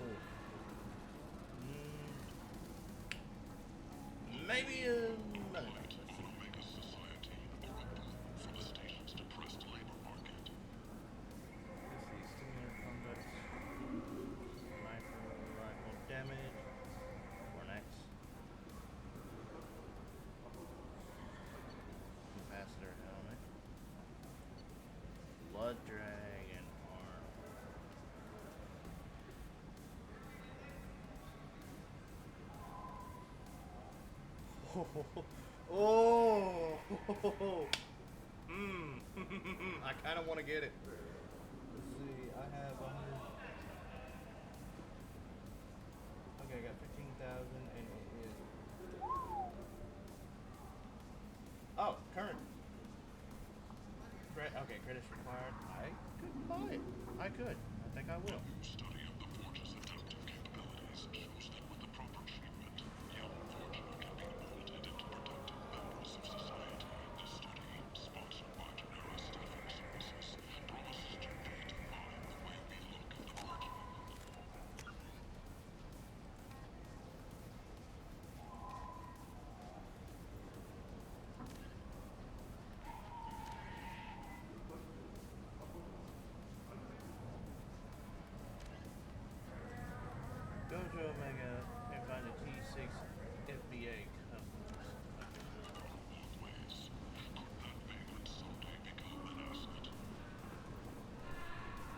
Maybe another night. Let's see. Omega Society or a boom for the station's depressed labor market. Let's see. Similar combat. Sniper rifle damage. Fornex. Capacitor helmet. Blood dragon arm. Oh, I kind of want to get it. Let's see, I have 100. Okay, I got 15,000, and it is. Oh, current. Okay, credits required. I could buy it. I could. I think I will. Study of the Forge's adaptive capabilities shows that with the proper treatment, young Forger can be molded into productive members of society. This study, sponsored by Genera Staffing Services, promises to redefine the way we look at the Forger. Go to Omega and find the T6 FBA companies.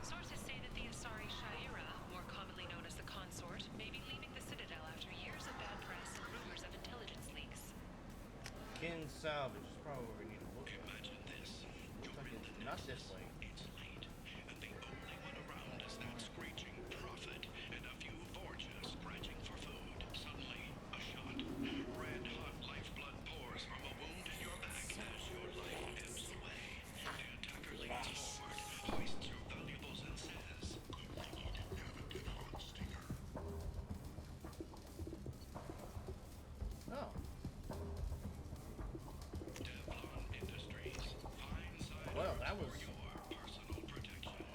Sources say that the Asari Shaira, more commonly known as the Consort, may be leaving the Citadel after years of bad press and rumors of intelligence leaks. Kin salvage is probably where we need to look at. Imagine this. Looks like it's not this way. It's late, and the only one around is that screeching prophet and a few Forges scratching for food. Suddenly, a shot. Red hot lifeblood pours from a wound in your back as your life ebbs away. The attacker leans forward, hoists your valuables, and says, "Good luck, Gavin Hot Stinger." Oh. Devlon Industries. Fine side Well, that for was. your personal protection.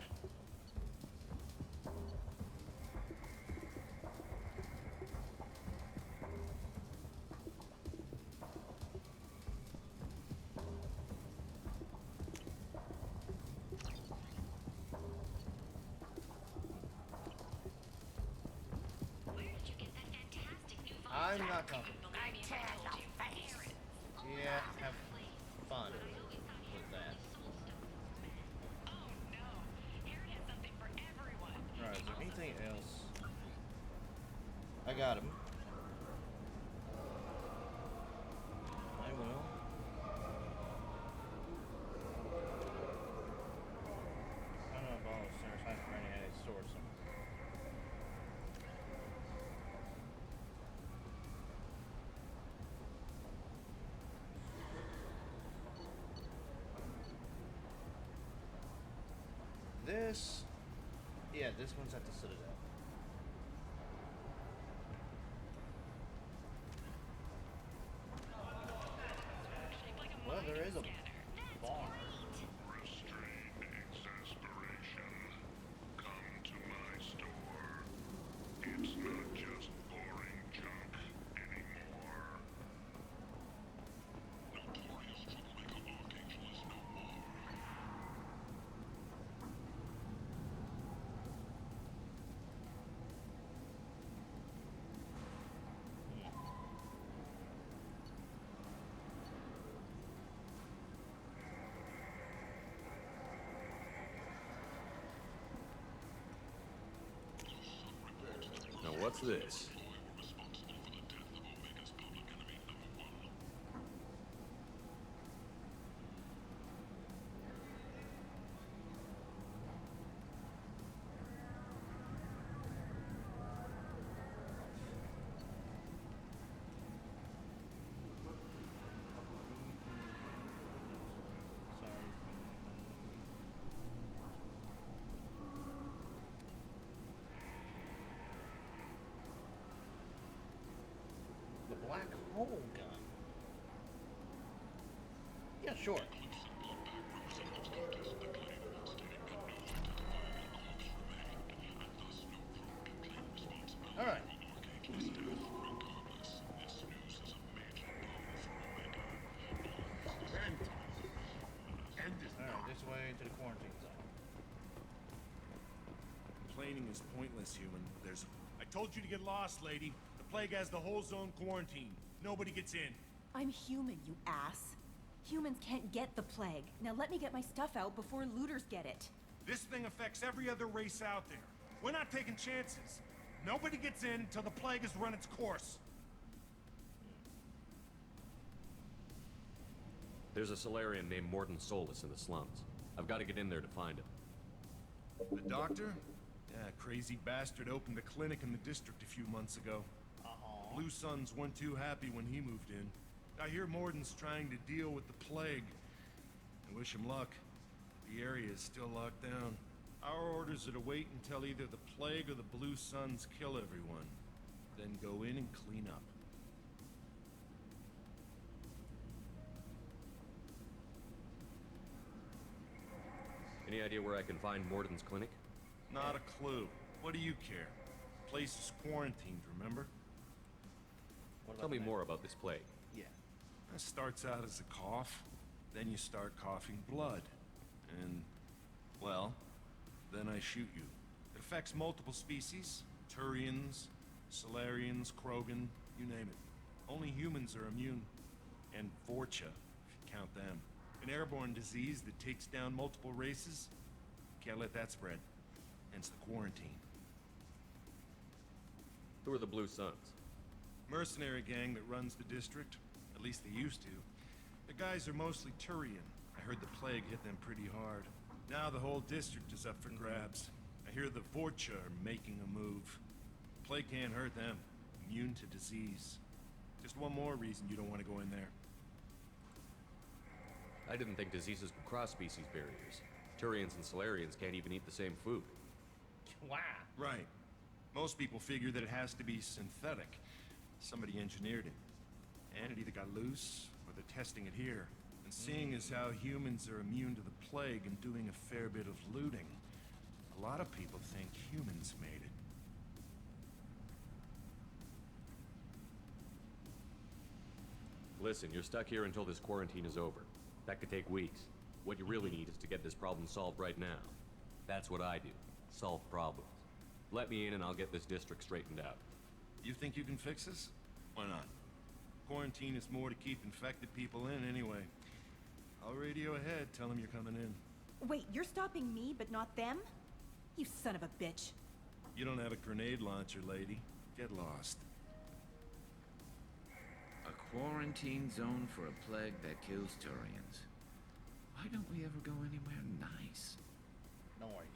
Where did you get that fantastic new voice? I'm not comfortable. I tear the face. Yeah, have fun with that. Oh no, Aaron has something for everyone. Alright, is there anything else? I got him. I will. I don't know if all the center side granny had it stored somewhere. This, yeah, this one's at the Citadel. Well, there is a bar. Restrained exasperation. Come to my store. It's not just boring junk anymore. Notorious troublemaker Archangel is no more. Now what's this? hole gun. Yeah, sure. All right. Alright, this way to the quarantine zone. Complaining is pointless, human. I told you to get lost, lady. The plague has the whole zone quarantined. Nobody gets in. I'm human, you ass. Humans can't get the plague. Now let me get my stuff out before looters get it. This thing affects every other race out there. We're not taking chances. Nobody gets in until the plague has run its course. There's a Solarian named Morton Solus in the slums. I've got to get in there to find him. The doctor? Yeah, crazy bastard opened a clinic in the district a few months ago. Blue Suns weren't too happy when he moved in. I hear Morton's trying to deal with the plague. I wish him luck. The area is still locked down. Our orders are to wait until either the plague or the Blue Suns kill everyone. Then go in and clean up. Any idea where I can find Morton's clinic? Not a clue. What do you care? The place is quarantined, remember? Tell me more about this plague. Yeah. It starts out as a cough, then you start coughing blood. And, well, then I shoot you. It affects multiple species. Turians, Solarians, Krogan, you name it. Only humans are immune. And Vorcha, if you count them. An airborne disease that takes down multiple races. Can't let that spread. Hence the quarantine. Who are the Blue Suns? Mercenary gang that runs the district. At least they used to. The guys are mostly Turian. I heard the plague hit them pretty hard. Now the whole district is up for grabs. I hear the Vorcha are making a move. Plague can't hurt them. Immune to disease. Just one more reason you don't want to go in there. I didn't think diseases could cross species barriers. Turians and Solarians can't even eat the same food. Wow. Right. Most people figure that it has to be synthetic. Somebody engineered it. And it either got loose, or they're testing it here. And seeing as how humans are immune to the plague and doing a fair bit of looting, a lot of people think humans made it. Listen, you're stuck here until this quarantine is over. That could take weeks. What you really need is to get this problem solved right now. That's what I do. Solve problems. Let me in and I'll get this district straightened out. You think you can fix this? Why not? Quarantine is more to keep infected people in anyway. I'll radio ahead, tell them you're coming in. Wait, you're stopping me, but not them? You son of a bitch. You don't have a grenade launcher, lady. Get lost. A quarantine zone for a plague that kills Turians. Why don't we ever go anywhere nice? Don't worry.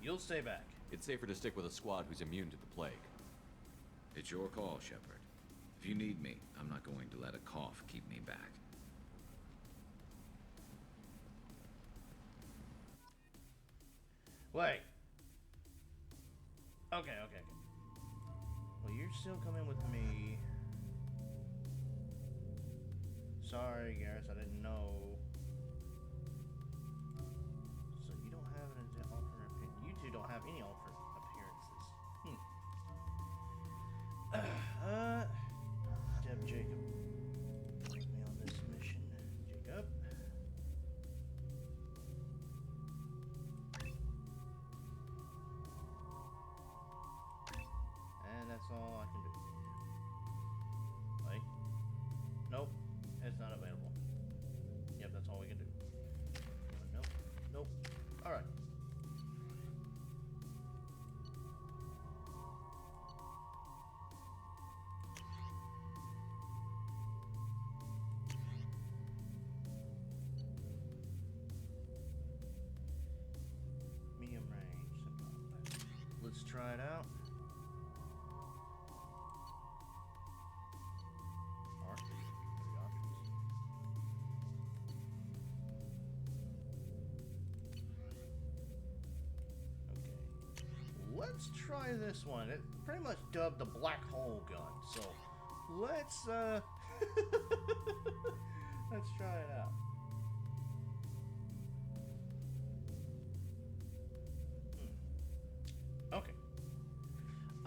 You'll stay back. It's safer to stick with a squad who's immune to the plague. It's your call, Shepard. If you need me, I'm not going to let a cough keep me back. Wait. Okay. Well, you're still coming with me. Sorry, Garrus, I didn't know. So you don't have an alternate appearance. You two don't have any alternate appearances. Deb Jacob. Put me on this mission. Jacob. And that's all I can do. Like, nope, it's not available. Yep, that's all we can do. Nope. All right. Medium range. Let's try it out. Or 3 options. Okay. Let's try this one. It pretty much dubbed the black hole gun. So let's let's try it out. Okay.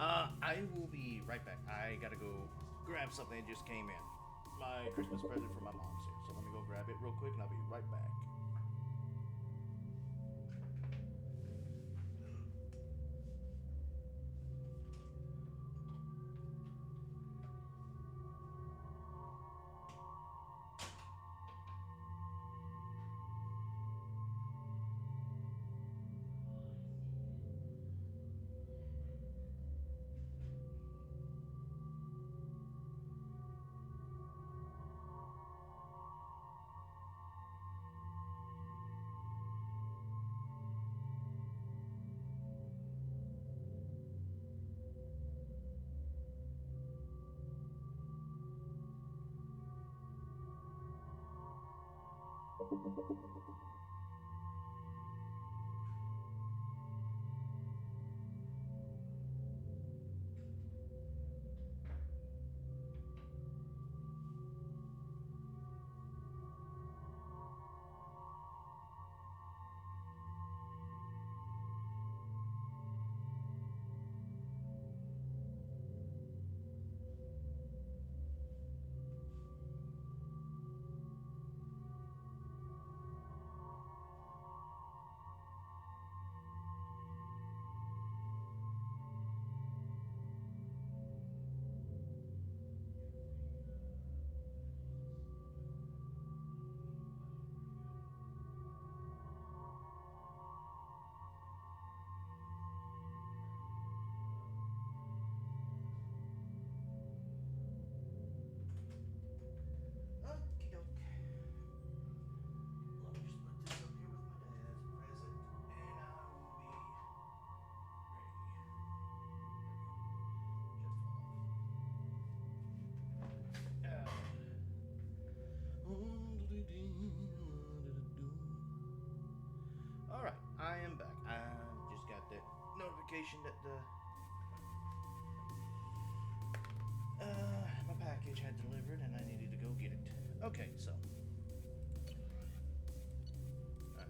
I will be right back. I gotta go grab something that just came in. My Christmas present for my mom's here. So let me go grab it real quick and I'll be right back. Alright, I am back. I just got that notification that my package had delivered and I needed to go get it. Okay, so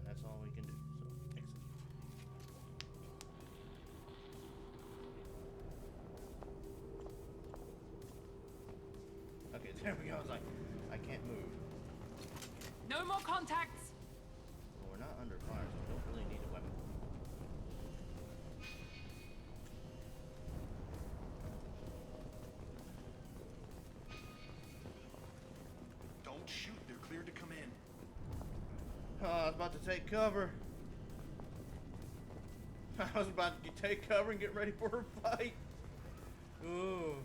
that's all we can do. So exit. Okay, there we go. I was like, I can't move. No more contacts! Well, we're not under fire, so we don't really need a weapon. Don't shoot. They're cleared to come in. Oh, I was about to take cover. I was about to take cover and get ready for a fight. Ooh.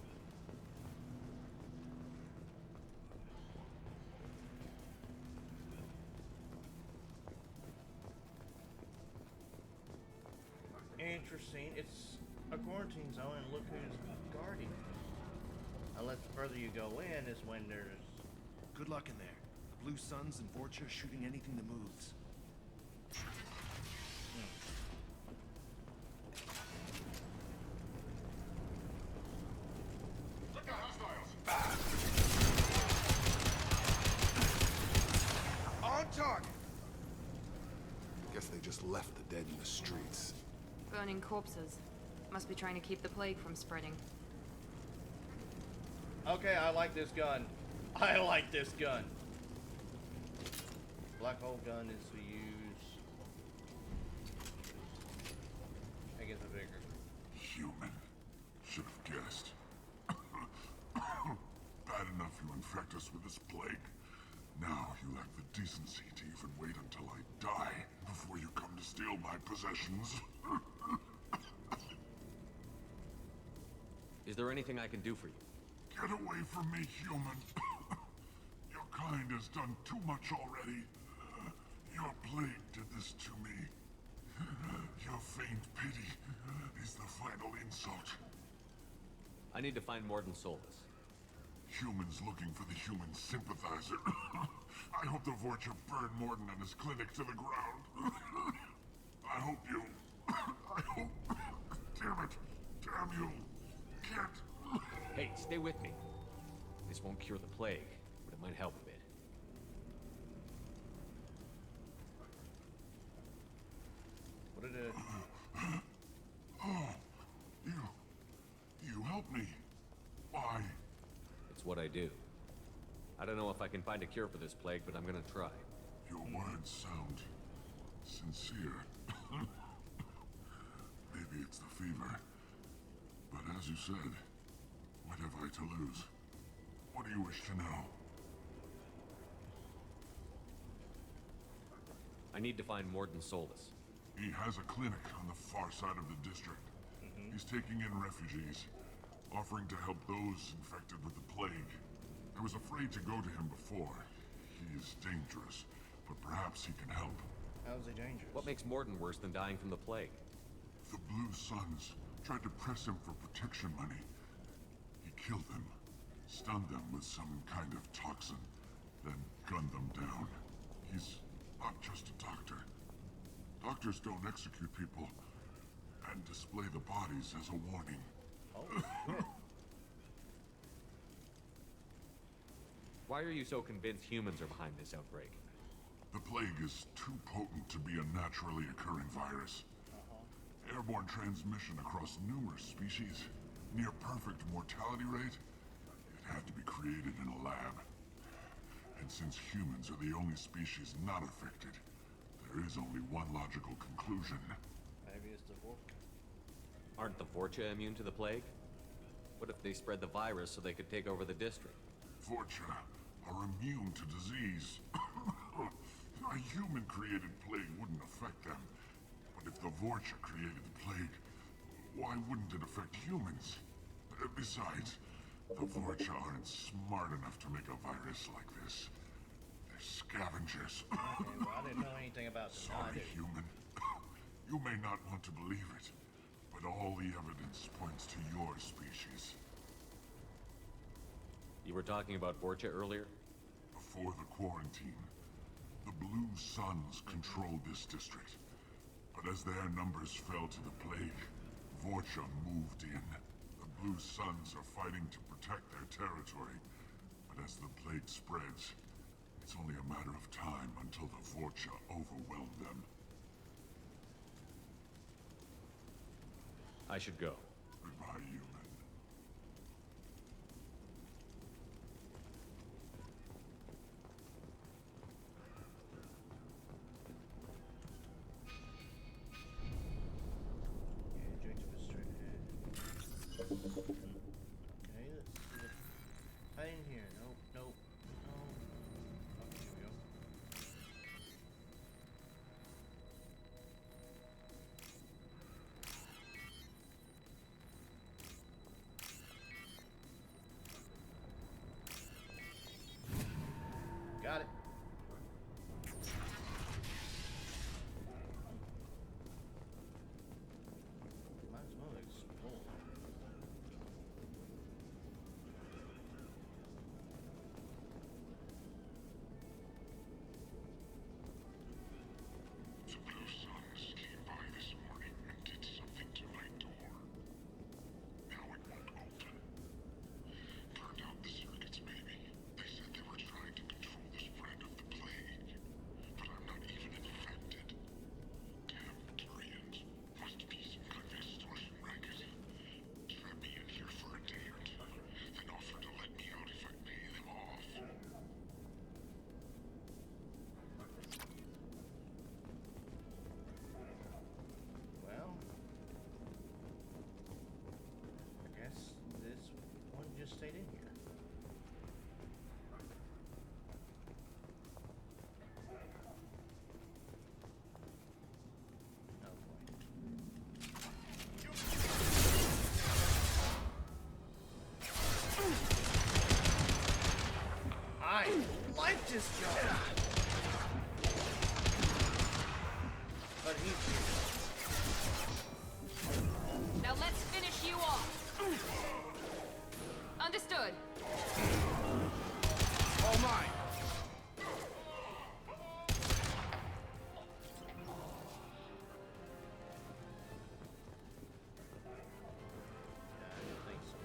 Interesting. It's a quarantine zone, and look who's guarding it. Unless the further you go in is when there's... Good luck in there. The Blue Suns and Vorcha shooting anything that moves. Look out, hostiles! On target! Guess they just left the dead in the streets. Burning corpses. Must be trying to keep the plague from spreading. Okay, I like this gun. I like this gun. Black hole gun is to use... I guess a bigger. Human. Should have guessed. Bad enough you infect us with this plague. Now you lack the decency to even wait until I die before you come to steal my possessions. Is there anything I can do for you? Get away from me, human. Your kind has done too much already. Your plague did this to me. Your faint pity is the final insult. I need to find Morden Solus. Humans looking for the human sympathizer. I hope the Vorcha burn Morden and his clinic to the ground. I hope you... I hope... Damn it. Damn you. Can't... Hey, stay with me. This won't cure the plague, but it might help a bit. What did it... Oh, you helped me. Why? It's what I do. I don't know if I can find a cure for this plague, but I'm gonna try. Your words sound sincere. Maybe it's the fever. But as you said, what have I to lose? What do you wish to know? I need to find Morden Solus. He has a clinic on the far side of the district. He's taking in refugees, offering to help those infected with the plague. I was afraid to go to him before. He is dangerous, but perhaps he can help. How's he dangerous? What makes Morden worse than dying from the plague? The Blue Suns tried to press him for protection money. He killed them, stunned them with some kind of toxin, then gunned them down. He's not just a doctor. Doctors don't execute people and display the bodies as a warning. Oh, shit. Why are you so convinced humans are behind this outbreak? The plague is too potent to be a naturally occurring virus. Airborne transmission across numerous species, near perfect mortality rate. It had to be created in a lab. And since humans are the only species not affected, there is only one logical conclusion. Maybe it's the Vorcha. Aren't the Vorcha immune to the plague? What if they spread the virus so they could take over the district? Vorcha are immune to disease. A human-created plague wouldn't affect them. But if the Vorcha created the plague, why wouldn't it affect humans? Besides, the Vorcha aren't smart enough to make a virus like this. They're scavengers. Okay, well, I didn't know anything about them. Sorry, human. You may not want to believe it, but all the evidence points to your species. You were talking about Vorcha earlier? Before the quarantine, the Blue Suns controlled this district. But as their numbers fell to the plague, Vorcha moved in. The Blue Suns are fighting to protect their territory. But as the plague spreads, it's only a matter of time until the Vorcha overwhelm them. I should go. Goodbye, human. Okay, let's see the pain here. Nope, nope, no. Oh, here we go. Got it. Might as well explore. The Blue Suns came by this morning and did something to my door. Now it won't open. Turned out the circuits, maybe. They said they were trying to control the spread of the plague. But I'm not even infected. Damn Turians. Must be some kind of extortion racket. Trap me in here for a day or two, then offer to let me out if I pay them off. Well, I guess this one just stayed in here. Oh boy. I like this guy, but he's Now let's finish you off. Understood. All mine! I don't think so.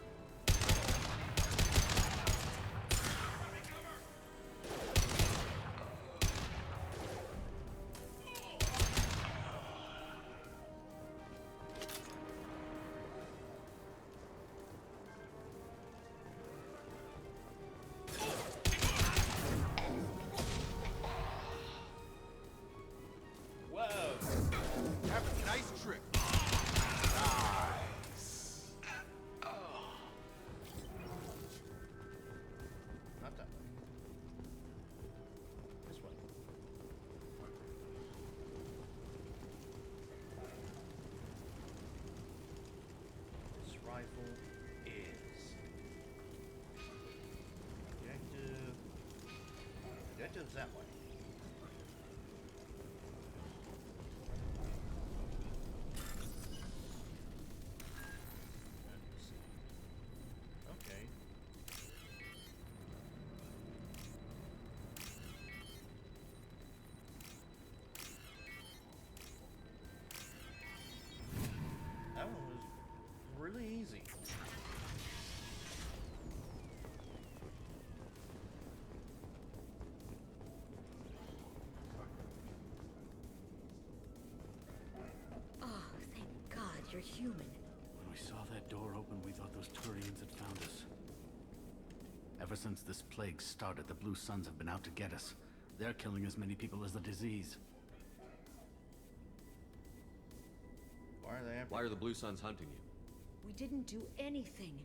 goes that way. Okay. That one was really easy. Oh, thank God you're human. When we saw that door open, we thought those Turians had found us. Ever since this plague started, the Blue Suns have been out to get us. They're killing as many people as the disease. Why are the Blue Suns hunting you? We didn't do anything.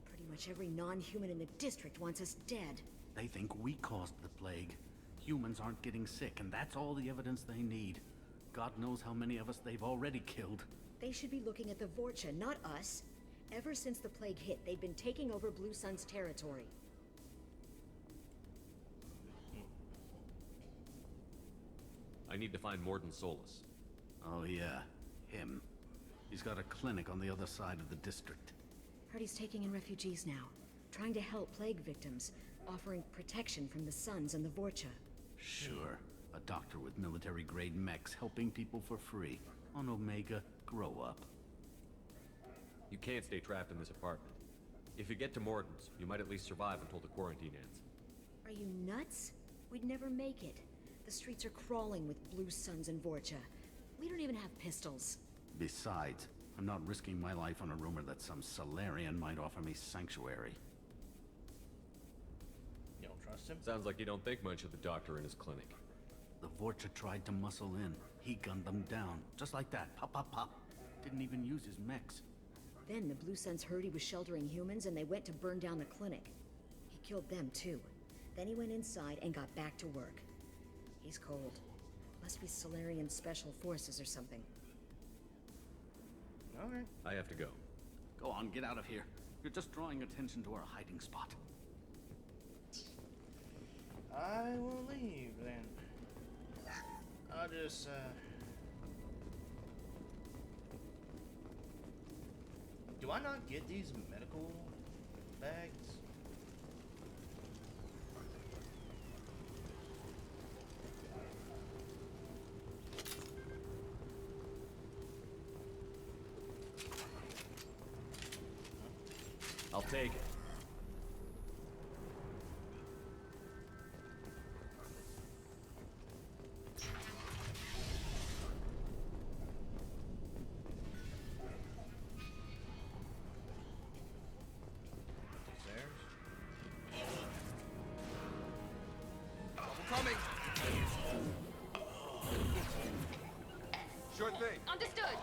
Pretty much every non-human in the district wants us dead. They think we caused the plague. Humans aren't getting sick, and that's all the evidence they need. God knows how many of us they've already killed. They should be looking at the Vorcha, not us. Ever since the plague hit, they've been taking over Blue Sun's territory. I need to find Morden Solus. Oh yeah, him. He's got a clinic on the other side of the district. Heard he's taking in refugees now, trying to help plague victims, offering protection from the Suns and the Vorcha. Sure. A doctor with military-grade mechs helping people for free. On Omega, grow up. You can't stay trapped in this apartment. If you get to Morden's, you might at least survive until the quarantine ends. Are you nuts? We'd never make it. The streets are crawling with Blue Suns and Vorcha. We don't even have pistols. Besides, I'm not risking my life on a rumor that some Solarian might offer me sanctuary. You don't trust him? Sounds like you don't think much of the doctor and his clinic. The Vorcha tried to muscle in. He gunned them down. Just like that. Pop, pop, pop. Didn't even use his mechs. Then the Blue Suns heard he was sheltering humans and they went to burn down the clinic. He killed them too. Then he went inside and got back to work. He's cold. Must be Solarian Special Forces or something. Okay. I have to go. Go on, get out of here. You're just drawing attention to our hiding spot. I will leave then. I'll just, do I not get these medical bags? I'll take it. Coming! Sure thing. Understood.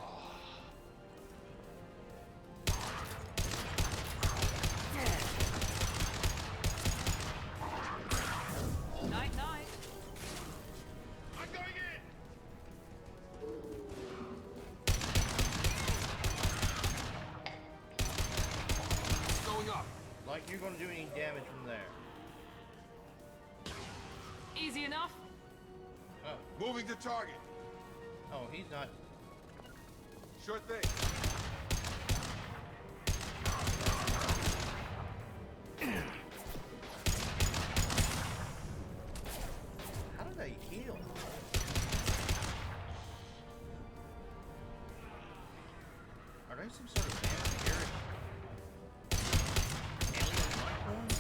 Night, night. I'm going in. Going up. Like you're gonna do any damage from there. Easy enough. Oh. Moving to target. Oh, he's not. Sure thing. How did they heal? Are they some sort of vampiric alien life forms?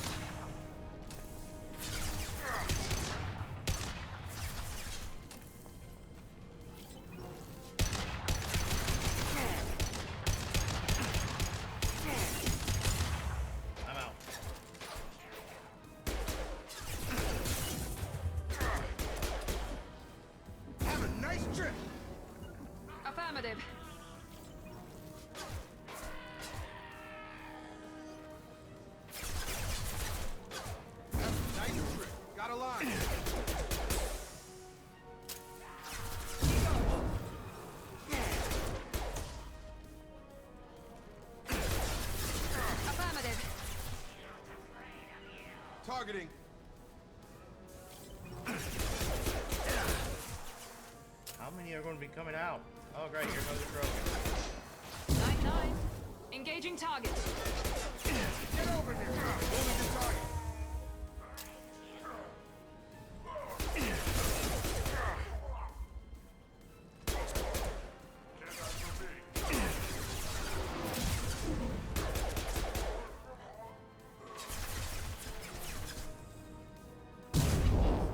I'm out. Have a nice trip! Affirmative. Nice trip. Got a line. Affirmative. Targeting. coming out. Oh great, here goes the Krogan. 9-9. Engaging target. Get over here! Moving to target!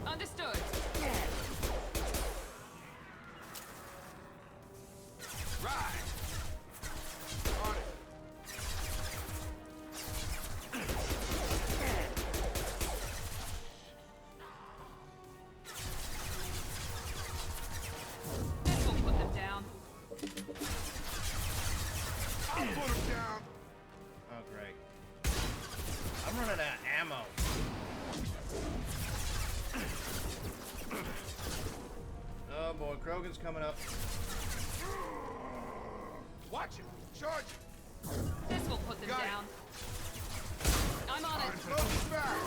Understood. Right! On it! This will put them down. I'll put him down! Oh great. I'm running out of ammo. Oh boy, Krogan's coming up. Watch him! Charge him! This will put them Got it. down. I'm on it. Close his back!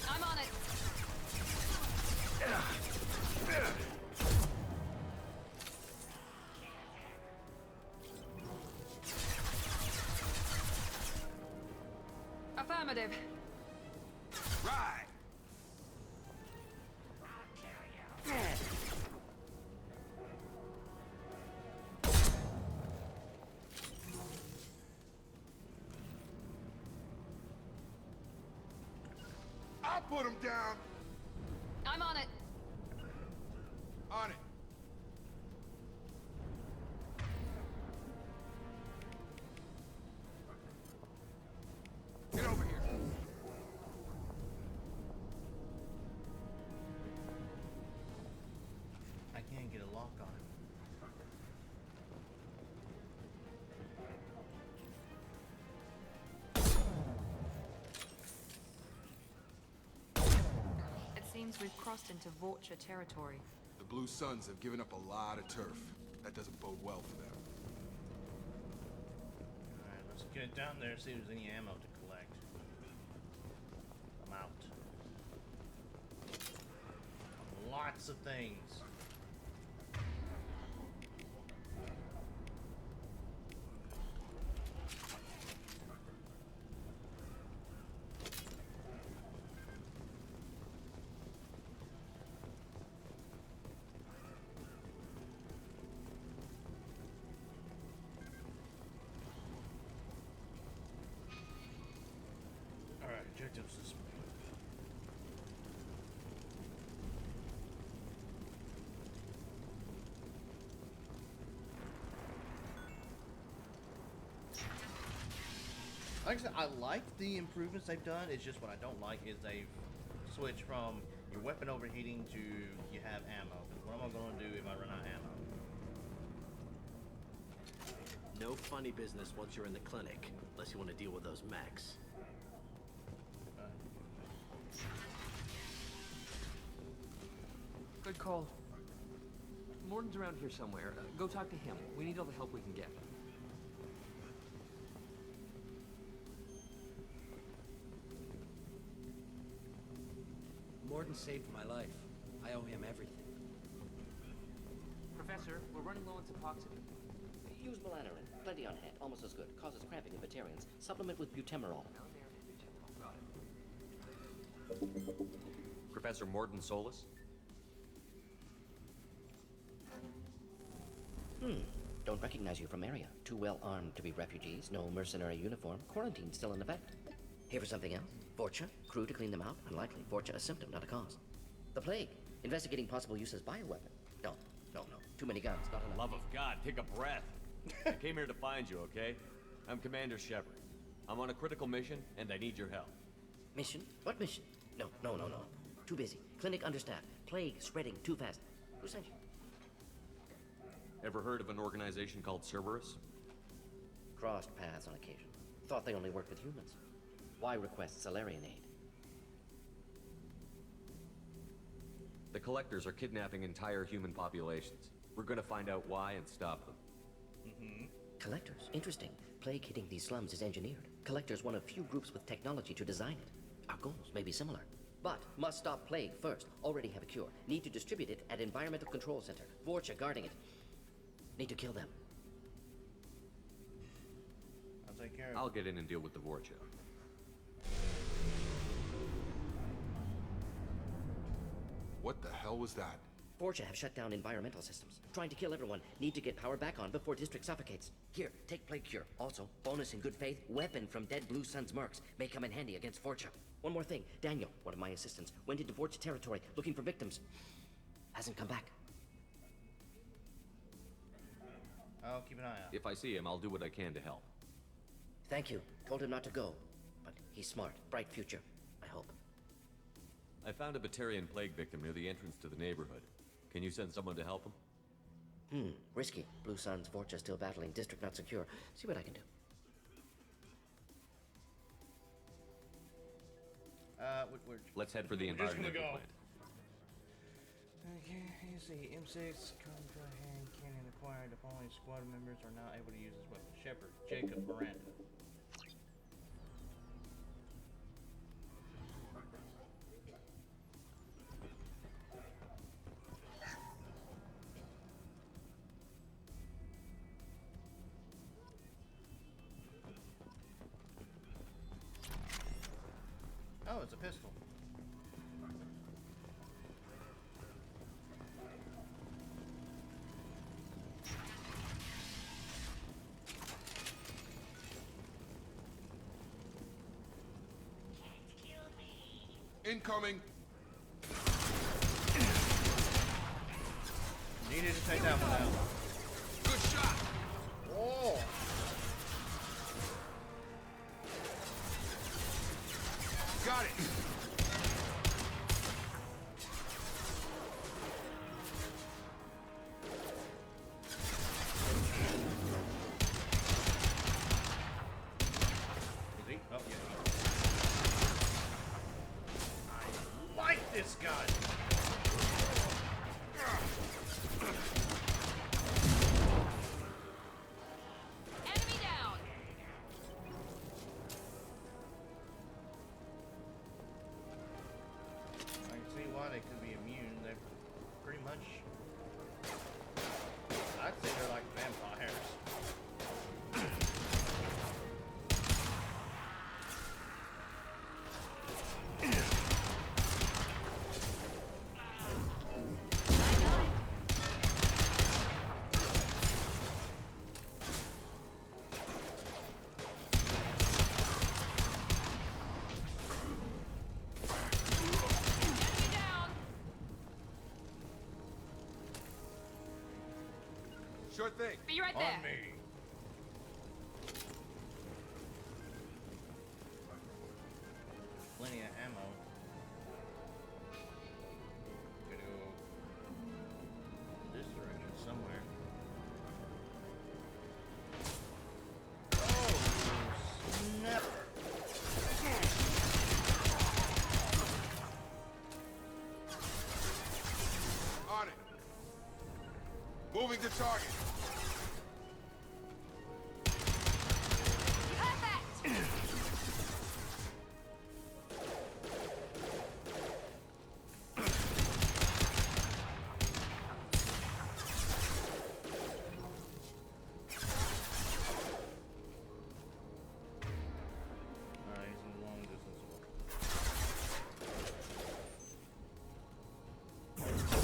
I'm on it. Affirmative. Right! I'll put him down! I'm on it. On it! Get over here! I can't get a lock on him. It seems we've crossed into Vorcha territory. The Blue Suns have given up a lot of turf. That doesn't bode well for them. Alright, let's get down there and see if there's any ammo to collect. I'm out. Lots of things. Alright, objectives this way. Like I said, I like the improvements they've done. It's just what I don't like is they've switched from your weapon overheating to you have ammo. 'Cause what am I going to do if I run out of ammo? No funny business once you're in the clinic, unless you want to deal with those mechs. Good call. Morton's around here somewhere. Go talk to him. We need all the help we can get. Morton saved my life. I owe him everything. Professor, we're running low on Suboxone. Use melanorin. Plenty on hand. Almost as good. Causes cramping in vegetarians. Supplement with butemerol. Professor Morton Solus? Don't recognize you from area. Too well armed to be refugees. No mercenary uniform. Quarantine still in effect. Here for something else? Vorcha? Crew to clean them out? Unlikely. Vorcha a symptom, not a cause. The plague. Investigating possible use as bioweapon. No. Too many guns, not enough. Love of God, take a breath. I came here to find you, okay? I'm Commander Shepard. I'm on a critical mission, and I need your help. Mission? What mission? No. Too busy. Clinic understaffed. Plague spreading too fast. Who sent you? Ever heard of an organization called Cerberus? Crossed paths on occasion. Thought they only worked with humans. Why request Salarian aid? The Collectors are kidnapping entire human populations. We're gonna find out why and stop them. Collectors? Interesting. Plague hitting these slums is engineered. Collector's one of few groups with technology to design it. Our goals may be similar. But must stop plague first. Already have a cure. Need to distribute it at Environmental Control Center. Vorcha guarding it. Need to kill them. I'll take care of it. I'll get in and deal with the Vorcha. What the hell was that? Vorcha have shut down environmental systems. Trying to kill everyone. Need to get power back on before district suffocates. Here, take plague cure. Also, bonus in good faith, weapon from dead Blue Sun's mercs. May come in handy against Vorcha. One more thing. Daniel, one of my assistants, went into Vorcha territory looking for victims. Hasn't come back. I'll keep an eye out. If I see him, I'll do what I can to help. Thank you. Told him not to go. But he's smart. Bright future. I hope. I found a Batarian plague victim near the entrance to the neighborhood. Can you send someone to help him? Risky. Blue Sun's Vorcha still battling. District not secure. See what I can do. Let's head for the we're just gonna environmental go. plant. Okay, you see, M6, Contra, hand cannon acquired. The following squad members are now able to use this weapon. Shepard, Jacob, Miranda. Oh, it's a pistol. Incoming! Needed to take that one out. Good shot! Oh! Got it! Is he? Oh, yeah. I like this gun! Enemy down! I can see why they could be immune. They're pretty much... I'd say they're like vampires. Enemy down! Sure thing. Be right there. On me. Plenty of ammo. Gotta go this direction somewhere. Oh, snap! On it. Moving to target. Perfect! He's in long distance.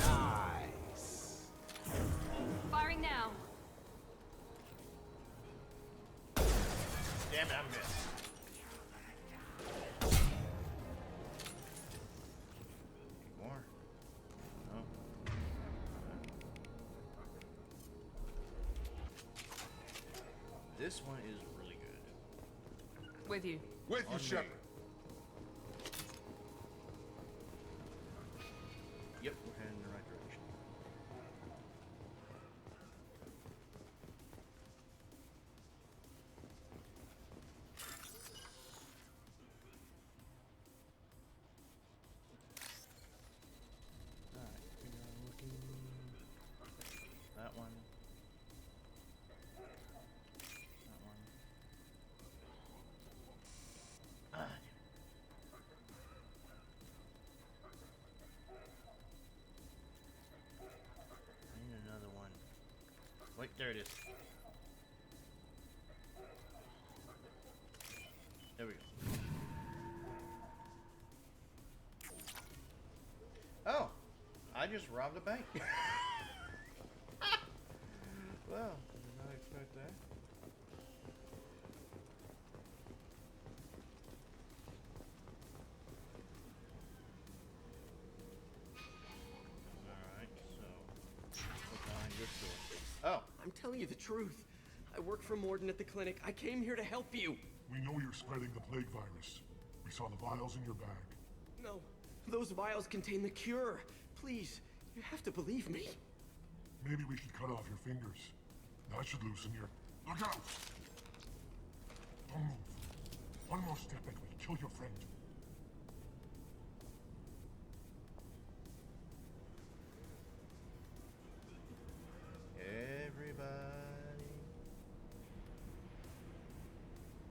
Nice. Firing now. Damn it, I missed. More? No. This one is really good. With you. With you, On me. Shepard. Yep, we're heading in the right direction. Alright, we are looking. That one. There it is. There we go. Oh, I just robbed a bank. Well, did not expect that. Alright, so what's behind this door? Oh. I'm telling you the truth. I work for Morden at the clinic. I came here to help you. We know you're spreading the plague virus. We saw the vials in your bag. No, those vials contain the cure. Please, you have to believe me. Maybe we should cut off your fingers. That should loosen your... Look out! Don't move. One more step and we'll kill your friend.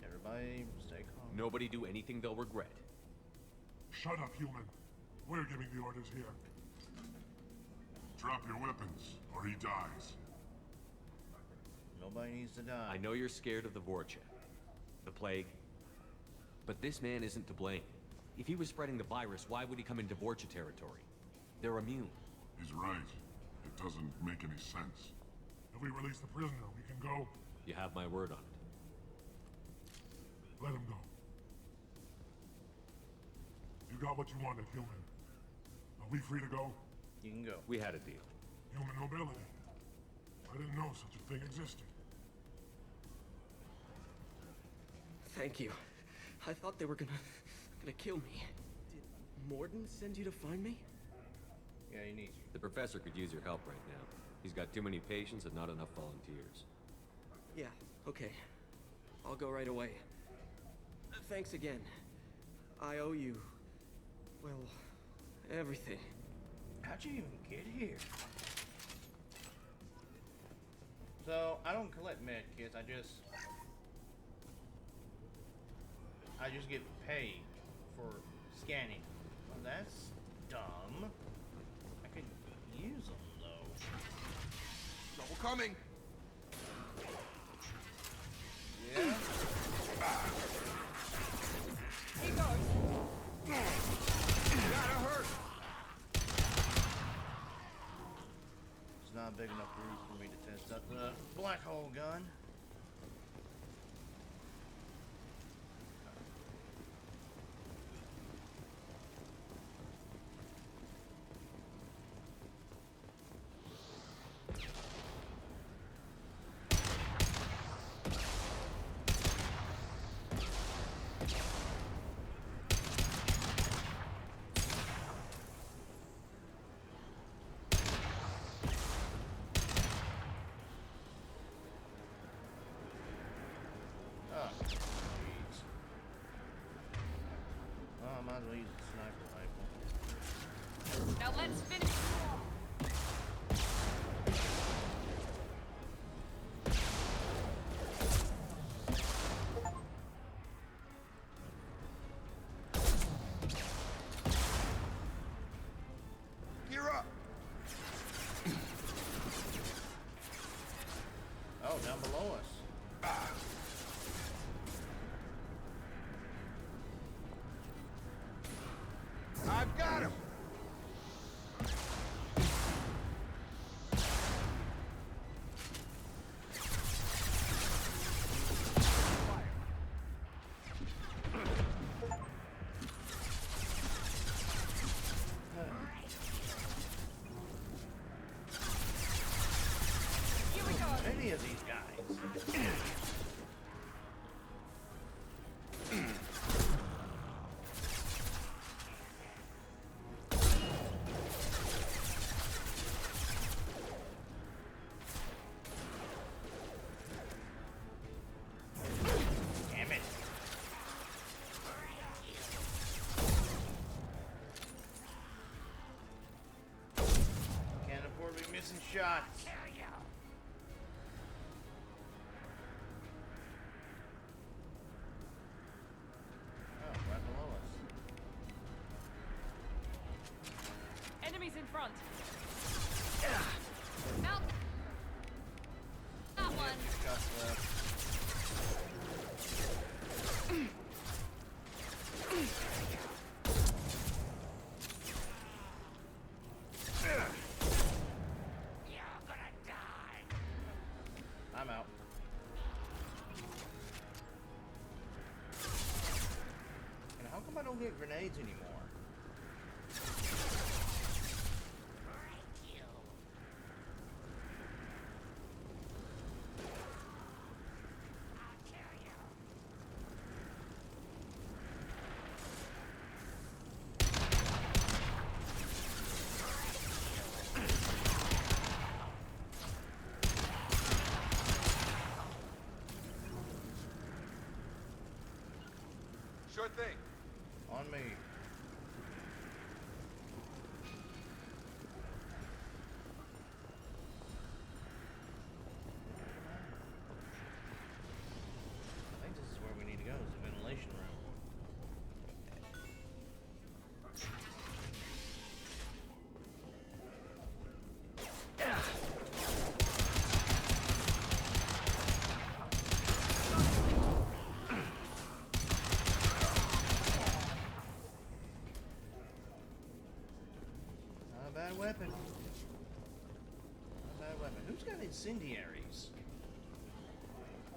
Everybody stay calm. Nobody do anything they'll regret. Shut up, human. We're giving the orders here. Drop your weapons, or he dies. Nobody needs to die. I know you're scared of the Vorcha, the plague, but this man isn't to blame. If he was spreading the virus, why would he come into Vorcha territory? They're immune. He's right. It doesn't make any sense. If we release the prisoner, we can go. You have my word on it. Let him go. You got what you wanted, human. Are we free to go? You can go. We had a deal. Human nobility. I didn't know such a thing existed. Thank you. I thought they were gonna kill me. Did Morden send you to find me? Yeah, he needs you. The professor could use your help right now. He's got too many patients and not enough volunteers. Yeah, okay. I'll go right away. Thanks again. I owe you... well, everything. How'd you even get here? So, I don't collect med kits, I just get paid for scanning. Well, that's dumb. I could use them, though. Double coming! Yeah? He goes! Gotta hurt! It's not big enough room for me to test out the black hole gun. Might as well use a sniper rifle. Now let's finish. You're up! Oh, down below us. I've got him! Any of these guys. Damn it. Can't afford to be missing shots. Enemies in front. Help! come I don't get grenades anymore? Sure thing. On me. I think this is where we need to go, is the ventilation room. Not a bad weapon. Not a bad weapon. Who's got incendiaries?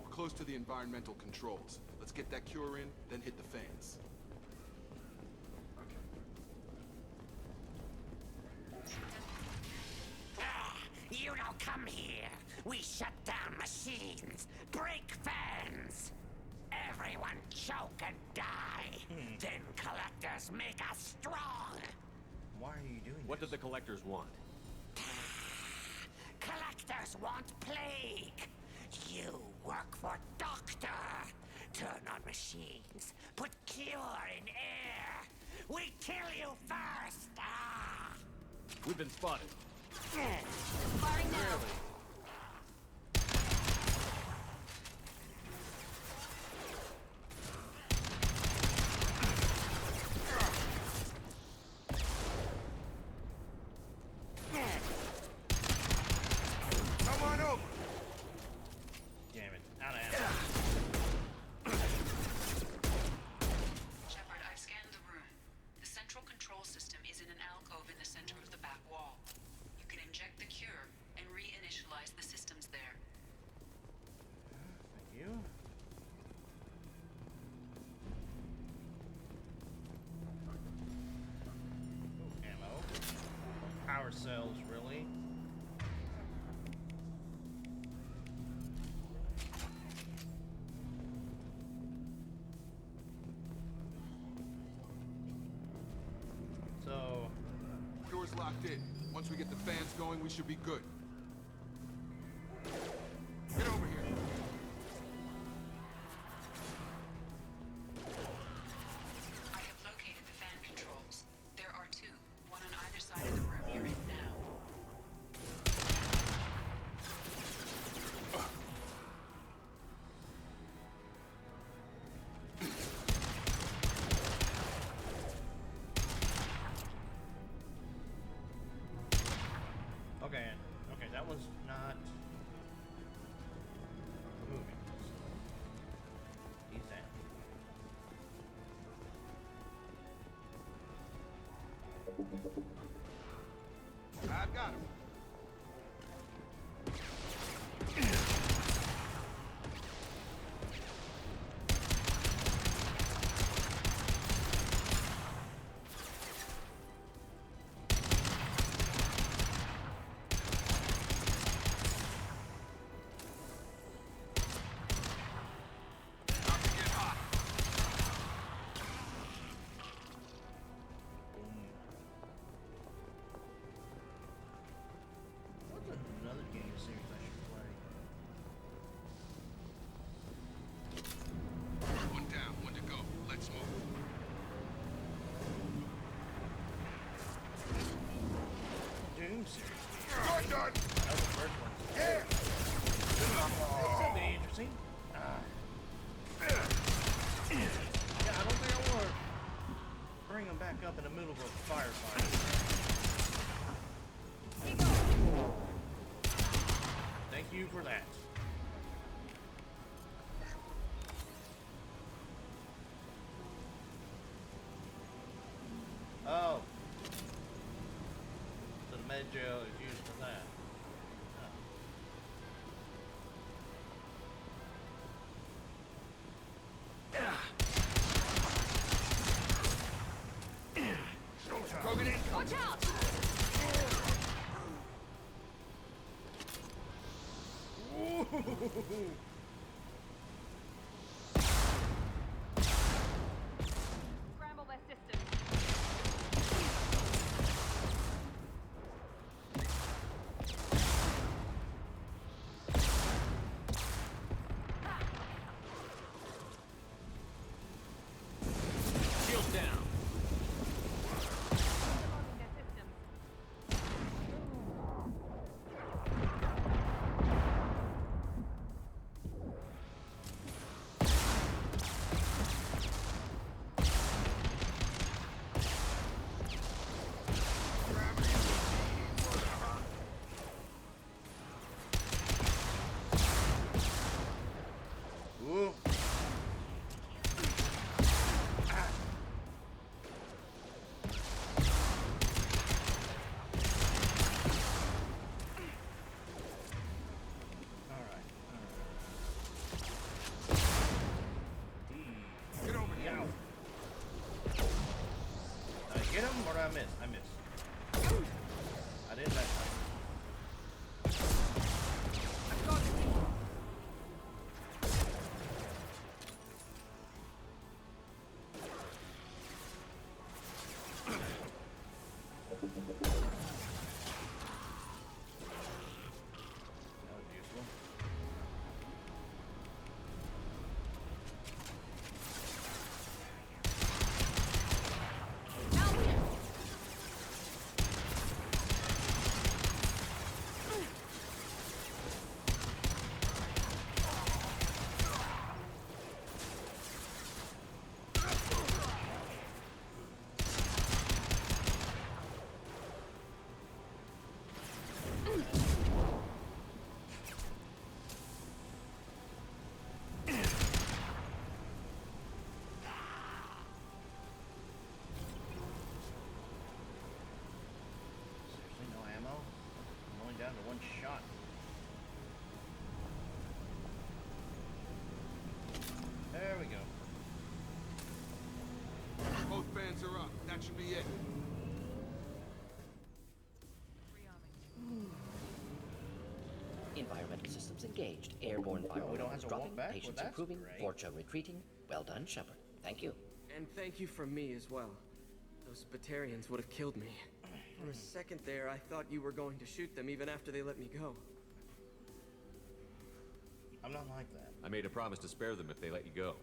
We're close to the environmental controls. Let's get that cure in, then hit the fans. You don't come here. We shut down machines, break fans. Everyone choke and die. Then collectors make us strong. Why are you doing What did the collectors want? Collectors want plague. You work for Doctor. Turn on machines. Put cure in air. We kill you first. We've been spotted. Firing now. Come on over. Damn it. Out of ammo. Shepard, I've scanned the room. The central control system is in an alcove in the center of the back wall. You can inject the cure and reinitialize the systems there. Thank you. Ooh, ammo. Power cells, really? So, Door's locked in. Once we get the fans going, we should be good. Get over here. I have located the fan controls. There are two, one on either side of the room you're in now. okay, that was not moving. He's down. I've got him. About to get hot. What's another game series I should play? One down, one to go. Let's move. Doom series. You're done. That was the first one. Yeah. That'd be interesting. Yeah, I don't think I want to bring them back up in the middle of a firefight. Thank you for that. Oh. So the med gel is used for that. Krogan in! Watch out! Scramble their systems. Shield down. Unloading their systems. Ooh. Get over here! Yow. Did I get him or did I miss? I missed. I didn't that time. That was useful. Seriously, no ammo? I'm only down to one shot. There we go. Both fans are up. That should be it. Environmental systems engaged. Airborne firewall we don't have to walk dropping. back? Patients Well, that's improving. great. Forcha retreating. Well done, Shepard. Thank you. And thank you from me as well. Those Batarians would have killed me. For a second there, I thought you were going to shoot them even after they let me go. I'm not like that. I made a promise to spare them if they let you go.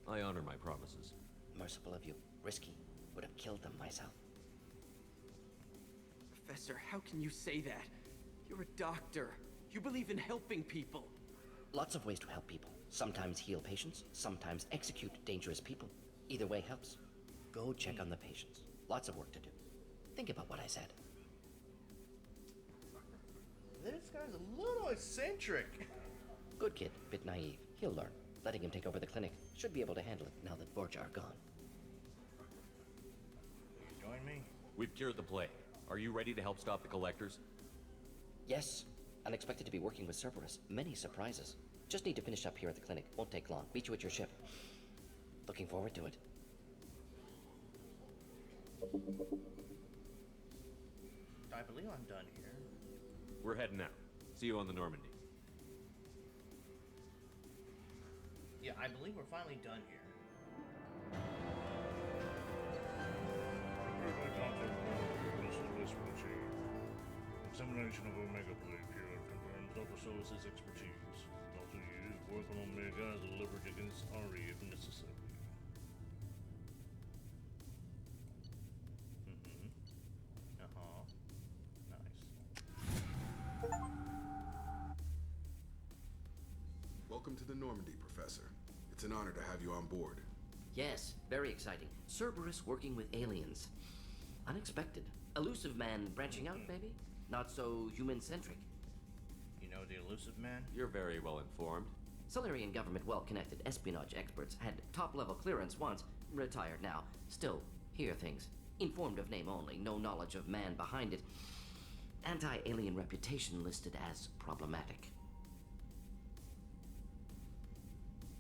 I honor my promises. Merciful of you. Risky. Would have killed them myself. Professor, how can you say that? You're a doctor. You believe in helping people. Lots of ways to help people. Sometimes heal patients, sometimes execute dangerous people. Either way helps. Go check on the patients. Lots of work to do. Think about what I said. This guy's a little eccentric. Good kid, bit naive. He'll learn. Letting him take over the clinic. Should be able to handle it now that Forja are gone. Join me? We've cured the plague. Are you ready to help stop the collectors? Yes. Unexpected to be working with Cerberus. Many surprises. Just need to finish up here at the clinic. Won't take long. Meet you at your ship. Looking forward to it. I believe I'm done here. We're heading out. See you on the Normandy. Yeah, I believe we're finally done here. Examination of Omega Plague here confirms Dr. Solus's expertise. Dr. Yu work on Omega as a leverage against Ari if necessary. Nice. Welcome to the Normandy, Professor. It's an honor to have you on board. Yes, very exciting. Cerberus working with aliens. Unexpected. Elusive man branching out, maybe? Not so human-centric. You know the elusive man? You're very well informed. Solarian government well-connected espionage experts had top-level clearance once, retired now. Still, hear things. Informed of name only, no knowledge of man behind it. Anti-alien reputation listed as problematic.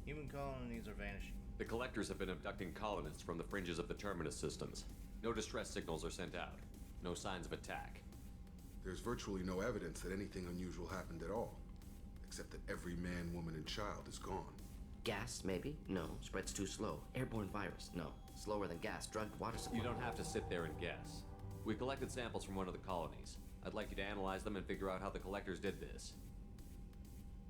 Human colonies are vanishing. The collectors have been abducting colonists from the fringes of the Terminus systems. No distress signals are sent out. No signs of attack. There's virtually no evidence that anything unusual happened at all. Except that every man, woman, and child is gone. Gas, maybe? No. Spreads too slow. Airborne virus? No. Slower than gas. Drugged water supply? You don't have to sit there and guess. We collected samples from one of the colonies. I'd like you to analyze them and figure out how the collectors did this.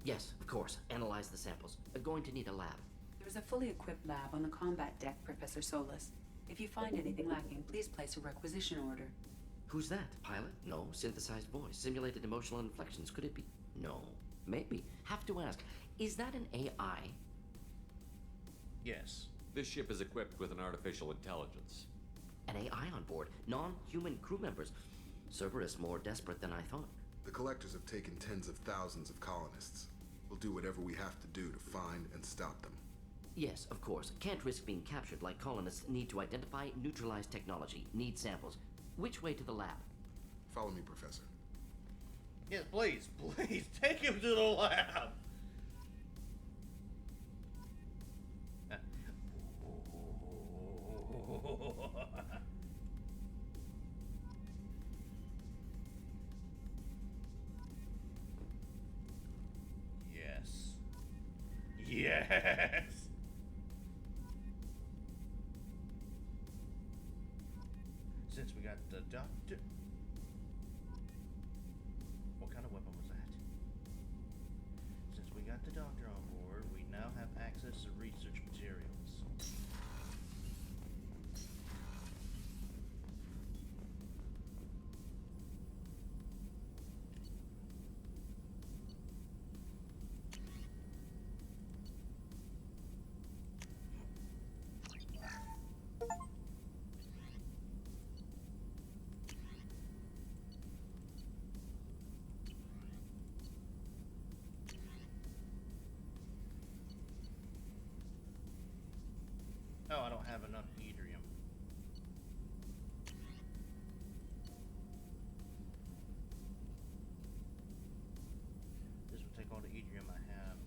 Yes, of course. Analyze the samples. We're going to need a lab. There's a fully equipped lab on the combat deck, Professor Solus. If you find anything lacking, please place a requisition order. Who's that? Pilot? No. Synthesized voice. Simulated emotional inflections. Could it be? No. Maybe. Have to ask. Is that an AI? Yes. This ship is equipped with an artificial intelligence. An AI on board. Non-human crew members. Cerberus more desperate than I thought. The collectors have taken tens of thousands of colonists. We'll do whatever we have to do to find and stop them. Yes, of course. Can't risk being captured like colonists need to identify, neutralize technology, need samples. Which way to the lab? Follow me, Professor. Yes, please, please, take him to the lab! Yes. Yes! Since we got the doctor... What kind of weapon was that? Since we got the doctor on board, we now have access to research materials. Oh, I don't have enough yttrium. This will take all the yttrium I have.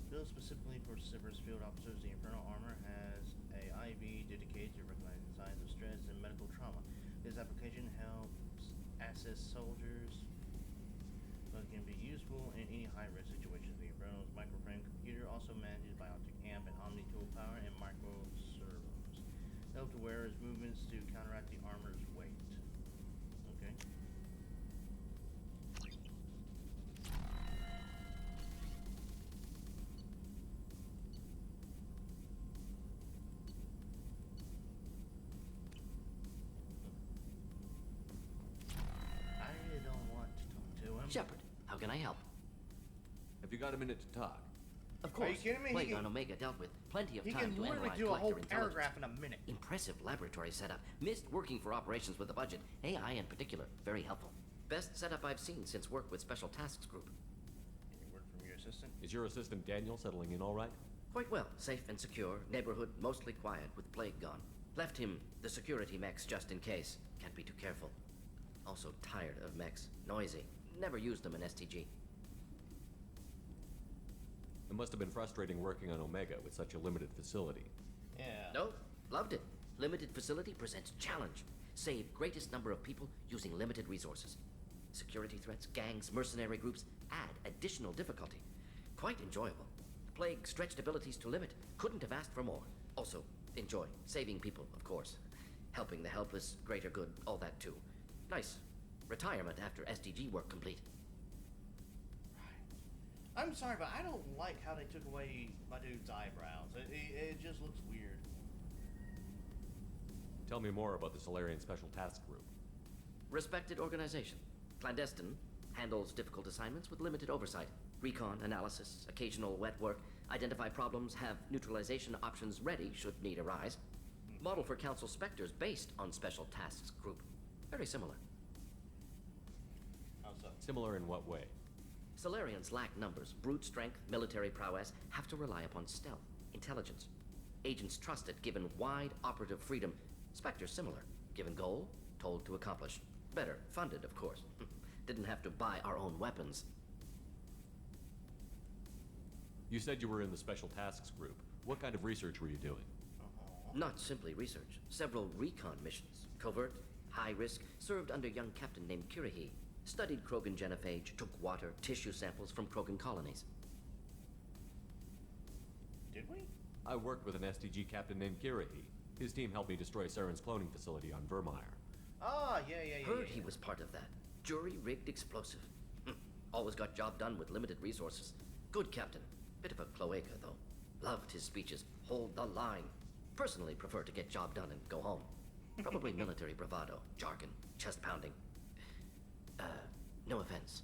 Built specifically for Cerberus field officers, the Infernal Armor has a IV dedicated to recognizing signs of stress and medical trauma. This application helps assess soldiers, but can be useful in any high-risk situation. The Infernal's microframe computer also manages biotic amp and omni-tool power and micro-servos. Help the wearer's movements to counteract the armor's weight. Okay. I don't want to talk to him. Shepard, how can I help? Have you got a minute to talk? Of course. Are you kidding me? Plague on Omega dealt with. Plenty of He time can to literally analyze do a whole collector paragraph intelligence. in a minute. Impressive laboratory setup. Missed working for operations with a budget. AI in particular. Very helpful. Best setup I've seen since work with Special Tasks Group. Any word from your assistant? Is your assistant Daniel settling in all right? Quite well. Safe and secure. Neighborhood mostly quiet with plague gone. Left him the security mechs just in case. Can't be too careful. Also tired of mechs. Noisy. Never used them in STG. It must have been frustrating working on Omega with such a limited facility. Yeah. No, loved it. Limited facility presents challenge. Save greatest number of people using limited resources. Security threats, gangs, mercenary groups add additional difficulty. Quite enjoyable. Plague stretched abilities to limit. Couldn't have asked for more. Also, enjoy. Saving people, of course. Helping the helpless, greater good, all that too. Nice. Retirement after SDG work complete. I'm sorry, but I don't like how they took away my dude's eyebrows. It just looks weird. Tell me more about the Solarian Special Task Group. Respected organization. Clandestine. Handles difficult assignments with limited oversight. Recon, analysis, occasional wet work. Identify problems, have neutralization options ready should need arise. Model for Council Spectres based on Special Tasks Group. Very similar. How so? Similar in what way? Solarians lack numbers, brute strength, military prowess, have to rely upon stealth, intelligence. Agents trusted, given wide operative freedom. Spectres similar, given goal, told to accomplish. Better, funded, of course. Didn't have to buy our own weapons. You said you were in the Special Tasks Group. What kind of research were you doing? Not simply research. Several recon missions, covert, high risk, served under a young captain named Kirahi. Studied Krogan genophage, took water, tissue samples from Krogan colonies. Did we? I worked with an STG captain named Kirahi. His team helped me destroy Saren's cloning facility on Vermeer. Ah, yeah. Heard he was part of that. Jury-rigged explosive. Always got job done with limited resources. Good captain. Bit of a cloaca, though. Loved his speeches. Hold the line. Personally prefer to get job done and go home. Probably military bravado, jargon, chest pounding. No offense.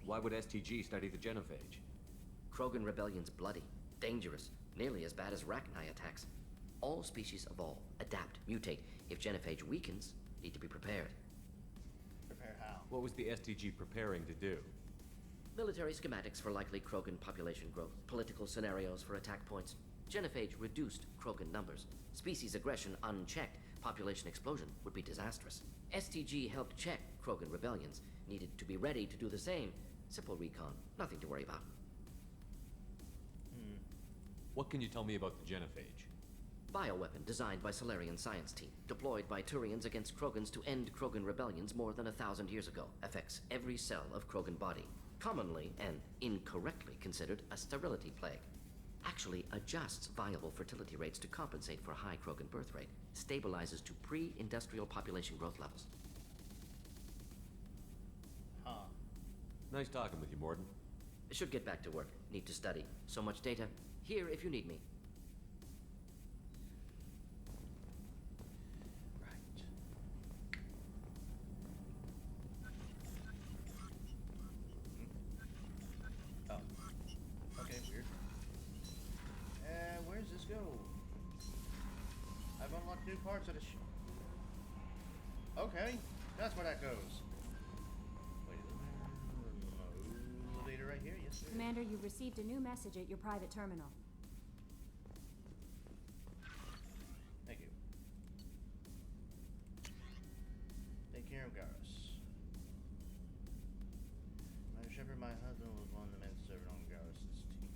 Why would STG study the genophage? Krogan rebellion's bloody, dangerous, nearly as bad as Rachni attacks. All species evolve, adapt, mutate. If genophage weakens, need to be prepared. Prepare how? What was the STG preparing to do? Military schematics for likely Krogan population growth, political scenarios for attack points. Genophage reduced Krogan numbers. Species aggression unchecked, population explosion would be disastrous. STG helped check Krogan rebellions, needed to be ready to do the same. Simple recon, nothing to worry about. What can you tell me about the genophage? Bioweapon designed by Solarian science team, deployed by Turians against Krogans to end Krogan rebellions more than 1,000 years ago. Affects every cell of Krogan body. Commonly and incorrectly considered a sterility plague. Actually adjusts viable fertility rates to compensate for high Krogan birth rate. Stabilizes to pre-industrial population growth levels. Nice talking with you, Morden. Should get back to work. Need to study. So much data. Here if you need me. Okay, weird. Where's this go? I've unlocked new parts of the Okay, that's where that goes. Wait, elevator right here? Yes, sir. Commander, you've received a new message at your private terminal. Thank you. Take care of Garrus. Commander Shepard, my husband was one of the men serving on Garrus's team.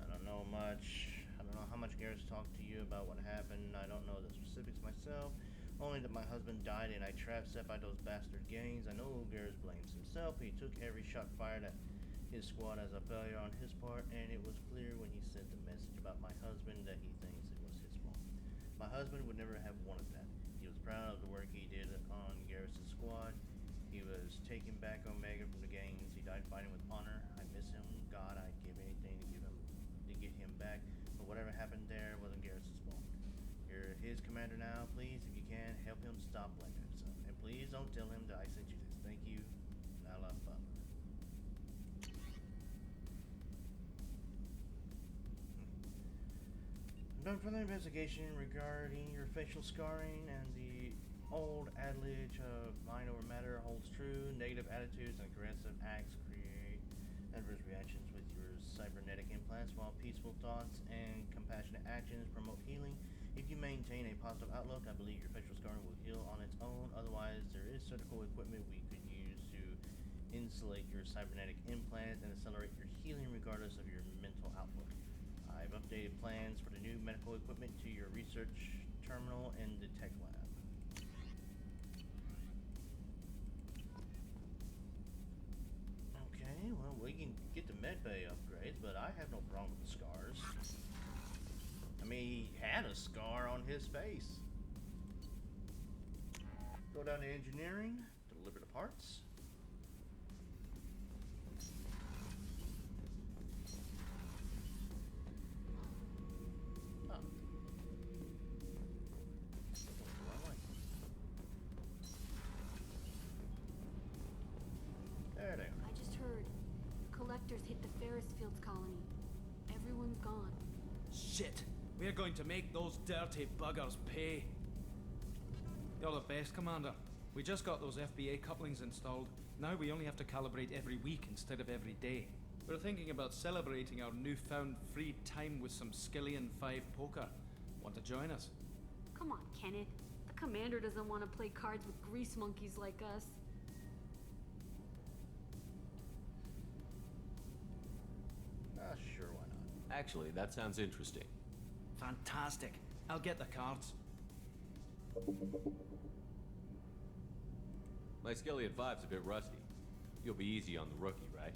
I don't know much. I don't know how much Garrus talked to you about what happened. I don't know the specifics myself. Only that my husband died in a trap set by those bastard gangs. I know Garrus blames himself. He took every shot fired at his squad as a failure on his part, and it was clear when he sent the message about my husband that he thinks it was his fault. My husband would never have wanted that. He was proud of the work he did on Garrus' squad. He was taken back Omega from the gangs. He died fighting with honor. I miss him. God, I'd give anything to get him back. But whatever happened there wasn't Garrus' fault. You're his commander now. Please, if you can, help him stop blaming himself. And please don't tell him that I sent you this. Thank you. Nala Baba. Done further investigation regarding your facial scarring, and the old adage of mind over matter holds true. Negative attitudes and aggressive acts create adverse reactions with your cybernetic implants, while peaceful thoughts and compassionate actions promote healing. If you maintain a positive outlook, I believe your facial scarring will heal on its own. Otherwise, there is surgical equipment we could use to insulate your cybernetic implants and accelerate your healing regardless of your mental outlook. I've updated plans for the new medical equipment to your research terminal in the tech lab. Okay, well, we can get the medbay upgrades, but I have no problem with the scars. I mean, he had a scar on his face. Go down to engineering, deliver the parts. There they are. I just heard collectors hit the Ferris Fields colony. Everyone's gone. Shit! We're going to make those dirty buggers pay. You're the best, Commander. We just got those FBA couplings installed. Now we only have to calibrate every week instead of every day. We're thinking about celebrating our newfound free time with some Skillian 5 poker. Want to join us? Come on, Kenneth. The commander doesn't want to play cards with grease monkeys like us. Sure, why not? Actually, that sounds interesting. Fantastic. I'll get the cards. My Skilly at 5's a bit rusty. You'll be easy on the rookie, right?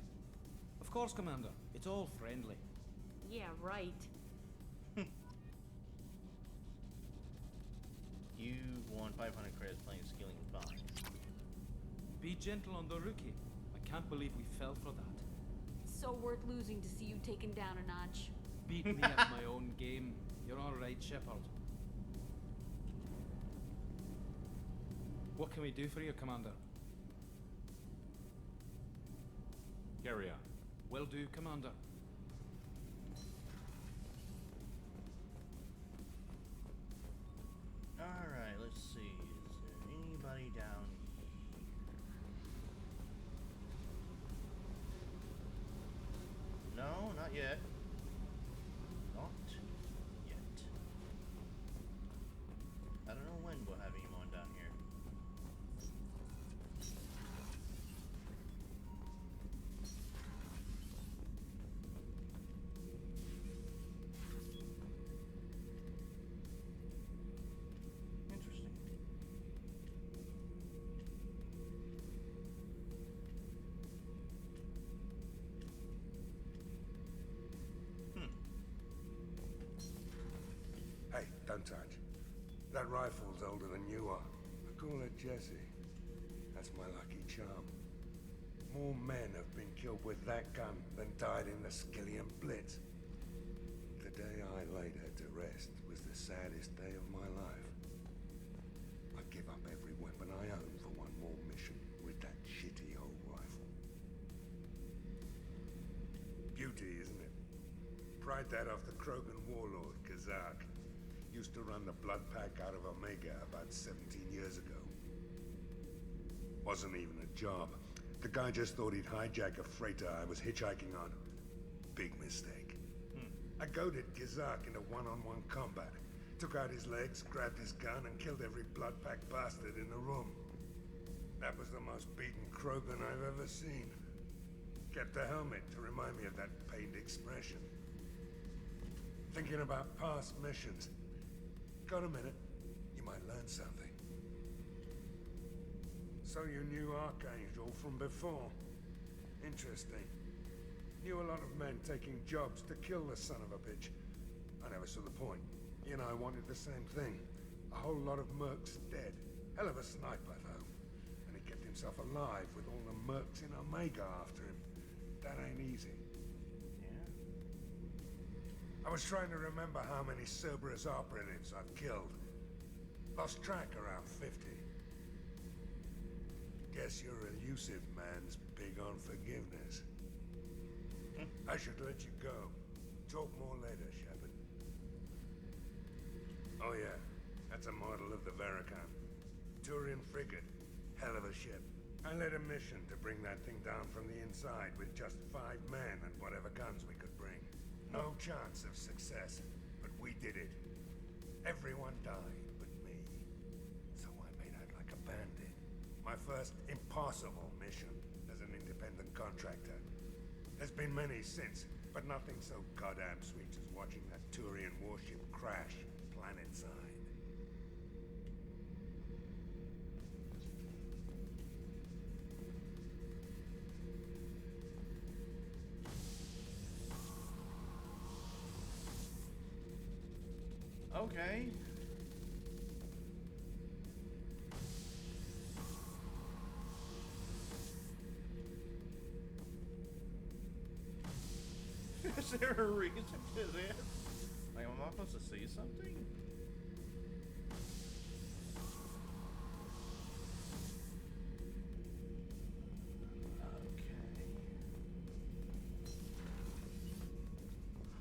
Of course, Commander. It's all friendly. Yeah, right. You won 500 credits playing Skilling 5. Be gentle on the rookie. I can't believe we fell for that. So worth losing to see you taken down a notch. Beat me at my own game. You're all right, Shepard. What can we do for you, Commander? Carry on. Will do, Commander. Alright, let's see. Is there anybody down here? No, not yet. Not yet. I don't know when we'll have anyone down here. Interesting. Hey, don't touch. That rifle's older than you are. I call it Jesse. That's my lucky charm. More men have been killed with that gun than died in the Skillian Blitz. The day I laid her to rest was the saddest day of my life. I give up every weapon I own for one more mission with that shitty old rifle. Beauty, isn't it? Pried that off the Krogan warlord, Kazak. Used to run the blood pack out of Omega about 17 years ago. Wasn't even a job. The guy just thought he'd hijack a freighter I was hitchhiking on. Big mistake. I goaded Kazak into one-on-one combat. Took out his legs, grabbed his gun, and killed every blood pack bastard in the room. That was the most beaten Krogan I've ever seen. Kept a helmet to remind me of that pained expression. Thinking about past missions. Got a minute? You might learn something. So you knew Archangel from before? Interesting. Knew a lot of men taking jobs to kill the son of a bitch. I never saw the point. You know, I wanted the same thing. A whole lot of mercs dead. Hell of a sniper, though. And he kept himself alive with all the mercs in Omega after him. That ain't easy. Yeah. I was trying to remember how many Cerberus operatives I've killed. Lost track around 50. Guess your elusive man's big on forgiveness. I should let you go. Talk more later, Shepard. Oh yeah, that's a model of the Veracon. Turian frigate. Hell of a ship. I led a mission to bring that thing down from the inside with just 5 men and whatever guns we could bring. No chance of success, but we did it. Everyone died but me. So I made out like a bandit. My first impossible mission as an independent contractor. There's been many since, but nothing so goddamn sweet as watching that Turian warship crash planetside. Okay. Is there a reason to this? Like, am I supposed to see something? Okay.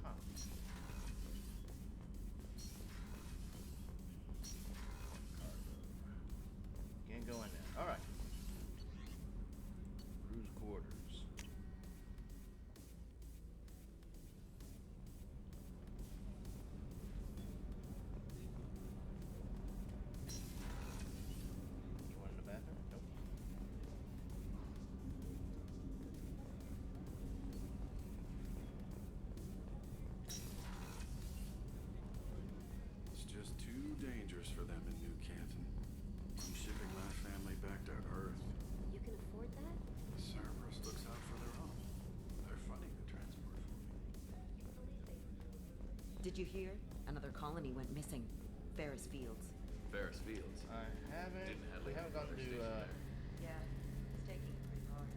Huh. Can't go in there. Alright. Crew's quarters. dangerous for them in New Canton. I'm shipping my family back to Earth. You can afford that? Cerberus looks out for their own. They're funding the transport for me. Did you hear? Another colony went missing. Ferris Fields. Ferris Fields? I haven't. We haven't gone to. Yeah, it's taking it pretty hard.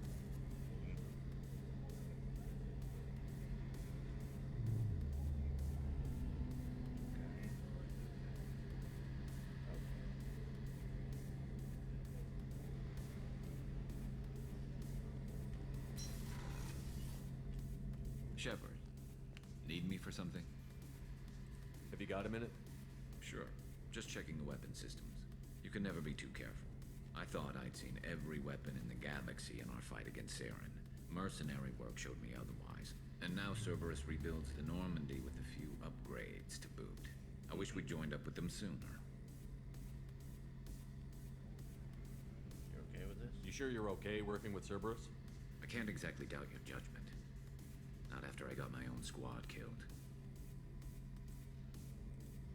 Shepard, need me for something? Have you got a minute? Sure. Just checking the weapon systems. You can never be too careful. I thought I'd seen every weapon in the galaxy in our fight against Saren. Mercenary work showed me otherwise. And now Cerberus rebuilds the Normandy with a few upgrades to boot. I wish we'd joined up with them sooner. You okay with this? You sure you're okay working with Cerberus? I can't exactly doubt your judgment. Not after I got my own squad killed.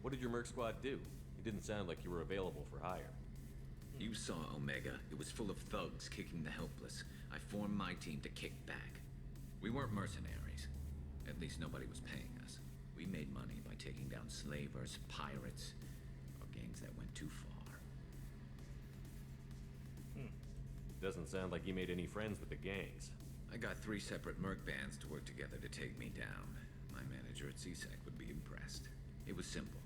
What did your merc squad do? It didn't sound like you were available for hire. You saw Omega. It was full of thugs kicking the helpless. I formed my team to kick back. We weren't mercenaries. At least nobody was paying us. We made money by taking down slavers, pirates, or gangs that went too far. Doesn't sound like you made any friends with the gangs. I got 3 separate merc bands to work together to take me down. My manager at CSEC would be impressed. It was simple.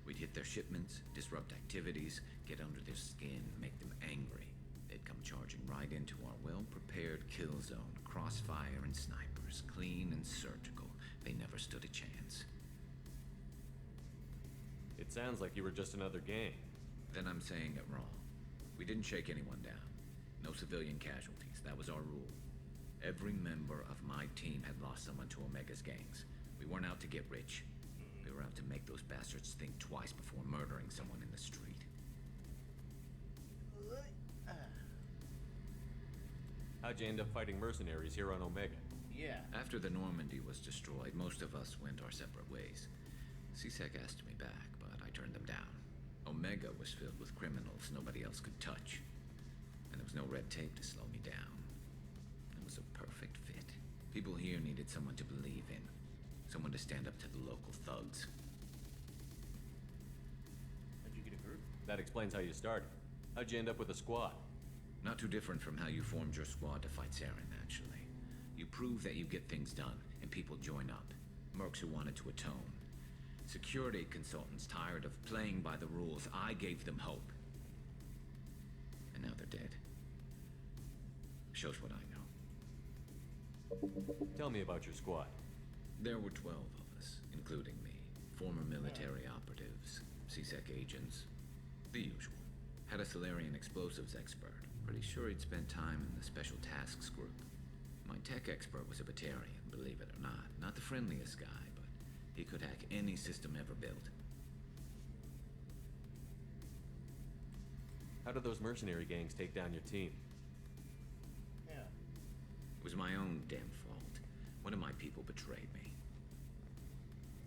We'd hit their shipments, disrupt activities, get under their skin, make them angry. They'd come charging right into our well-prepared kill zone, crossfire and snipers, clean and surgical. They never stood a chance. It sounds like you were just another gang. Then I'm saying it wrong. We didn't shake anyone down. No civilian casualties. That was our rule. Every member of my team had lost someone to Omega's gangs. We weren't out to get rich. We were out to make those bastards think twice before murdering someone in the street. How'd you end up fighting mercenaries here on Omega? Yeah. After the Normandy was destroyed, most of us went our separate ways. CSEC asked me back, but I turned them down. Omega was filled with criminals nobody else could touch. And there was no red tape to slow me down. It was a perfect fit. People here needed someone to believe in. Someone to stand up to the local thugs. How'd you get a group? That explains how you started. How'd you end up with a squad? Not too different from how you formed your squad to fight Saren, actually. You prove that you get things done, and people join up. Mercs who wanted to atone. Security consultants tired of playing by the rules. I gave them hope. And now they're dead. Shows what I know. Tell me about your squad. There were 12 of us, including me. Former military operatives, CSEC agents, the usual. Had a Solarian explosives expert. Pretty sure he'd spent time in the Special Tasks Group. My tech expert was a Batarian, believe it or not. Not the friendliest guy, but he could hack any system ever built. How did those mercenary gangs take down your team? Yeah. It was my own damn fault. One of my people betrayed me.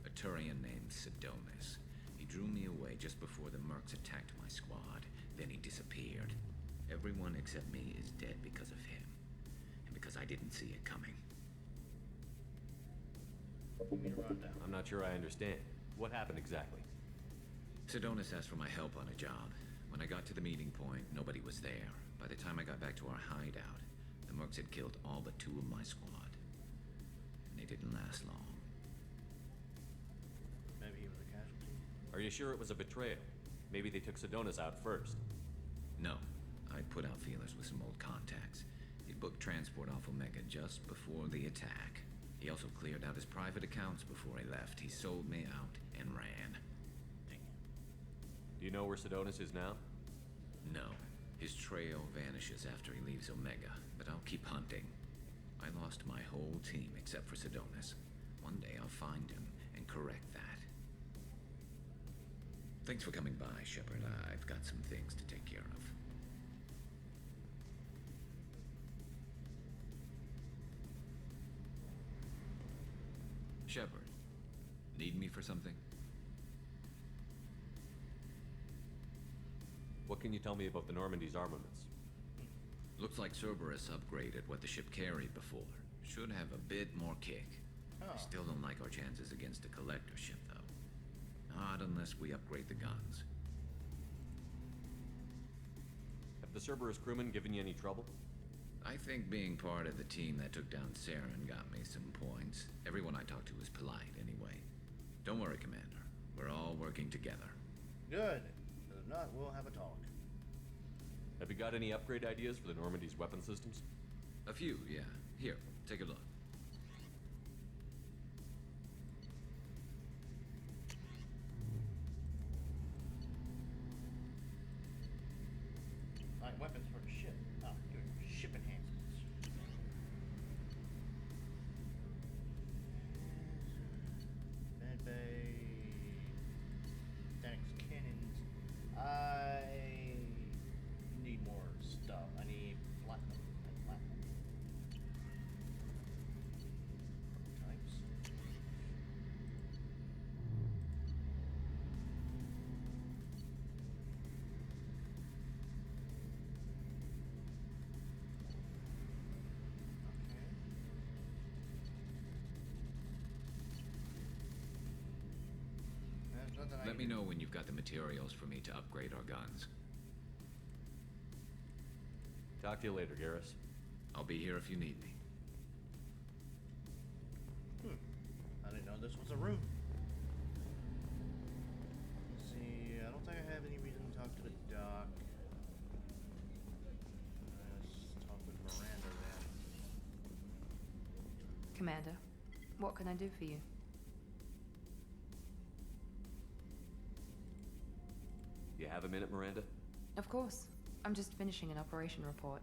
A Turian named Sidonis. He drew me away just before the mercs attacked my squad. Then he disappeared. Everyone except me is dead because of him. And because I didn't see it coming. Give me a rundown. I'm not sure I understand. What happened exactly? Sidonis asked for my help on a job. When I got to the meeting point, nobody was there. By the time I got back to our hideout, the mercs had killed all but 2 of my squad. And they didn't last long. Maybe he was a casualty? Are you sure it was a betrayal? Maybe they took Sidonis out first. No. I put out feelers with some old contacts. He booked transport off Omega just before the attack. He also cleared out his private accounts before he left. He sold me out and ran. Do you know where Sidonis is now? No. His trail vanishes after he leaves Omega, but I'll keep hunting. I lost my whole team except for Sidonis. One day I'll find him and correct that. Thanks for coming by, Shepard. I've got some things to take care of. Shepard, need me for something? What can you tell me about the Normandy's armaments? Looks like Cerberus upgraded what the ship carried before. Should have a bit more kick. I still don't like our chances against a collector ship, though. Not unless we upgrade the guns. Have the Cerberus crewmen given you any trouble? I think being part of the team that took down Saren got me some points. Everyone I talked to was polite, anyway. Don't worry, Commander. We're all working together. Good. If not, we'll have a talk. Have you got any upgrade ideas for the Normandy's weapon systems? A few, yeah. Here, take a look. Like weapons for the ship. Oh, good. Ship enhancements. Med bay. Thanks, cannons. I need more stuff. I need platinum. Types. Let me know when you've got the materials for me to upgrade our guns. Talk to you later, Garrus. I'll be here if you need me. I didn't know this was a room. Let's see. I don't think I have any reason to talk to the doc. Let's talk with Miranda then. Commander, what can I do for you? You have a minute, Miranda? Of course. I'm just finishing an operation report.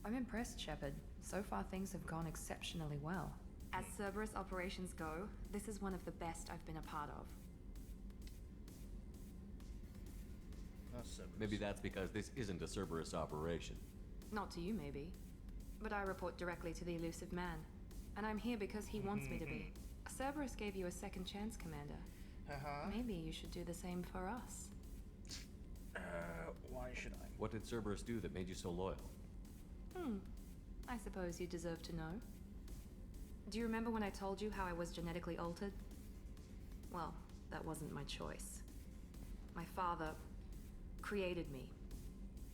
I'm impressed, Shepard. So far, things have gone exceptionally well. As Cerberus operations go, this is one of the best I've been a part of. Not Cerberus. Maybe that's because this isn't a Cerberus operation. Not to you, maybe. But I report directly to the elusive man. And I'm here because he wants me to be. Cerberus gave you a second chance, Commander. Maybe you should do the same for us. Why should I? What did Cerberus do that made you so loyal? I suppose you deserve to know. Do you remember when I told you how I was genetically altered? Well, that wasn't my choice. My father created me.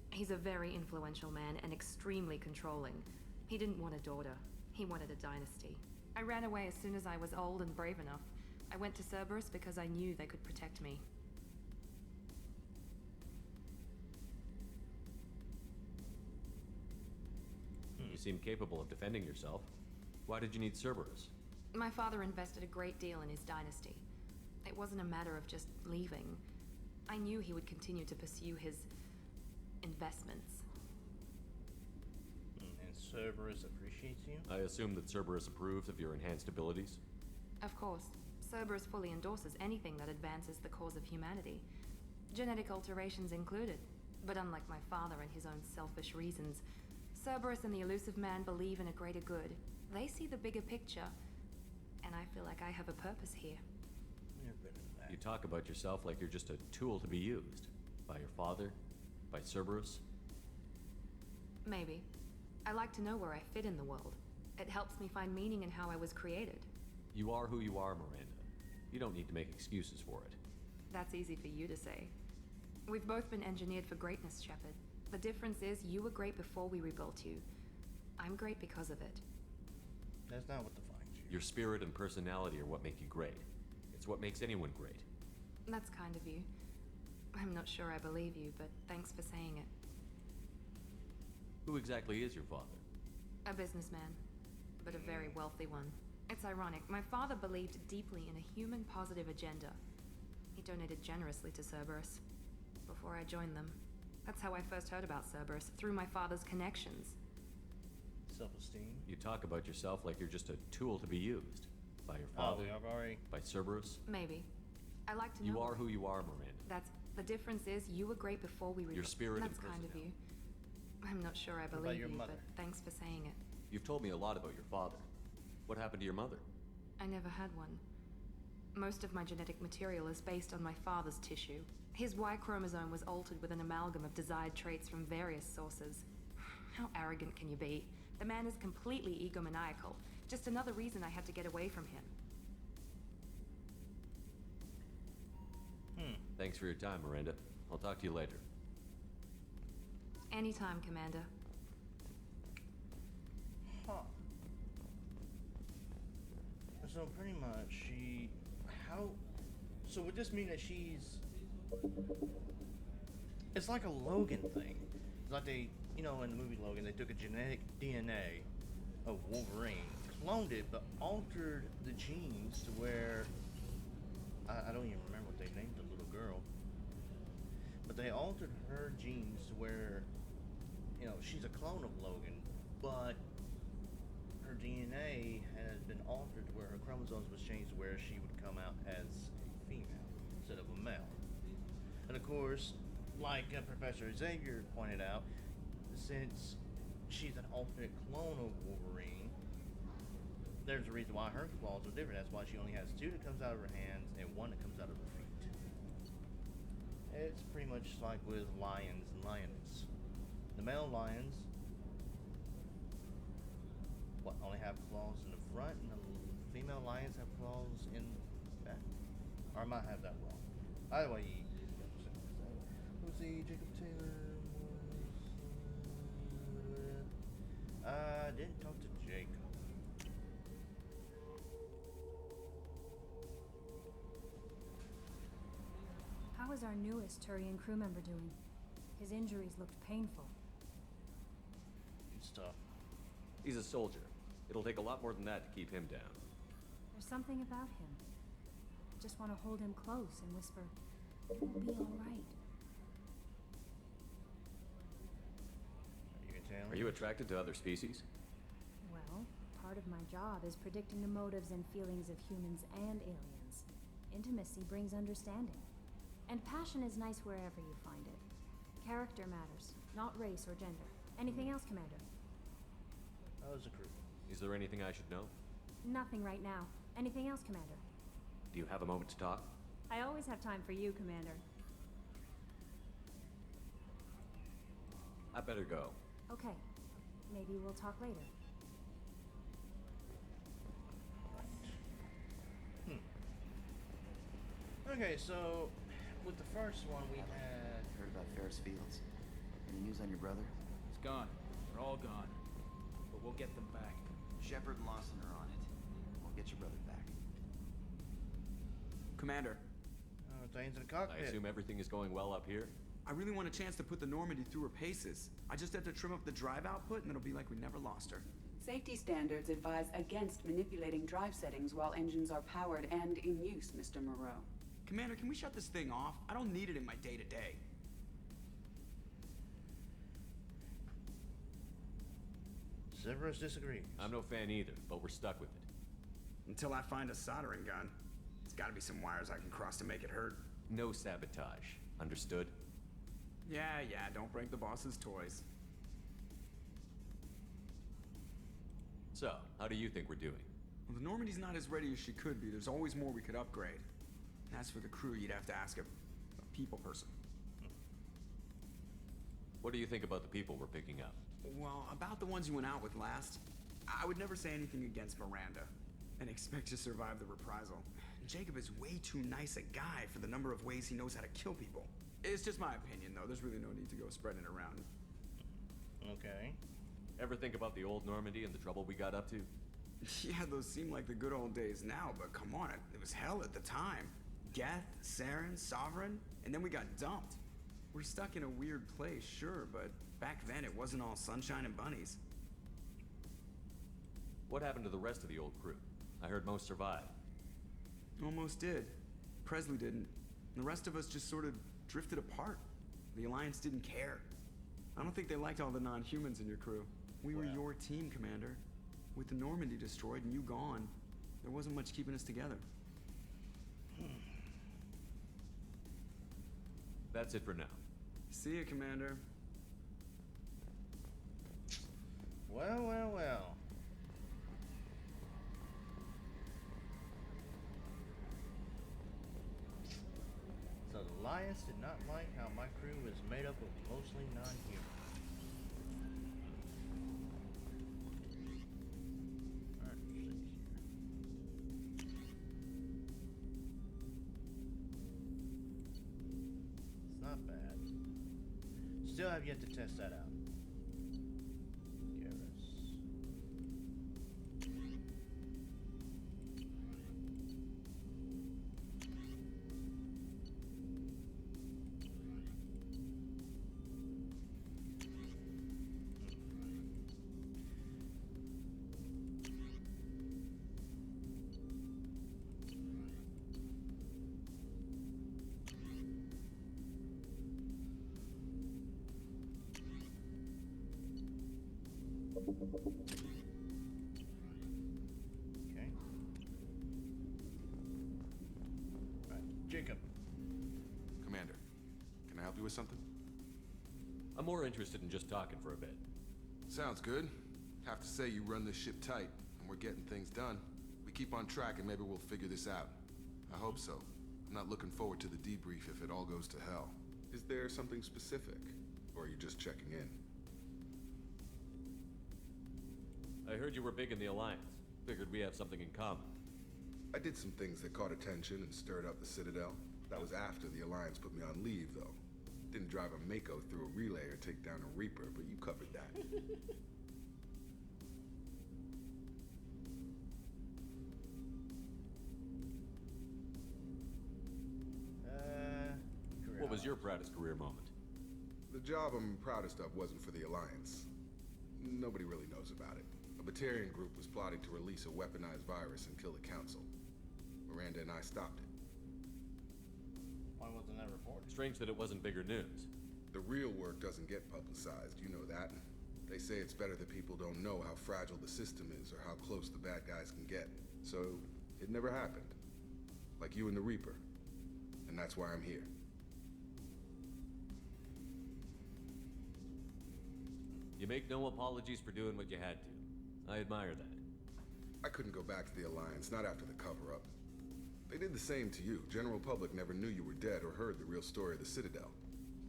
He's a very influential man and extremely controlling. He didn't want a daughter. He wanted a dynasty. I ran away as soon as I was old and brave enough. I went to Cerberus because I knew they could protect me. You seem capable of defending yourself. Why did you need Cerberus? My father invested a great deal in his dynasty. It wasn't a matter of just leaving. I knew he would continue to pursue his investments. And Cerberus appreciates you? I assume that Cerberus approves of your enhanced abilities? Of course. Cerberus fully endorses anything that advances the cause of humanity. Genetic alterations included. But unlike my father and his own selfish reasons, Cerberus and the elusive man believe in a greater good. They see the bigger picture, and I feel like I have a purpose here. You're better than that. You talk about yourself like you're just a tool to be used. By your father? By Cerberus? Maybe. I like to know where I fit in the world. It helps me find meaning in how I was created. You are who you are, Miranda. You don't need to make excuses for it. That's easy for you to say. We've both been engineered for greatness, Shepard. The difference is you were great before we rebuilt you. I'm great because of it. That's not what defines you. Your spirit and personality are what make you great. It's what makes anyone great. That's kind of you. I'm not sure I believe you, but thanks for saying it. Who exactly is your father? A businessman, but a very wealthy one. It's ironic. My father believed deeply in a human positive agenda. He donated generously to Cerberus before I joined them. That's how I first heard about Cerberus, through my father's connections. Self-esteem? You talk about yourself like you're just a tool to be used. By your father? By Cerberus? Maybe. I like to know. You are who you are, Miranda. That's the difference is you were great before we rebuilt. Your spirit That's and kind of you. personality. I'm not sure I about believe your you, mother? but thanks for saying it. You've told me a lot about your father. What happened to your mother? I never had one. Most of my genetic material is based on my father's tissue. His Y chromosome was altered with an amalgam of desired traits from various sources. How arrogant can you be? The man is completely egomaniacal. Just another reason I had to get away from him. Thanks for your time, Miranda. I'll talk to you later. Anytime, Commander. Huh. So pretty much so would this mean that she's... It's like a Logan thing. It's like they, in the movie Logan, they took a genetic DNA of Wolverine, cloned it, but altered the genes to where... I don't even remember what they named the little girl. But they altered her genes to where, she's a clone of Logan, but her DNA has been altered to where her chromosomes was changed to where she would come out as a female instead of a male. And of course, like Professor Xavier pointed out, since she's an alternate clone of Wolverine, there's a reason why her claws are different. That's why she only has 2 that comes out of her hands and 1 that comes out of her feet. It's pretty much like with lions and lioness. The male lions only have claws in the front, and the female lions have claws in the back. Or I might have that wrong. Either way, who's the Jacob Taylor? I didn't talk to Jacob. How is our newest Turian crew member doing? His injuries looked painful. It's tough. He's a soldier. It'll take a lot more than that to keep him down. There's something about him. I just want to hold him close and whisper, "It will be all right." Are you attracted to other species? Well, part of my job is predicting the motives and feelings of humans and aliens. Intimacy brings understanding. And passion is nice wherever you find it. Character matters, not race or gender. Anything else, Commander? How is the crew? Is there anything I should know? Nothing right now. Anything else, Commander? Do you have a moment to talk? I always have time for you, Commander. I better go. Okay. Maybe we'll talk later. Okay, so with the first one we had... Heard about Ferris Fields? Any news on your brother? It's gone. They're all gone. But we'll get them back. Shepard and Lawson are on it. We'll get your brother back. Commander. Things in the cockpit. I assume everything is going well up here? I really want a chance to put the Normandy through her paces. I just have to trim up the drive output and it'll be like we never lost her. Safety standards advise against manipulating drive settings while engines are powered and in use, Mr. Moreau. Commander, can we shut this thing off? I don't need it in my day-to-day. Severus disagrees. I'm no fan either, but we're stuck with it. Until I find a soldering gun. There's gotta be some wires I can cross to make it hurt. No sabotage. Understood? Yeah, don't break the boss's toys. So, how do you think we're doing? Well, the Normandy's not as ready as she could be. There's always more we could upgrade. As for the crew, you'd have to ask a people person. What do you think about the people we're picking up? Well, about the ones you went out with last, I would never say anything against Miranda and expect to survive the reprisal. Jacob is way too nice a guy for the number of ways he knows how to kill people. It's just my opinion, though. There's really no need to go spreading it around. Okay. Ever think about the old Normandy and the trouble we got up to? Yeah, those seem like the good old days now, but come on, it was hell at the time. Geth, Saren, Sovereign, and then we got dumped. We're stuck in a weird place, sure, but back then it wasn't all sunshine and bunnies. What happened to the rest of the old crew? I heard most survived. Almost did. Presley didn't. The rest of us just sort of drifted apart. The Alliance didn't care. I don't think they liked all the non-humans in your crew. We were your team, Commander. With the Normandy destroyed and you gone, there wasn't much keeping us together. That's it for now. See ya, Commander. Well. Alliance did not like how my crew was made up of mostly non-humans. Alright, let's see here. It's not bad. Still have yet to test that out. Okay. Right, Jacob. Commander, can I help you with something? I'm more interested in just talking for a bit. Sounds good. Have to say you run this ship tight, and we're getting things done. We keep on track and maybe we'll figure this out. I hope so. I'm not looking forward to the debrief if it all goes to hell. Is there something specific? Or are you just checking in? I heard you were big in the Alliance. Figured we have something in common. I did some things that caught attention and stirred up the Citadel. That was after the Alliance put me on leave, though. Didn't drive a Mako through a relay or take down a Reaper, but you covered that. What was your proudest career moment? The job I'm proudest of wasn't for the Alliance. Nobody really knows about it. A Batarian group was plotting to release a weaponized virus and kill the Council. Miranda and I stopped it. Why wasn't that reported? Strange that it wasn't bigger news. The real work doesn't get publicized, you know that. They say it's better that people don't know how fragile the system is or how close the bad guys can get. So, it never happened. Like you and the Reaper. And that's why I'm here. You make no apologies for doing what you had to. I admire that. I couldn't go back to the Alliance, not after the cover-up. They did the same to you. General public never knew you were dead or heard the real story of the Citadel.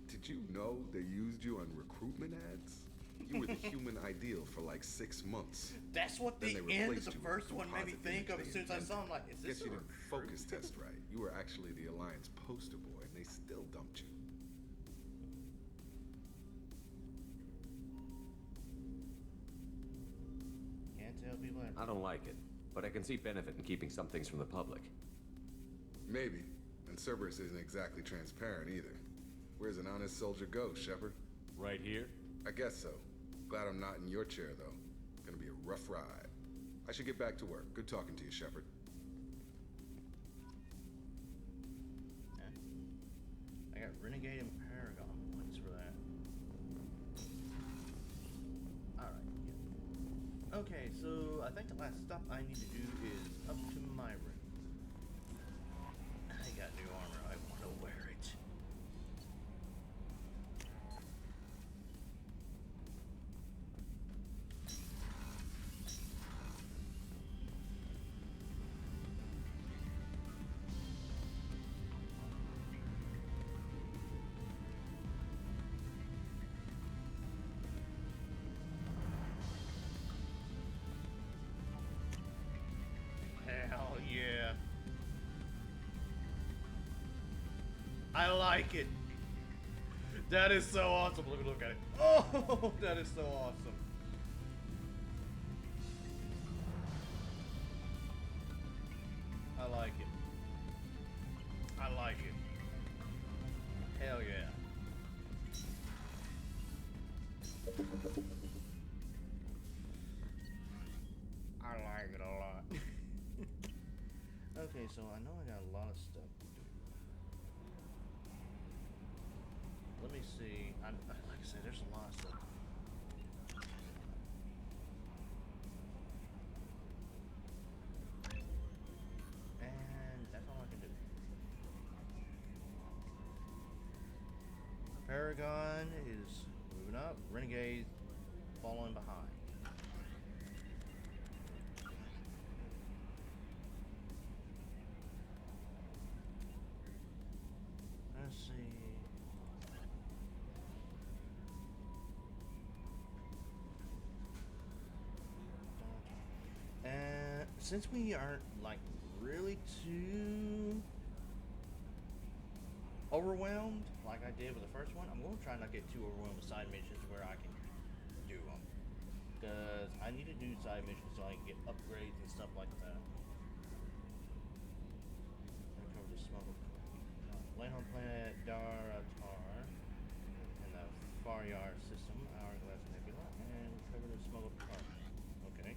Did you know they used you on recruitment ads? You were the human ideal for like 6 months. That's what the end of the first one made me think of as soon as I saw him. Like, is this Guess you didn't focus test right. You were actually the Alliance poster boy, and they still dumped you. Can't tell people that. I don't like it, but I can see benefit in keeping some things from the public. Maybe. And Cerberus isn't exactly transparent either. Where's an honest soldier go, Shepard? Right here? I guess so. Glad I'm not in your chair, though. Gonna be a rough ride. I should get back to work. Good talking to you, Shepard. I got Renegade and Paragon points for that. Alright, yeah. Okay, so I think the last stop I need to do is up to my room. I got new armor. I want to wear it. Hell yeah. I like it. That is so awesome. Let me look at it. Oh, that is so awesome. I like it. I like it. Hell yeah. I like it a lot. Okay, so I know I got a lot of stuff to do. Let me see. Like I said, there's a lot of stuff. And that's all I can do. Paragon is moving up. Renegade falling behind. Let's see. since we aren't like really too overwhelmed like I did with the first one, I'm going to try not to get too overwhelmed with side missions where I can do them. Because I need to do side missions so I can get upgrades and stuff like that. Recover the smuggled land on planet Daratar and the Faryar system, Hourglass Nebula, and recover the smuggled cargo. Okay.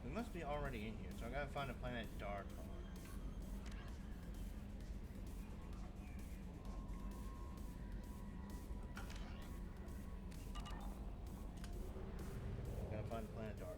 We must be already in here, so I gotta find a planet Dartar. Gotta find planet Dartar.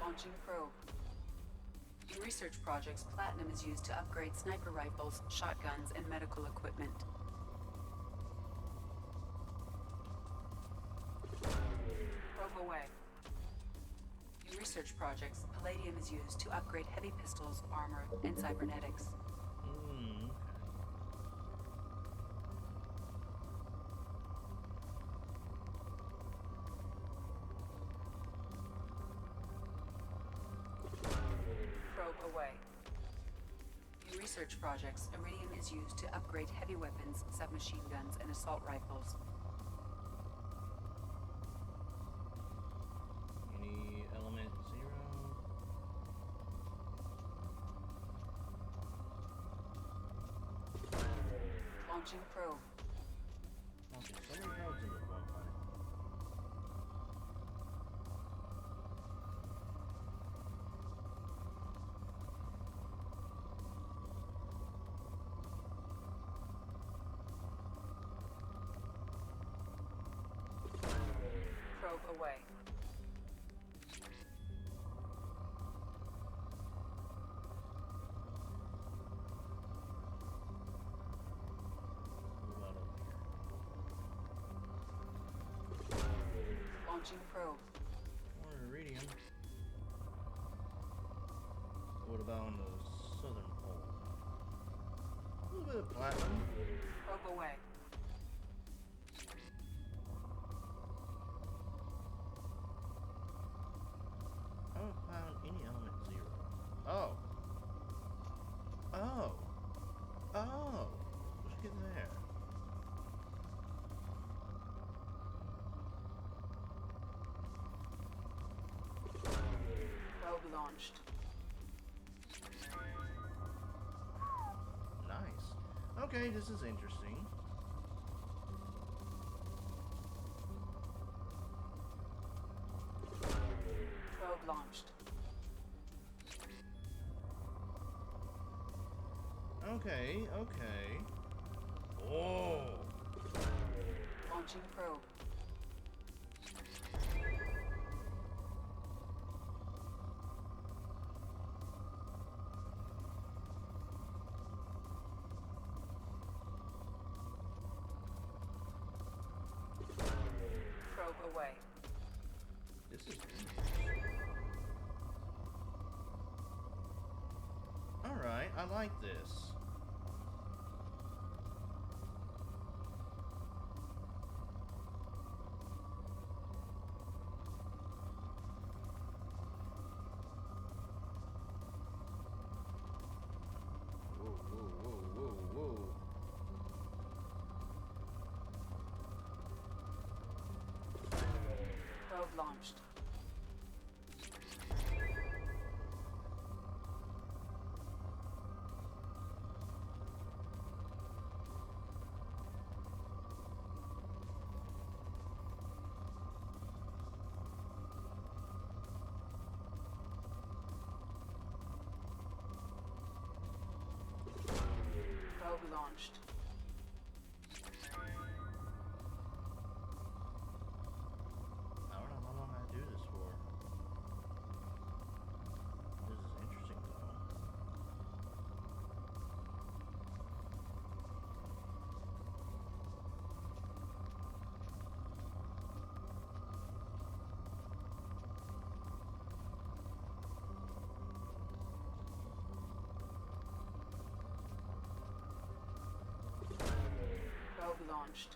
Launching probe. In research projects, platinum is used to upgrade sniper rifles, shotguns, and medical equipment. Probe away. In research projects, palladium is used to upgrade heavy pistols, armor, and cybernetics. Research projects, iridium is used to upgrade heavy weapons, submachine guns, and assault rifles. Any element 0? Launching probe. Launching so many probes into one planet. Away. Launching probe. More iridium. What about on the southern pole? A little bit of platinum. Probe away. I haven't found any element 0. Oh. Oh. Oh. Look at there. Probe launched. Nice. Okay, this is interesting. Probe launched. Okay, okay. Oh! Launching probe. Probe away. This is alright, I like this. Whoa, whoa, whoa, whoa, whoa. Probe launched. Probe launched. I don't know how long I do this for. This is interesting though. Probe launched.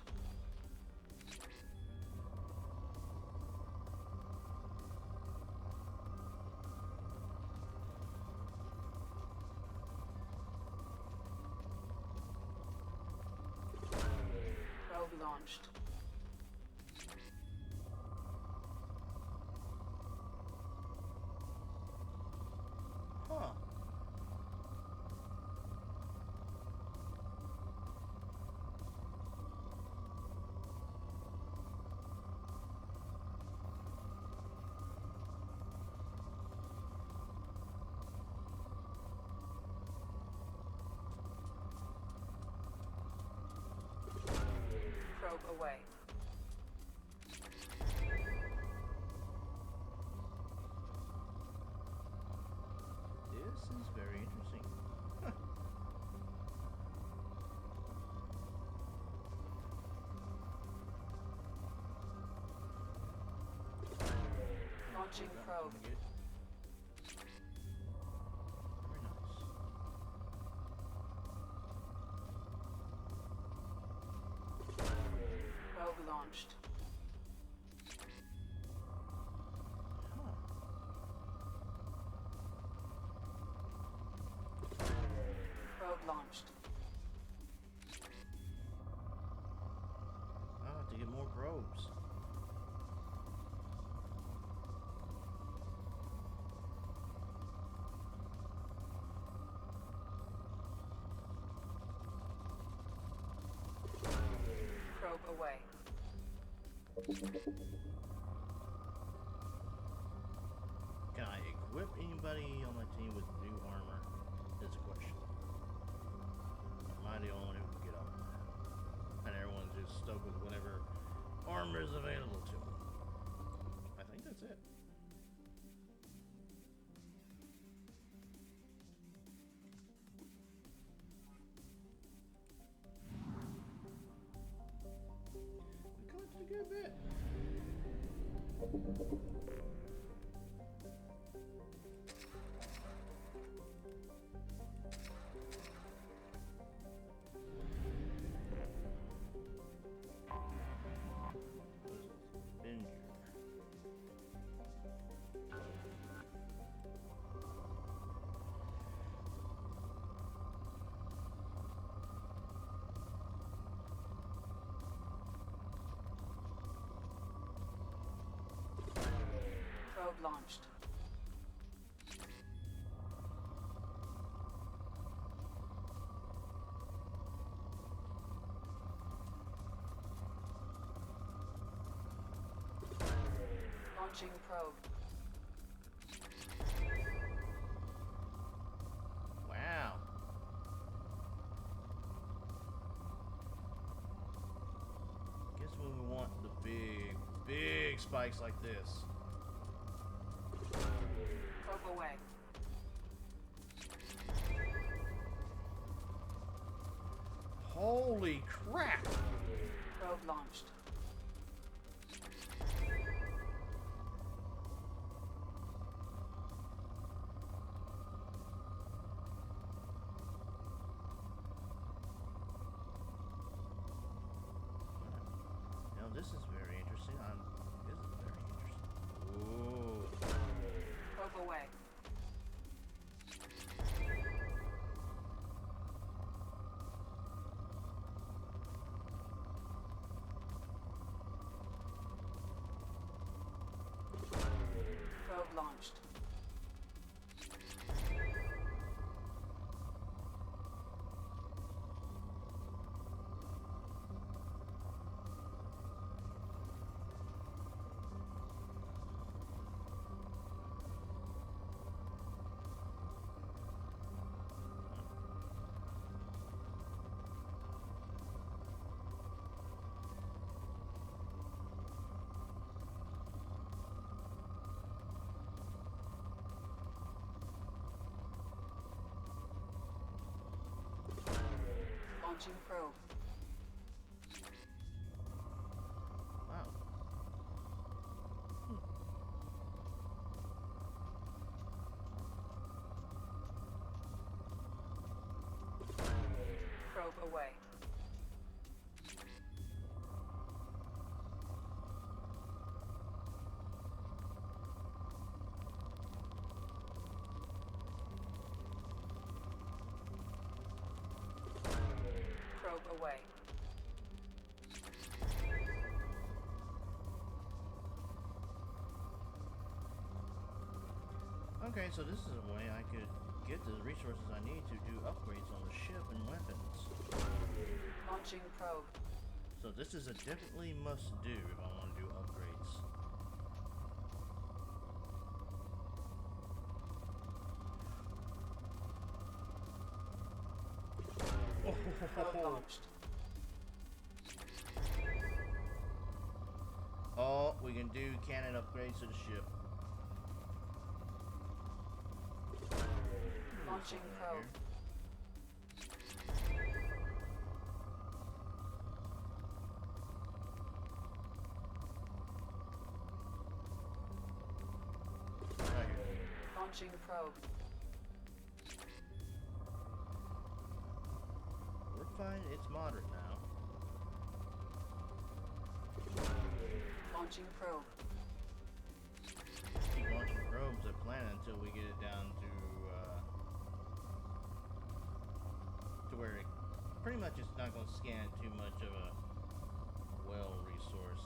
Probe launched. Huh. Probe away. This is very interesting. Huh. Launching probe. Very nice. Probe launched. Huh. Probe launched. I'll have to get more probes. Probe away. Can I equip anybody on my team with new armor? Is a question. Am I the only one who can get on that? And everyone's just stuck with whatever armor is available to them. I think that's it. We collected a good bit. Probe launched. Launching probe. Wow. big spikes like this. Probe away. Holy crap! Probe launched. Now this is very interesting. This is very interesting. Ooh. Probe away. Probe launched. Launching probe. Wow. Probe away. Probe away. Okay, so this is a way I could get the resources I need to do upgrades on the ship and weapons. Launching probe. So this is a definitely must do if I want to do upgrades. Probe launched. Oh, we can do cannon upgrades to the ship. Launching probe. Right here. Launching probe. We're fine. It's moderate now. Launching probe. Keep launching probes at planet until we get it down to where it pretty much it's not going to scan too much of a well resource.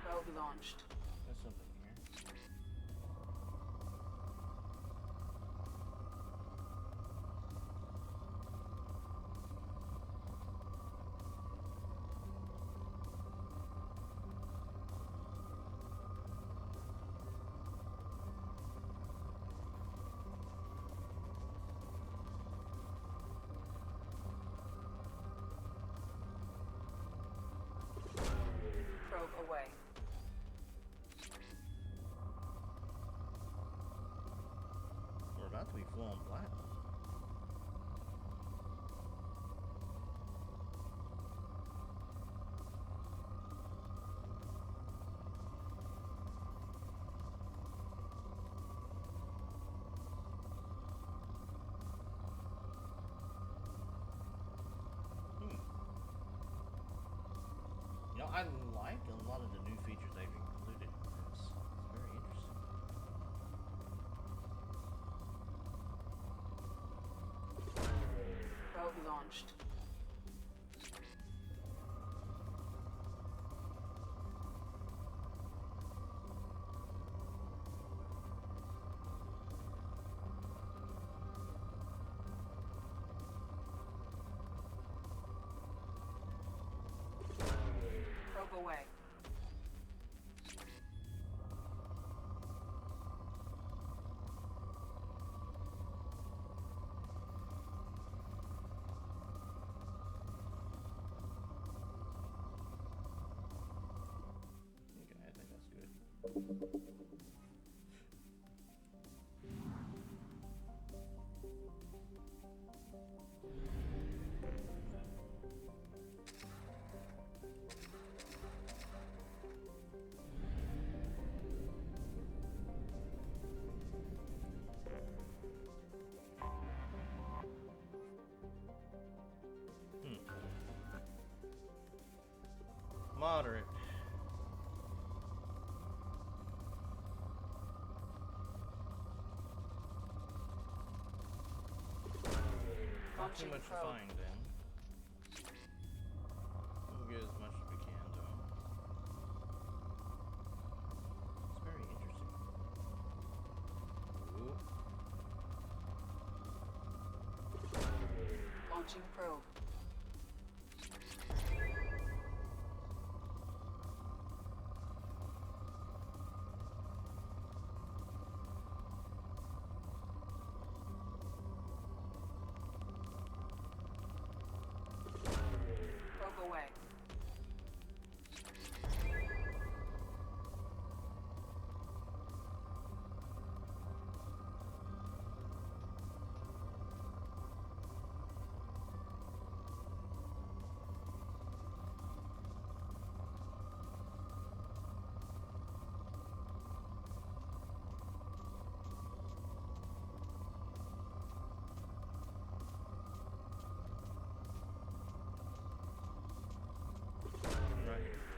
Probe launched. There's something here. Probe away. We're about to be full on platinum. You know, I like a lot of the new features they've included in this. It's very interesting. Probe launched. Probe away. Moderate. Not too much to find then. We'll get as much as we can though. It's very interesting. Ooh. Launching probe. Probe away.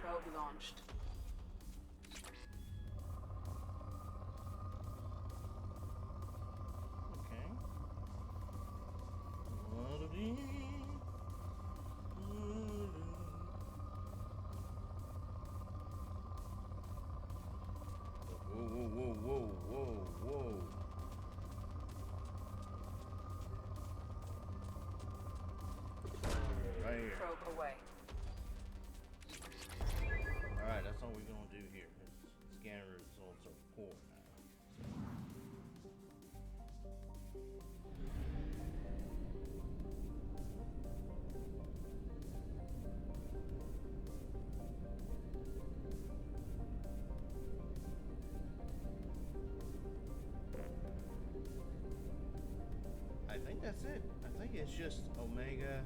Probe launched. Okay. Whoa, whoa, whoa, whoa, whoa. Right here. Probe away. Alright, that's all we're gonna do here. Scanner results are poor now. I think that's it. I think it's just Omega,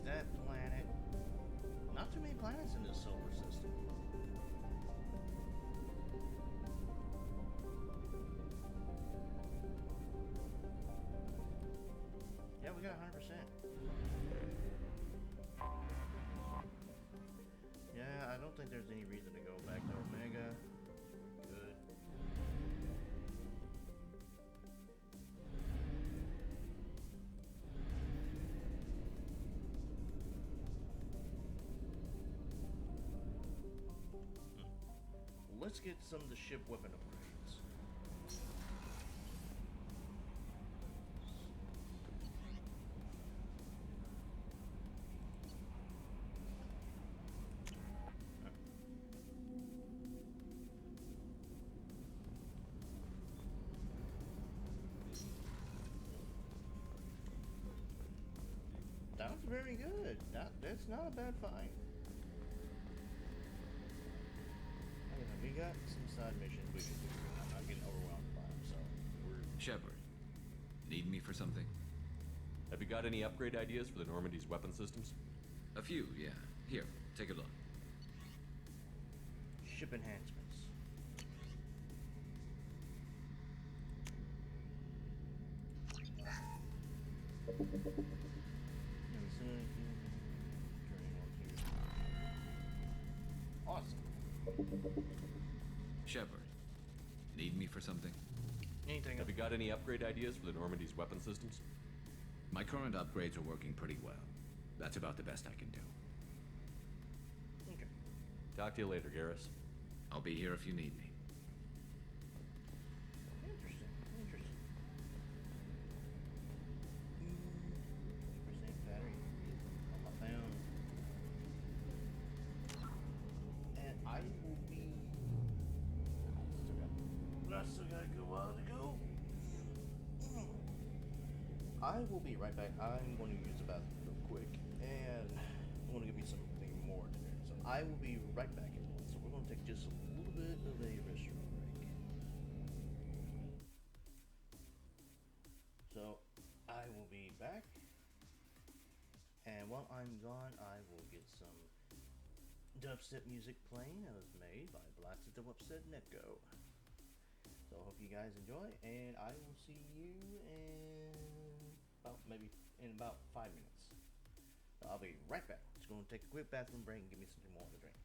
that planet. Not too many planets in this solar system. Yeah, we got 100%. Yeah, I don't think there's any reason to go back to Omega. Good. Let's get some of the ship weapon upgrades. That was very good. That's not a bad find. We got some side missions we can do. I'm not getting overwhelmed by them, so we're... Shepard, need me for something? Have you got any upgrade ideas for the Normandy's weapon systems? A few, yeah. Here, take a look. Ship enhancements. Awesome. Shepard, need me for something? Anything. Have you got any upgrade ideas for the Normandy's weapon systems? My current upgrades are working pretty well. That's about the best I can do. Okay. Talk to you later, Garrus. I'll be here if you need me. Interesting. Interesting. Percent battery on my phone. And I will be... I still got a good while to go. I will be right back. I'm going to use the bathroom real quick, and I want to give you something more to do. So I will be right back, everyone. So we're going to take just a little bit of a restaurant break. So, I will be back. And while I'm gone, I will get some dubstep music playing that was made by Blasted Dubstep Netgo. So I hope you guys enjoy, and I will see you in about 5 minutes. So I'll be right back. Just going to take a quick bathroom break and give me something more to drink.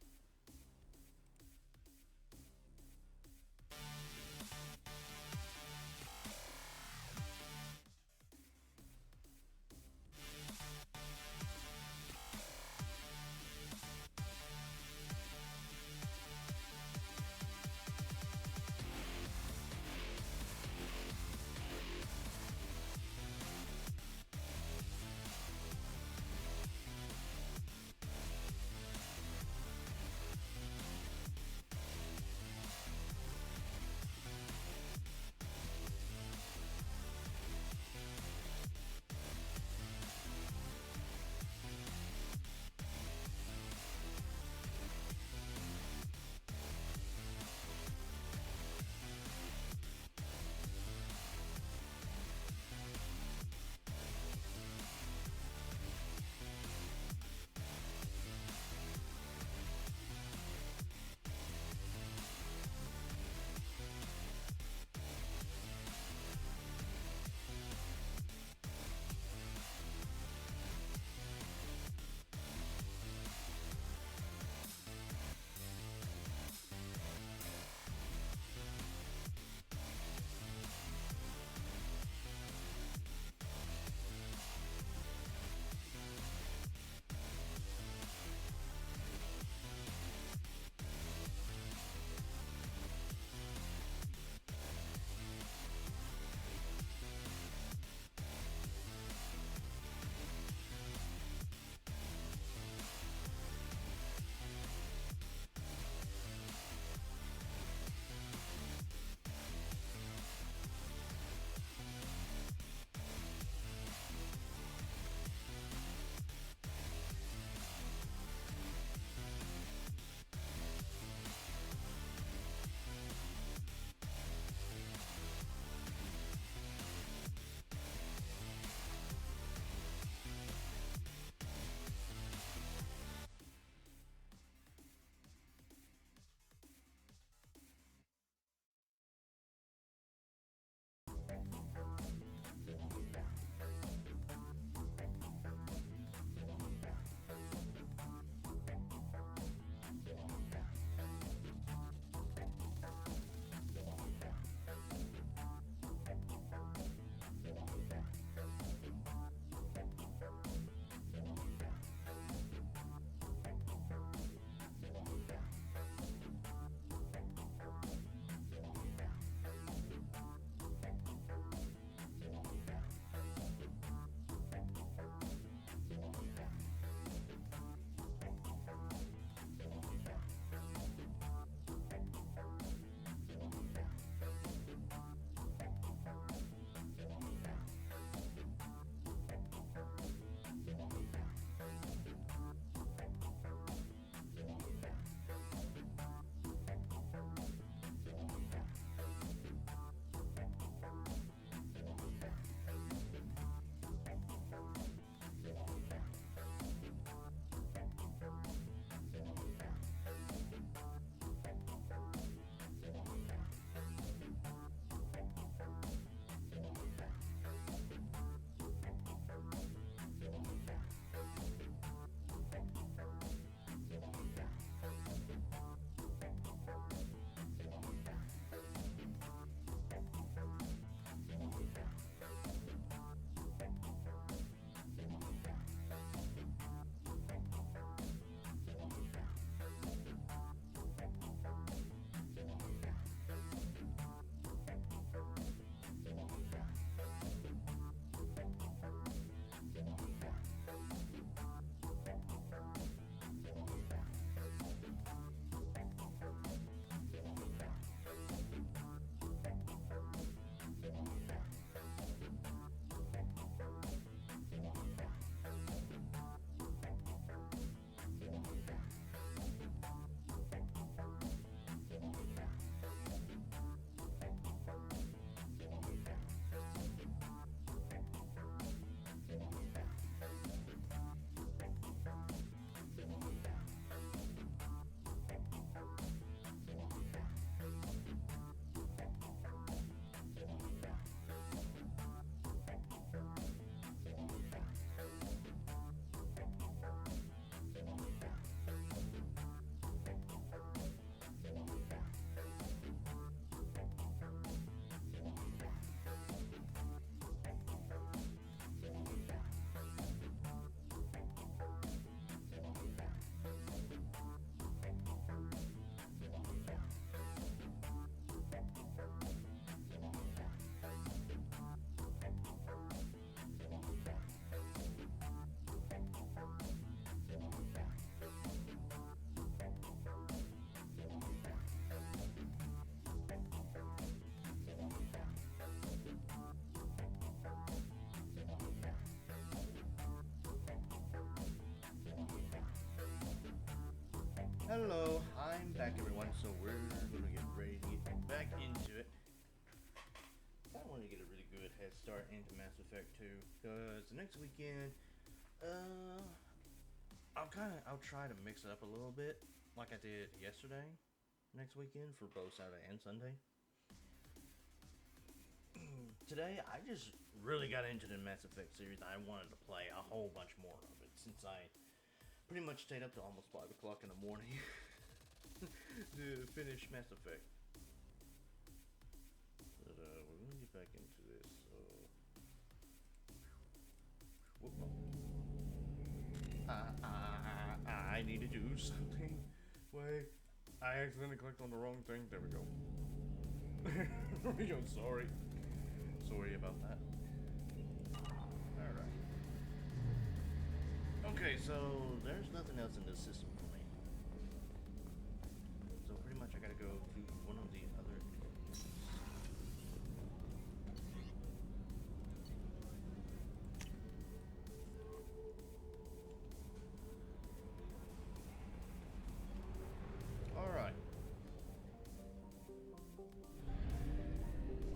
Hello, I'm back everyone, so we're gonna get ready to get back into it. I want to get a really good head start into Mass Effect 2, because next weekend, I'll try to mix it up a little bit, like I did yesterday, next weekend, for both Saturday and Sunday. Today, I just really got into the Mass Effect series. I wanted to play a whole bunch more of it, since I pretty much stayed up till almost 5 o'clock in the morning to finish Mass Effect. But, we're gonna get back into this, so... Whoop. I need to do something. Wait, I accidentally clicked on the wrong thing. There we go. There we go, sorry. Sorry about that. Alright. Okay, so there's nothing else in this system for me. So pretty much I gotta go to one of the other areas. Alright.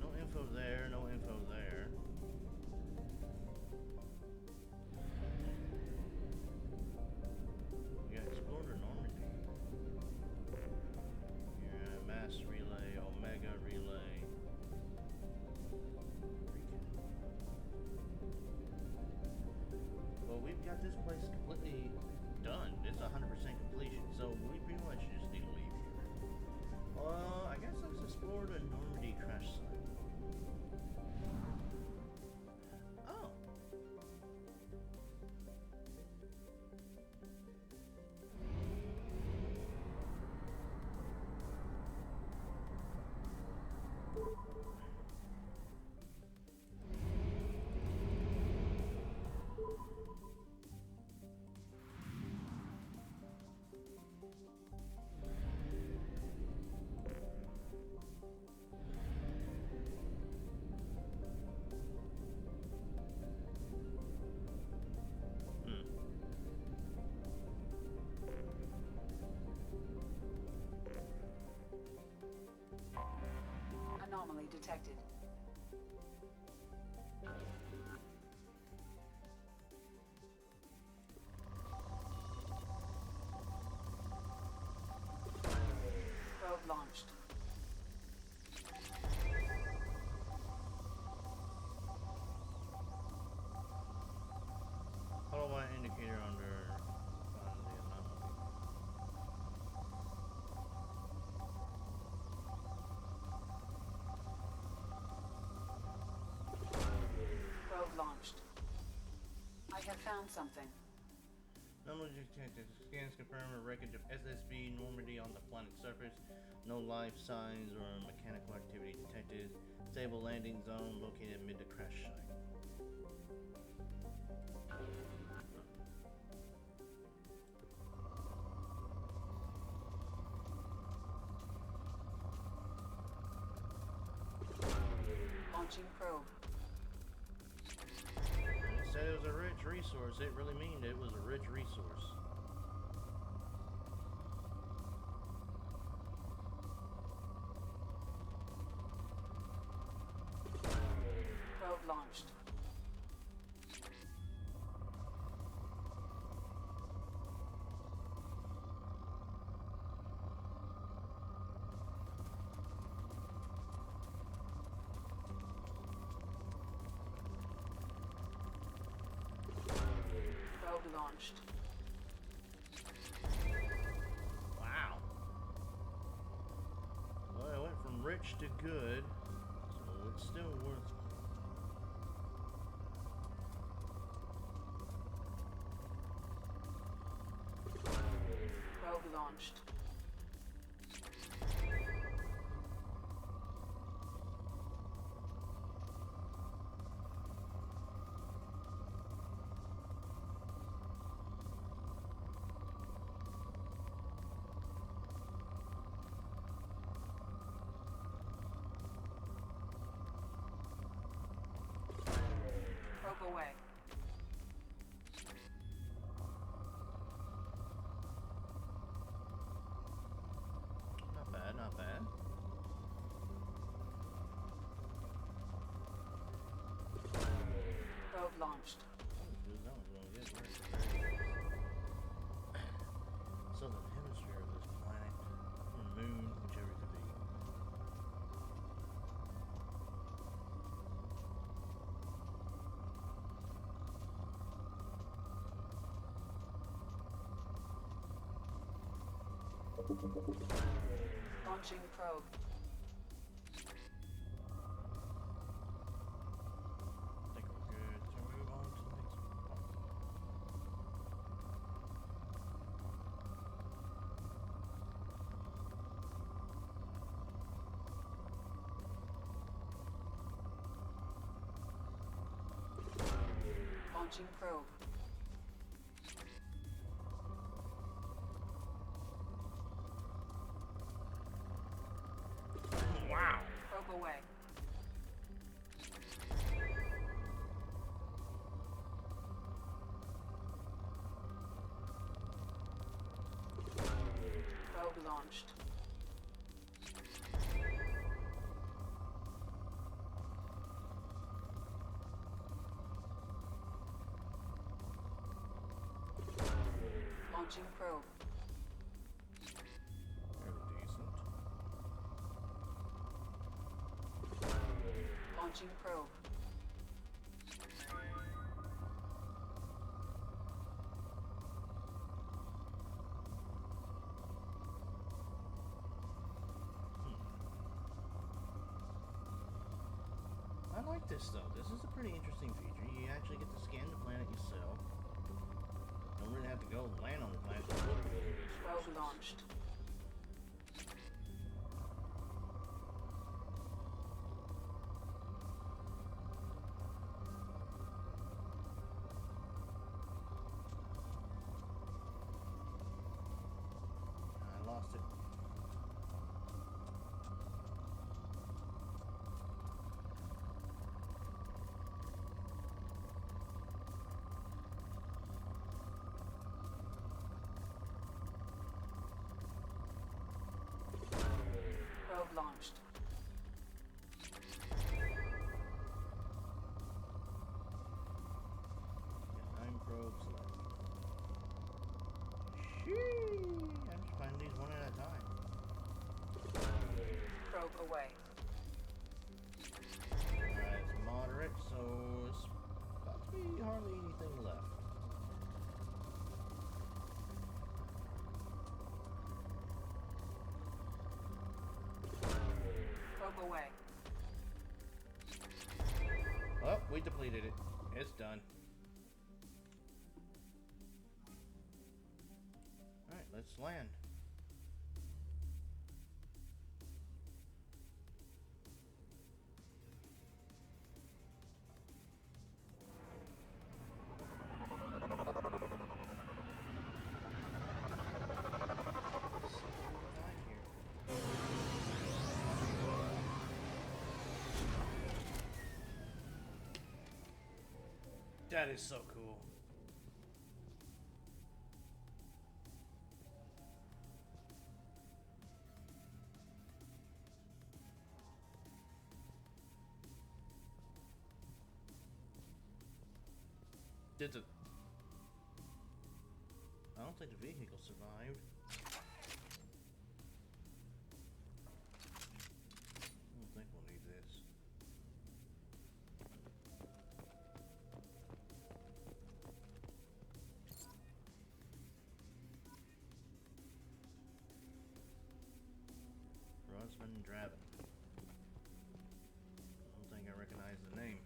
No info there, no info there. We got Explorer Normandy. Yeah, Mass Relay, Omega Relay. Well, we've got this place completely done. It's 100% completion, so we pretty much just need to leave here. I guess let's explore the Normandy crash site. Oh. Anomaly detected. Probe launched. Follow my indicator under the anomaly. Probe launched. I have found something. Anomaly detected. Scans confirm a wreckage of SSB Normandy on the planet's surface. No life signs or mechanical activity detected. Stable landing zone located mid the crash site. Launching probe. It said it was a rich resource. It really means it was a rich resource. Probe launched. Probe launched. Wow. Well, it went from rich to good, so it's still worth. Probe launched. Probe away. Probe launched. Southern hemisphere of this planet, or moon, whichever it could be. Launching probe. I think we're good. So move on to the next part. Launching probe. Wow. Probe away. Probe launched. Launching probe. Fairly decent. Launching probe. I like this though. This is a pretty interesting feature. You actually get to scan the planet yourself. Don't really have to go land on the planet to look for the Probe resources. launched. I lost it. Probe launched. Got 9 probes left. Sheesh. I'm just finding these one at a time. Probe away. It's moderate, so it's about to be hardly anything left. Probe away. Oh, we depleted it. It's done. Alright, let's land. That is so cool. Did the... I don't think the vehicle survived. I don't think we'll need this. Rosman Draven. I don't think I recognize the name.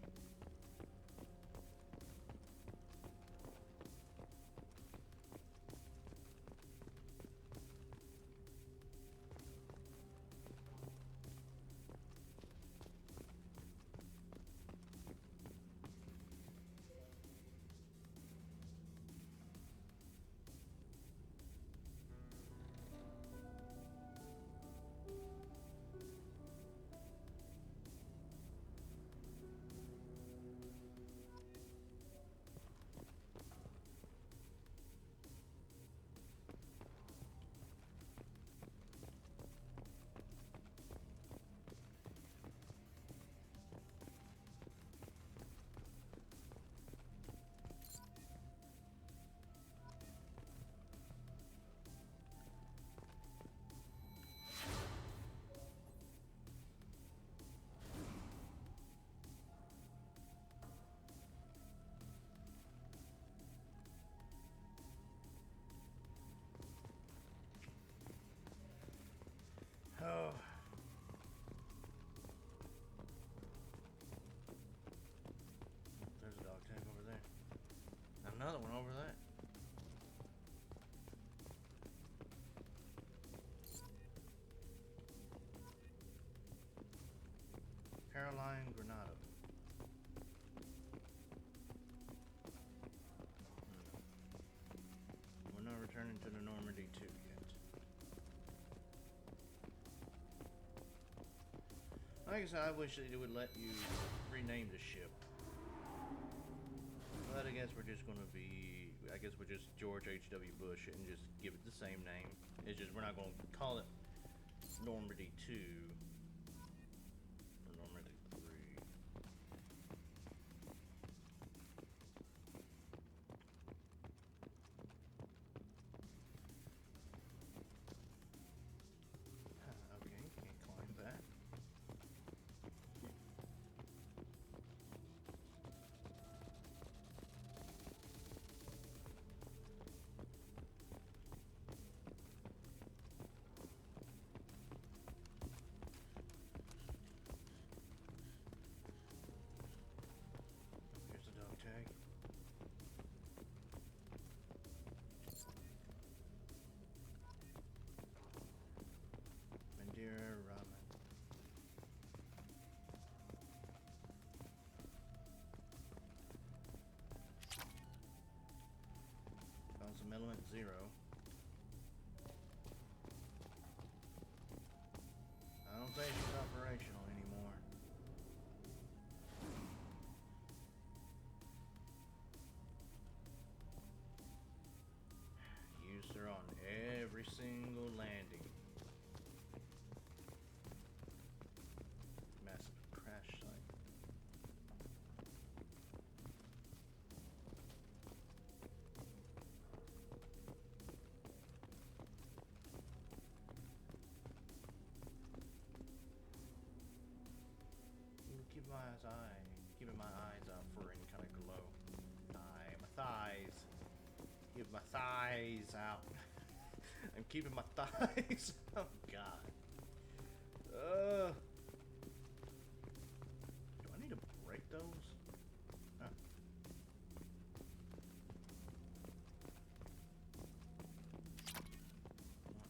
went over that. Caroline Granado. We're not returning to the Normandy 2 yet. Like I said, I wish that it would let you rename the ship. But I guess we're just going to be, I guess we're just George H.W. Bush and just give it the same name. It's just, we're not going to call it Normandy 2 or Normandy 3. Okay, can't climb that. Here's the dog tag. Mandira Ramen. Found some element 0. I don't think she's operational anymore. Used her on every single landing. Massive crash site. Keeping my eyes out for any kind of glow. My thighs. Keep my thighs out. I'm keeping my thighs. Oh God. Do I need to break those? Huh.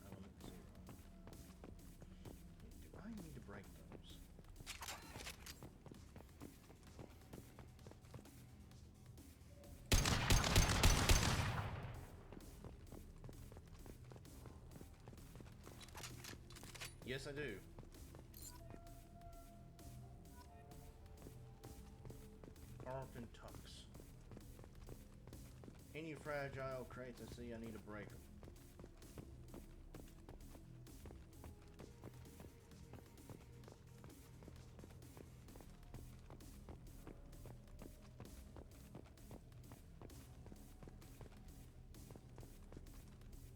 Element 0. Do I need to break those? Yes, I do. Carlton Tux. Any fragile crates I see, I need to break them.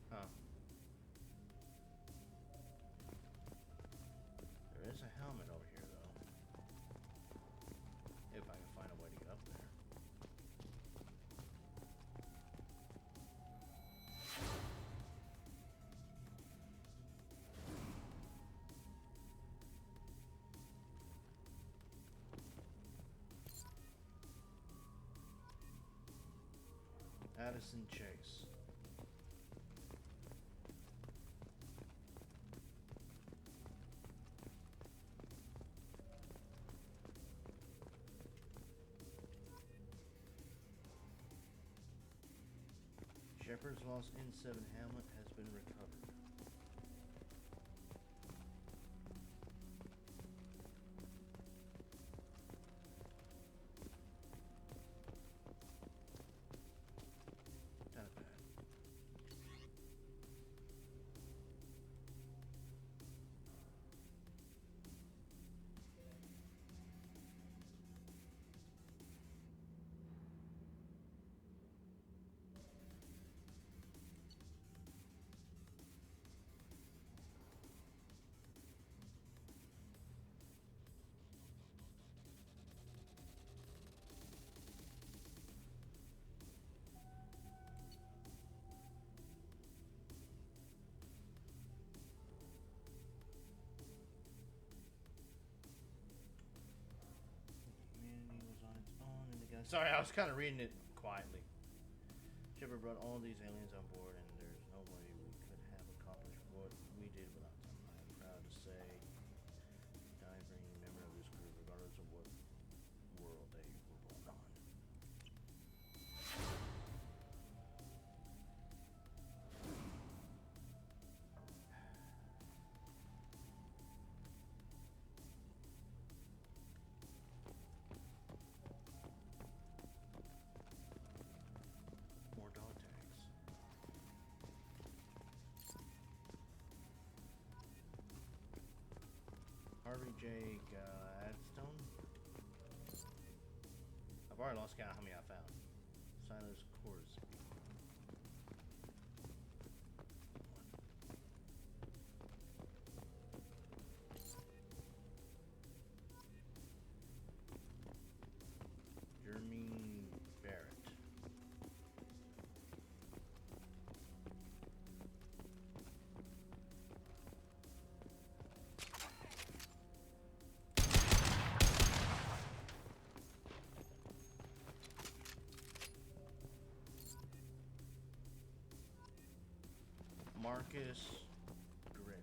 Huh. There is a helmet over here, though. If I can find a way to get up there. Addison Chase. Shepard's lost N7 helmet has been recovered. Not bad. Sorry, I was kind of reading it quietly. Shepard brought all these aliens on board, and there's no way we could have accomplished what we did without them. I am proud to say, every member of this crew, regardless of what world they were born on. More dog tags. Harvey J. Gladstone. I've already lost count of how many I found. Silas Corsby. Jermaine Barrett. Marcus Gregg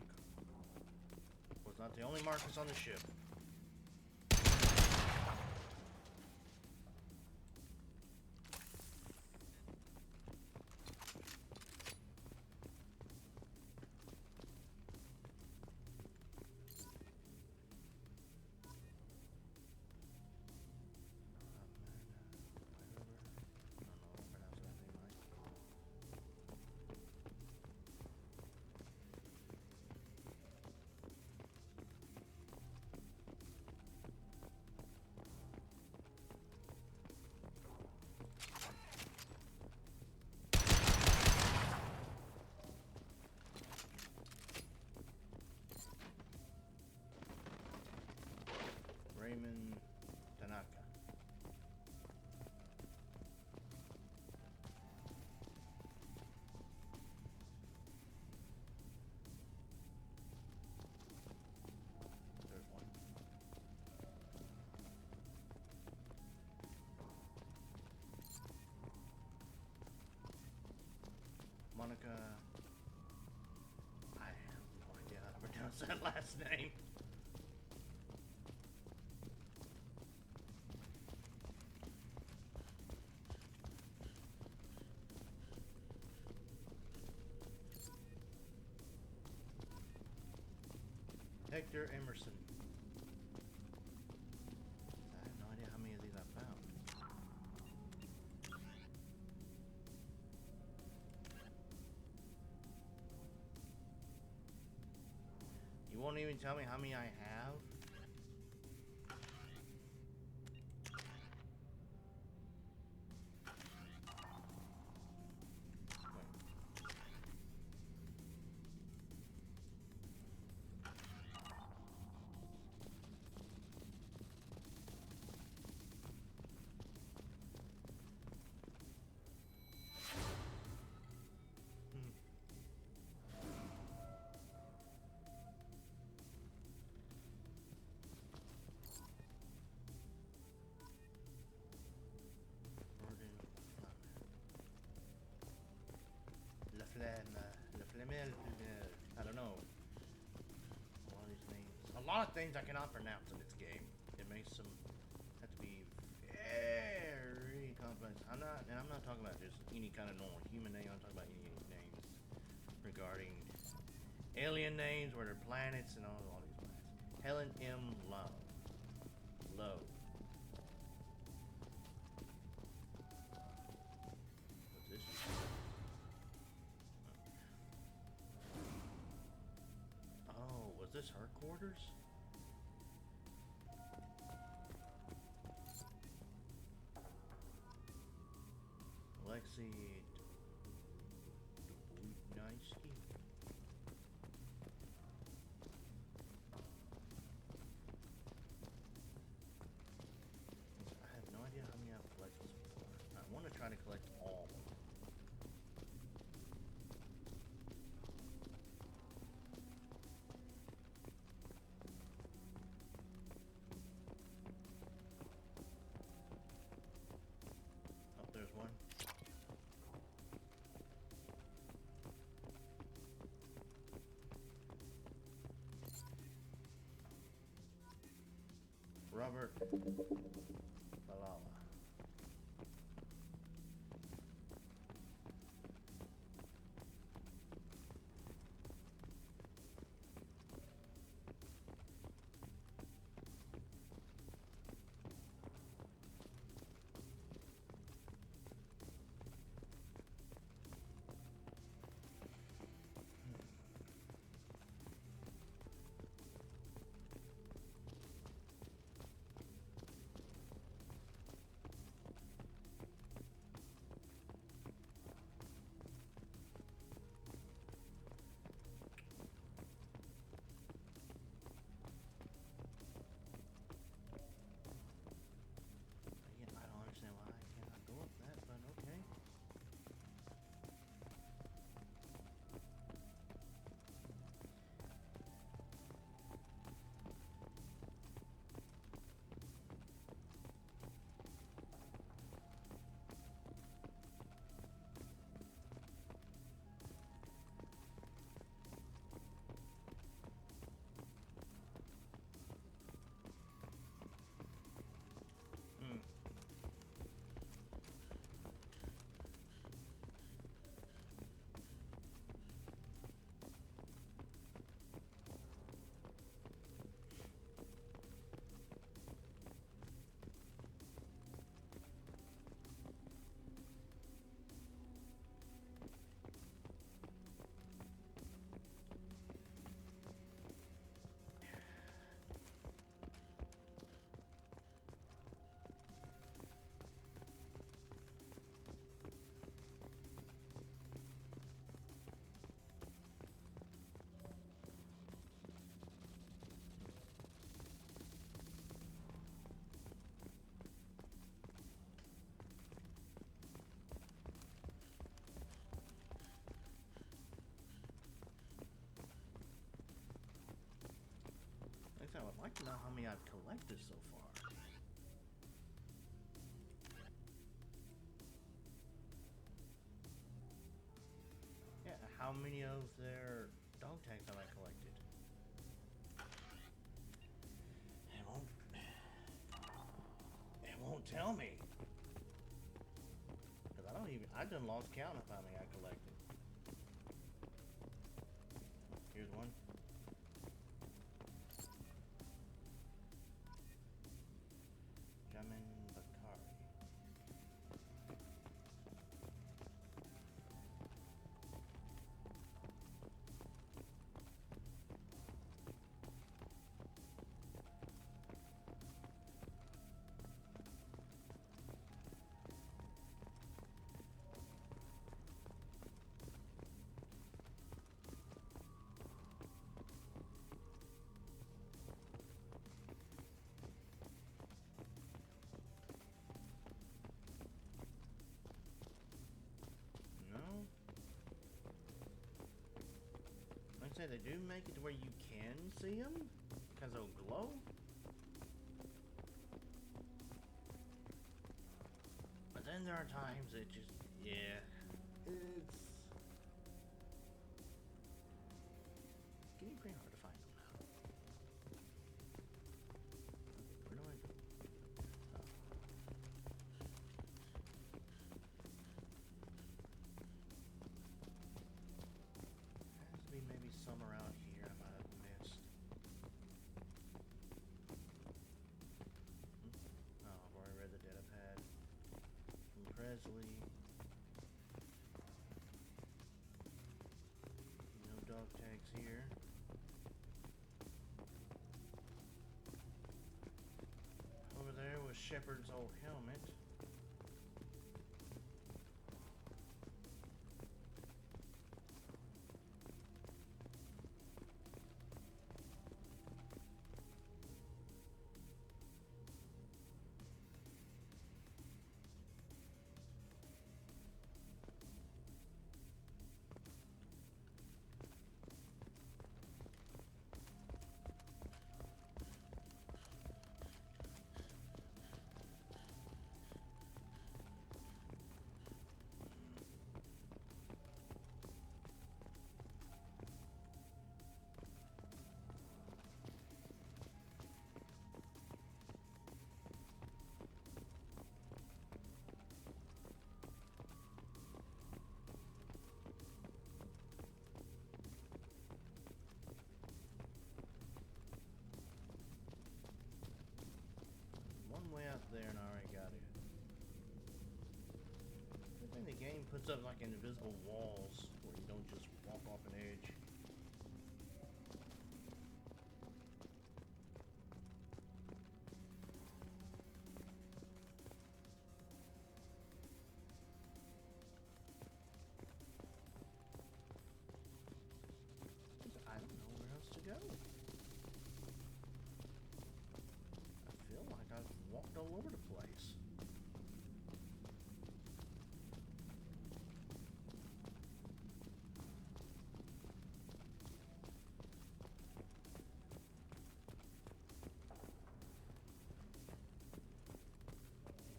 was not the only Marcus on the ship. Raymond Tanaka. There's one. Monica. I have no idea how to pronounce that last name. Hector Emerson. I have no idea how many of these I found. You won't even tell me how many I have? I don't know. All these names. A lot of things I cannot pronounce in this game. It makes them have to be very complex. I'm not talking about just any kind of normal human name. I'm talking about any names regarding alien names, where they're planets and all these planets. Helen M. Lowe. Lowe. What's this? Oh, was this her quarters? Lexi Dubujnaski. I have no idea how many I've collected so far. I want to try to collect all of them. Oh, there's one. Merc. Balala. Yeah, I don't understand why I cannot go up that, but okay. Hmm. Next, I would like to know how many I've collected so far. Yeah, how many of their dog tags have I collected? It won't tell me. Cause I done lost count of how many I collected. Here's one. Jamin Bakari. No. Like I said, they do make it to where you can see them because they'll glow. But then there are times it just, yeah, it's getting pretty hard to find them now. Where do I go? Oh. Has to be maybe some around here I might have missed. Oh, I've already read the data pad from Presley. No dog tags here. Over there was Shepard's old helmet. think the game puts up like invisible walls where you don't just walk off an edge. I don't know where else to go. I feel like I've walked all over the place.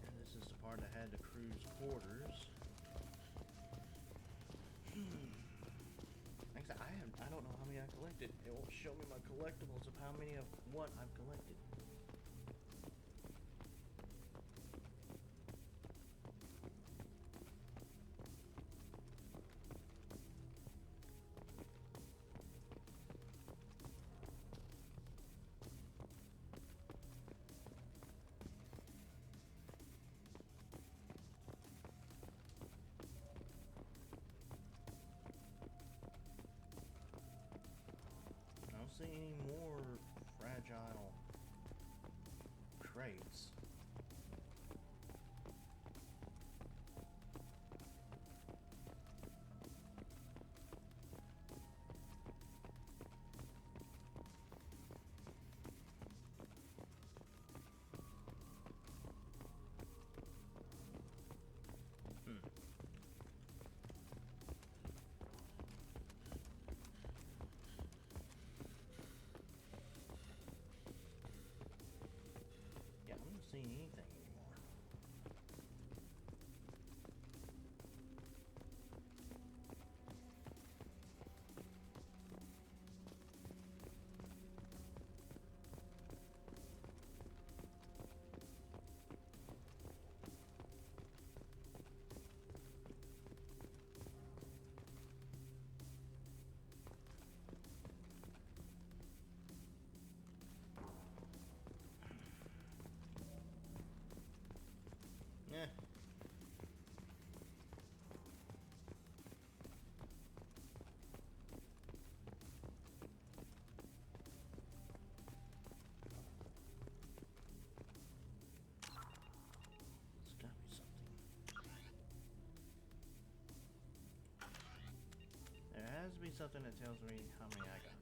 And this is the part that had the crew's quarters. Like I said, I don't know how many I collected. It won't show me my collectibles of how many of what I've collected. I don't see any more fragile crates. Yeah, I'm not seeing anything anymore. Yeah. There's gotta be something. There has to be something that tells me how many I got.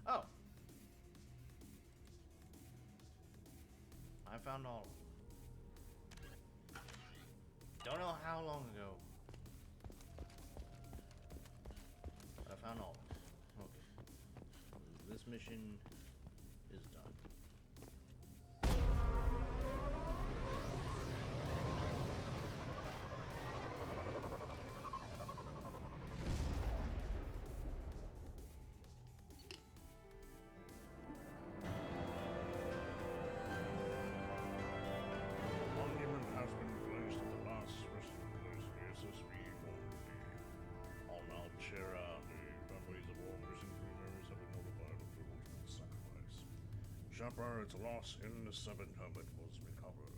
Oh! I found all of them. Don't know how long ago. But I found all of them. Okay. This mission is done. Monument has been placed at the last resting place of the SSV Normandy. All now cheer out. The families of all missing crew members have been notified of their ultimate sacrifice. Shepard, its loss in the severed helmet was recovered.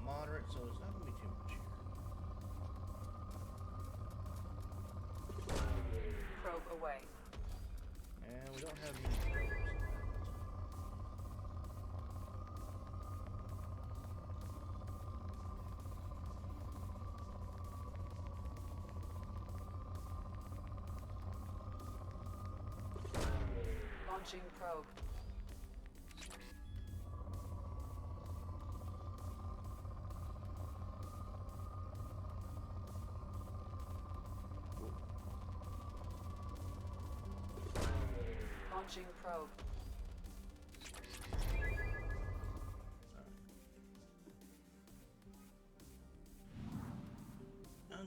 Moderate, so it's not gonna be too much here. Probe away. And we don't have many probes left. Launching probe. Launching probe.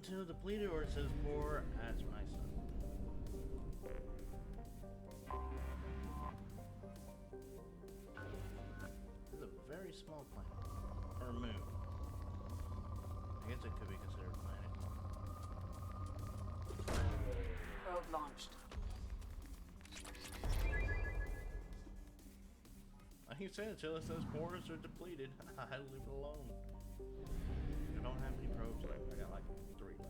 until depleted, or it says poor. That's what I said. This is a very small planet. Or moon. I guess it could be considered a planet. Probe launched. Like you said, until it says pores are depleted, I leave it alone. I don't have any probes left. I got like 3 left.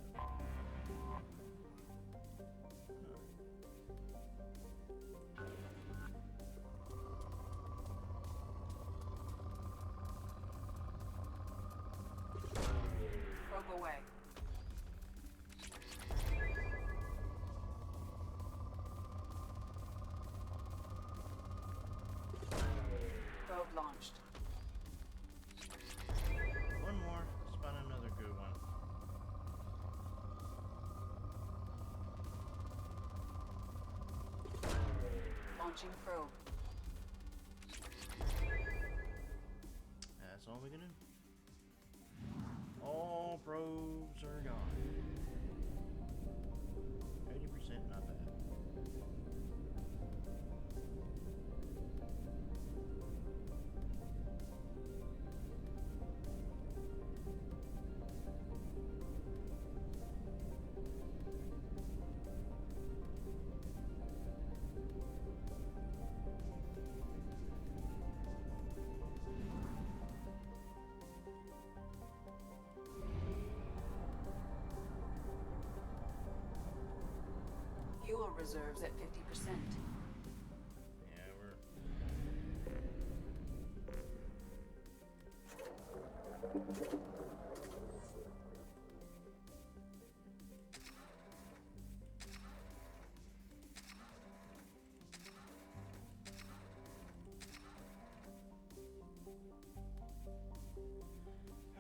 Probe away. Probe launched. One more. Spot another good one. Launching probe. That's all we can do. All probes are gone. 80%, not bad. Fuel reserves at 50%. Yeah, we're...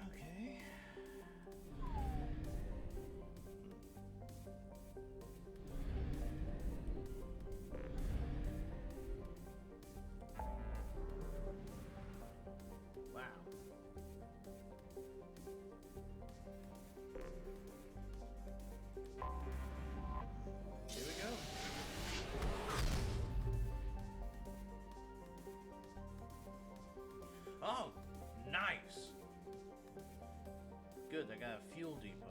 Okay. Wow. Here we go. Oh, nice. Good, I got a fuel depot.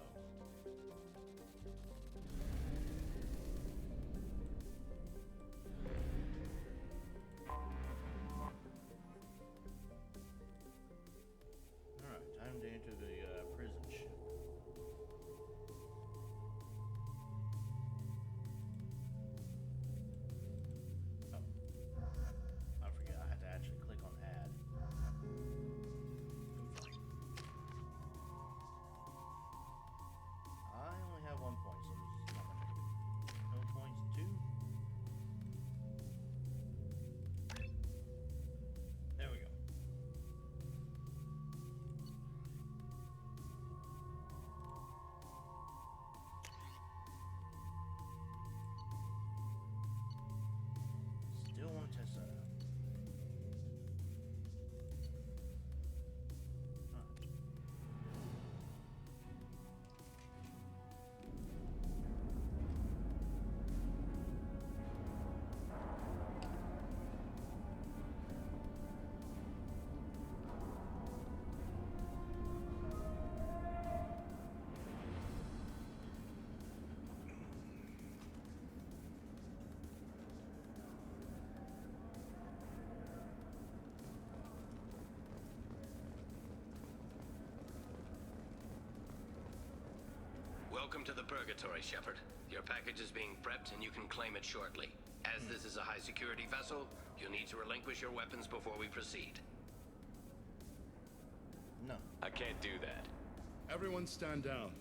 Alright, time to enter the prison ship. Oh. I forget, I had to actually click on add. I only have 1 point, so this is not much I can do. No points, 2. There we go. Still want to test that out. Alright. Welcome to the Purgatory, Shepard. Your package is being prepped and you can claim it shortly. As this is a high-security vessel, you'll need to relinquish your weapons before we proceed. No. I can't do that. Everyone stand down.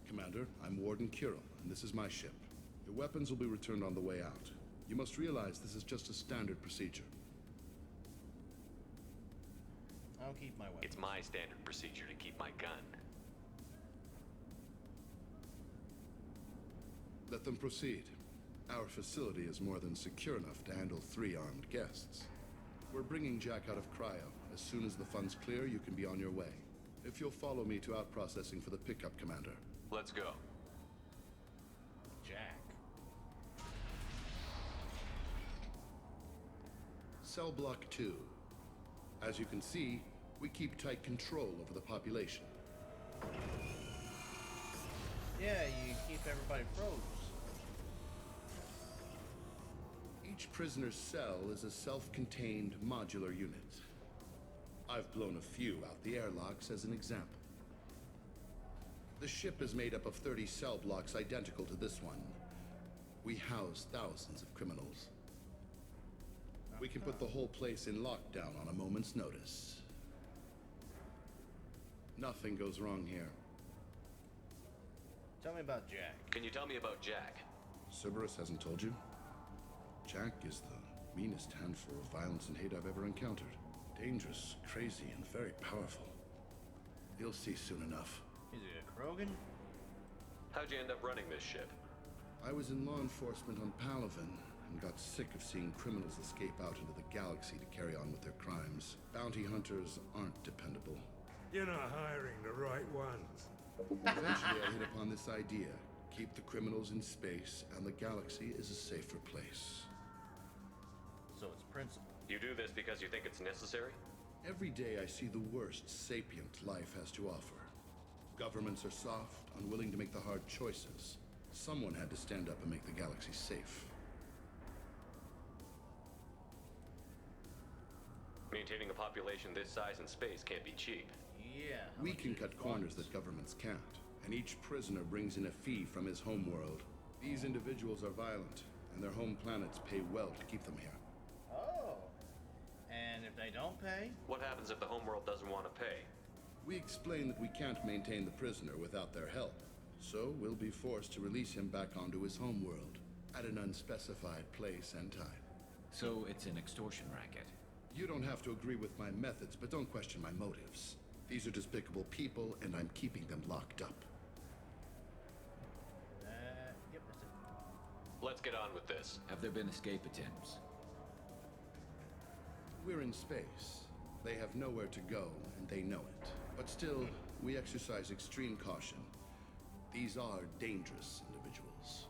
Commander, I'm Warden Kirill, and this is my ship. Your weapons will be returned on the way out. You must realize this is just a standard procedure. I'll keep my weapon. It's my standard procedure to keep my gun. Let them proceed. Our facility is more than secure enough to handle 3 armed guests. We're bringing Jack out of cryo. As soon as the funds clear, you can be on your way. If you'll follow me to out-processing for the pickup, Commander. Let's go. Jack. Cell block 2. As you can see, we keep tight control over the population. Yeah, you keep everybody froze. Each prisoner's cell is a self-contained modular unit. I've blown a few out the airlocks as an example. The ship is made up of 30 cell blocks identical to this one. We house thousands of criminals. We can put the whole place in lockdown on a moment's notice. Nothing goes wrong here. Tell me about Jack. Can you tell me about Jack? Cerberus hasn't told you? Jack is the meanest handful of violence and hate I've ever encountered. Dangerous, crazy, and very powerful. You'll see soon enough. Is he a Krogan? How'd you end up running this ship? I was in law enforcement on Palaven and got sick of seeing criminals escape out into the galaxy to carry on with their crimes. Bounty hunters aren't dependable. You're not hiring the right ones. Eventually, I hit upon this idea. Keep the criminals in space, and the galaxy is a safer place. So it's principle. You do this because you think it's necessary? Every day I see the worst sapient life has to offer. Governments are soft, unwilling to make the hard choices. Someone had to stand up and make the galaxy safe. Maintaining a population this size in space can't be cheap. Yeah. We can cut corners that governments can't, and each prisoner brings in a fee from his homeworld. These individuals are violent, and their home planets pay well to keep them here. Oh. And if they don't pay? What happens if the homeworld doesn't want to pay? We explain that we can't maintain the prisoner without their help, so we'll be forced to release him back onto his homeworld at an unspecified place and time. So it's an extortion racket. You don't have to agree with my methods, but don't question my motives. These are despicable people, and I'm keeping them locked up. Yep, that's it. Let's get on with this. Have there been escape attempts? We're in space. They have nowhere to go, and they know it. But still, we exercise extreme caution. These are dangerous individuals.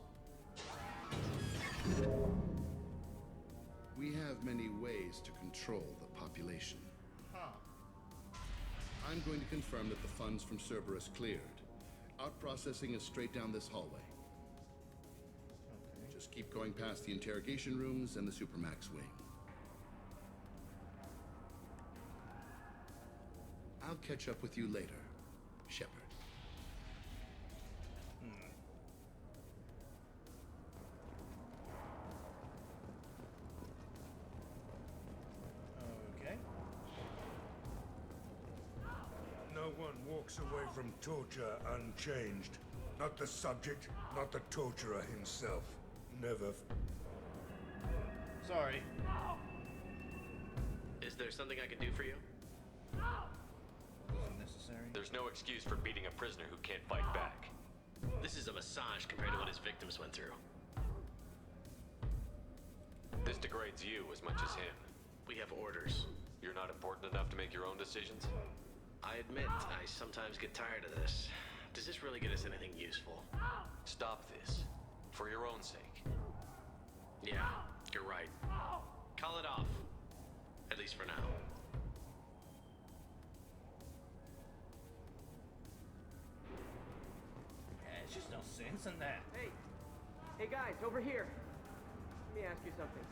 We have many ways to control the population. Huh. I'm going to confirm that the funds from Cerberus cleared. Out processing is straight down this hallway. Okay. Just keep going past the interrogation rooms and the Supermax wing. I'll catch up with you later, Shepard. Okay. No one walks away from torture unchanged. Not the subject, not the torturer himself. Never. Sorry. Is there something I can do for you? Wasn't necessary. There's no excuse for beating a prisoner who can't fight back. This is a massage compared to what his victims went through. This degrades you as much as him. We have orders. You're not important enough to make your own decisions? I admit, I sometimes get tired of this. Does this really get us anything useful? Stop this. For your own sake. Yeah, you're right. Call it off. At least for now. There's just no sense in that. Hey guys, over here. Let me ask you something.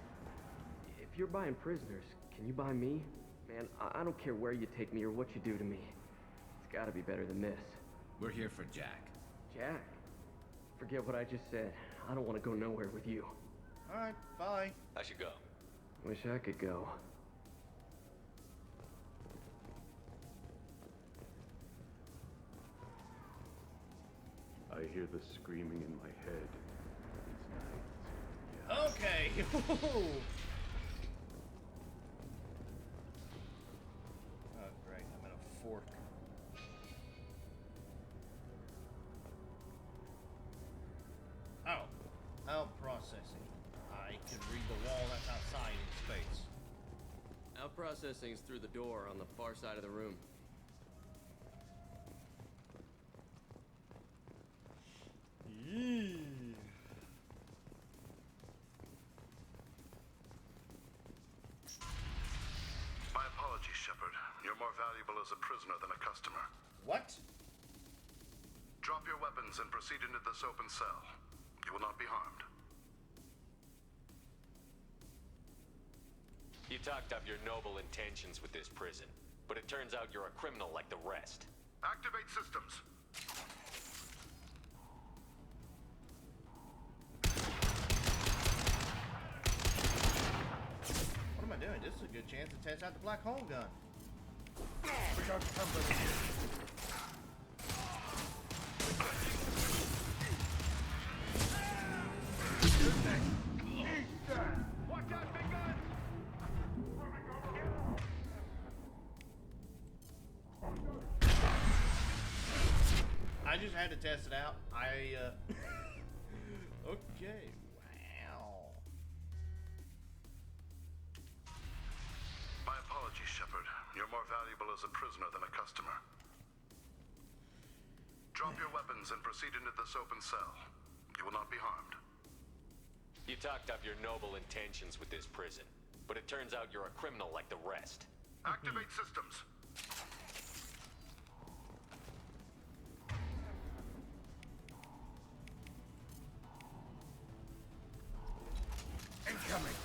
If you're buying prisoners, can you buy me? Man, I don't care where you take me or what you do to me. It's gotta be better than this. We're here for Jack. Jack? Forget what I just said. I don't want to go nowhere with you. Alright, bye. I should go. Wish I could go. I hear the screaming in my head. It's night. Okay. Oh, great. I'm in a fork. Oh. Out processing. I can read the wall that's outside in space. Out processing's through the door on the far side of the room. My apologies, Shepard. You're more valuable as a prisoner than a customer. What? Drop your weapons and proceed into this open cell. You will not be harmed. You talked up your noble intentions with this prison, but it turns out you're a criminal like the rest. Activate systems. What am I doing? This is a good chance to test out the black hole gun. We got company here. Watch out, big gun! I just had to test it out. Okay. Wow. My apologies, Shepard. You're more valuable as a prisoner than a customer. Drop your weapons and proceed into this open cell. You will not be harmed. You talked up your noble intentions with this prison, but it turns out you're a criminal like the rest. Activate systems. Incoming.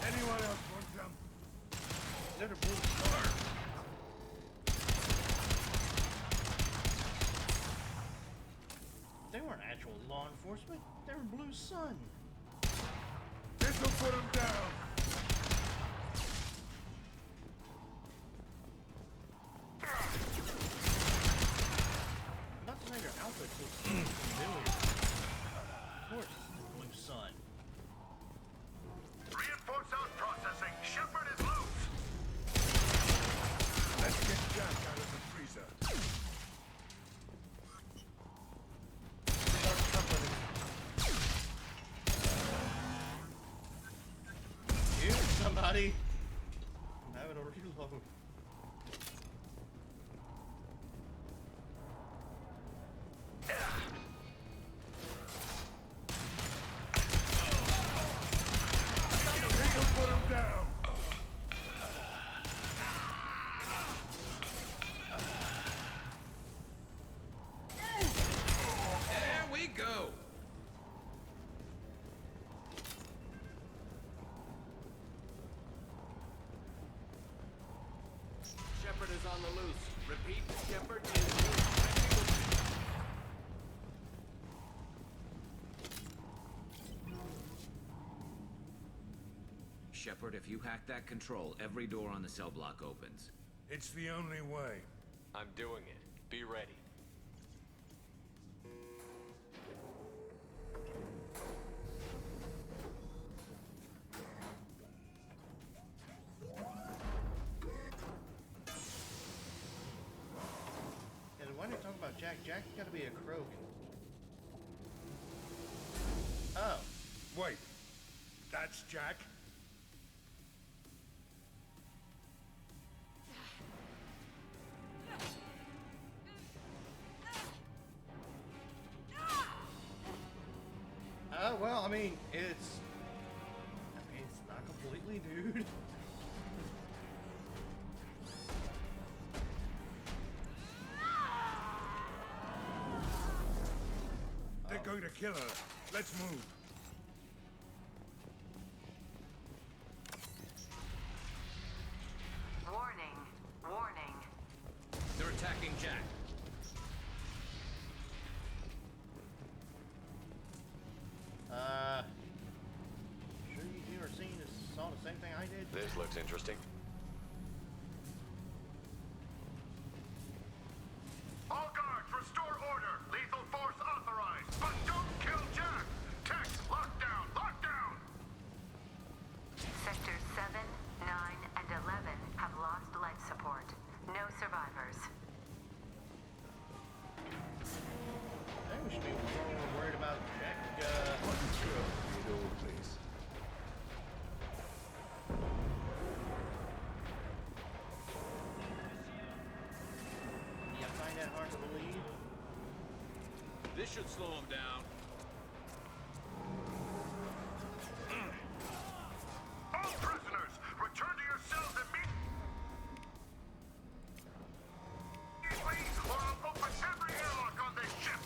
Anyone else want some? Is that a blue star? They weren't actual law enforcement. They were Blue Sun. This'll put him down. I'm about to say their outfits look familiar. Of course, it's the Blue Sun. Reinforce out processing. Shepard is loose. Let's get Jack out of the freezer. We got company. Here, somebody. I'm having a reload. This'll put him down. There we go. Shepard is on the loose. Repeat, Shepard is loose. Shepard, if you hack that control, every door on the cell block opens. It's the only way. I'm doing it. Be ready. Yeah, why do you talk about Jack? Jack's gotta be a Krogan. Oh. Wait. That's Jack? Well, I mean, it's not completely nude. They're going to kill her. Let's move. Warning. Warning. They're attacking Jack. Sure you two are seeing saw the same thing I did? This looks interesting. All guards, restore order. Lethal force authorized. But don't kill Jack. Tech, lockdown, lockdown. Sector 7 peacefully. This should slow him down. All prisoners, return to your cells immediately, or I'll open every airlock on this ship.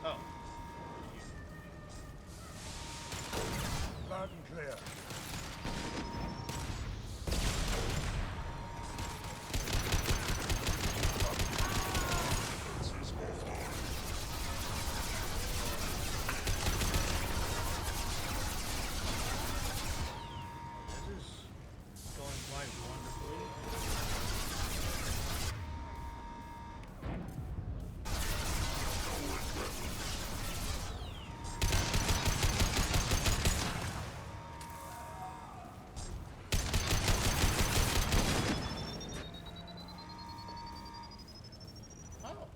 Oh. Loud and clear. This is going quite wonderfully. Oh.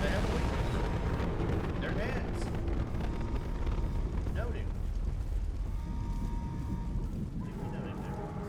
They have weapons. Their hands. Noting. Noting there.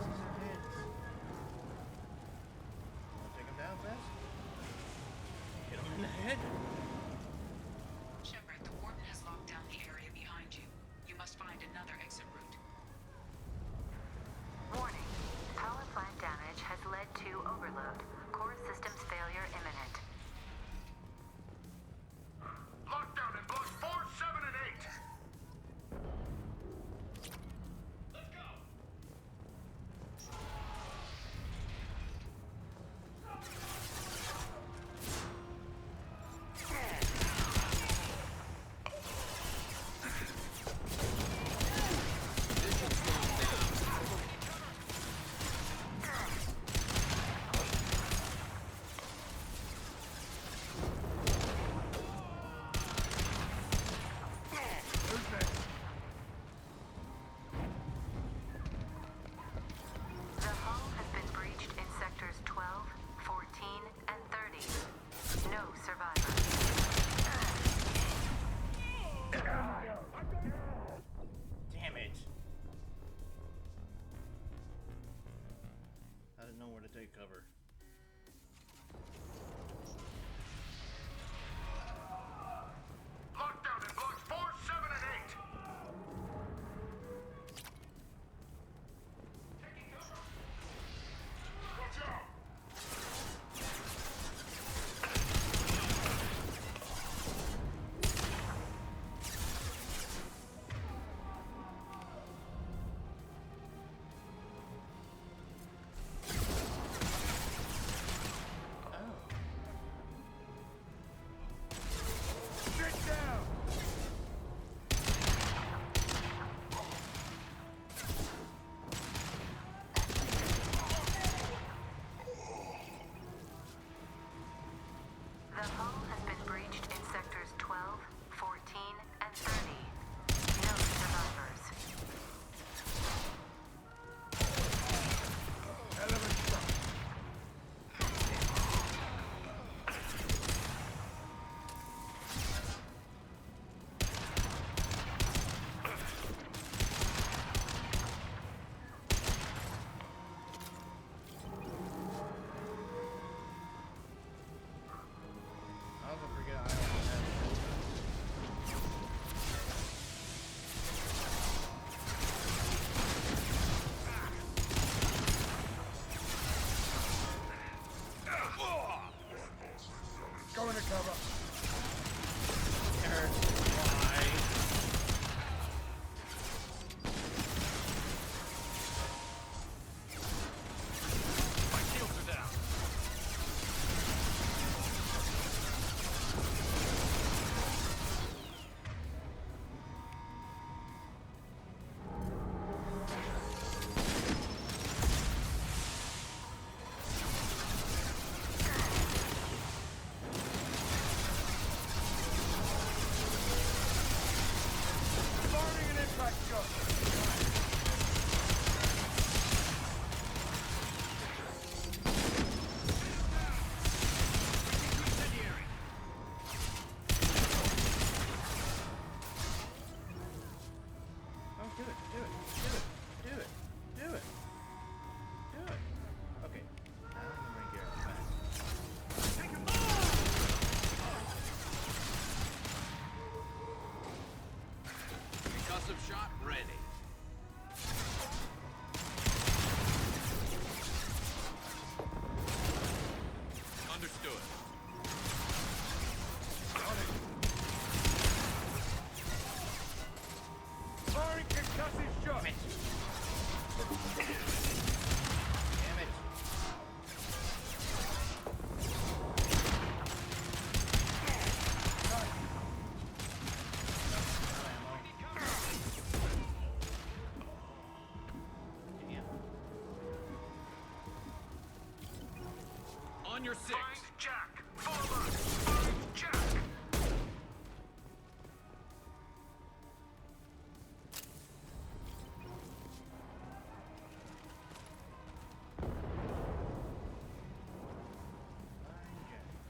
on your six. Find Jack! Follow us! Find Jack!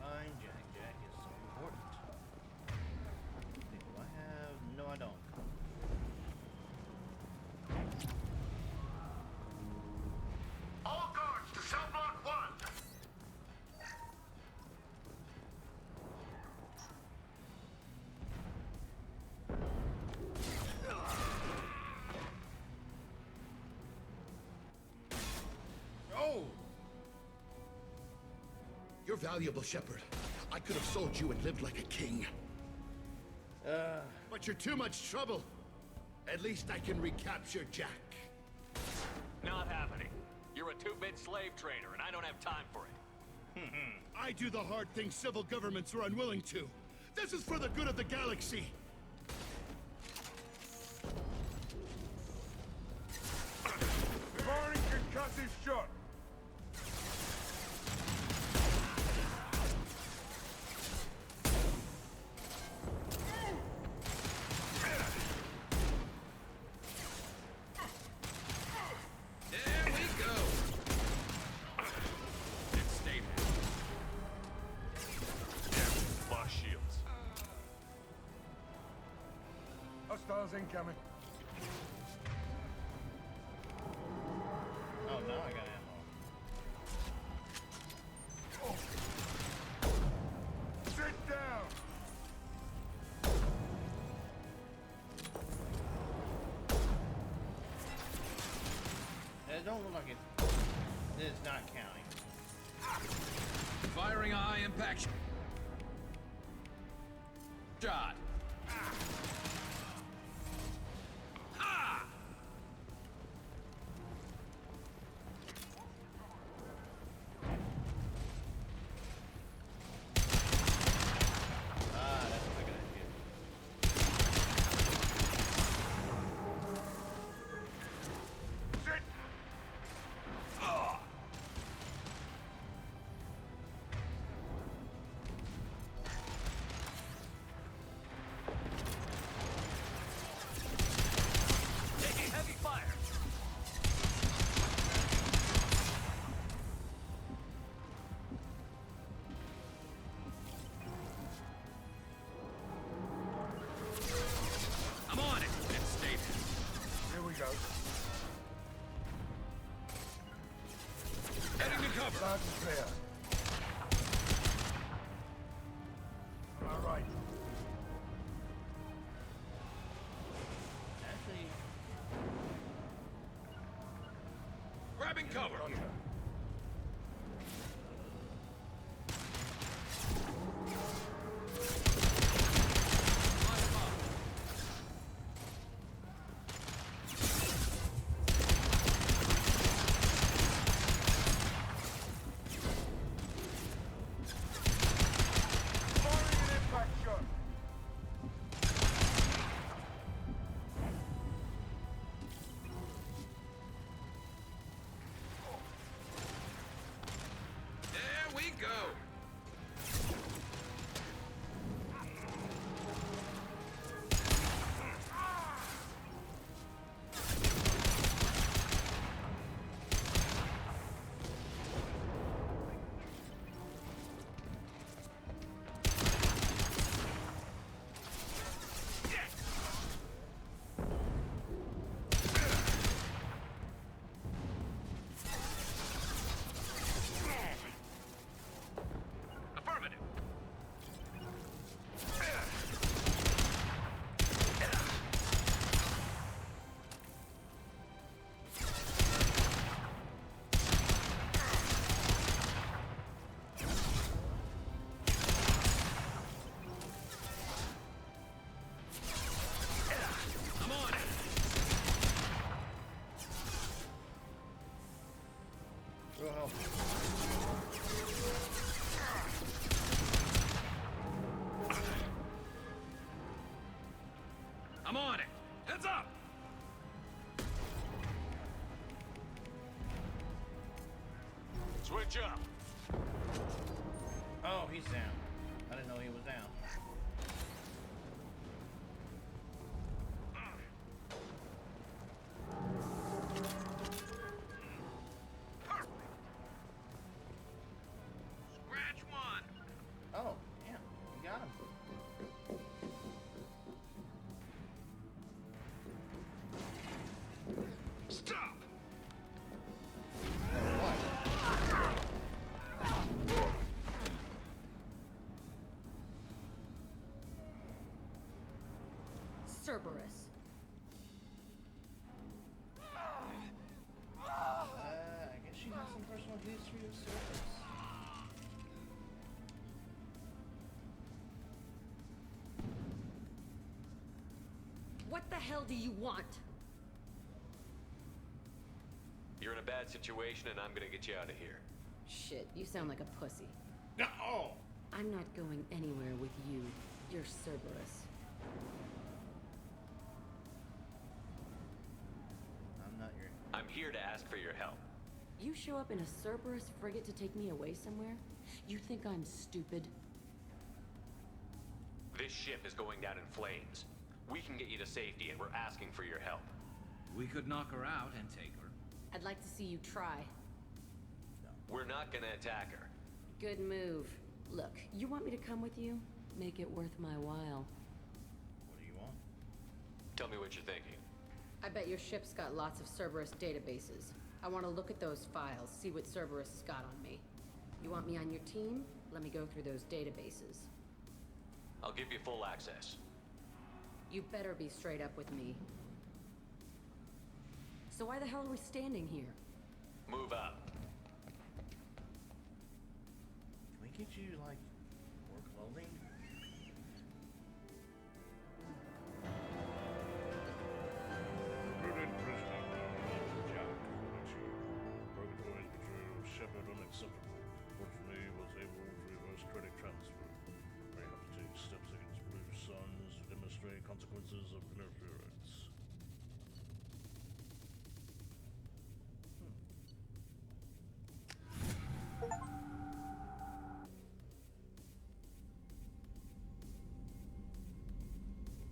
Fine, Jack. Jack is so important. Do I have? No, I don't. All guards to cell block 1! Oh! You're valuable, Shepard. I could have sold you and lived like a king. But you're too much trouble. At least I can recapture Jack. Not happening. You're a two-bit slave trader, and I don't have time for it. I do the hard things civil governments are unwilling to. This is for the good of the galaxy. Firing concussive shot. There we go. And stay back. Flash shields. Hostiles incoming. Oh, now I got ammo. Sit down. It don't look like it. It's not counting. Firing a high impact shot. Ah! That's not gonna hit. Sit. Ah! Taking heavy fire. I'm on it. And stay there. Here we go. Heading to cover. Loud and clear. All right. Actually, Grabbing cover. Roger. Firing an impact shot. There we go. Affirmative. I'm on it. real help. I'm on it. Heads up. Switch up. Oh, he's down. I didn't know he was down. Scratch one. Oh, yeah, you got him. Stop. Cerberus. I guess she has some personal history of service. What the hell do you want? You're in a bad situation, and I'm gonna get you out of here. Shit, you sound like a pussy. No! I'm not going anywhere with you. You're Cerberus. I'm not your... I'm here to ask for your help. You show up in a Cerberus frigate to take me away somewhere? You think I'm stupid? This ship is going down in flames. We can get you to safety, and we're asking for your help. We could knock her out and take her. I'd like to see you try. We're not gonna attack her. Good move. Look, you want me to come with you? Make it worth my while. What do you want? Tell me what you're thinking. I bet your ship's got lots of Cerberus databases. I want to look at those files, see what Cerberus has got on me. You want me on your team? Let me go through those databases. I'll give you full access. You better be straight up with me. So why the hell are we standing here? Move up. Can we get you, like, more clothing? Recruited prisoner Jack. Purgatory's betrayal of Shepard unacceptable. Fortunately, was able to reverse credit transfer. May have to take steps against Blue Suns to demonstrate consequences of interference.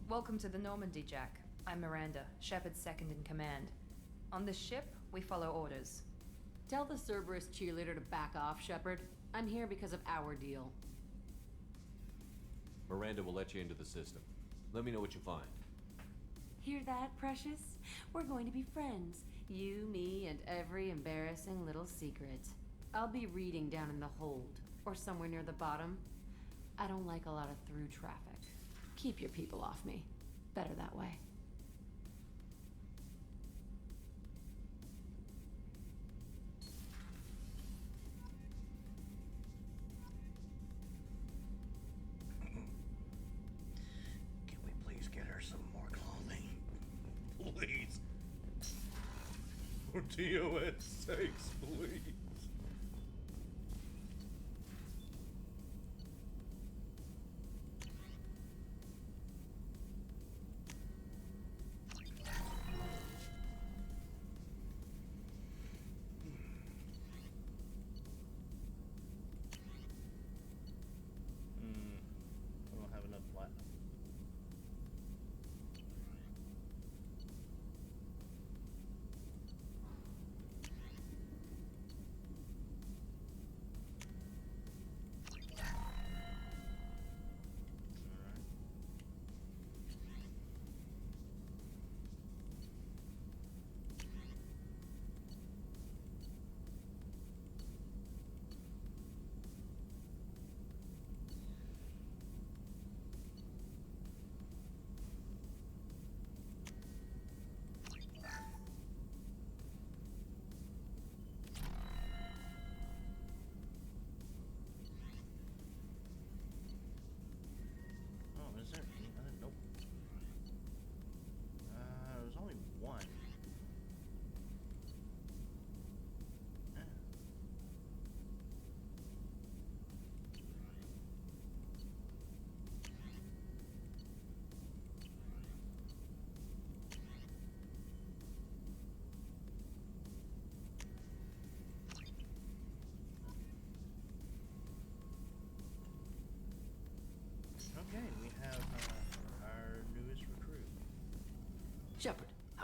Welcome to the Normandy, Jack. I'm Miranda, Shepard's second in command. On this ship, we follow orders. Tell the Cerberus cheerleader to back off, Shepard. I'm here because of our deal. Miranda will let you into the system. Let me know what you find. Hear that, Precious? We're going to be friends. You, me, and every embarrassing little secret. I'll be reading down in the hold, or somewhere near the bottom. I don't like a lot of through traffic. Keep your people off me. Better that way. Can we please get her some more clothing? Please. For TOS sakes, please. I don't have enough platinum.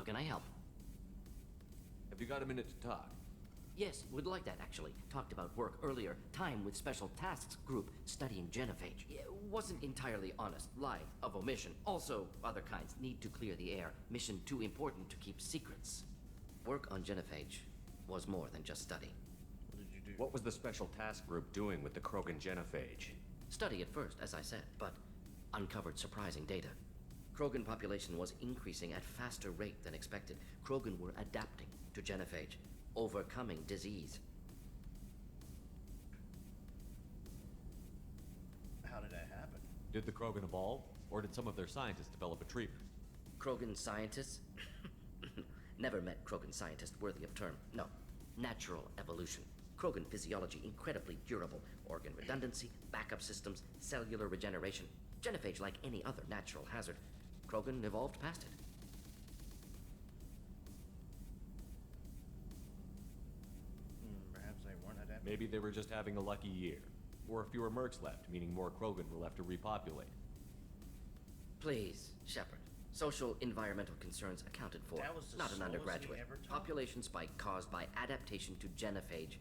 can I help? Have you got a minute to talk? Yes, would like that, actually. Talked about work earlier. Time with Special Tasks Group studying genophage. Wasn't entirely honest. Lie of omission. Also, other kinds. Need to clear the air. Mission too important to keep secrets. Work on genophage was more than just study. What did you do? What was the Special Task Group doing with the Krogan genophage? Study at first, as I said, but uncovered surprising data. Krogan population was increasing at faster rate than expected. Krogan were adapting to genophage, overcoming disease. How did that happen? Did the Krogan evolve, or did some of their scientists develop a treatment? Krogan scientists? Never met Krogan scientist worthy of term. No. Natural evolution. Krogan physiology incredibly durable. Organ redundancy, backup systems, cellular regeneration. Genophage like any other natural hazard. Krogan evolved past it. Perhaps they weren't adapted. Maybe they were just having a lucky year. Or fewer mercs left, meaning more Krogan were left to repopulate. Please, Shepard. Social environmental concerns accounted for. That was the Not an slowest he undergraduate. ever talked. Population spike caused by adaptation to genophage.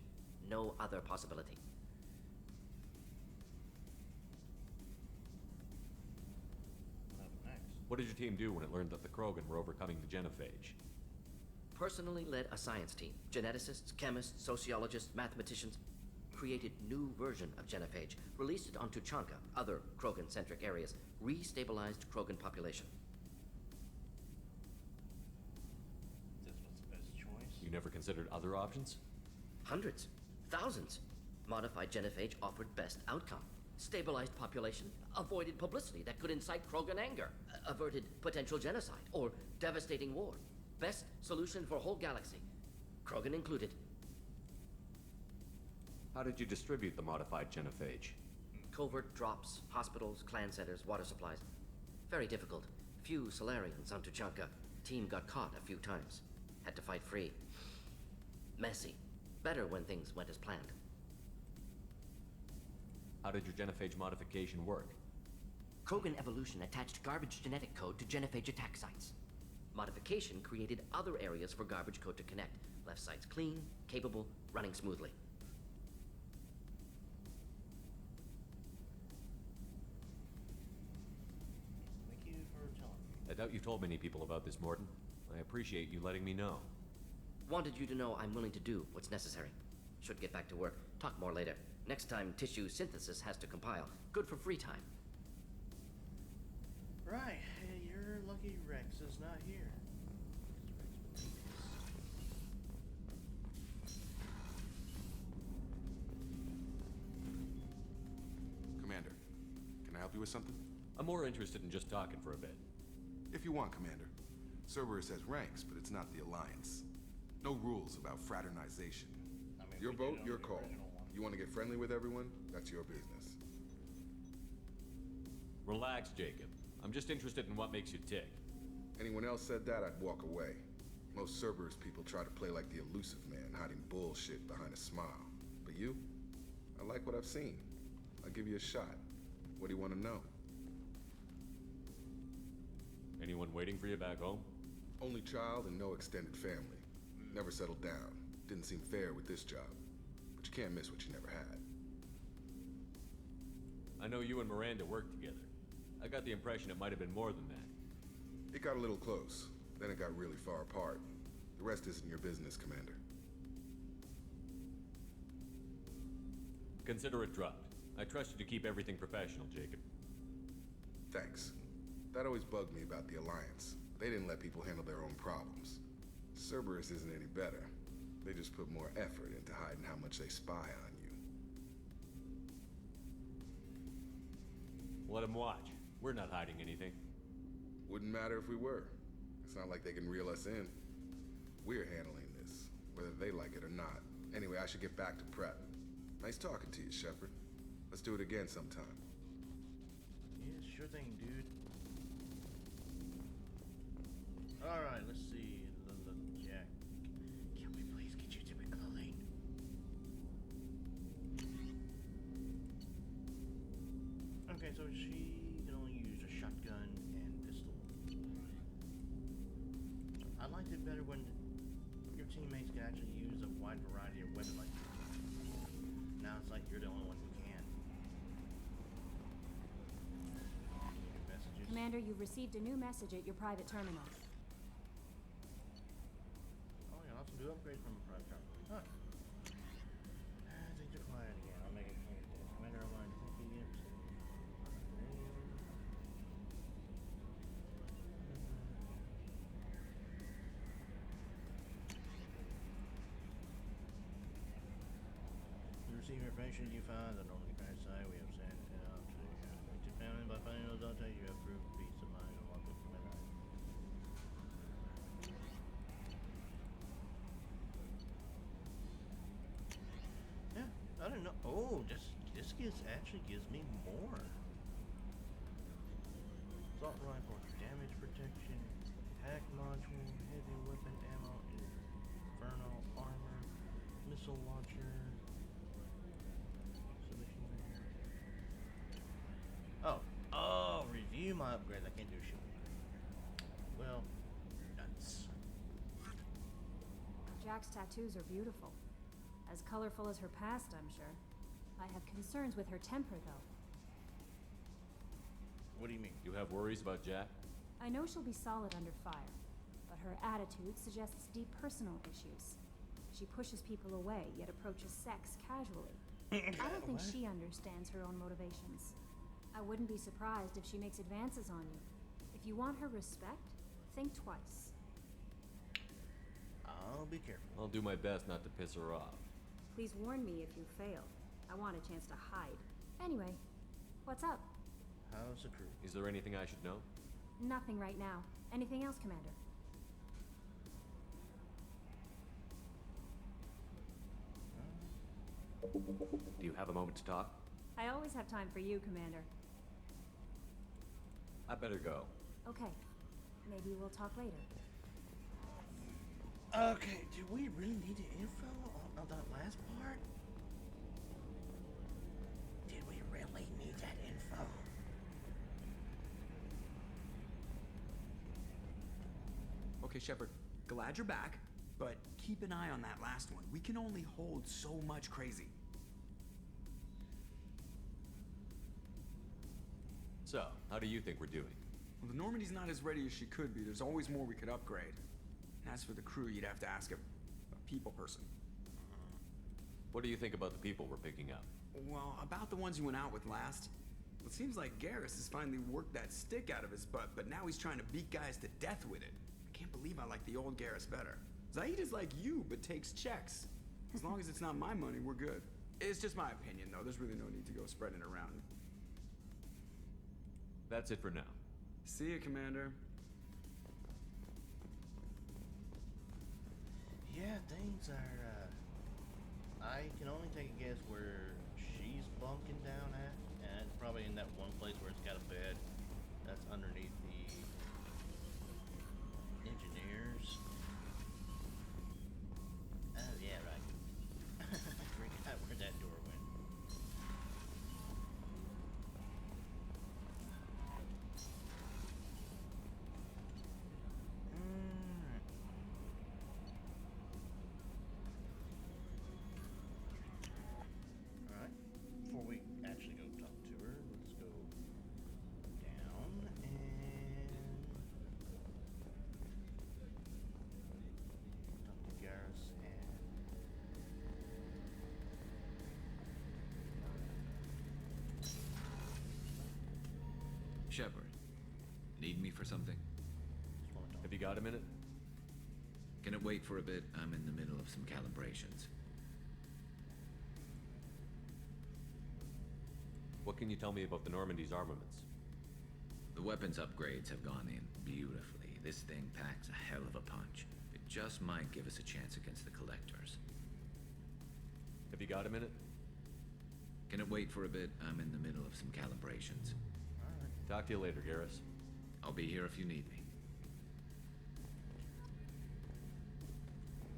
No other possibility. What did your team do when it learned that the Krogan were overcoming the genophage? Personally led a science team. Geneticists, chemists, sociologists, mathematicians. Created new version of genophage. Released it onto Chanka, other Krogan-centric areas. Restabilized Krogan population. This was the best choice. You never considered other options? Hundreds. Thousands. Modified genophage offered best outcome. Stabilized population, avoided publicity that could incite Krogan anger, averted potential genocide or devastating war. Best solution for whole galaxy, Krogan included. How did you distribute the modified genophage? Covert drops, hospitals, clan centers, water supplies. Very difficult. Few Solarians on Tuchanka. Team got caught a few times. Had to fight free. Messy. Better when things went as planned. How did your genophage modification work? Krogan evolution attached garbage genetic code to genophage attack sites. Modification created other areas for garbage code to connect. Left sites clean, capable, running smoothly. Thank you for telling me. I doubt you told many people about this, Morton. I appreciate you letting me know. Wanted you to know I'm willing to do what's necessary. Should get back to work. Talk more later. Next time, tissue synthesis has to compile. Good for free time. Right. Hey, you're lucky Rex is not here. Commander, can I help you with something? I'm more interested in just talking for a bit. If you want, Commander. Cerberus has ranks, but it's not the Alliance. No rules about fraternization. Your vote, your call. You want to get friendly with everyone? That's your business. Relax, Jacob. I'm just interested in what makes you tick. Anyone else said that, I'd walk away. Most Cerberus people try to play like the elusive man, hiding bullshit behind a smile. But you? I like what I've seen. I'll give you a shot. What do you want to know? Anyone waiting for you back home? Only child and no extended family. Never settled down. Didn't seem fair with this job. But you can't miss what you never had. I know you and Miranda worked together. I got the impression it might have been more than that. It got a little close. Then it got really far apart. The rest isn't your business, Commander. Consider it dropped. I trust you to keep everything professional, Jacob. Thanks. That always bugged me about the Alliance. They didn't let people handle their own problems. Cerberus isn't any better. They just put more effort into hiding how much they spy on you. Let them watch. We're not hiding anything. Wouldn't matter if we were. It's not like they can reel us in. We're handling this, whether they like it or not. Anyway, I should get back to prep. Nice talking to you, Shepard. Let's do it again sometime. Yeah, sure thing, dude. Alright, let's see. Jack. Can we please get you to McClellan? Okay, so she can only use a shotgun and pistol. I like you're the only one who can. Messages. Commander, you've received a new message at your private terminal. Oh, yeah, awesome. Do upgrade from a private terminal. Huh. Things are quiet again. I'll make it clear. Commander online. Thank you. You receive information you find on the crash site. We have sent it out to your family. By finding those data, you have proved peace of mind and welcome to midnight. Yeah, I don't know. Oh, this actually gives me more. Assault rifle, damage protection, hack module, heavy weapon ammo, infernal armor, missile launcher. Oh, review my upgrades. I can't do shit. Well, nuts. Jack's tattoos are beautiful. As colorful as her past, I'm sure. I have concerns with her temper, though. What do you mean? You have worries about Jack? I know she'll be solid under fire, but her attitude suggests deep personal issues. She pushes people away, yet approaches sex casually. I don't think she understands her own motivations. I wouldn't be surprised if she makes advances on you. If you want her respect, think twice. I'll be careful. I'll do my best not to piss her off. Please warn me if you fail. I want a chance to hide. Anyway, what's up? How's the crew? Is there anything I should know? Nothing right now. Anything else, Commander? Do you have a moment to talk? I always have time for you, Commander. I better go. Okay. Maybe we'll talk later. Okay, do we really need the info on that last part? Did we really need that info? Okay, Shepard, glad you're back, but keep an eye on that last one. We can only hold so much crazy. So, how do you think we're doing? Well, the Normandy's not as ready as she could be. There's always more we could upgrade. And as for the crew, you'd have to ask a people person. What do you think about the people we're picking up? Well, about the ones you went out with last. It seems like Garrus has finally worked that stick out of his butt, but now he's trying to beat guys to death with it. I can't believe I like the old Garrus better. Zaid is like you, but takes checks. As long as it's not my money, we're good. It's just my opinion, though. There's really no need to go spreading it around. That's it for now. See ya, Commander. Yeah, things are, I can only take a guess where she's bunking down at, and it's probably in that one place where it's got a bed that's underneath the engineers. Oh, yeah, right. I forgot where that door went. Alright, before we actually go talk to her, let's go down and talk to Garrus and Shepard, need me for something? Have you got a minute? Can it wait for a bit? I'm in the middle of some calibrations. What can you tell me about the Normandy's armaments? The weapons upgrades have gone in beautifully. This thing packs a hell of a punch. It just might give us a chance against the Collectors. Have you got a minute? Can it wait for a bit? I'm in the middle of some calibrations. alright. Talk to you later, Garrus. I'll be here if you need me.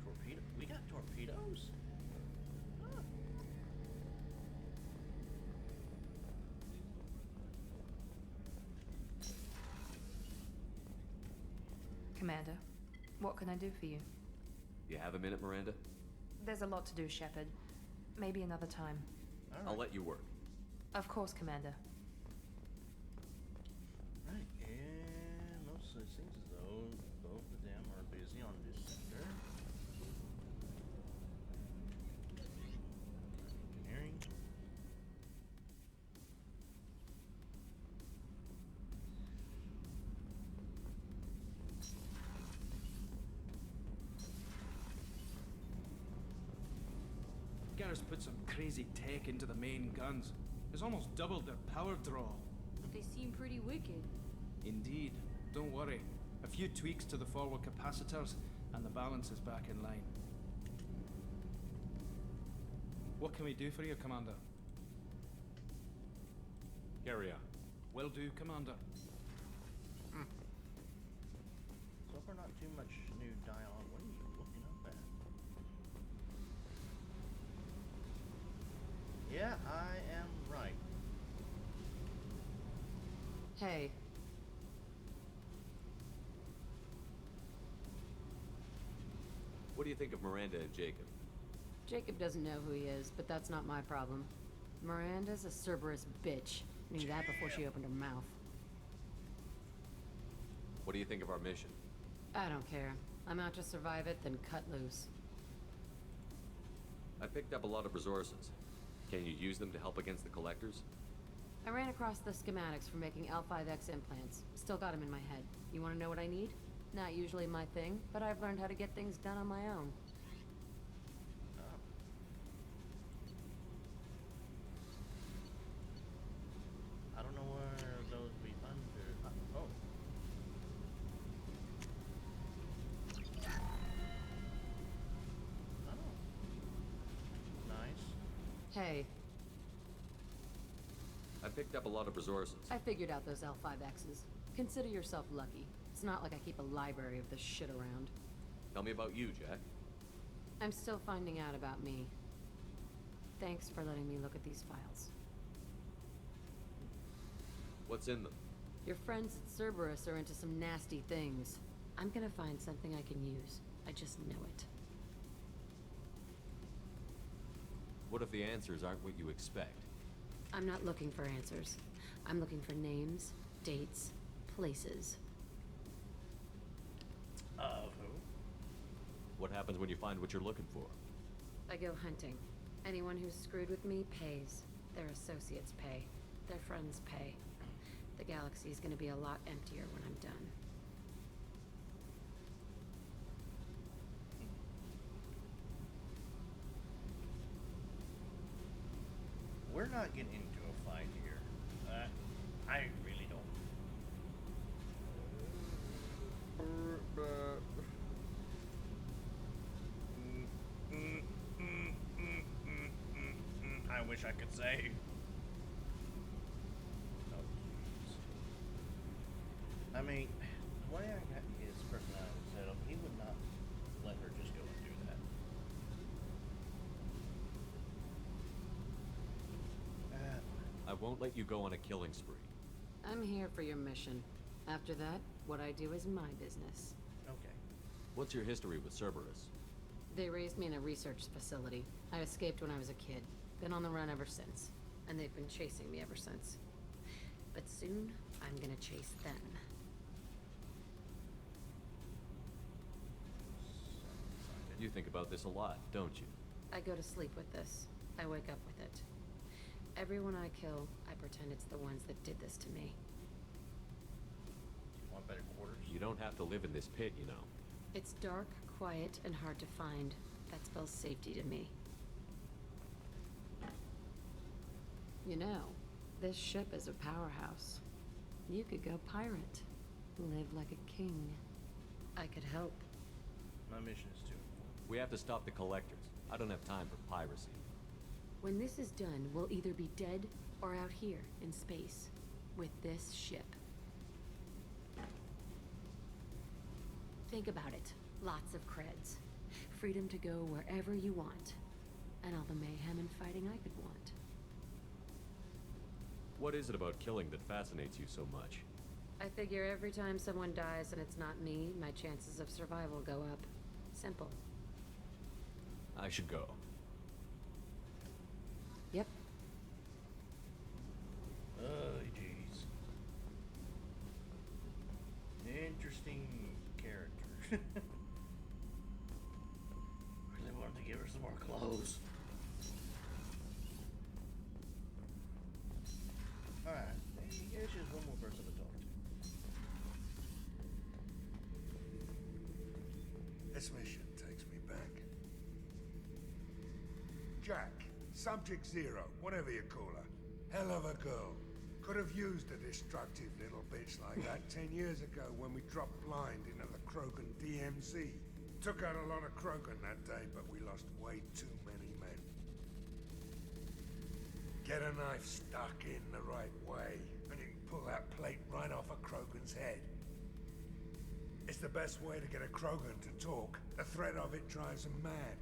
Torpedo? We got torpedoes? Huh. Commander, what can I do for you? You have a minute, Miranda? There's a lot to do, Shepard. Maybe another time. I'll let you work. Of course, Commander. Right, and most of these things as though both of them are busy on this center. Engineering. Garrus put some crazy tech into the main guns. It's almost doubled their power draw. But they seem pretty wicked. Indeed. Don't worry. A few tweaks to the forward capacitors, and the balance is back in line. What can we do for you, Commander? Carry on. Will do, Commander. So far, not too much new dialogue. What are you looking up at? Yeah, I am right. Hey. What do you think of Miranda and Jacob? Jacob doesn't know who he is, but that's not my problem. Miranda's a Cerberus bitch. Knew that before she opened her mouth. What do you think of our mission? I don't care. I'm out to survive it, then cut loose. I picked up a lot of resources. Can you use them to help against the collectors? I ran across the schematics for making L5X implants. Still got them in my head. You want to know what I need? Not usually my thing, but I've learned how to get things done on my own. I don't know where those be under. Oh. Oh. Nice. Hey, I picked up a lot of resources. I figured out those L5Xs. Consider yourself lucky. It's not like I keep a library of this shit around. Tell me about you, Jack. I'm still finding out about me. Thanks for letting me look at these files. What's in them? Your friends at Cerberus are into some nasty things. I'm gonna find something I can use. I just know it. What if the answers aren't what you expect? I'm not looking for answers. I'm looking for names, dates, places. Of who? What happens when you find what you're looking for? I go hunting. Anyone who's screwed with me pays. Their associates pay. Their friends pay. The galaxy's gonna be a lot emptier when I'm done. We're not getting into a fight here. I really don't. I wish I could say. Oh, jeez. I mean, the way I got his personality set up, he would not let her just go and do that. I won't let you go on a killing spree. I'm here for your mission. After that, what I do is my business. Okay. What's your history with Cerberus? They raised me in a research facility. I escaped when I was a kid. Been on the run ever since. And they've been chasing me ever since. But soon, I'm gonna chase them. You think about this a lot, don't you? I go to sleep with this. I wake up with it. Everyone I kill, I pretend it's the ones that did this to me. Do you want better quarters? You don't have to live in this pit, you know. It's dark, quiet, and hard to find. That spells safety to me. You know, this ship is a powerhouse. You could go pirate. Live like a king. I could help. My mission is to We have to stop the collectors. I don't have time for piracy. When this is done, we'll either be dead or out here in space with this ship. Think about it. Lots of creds. Freedom to go wherever you want. And all the mayhem and fighting I could want. What is it about killing that fascinates you so much? I figure every time someone dies and it's not me, my chances of survival go up. Simple. I should go. Yep. Really wanted to give her some more clothes. Alright, yeah, she's one more person to talk to. This mission takes me back. Jack, Subject Zero, whatever you call her. Hell of a girl. Could have used a destructive little bitch like that 10 years ago when we dropped blind into the Krogan DMZ. Took out a lot of Krogan that day, but we lost way too many men. Get a knife stuck in the right way, and you can pull that plate right off a Krogan's head. It's the best way to get a Krogan to talk. The threat of it drives them mad.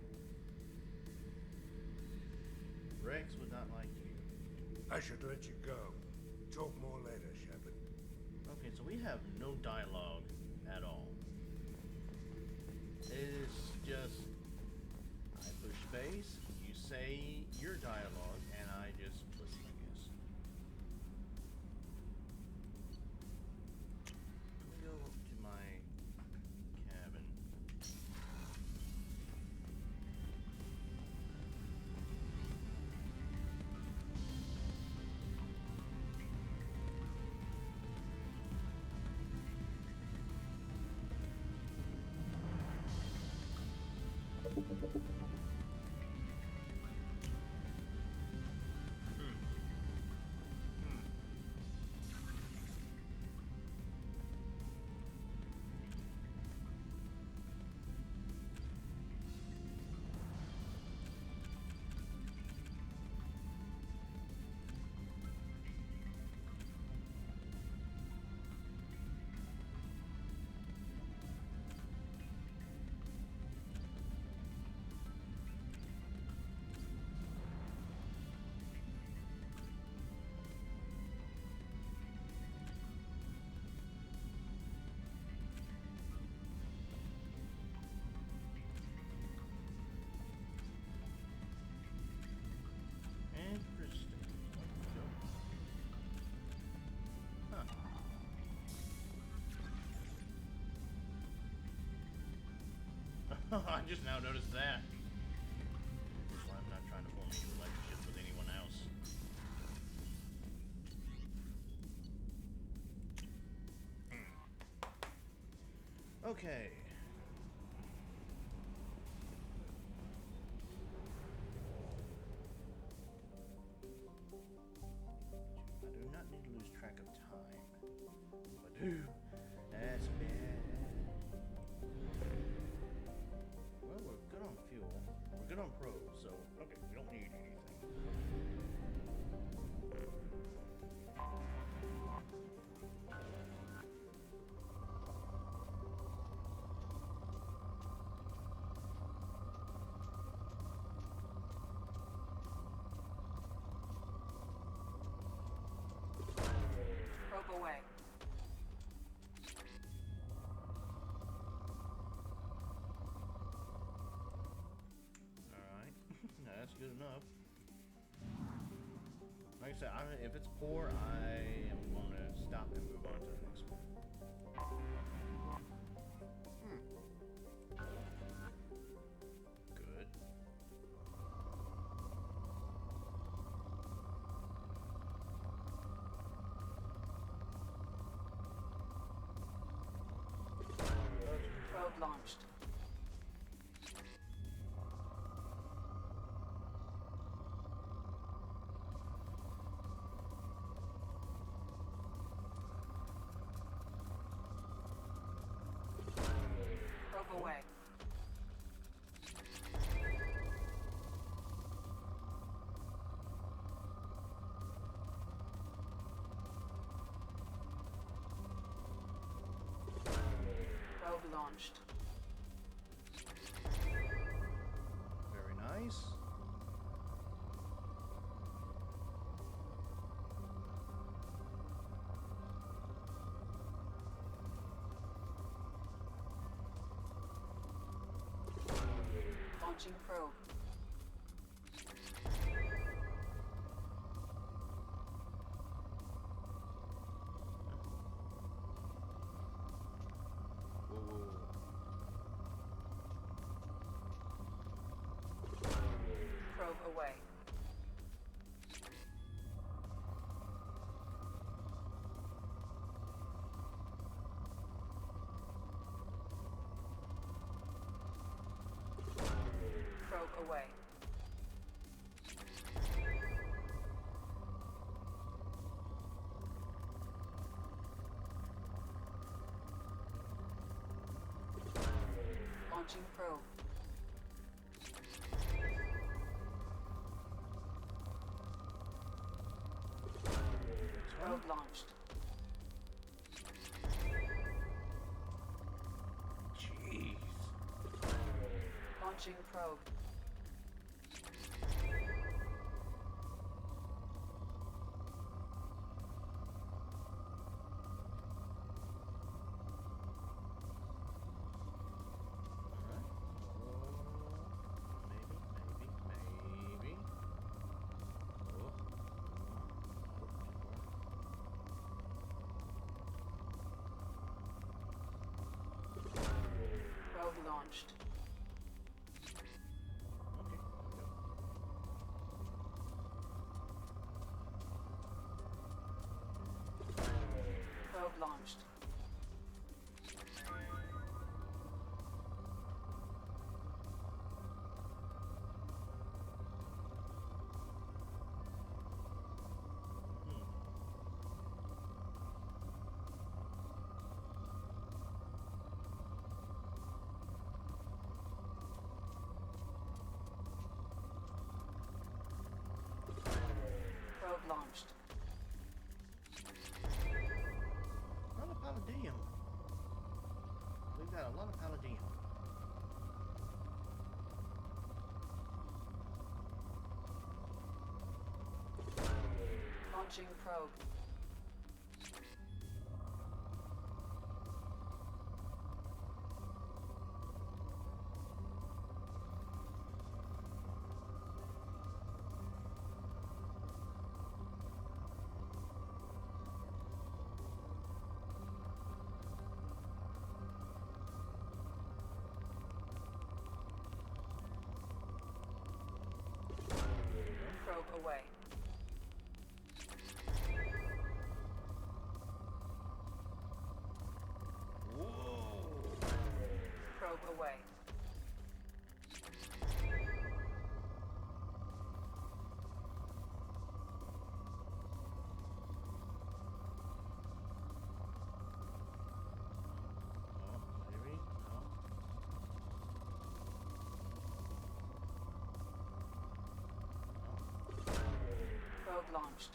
Rex would not like you. I should let you go. Talk more later, Shepard. Okay, so we have no dialogue at all. It is just, I push space, you say your dialogue, and I just listen, I guess. Let me go to my cabin. I just now noticed that. That's why I'm not trying to form any relationships with anyone else. Okay. I do not need to lose track of time. But do. That's bad. Well, we're good on fuel. We're good on probes, so okay, we don't need anything. Probe away. Alright, that's good enough. Like I said, if it's poor, I am going to stop and move on to the next one. Good. Probe launched. Probe away. Probe launched. Very nice. Launching probe. Whoa, whoa, whoa. Probe away. Probe away. Launching probe. Probe launched. Jeez. Launching probe. Maybe. Oh. Probe launched. Probe launched. Probe launched. A lot of palladium. We've got a lot of palladium. Launching probe. Probe away. Probe away. Maybe? No. Probe launched.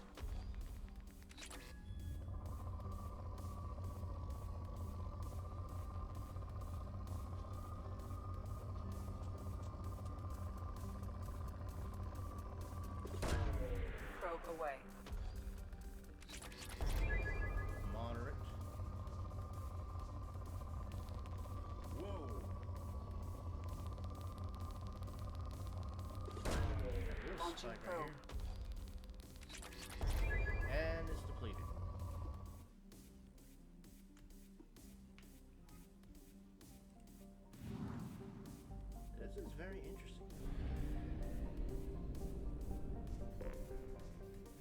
Probe away. Moderate. Whoa. Launching Spike right probe. here. And it's depleted. This is very interesting.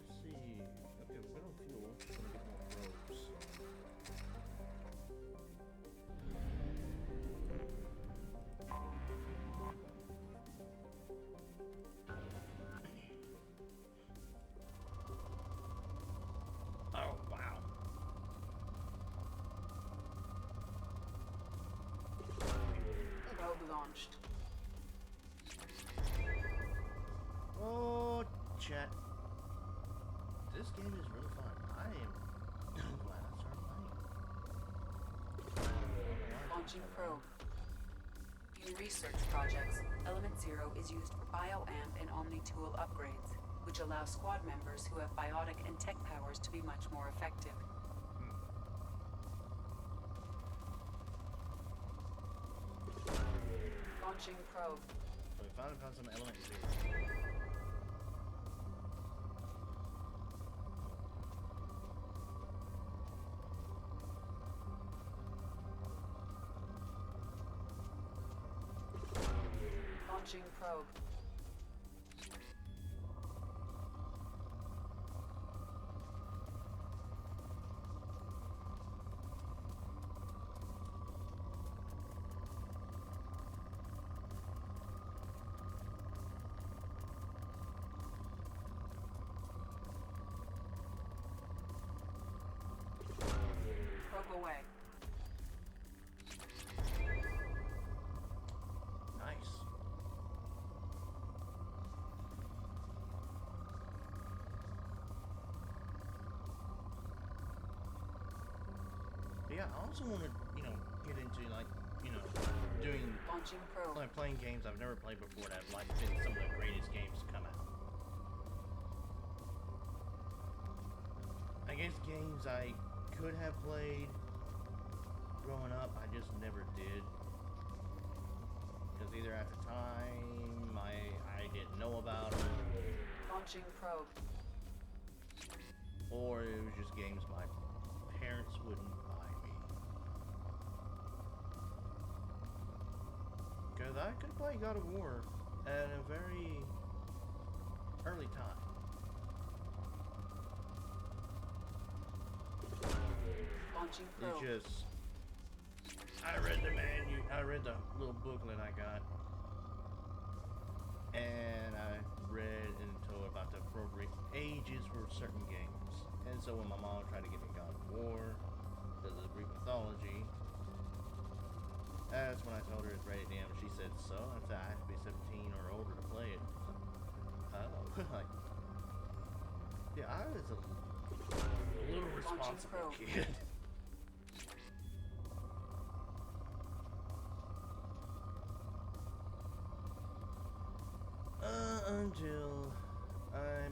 Let's see. Okay, we're gonna fuel. We're gonna get more probes. Oh, wow. Probe launched. Oh, chat. This game is really fun. I am glad I started playing. Launching probe. In research projects, Element Zero is used for bioamp and omni-tool upgrades, which allow squad members who have biotic and tech powers to be much more effective. Launching probe. So we finally found some Element Zero. Launching probe. yeah, I also want to, you know, get into like, you know, doing like playing games I've never played before that have like been some of the greatest games to come out. I guess games I could have played growing up, I just never did. Because either at the time I didn't know about them. Launching probe. Or it was just games my parents wouldn't buy me. Because I could play God of War at a very early time. Launching probe. It just, I read the little booklet I got, and I read and told about the appropriate ages for certain games. And so when my mom tried to get me God of War, the Greek mythology, that's when I told her it's rated M. She said, so? I said, I have to be 17 or older to play it. Oh, like, yeah, I was a little responsible kid. Until I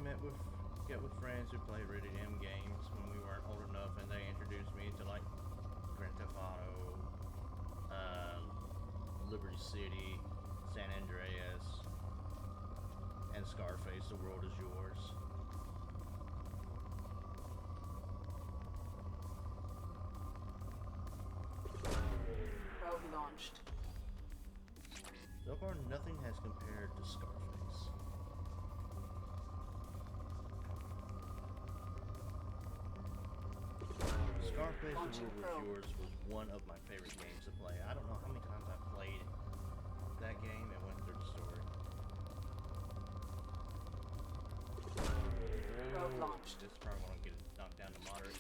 get with friends who played rated M games when we weren't old enough, and they introduced me to like Grand Theft Auto, Liberty City, San Andreas, and Scarface, The World Is Yours. Probe launched. So far, nothing has compared to Scarface. Scarface, The World Was Yours was one of my favorite games to play. I don't know how many times I played that game and went through the story. Probe launched. This is probably going to get it knocked down to moderate.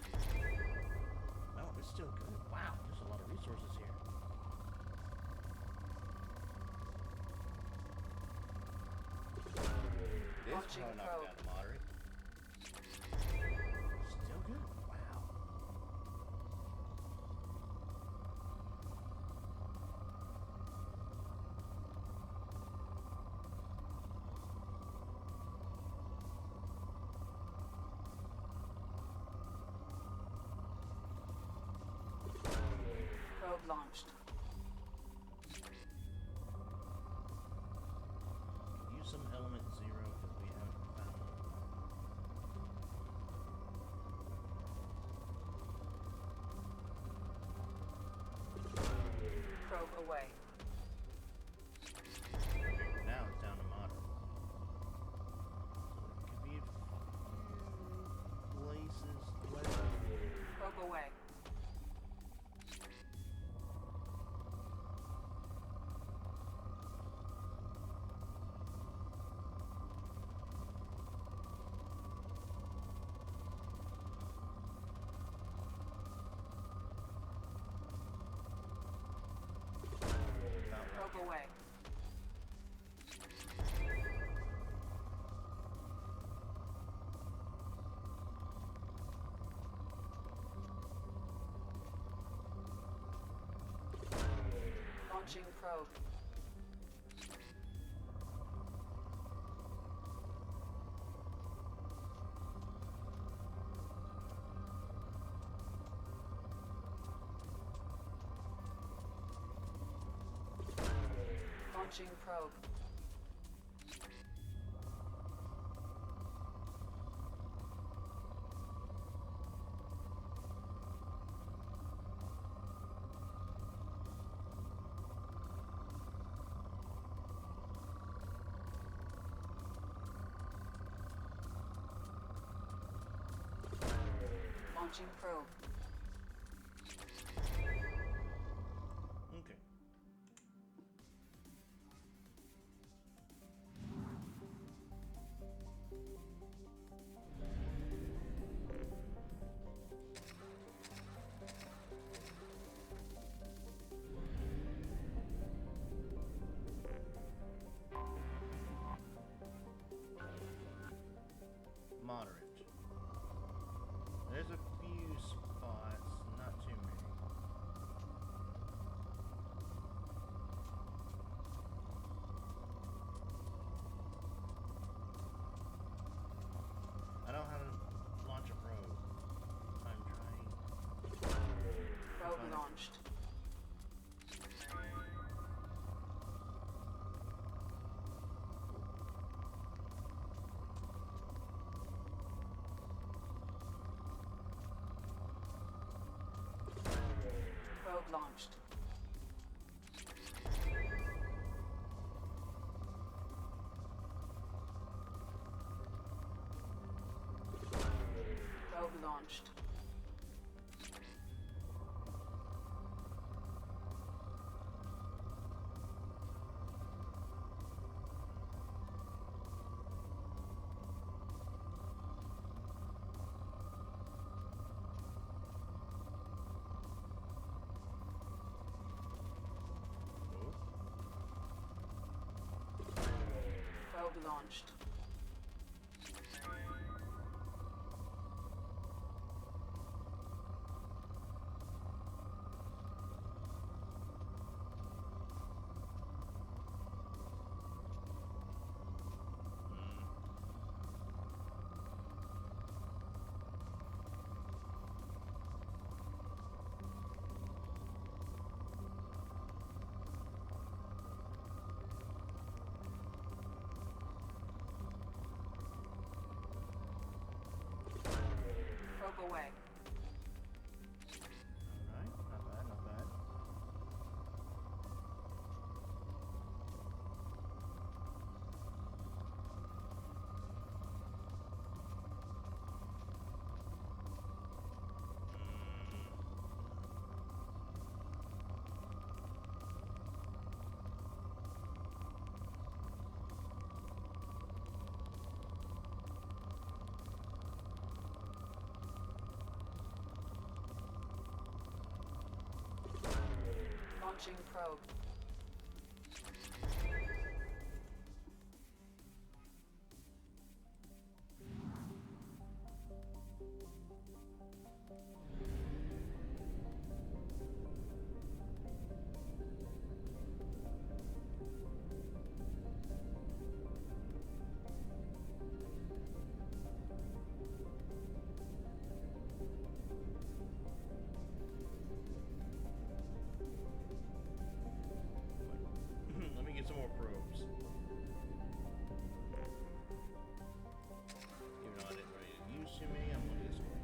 No, it's still good. Wow, there's a lot of resources here. This is probably knocked down to moderate. Still good. Wow. Probe launched. Use some element 0 because we haven't found one. Probe away. Okay, now it's down to moderate. So it could be a few places left. Probe away. Probe away. Launching probe. Launching probe. Launching probe. Okay. Moderate. There's a few spots, not too many. Probe launched. Probe launched. Probe launched. Probe away. Alright, not bad, not bad. Launching probe. Let me get some more probes. Even though I didn't really use too many, I'm gonna use one.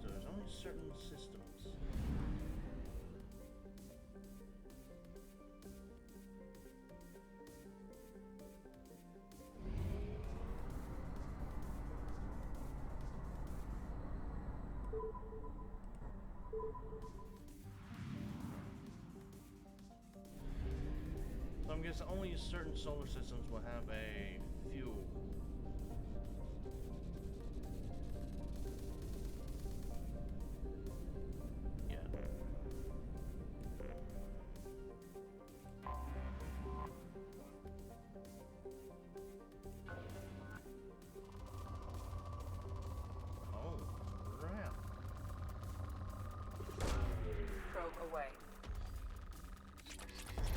So there's only certain systems. So I'm guessing only certain solar systems will have a fuel. Yeah. Oh, crap. Probe away.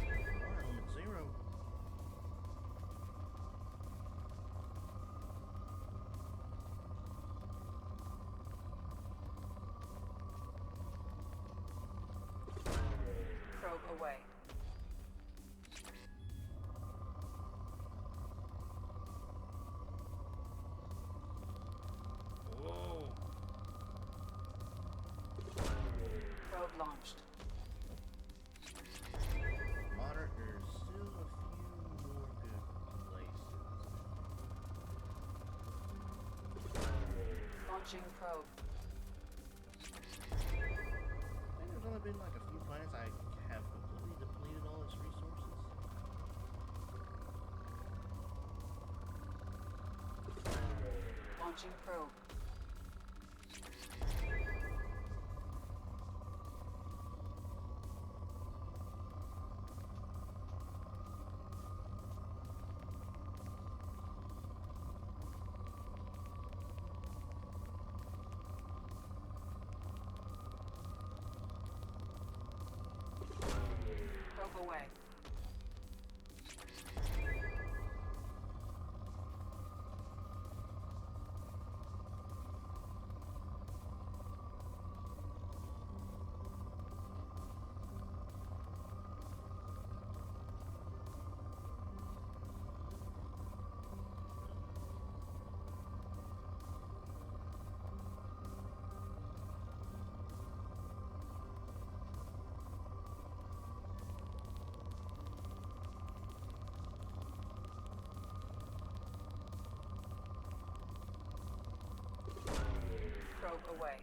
Element 0. Probe away. Whoa. Probe launched. Moderate, there's still a few more good places. Launching probe. I think there's only been like a few planets I have completely depleted all its resources. Launching probe. Probe away. away.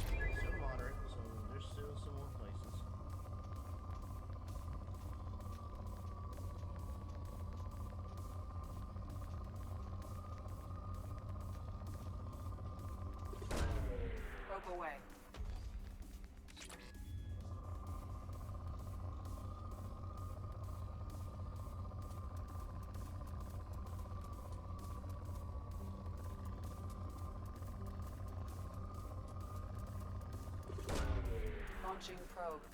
Still moderate, so there's still some more places. Probe away. Launching probe.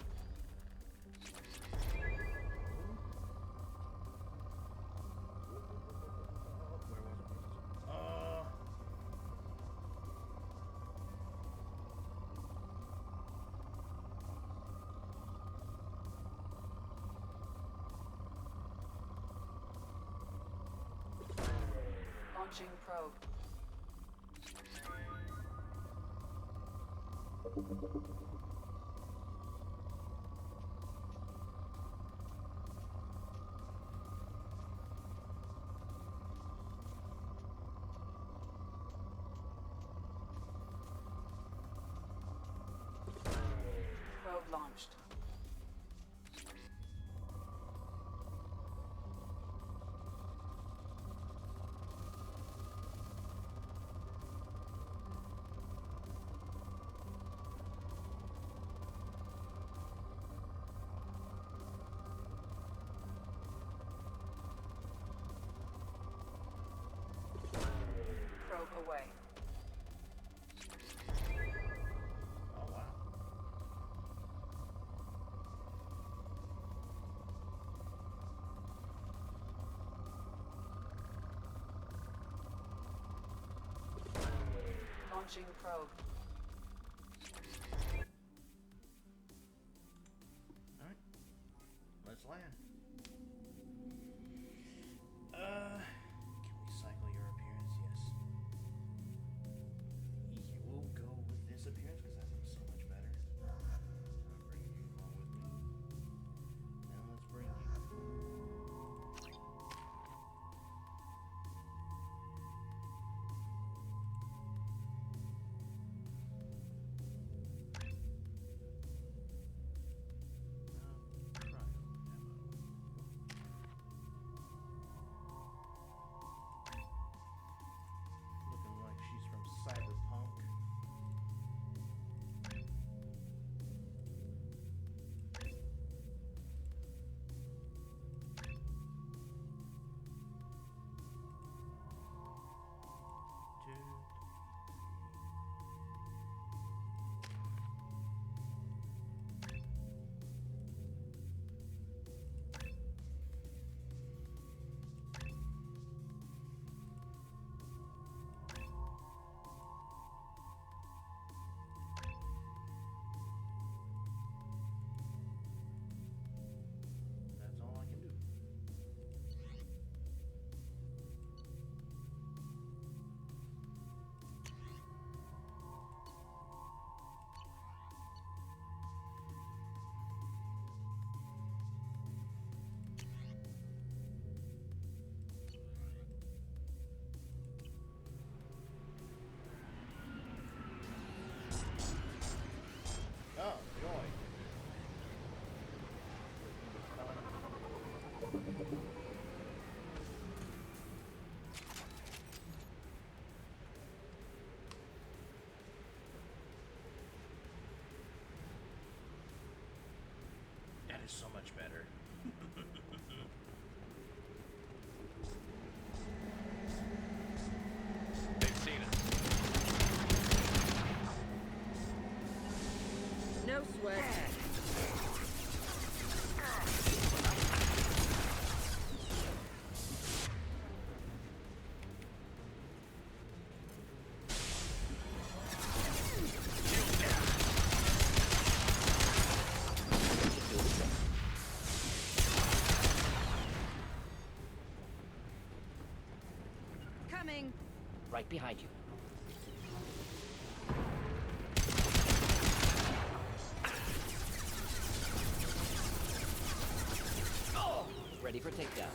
Launching probe. Probe launched. Probe away. Oh wow. Launching probe. Alright. Let's land. Can we cycle your appearance? Yes. We'll go with this appearance because that looks so much better. I'll bring you along with me. Now let's bring you. Looking like she's from Cyberpunk. That's all I can do. Oh, joy. That is so much better. They've seen us. No sweat. Coming. Right behind you. Oh! Ready for takedown.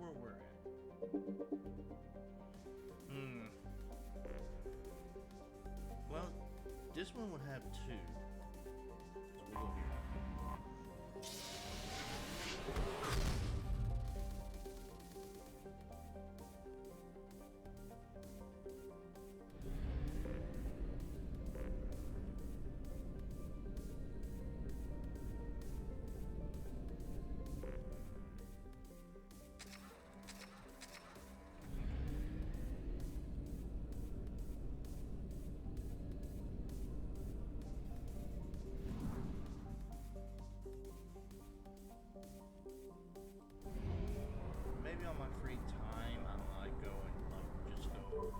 where we're at. Well, this one would have two. So we'll go here. Maybe on my free time, I might go and just go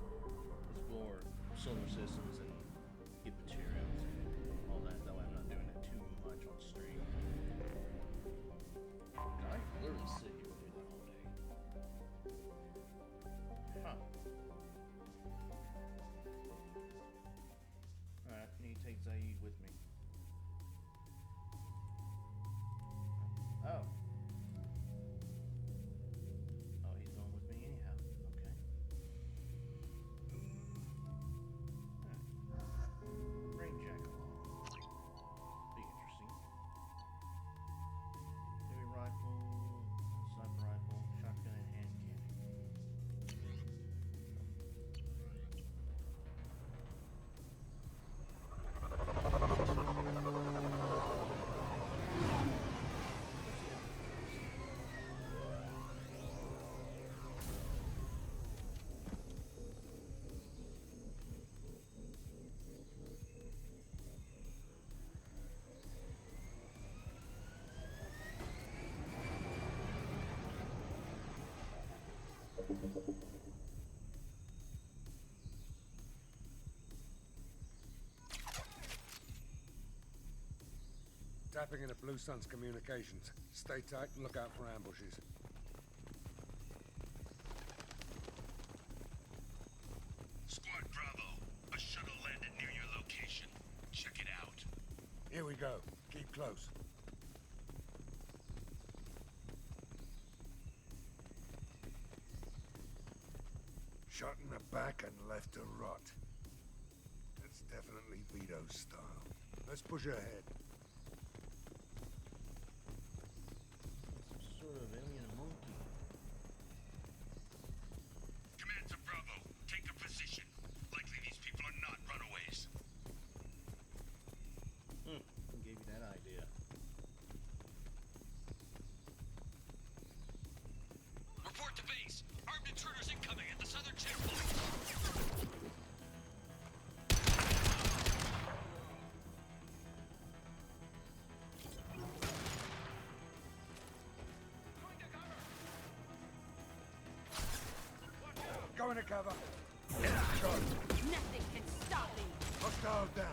explore solar systems and get materials and all that. That way I'm not doing it too much on stream. I can literally sit here and do that all day. Huh. Alright, I need to take Zaid with me. Oh. Oh, he's going with me anyhow. Okay. Alright. Bring Jack along. Be interesting. Heavy rifle, sniper rifle, shotgun, and hand cannon. Tapping into Blue Sun's communications. Stay tight and look out for ambushes. Squad Bravo, a shuttle landed near your location. Check it out. Here we go. Keep close. Shot in the back and left to rot. That's definitely Vito's style. Let's push ahead. Some sort of alien monkey. Command to Bravo, take a position. Likely these people are not runaways. Who gave you that idea? Report to base. Armed intruders incoming at the southern checkpoint. Go into cover. Nothing can stop me. Hostile down.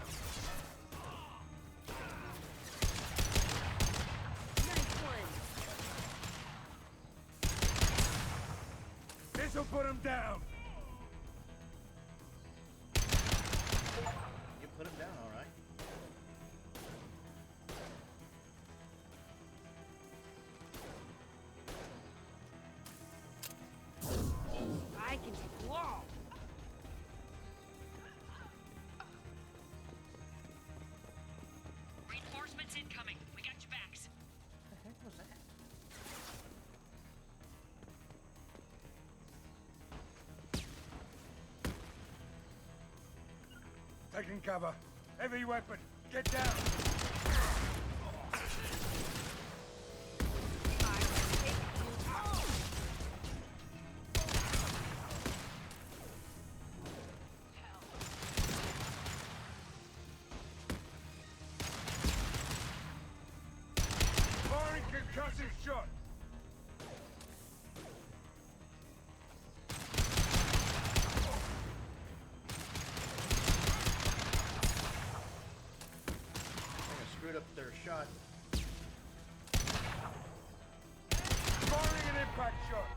Nice one. This'll put him down. You put him down, all right. I can take wall. Reinforcements incoming. We got your backs. What the heck was that? Taking cover. Heavy weapon. Get down. Firing concussive shot. I screwed up their shot. Firing an impact shot.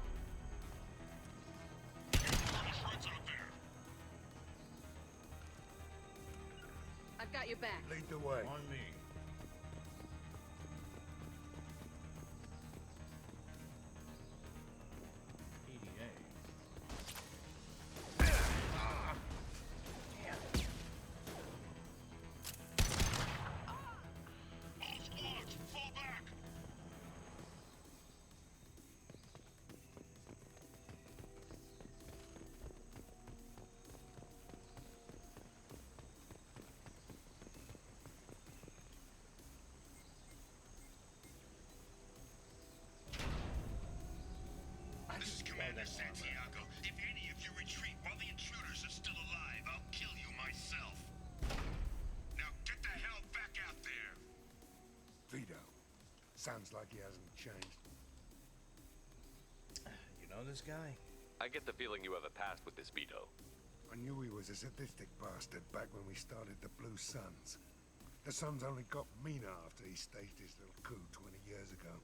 I've got your back. Lead the way. On me. Commander Santiago, if any of you retreat while the intruders are still alive, I'll kill you myself. Now get the hell back out there! Vito. Sounds like he hasn't changed. You know this guy? I get the feeling you have a past with this Vito. I knew he was a sadistic bastard back when we started the Blue Suns. The Suns only got meaner after he staged his little coup 20 years ago.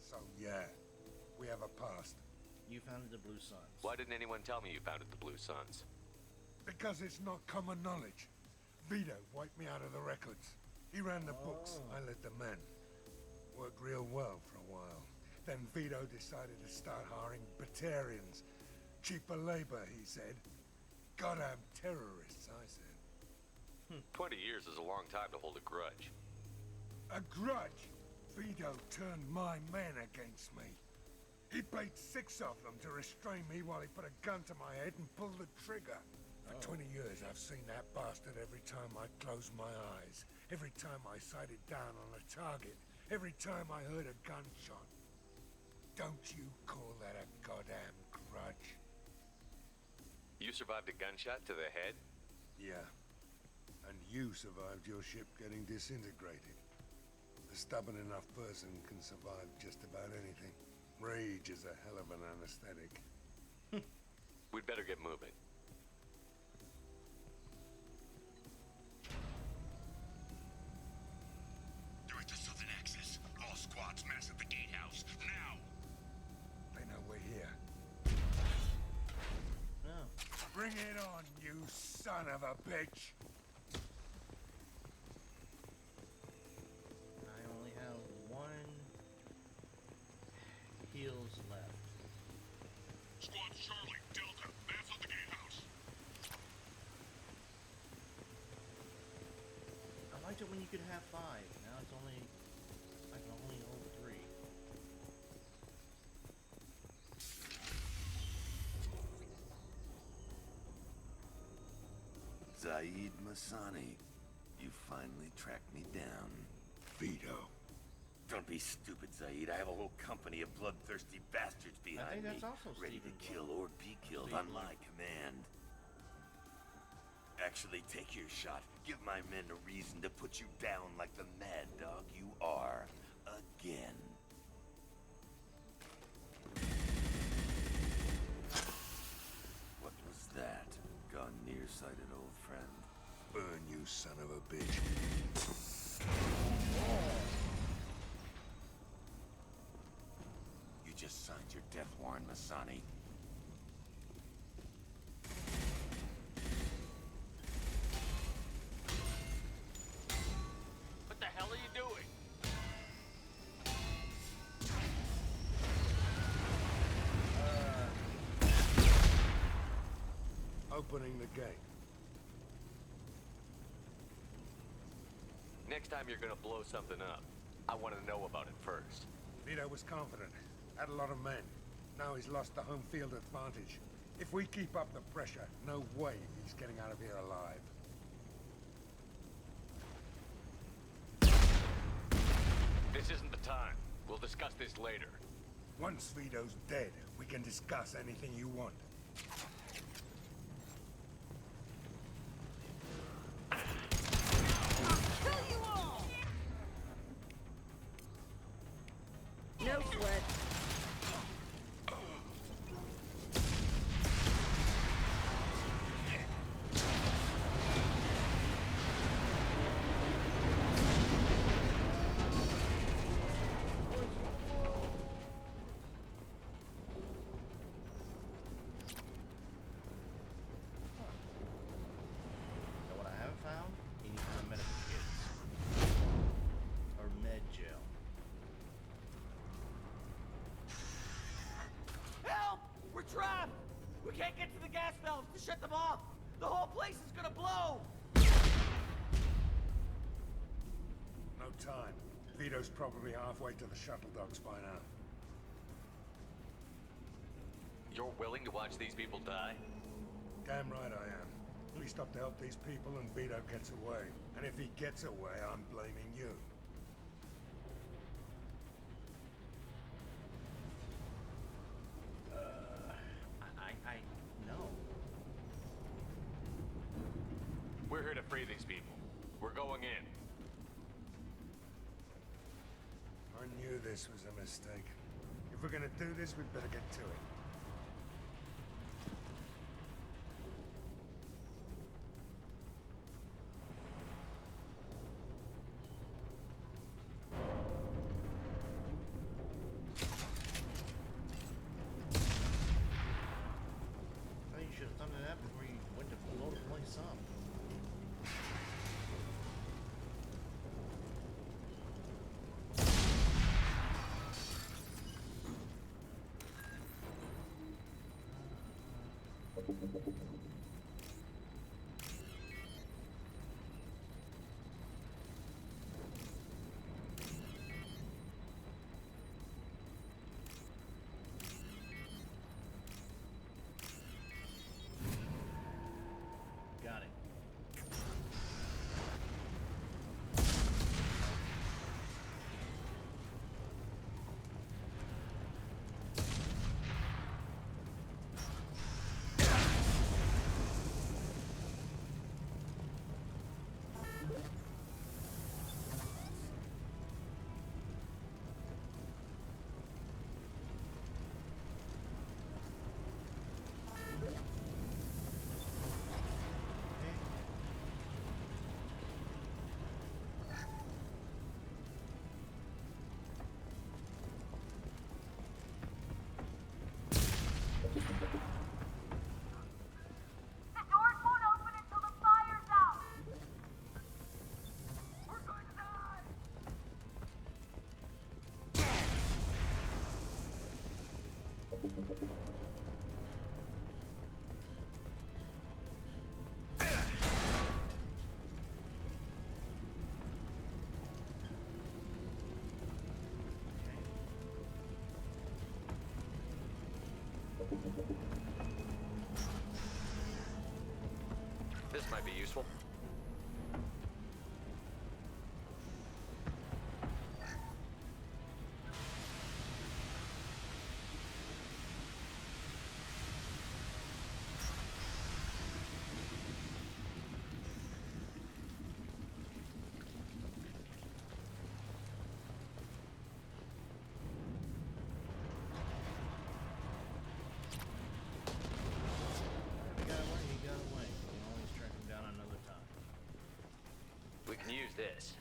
So yeah, we have a past. You founded the Blue Suns. Why didn't anyone tell me you founded the Blue Suns? Because it's not common knowledge. Vito wiped me out of the records. He ran the books, I led the men. Worked real well for a while. Then Vito decided to start hiring Batarians. Cheaper labor, he said. Goddamn terrorists, I said. 20 years is a long time to hold a grudge. A grudge? Vito turned my men against me. He paid 6 of them to restrain me while he put a gun to my head and pulled the trigger. For 20 years, I've seen that bastard every time I closed my eyes. Every time I sighted down on a target. Every time I heard a gunshot. Don't you call that a goddamn grudge? You survived a gunshot to the head? Yeah. And you survived your ship getting disintegrated. A stubborn enough person can survive just about anything. Rage is a hell of an anesthetic. We'd better get moving. They're at the southern axis. All squads mass at the gatehouse. Now! They know we're here. No. Bring it on, you son of a bitch! I only have 1 heals left. Squad Charlie, Delta, mass at the gatehouse. I liked it when you could have 5. Now it's only... I can only hold 3. Zaid Masani, you finally tracked me down. Vito. Don't be stupid, Zaid. I have a whole company of bloodthirsty bastards behind me, that's also ready Stephen to kill or be killed on my command. Actually, take your shot. Give my men a reason to put you down like the mad dog you are. Again. What was that? Gone nearsighted, old friend. Burn, you son of a bitch. You just signed your death warrant, Masani. What the hell are you doing? Opening the gate. Next time you're gonna blow something up, I want to know about it first. Vito was confident. Had a lot of men. Now he's lost the home field advantage. If we keep up the pressure, no way he's getting out of here alive. This isn't the time. We'll discuss this later. Once Vito's dead, we can discuss anything you want. No sweat. So what I haven't found? Any kind of medical kits. Or med gel. Help! We're trapped! We can't get to the gas valves to shut them off! The whole place is gonna blow! No time. Vito's probably halfway to the shuttle docks by now. You're willing to watch these people die? Damn right I am. We stop to help these people and Vito gets away. And if he gets away, I'm blaming you. here to free these people. We're going in. I knew this was a mistake. If we're gonna do this, we'd better get to it. Oh, you should have done that before you went to blow the place up. Got it. The doors won't open until the fire's out! We're going to die! This might be useful. He got away, he got away. We can always track him down another time. We can use this.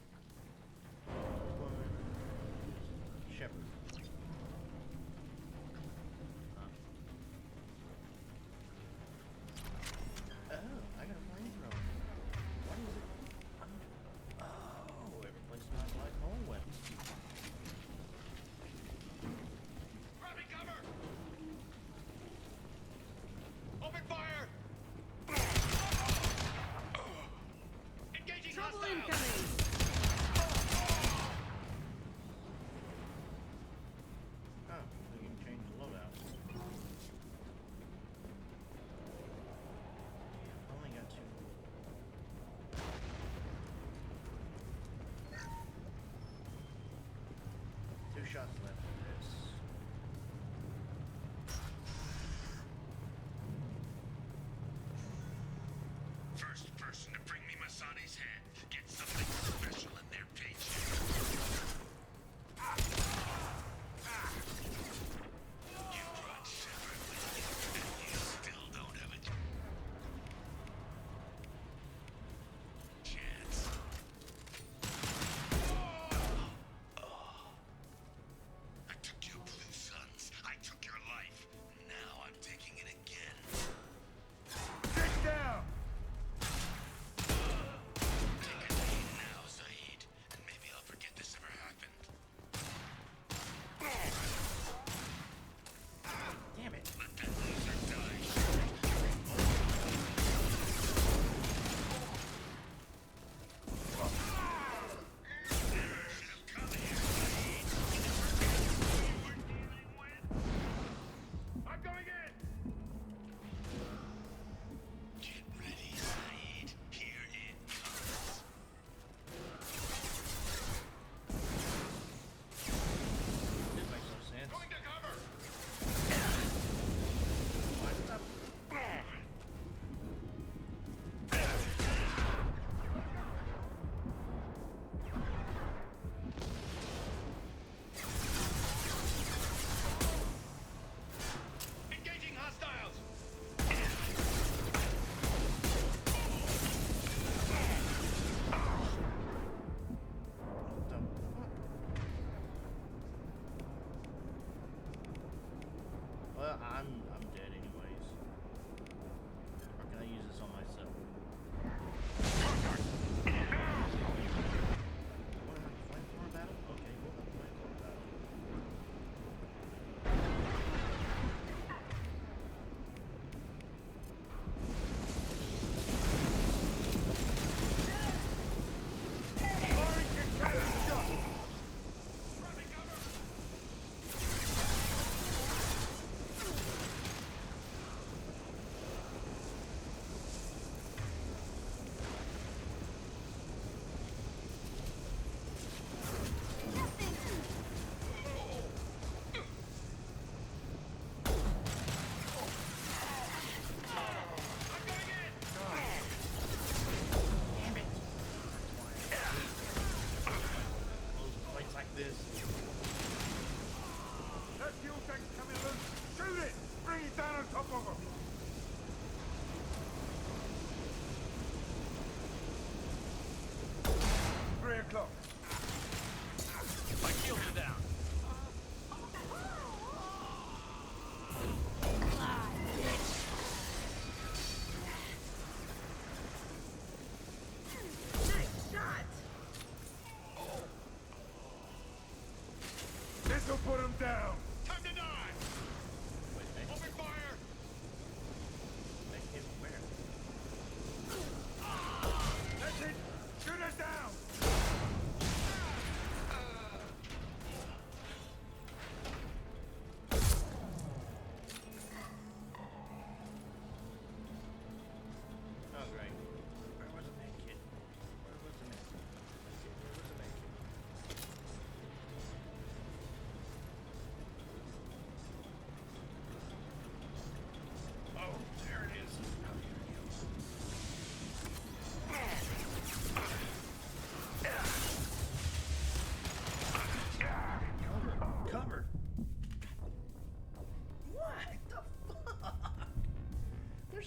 Shepard. Oh, I got a flamethrower. What is it? Oh, every place my black hole went. Grabbing cover! Open fire! Engaging Trouble hostiles! incoming!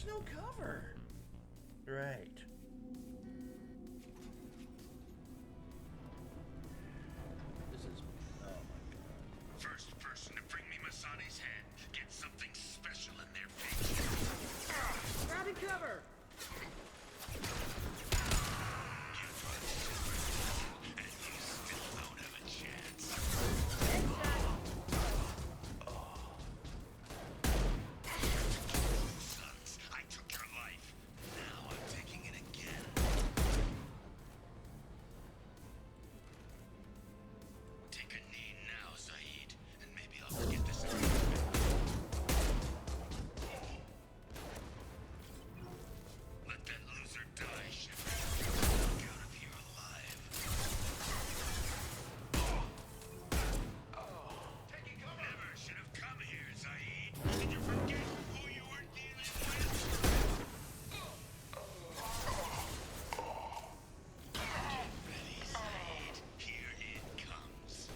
there's no cover. Right. This is... oh my god. First person to bring me Masani's head gets something special in their face. Grabbing cover! And you still don't have a chance. Sons, I took your life. Now I'm taking it again. Take a knee now, Zaid, and maybe I'll forget this. Let that loser die, Shepard. Walk out of here alive. Never should have come here, Zaid. Did you forget who you were dealing with? Get ready, Zaid. Here it comes.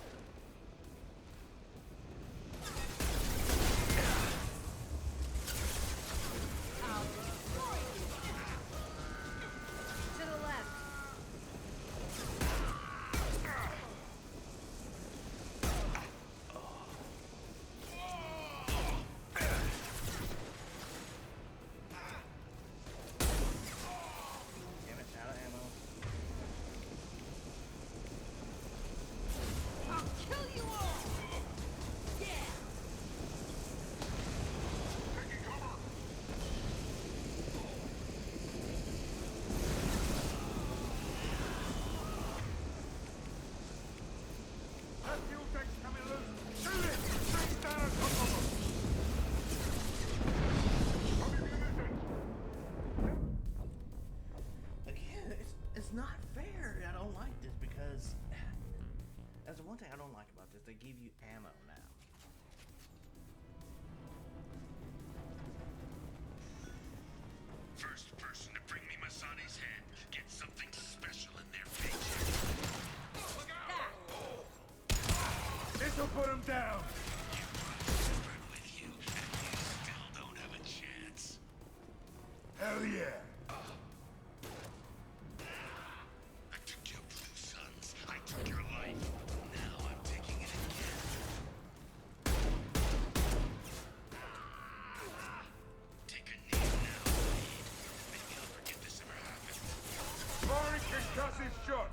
To the left. Damn it, out of ammo. I'll kill you all! Yeah! That fuel tank's coming loose. Shoot it! Shoot down on top of them. Again, it's not fair. I don't like this because that's the one thing I don't like about this. They give you ammo now. First person to bring me Masani's head gets something special in their face. This'll put him down. You brought Shepard with you, and you still don't have a chance. Hell yeah. I took your blue sons. I took your life. Now I'm taking it again. Take a knee now, Zaid. Maybe I'll forget this ever happened. Firing concussive shot.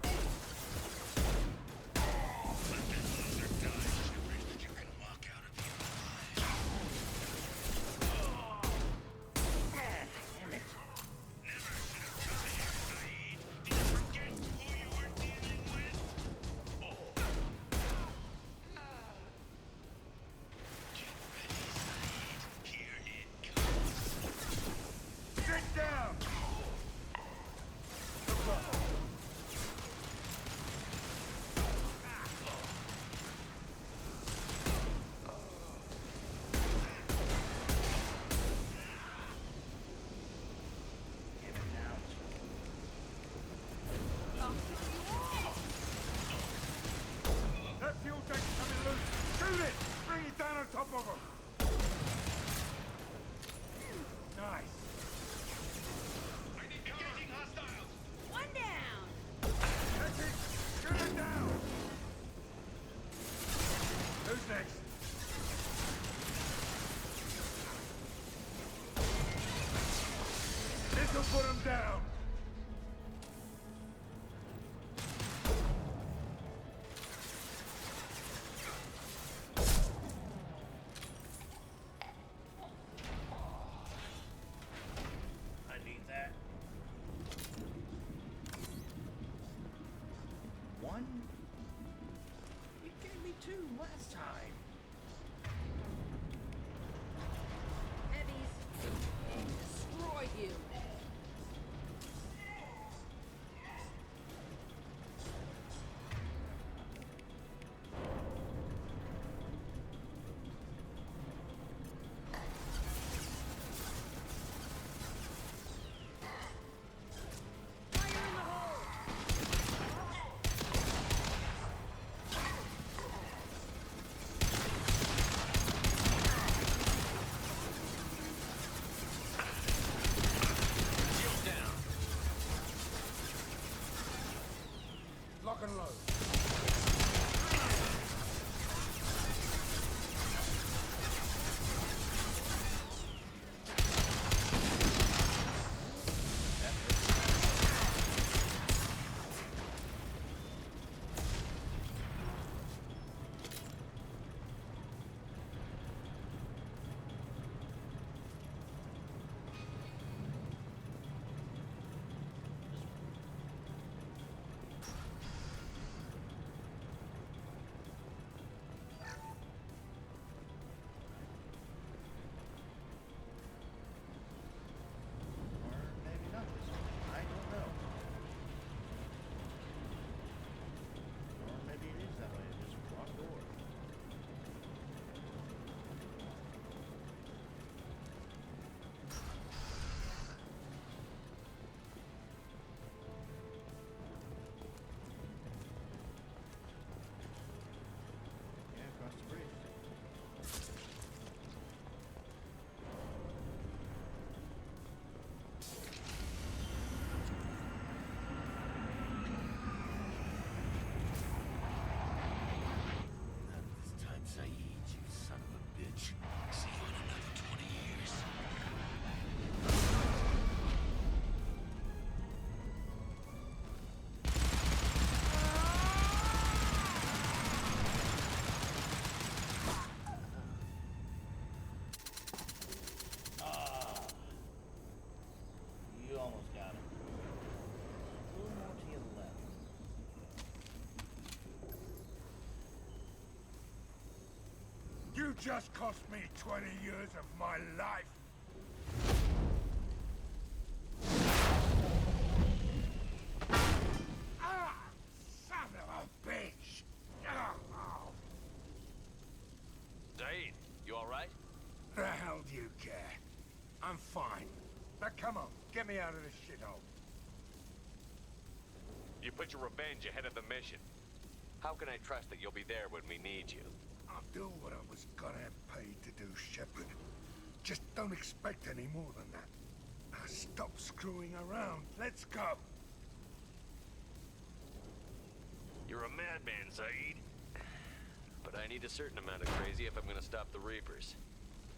Let that loser die, Shepard. You can walk out of here alive. Damn it. Never should have come here, Zaid. Did you forget who you were dealing with? Get ready, Zaid. Here it comes. Sit down. Damn it, now. That fuel tank's coming loose. Shoot it. Bring it down on top of him. Nice. Engaging hostiles. One down! That's it. Shoot it down. Who's next? This'll put him down. I need that. One? You gave me two last time. Heavies. Destroy you. just cost me 20 years of my life. Ah, son of a bitch! Oh. Zaid, you alright? The hell do you care? I'm fine. Now come on, get me out of this shithole. You put your revenge ahead of the mission. How can I trust that you'll be there when we need you? I'll do what I was gonna have paid to do, Shepard. Just don't expect any more than that. Now stop screwing around. Let's go. You're a madman, Zaid. But I need a certain amount of crazy if I'm gonna stop the Reapers.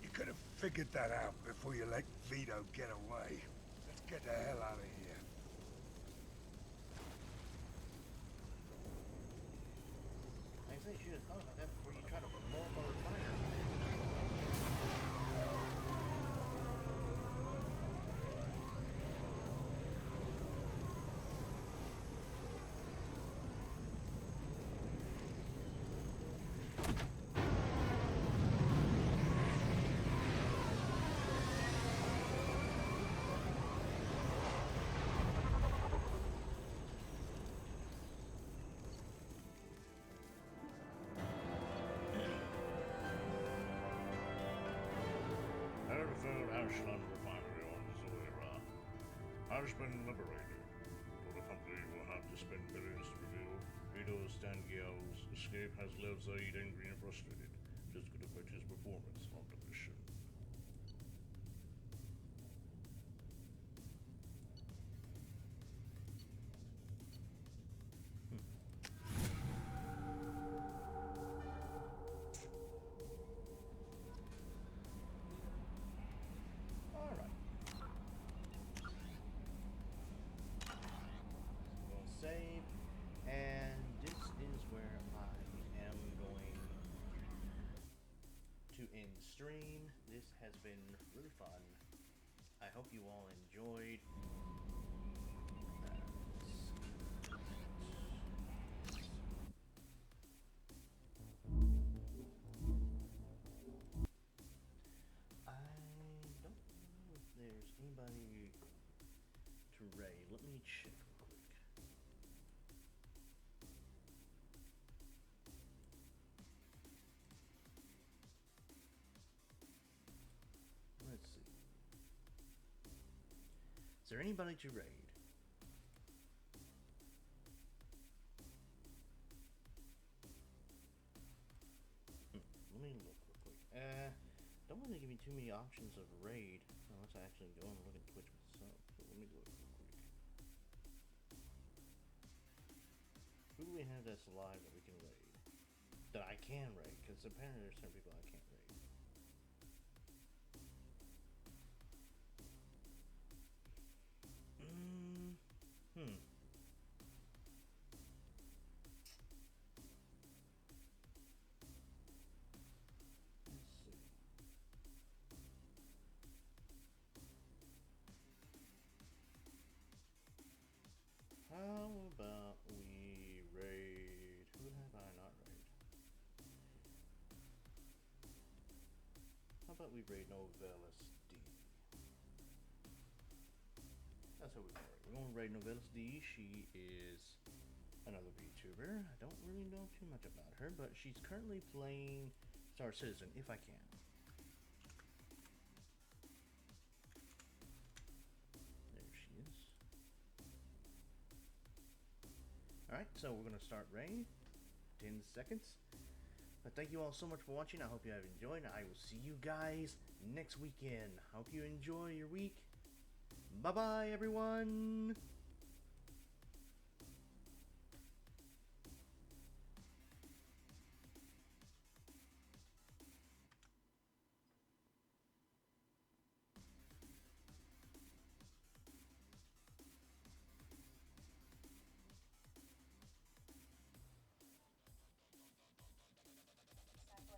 You could have figured that out before you let Vito get away. Let's get the hell out of here. I say you should have thought about that before you try to blow up our fire. Hereford Ashland Refinery on Zoera has been liberated. For the company will have to spend billions to reveal Vito Stangiel's escape has left Zaid angry and frustrated. This could affect his performance on the mission. Alright. We'll save, and this is where I am going to end stream. This has been really fun. I hope you all enjoyed. I don't know if there's anybody to raid. Let me check real quick. Let's see. Is there anybody to raid? Let me look real quick. Don't really give me too many options of raid unless I actually go and look at Twitch myself. So let me look real quick. Who do we have that's alive that we can raid? That I can raid? Because apparently there's certain people I can't raid. Let's see. How about we raid? Who have I not raid? How about we raid Novelis D? That's what we're gonna raid. We're gonna raid Novelis D. She is another VTuber. I don't really know too much about her, but she's currently playing Star Citizen, if I can. There she is. Alright, so we're gonna start raid. 10 seconds. But thank you all so much for watching. I hope you have enjoyed. I will see you guys next weekend. Hope you enjoy your week. Bye bye, everyone.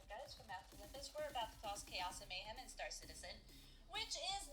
Guys, from After Olympus, we're about to cause chaos and mayhem in Star Citizen, which is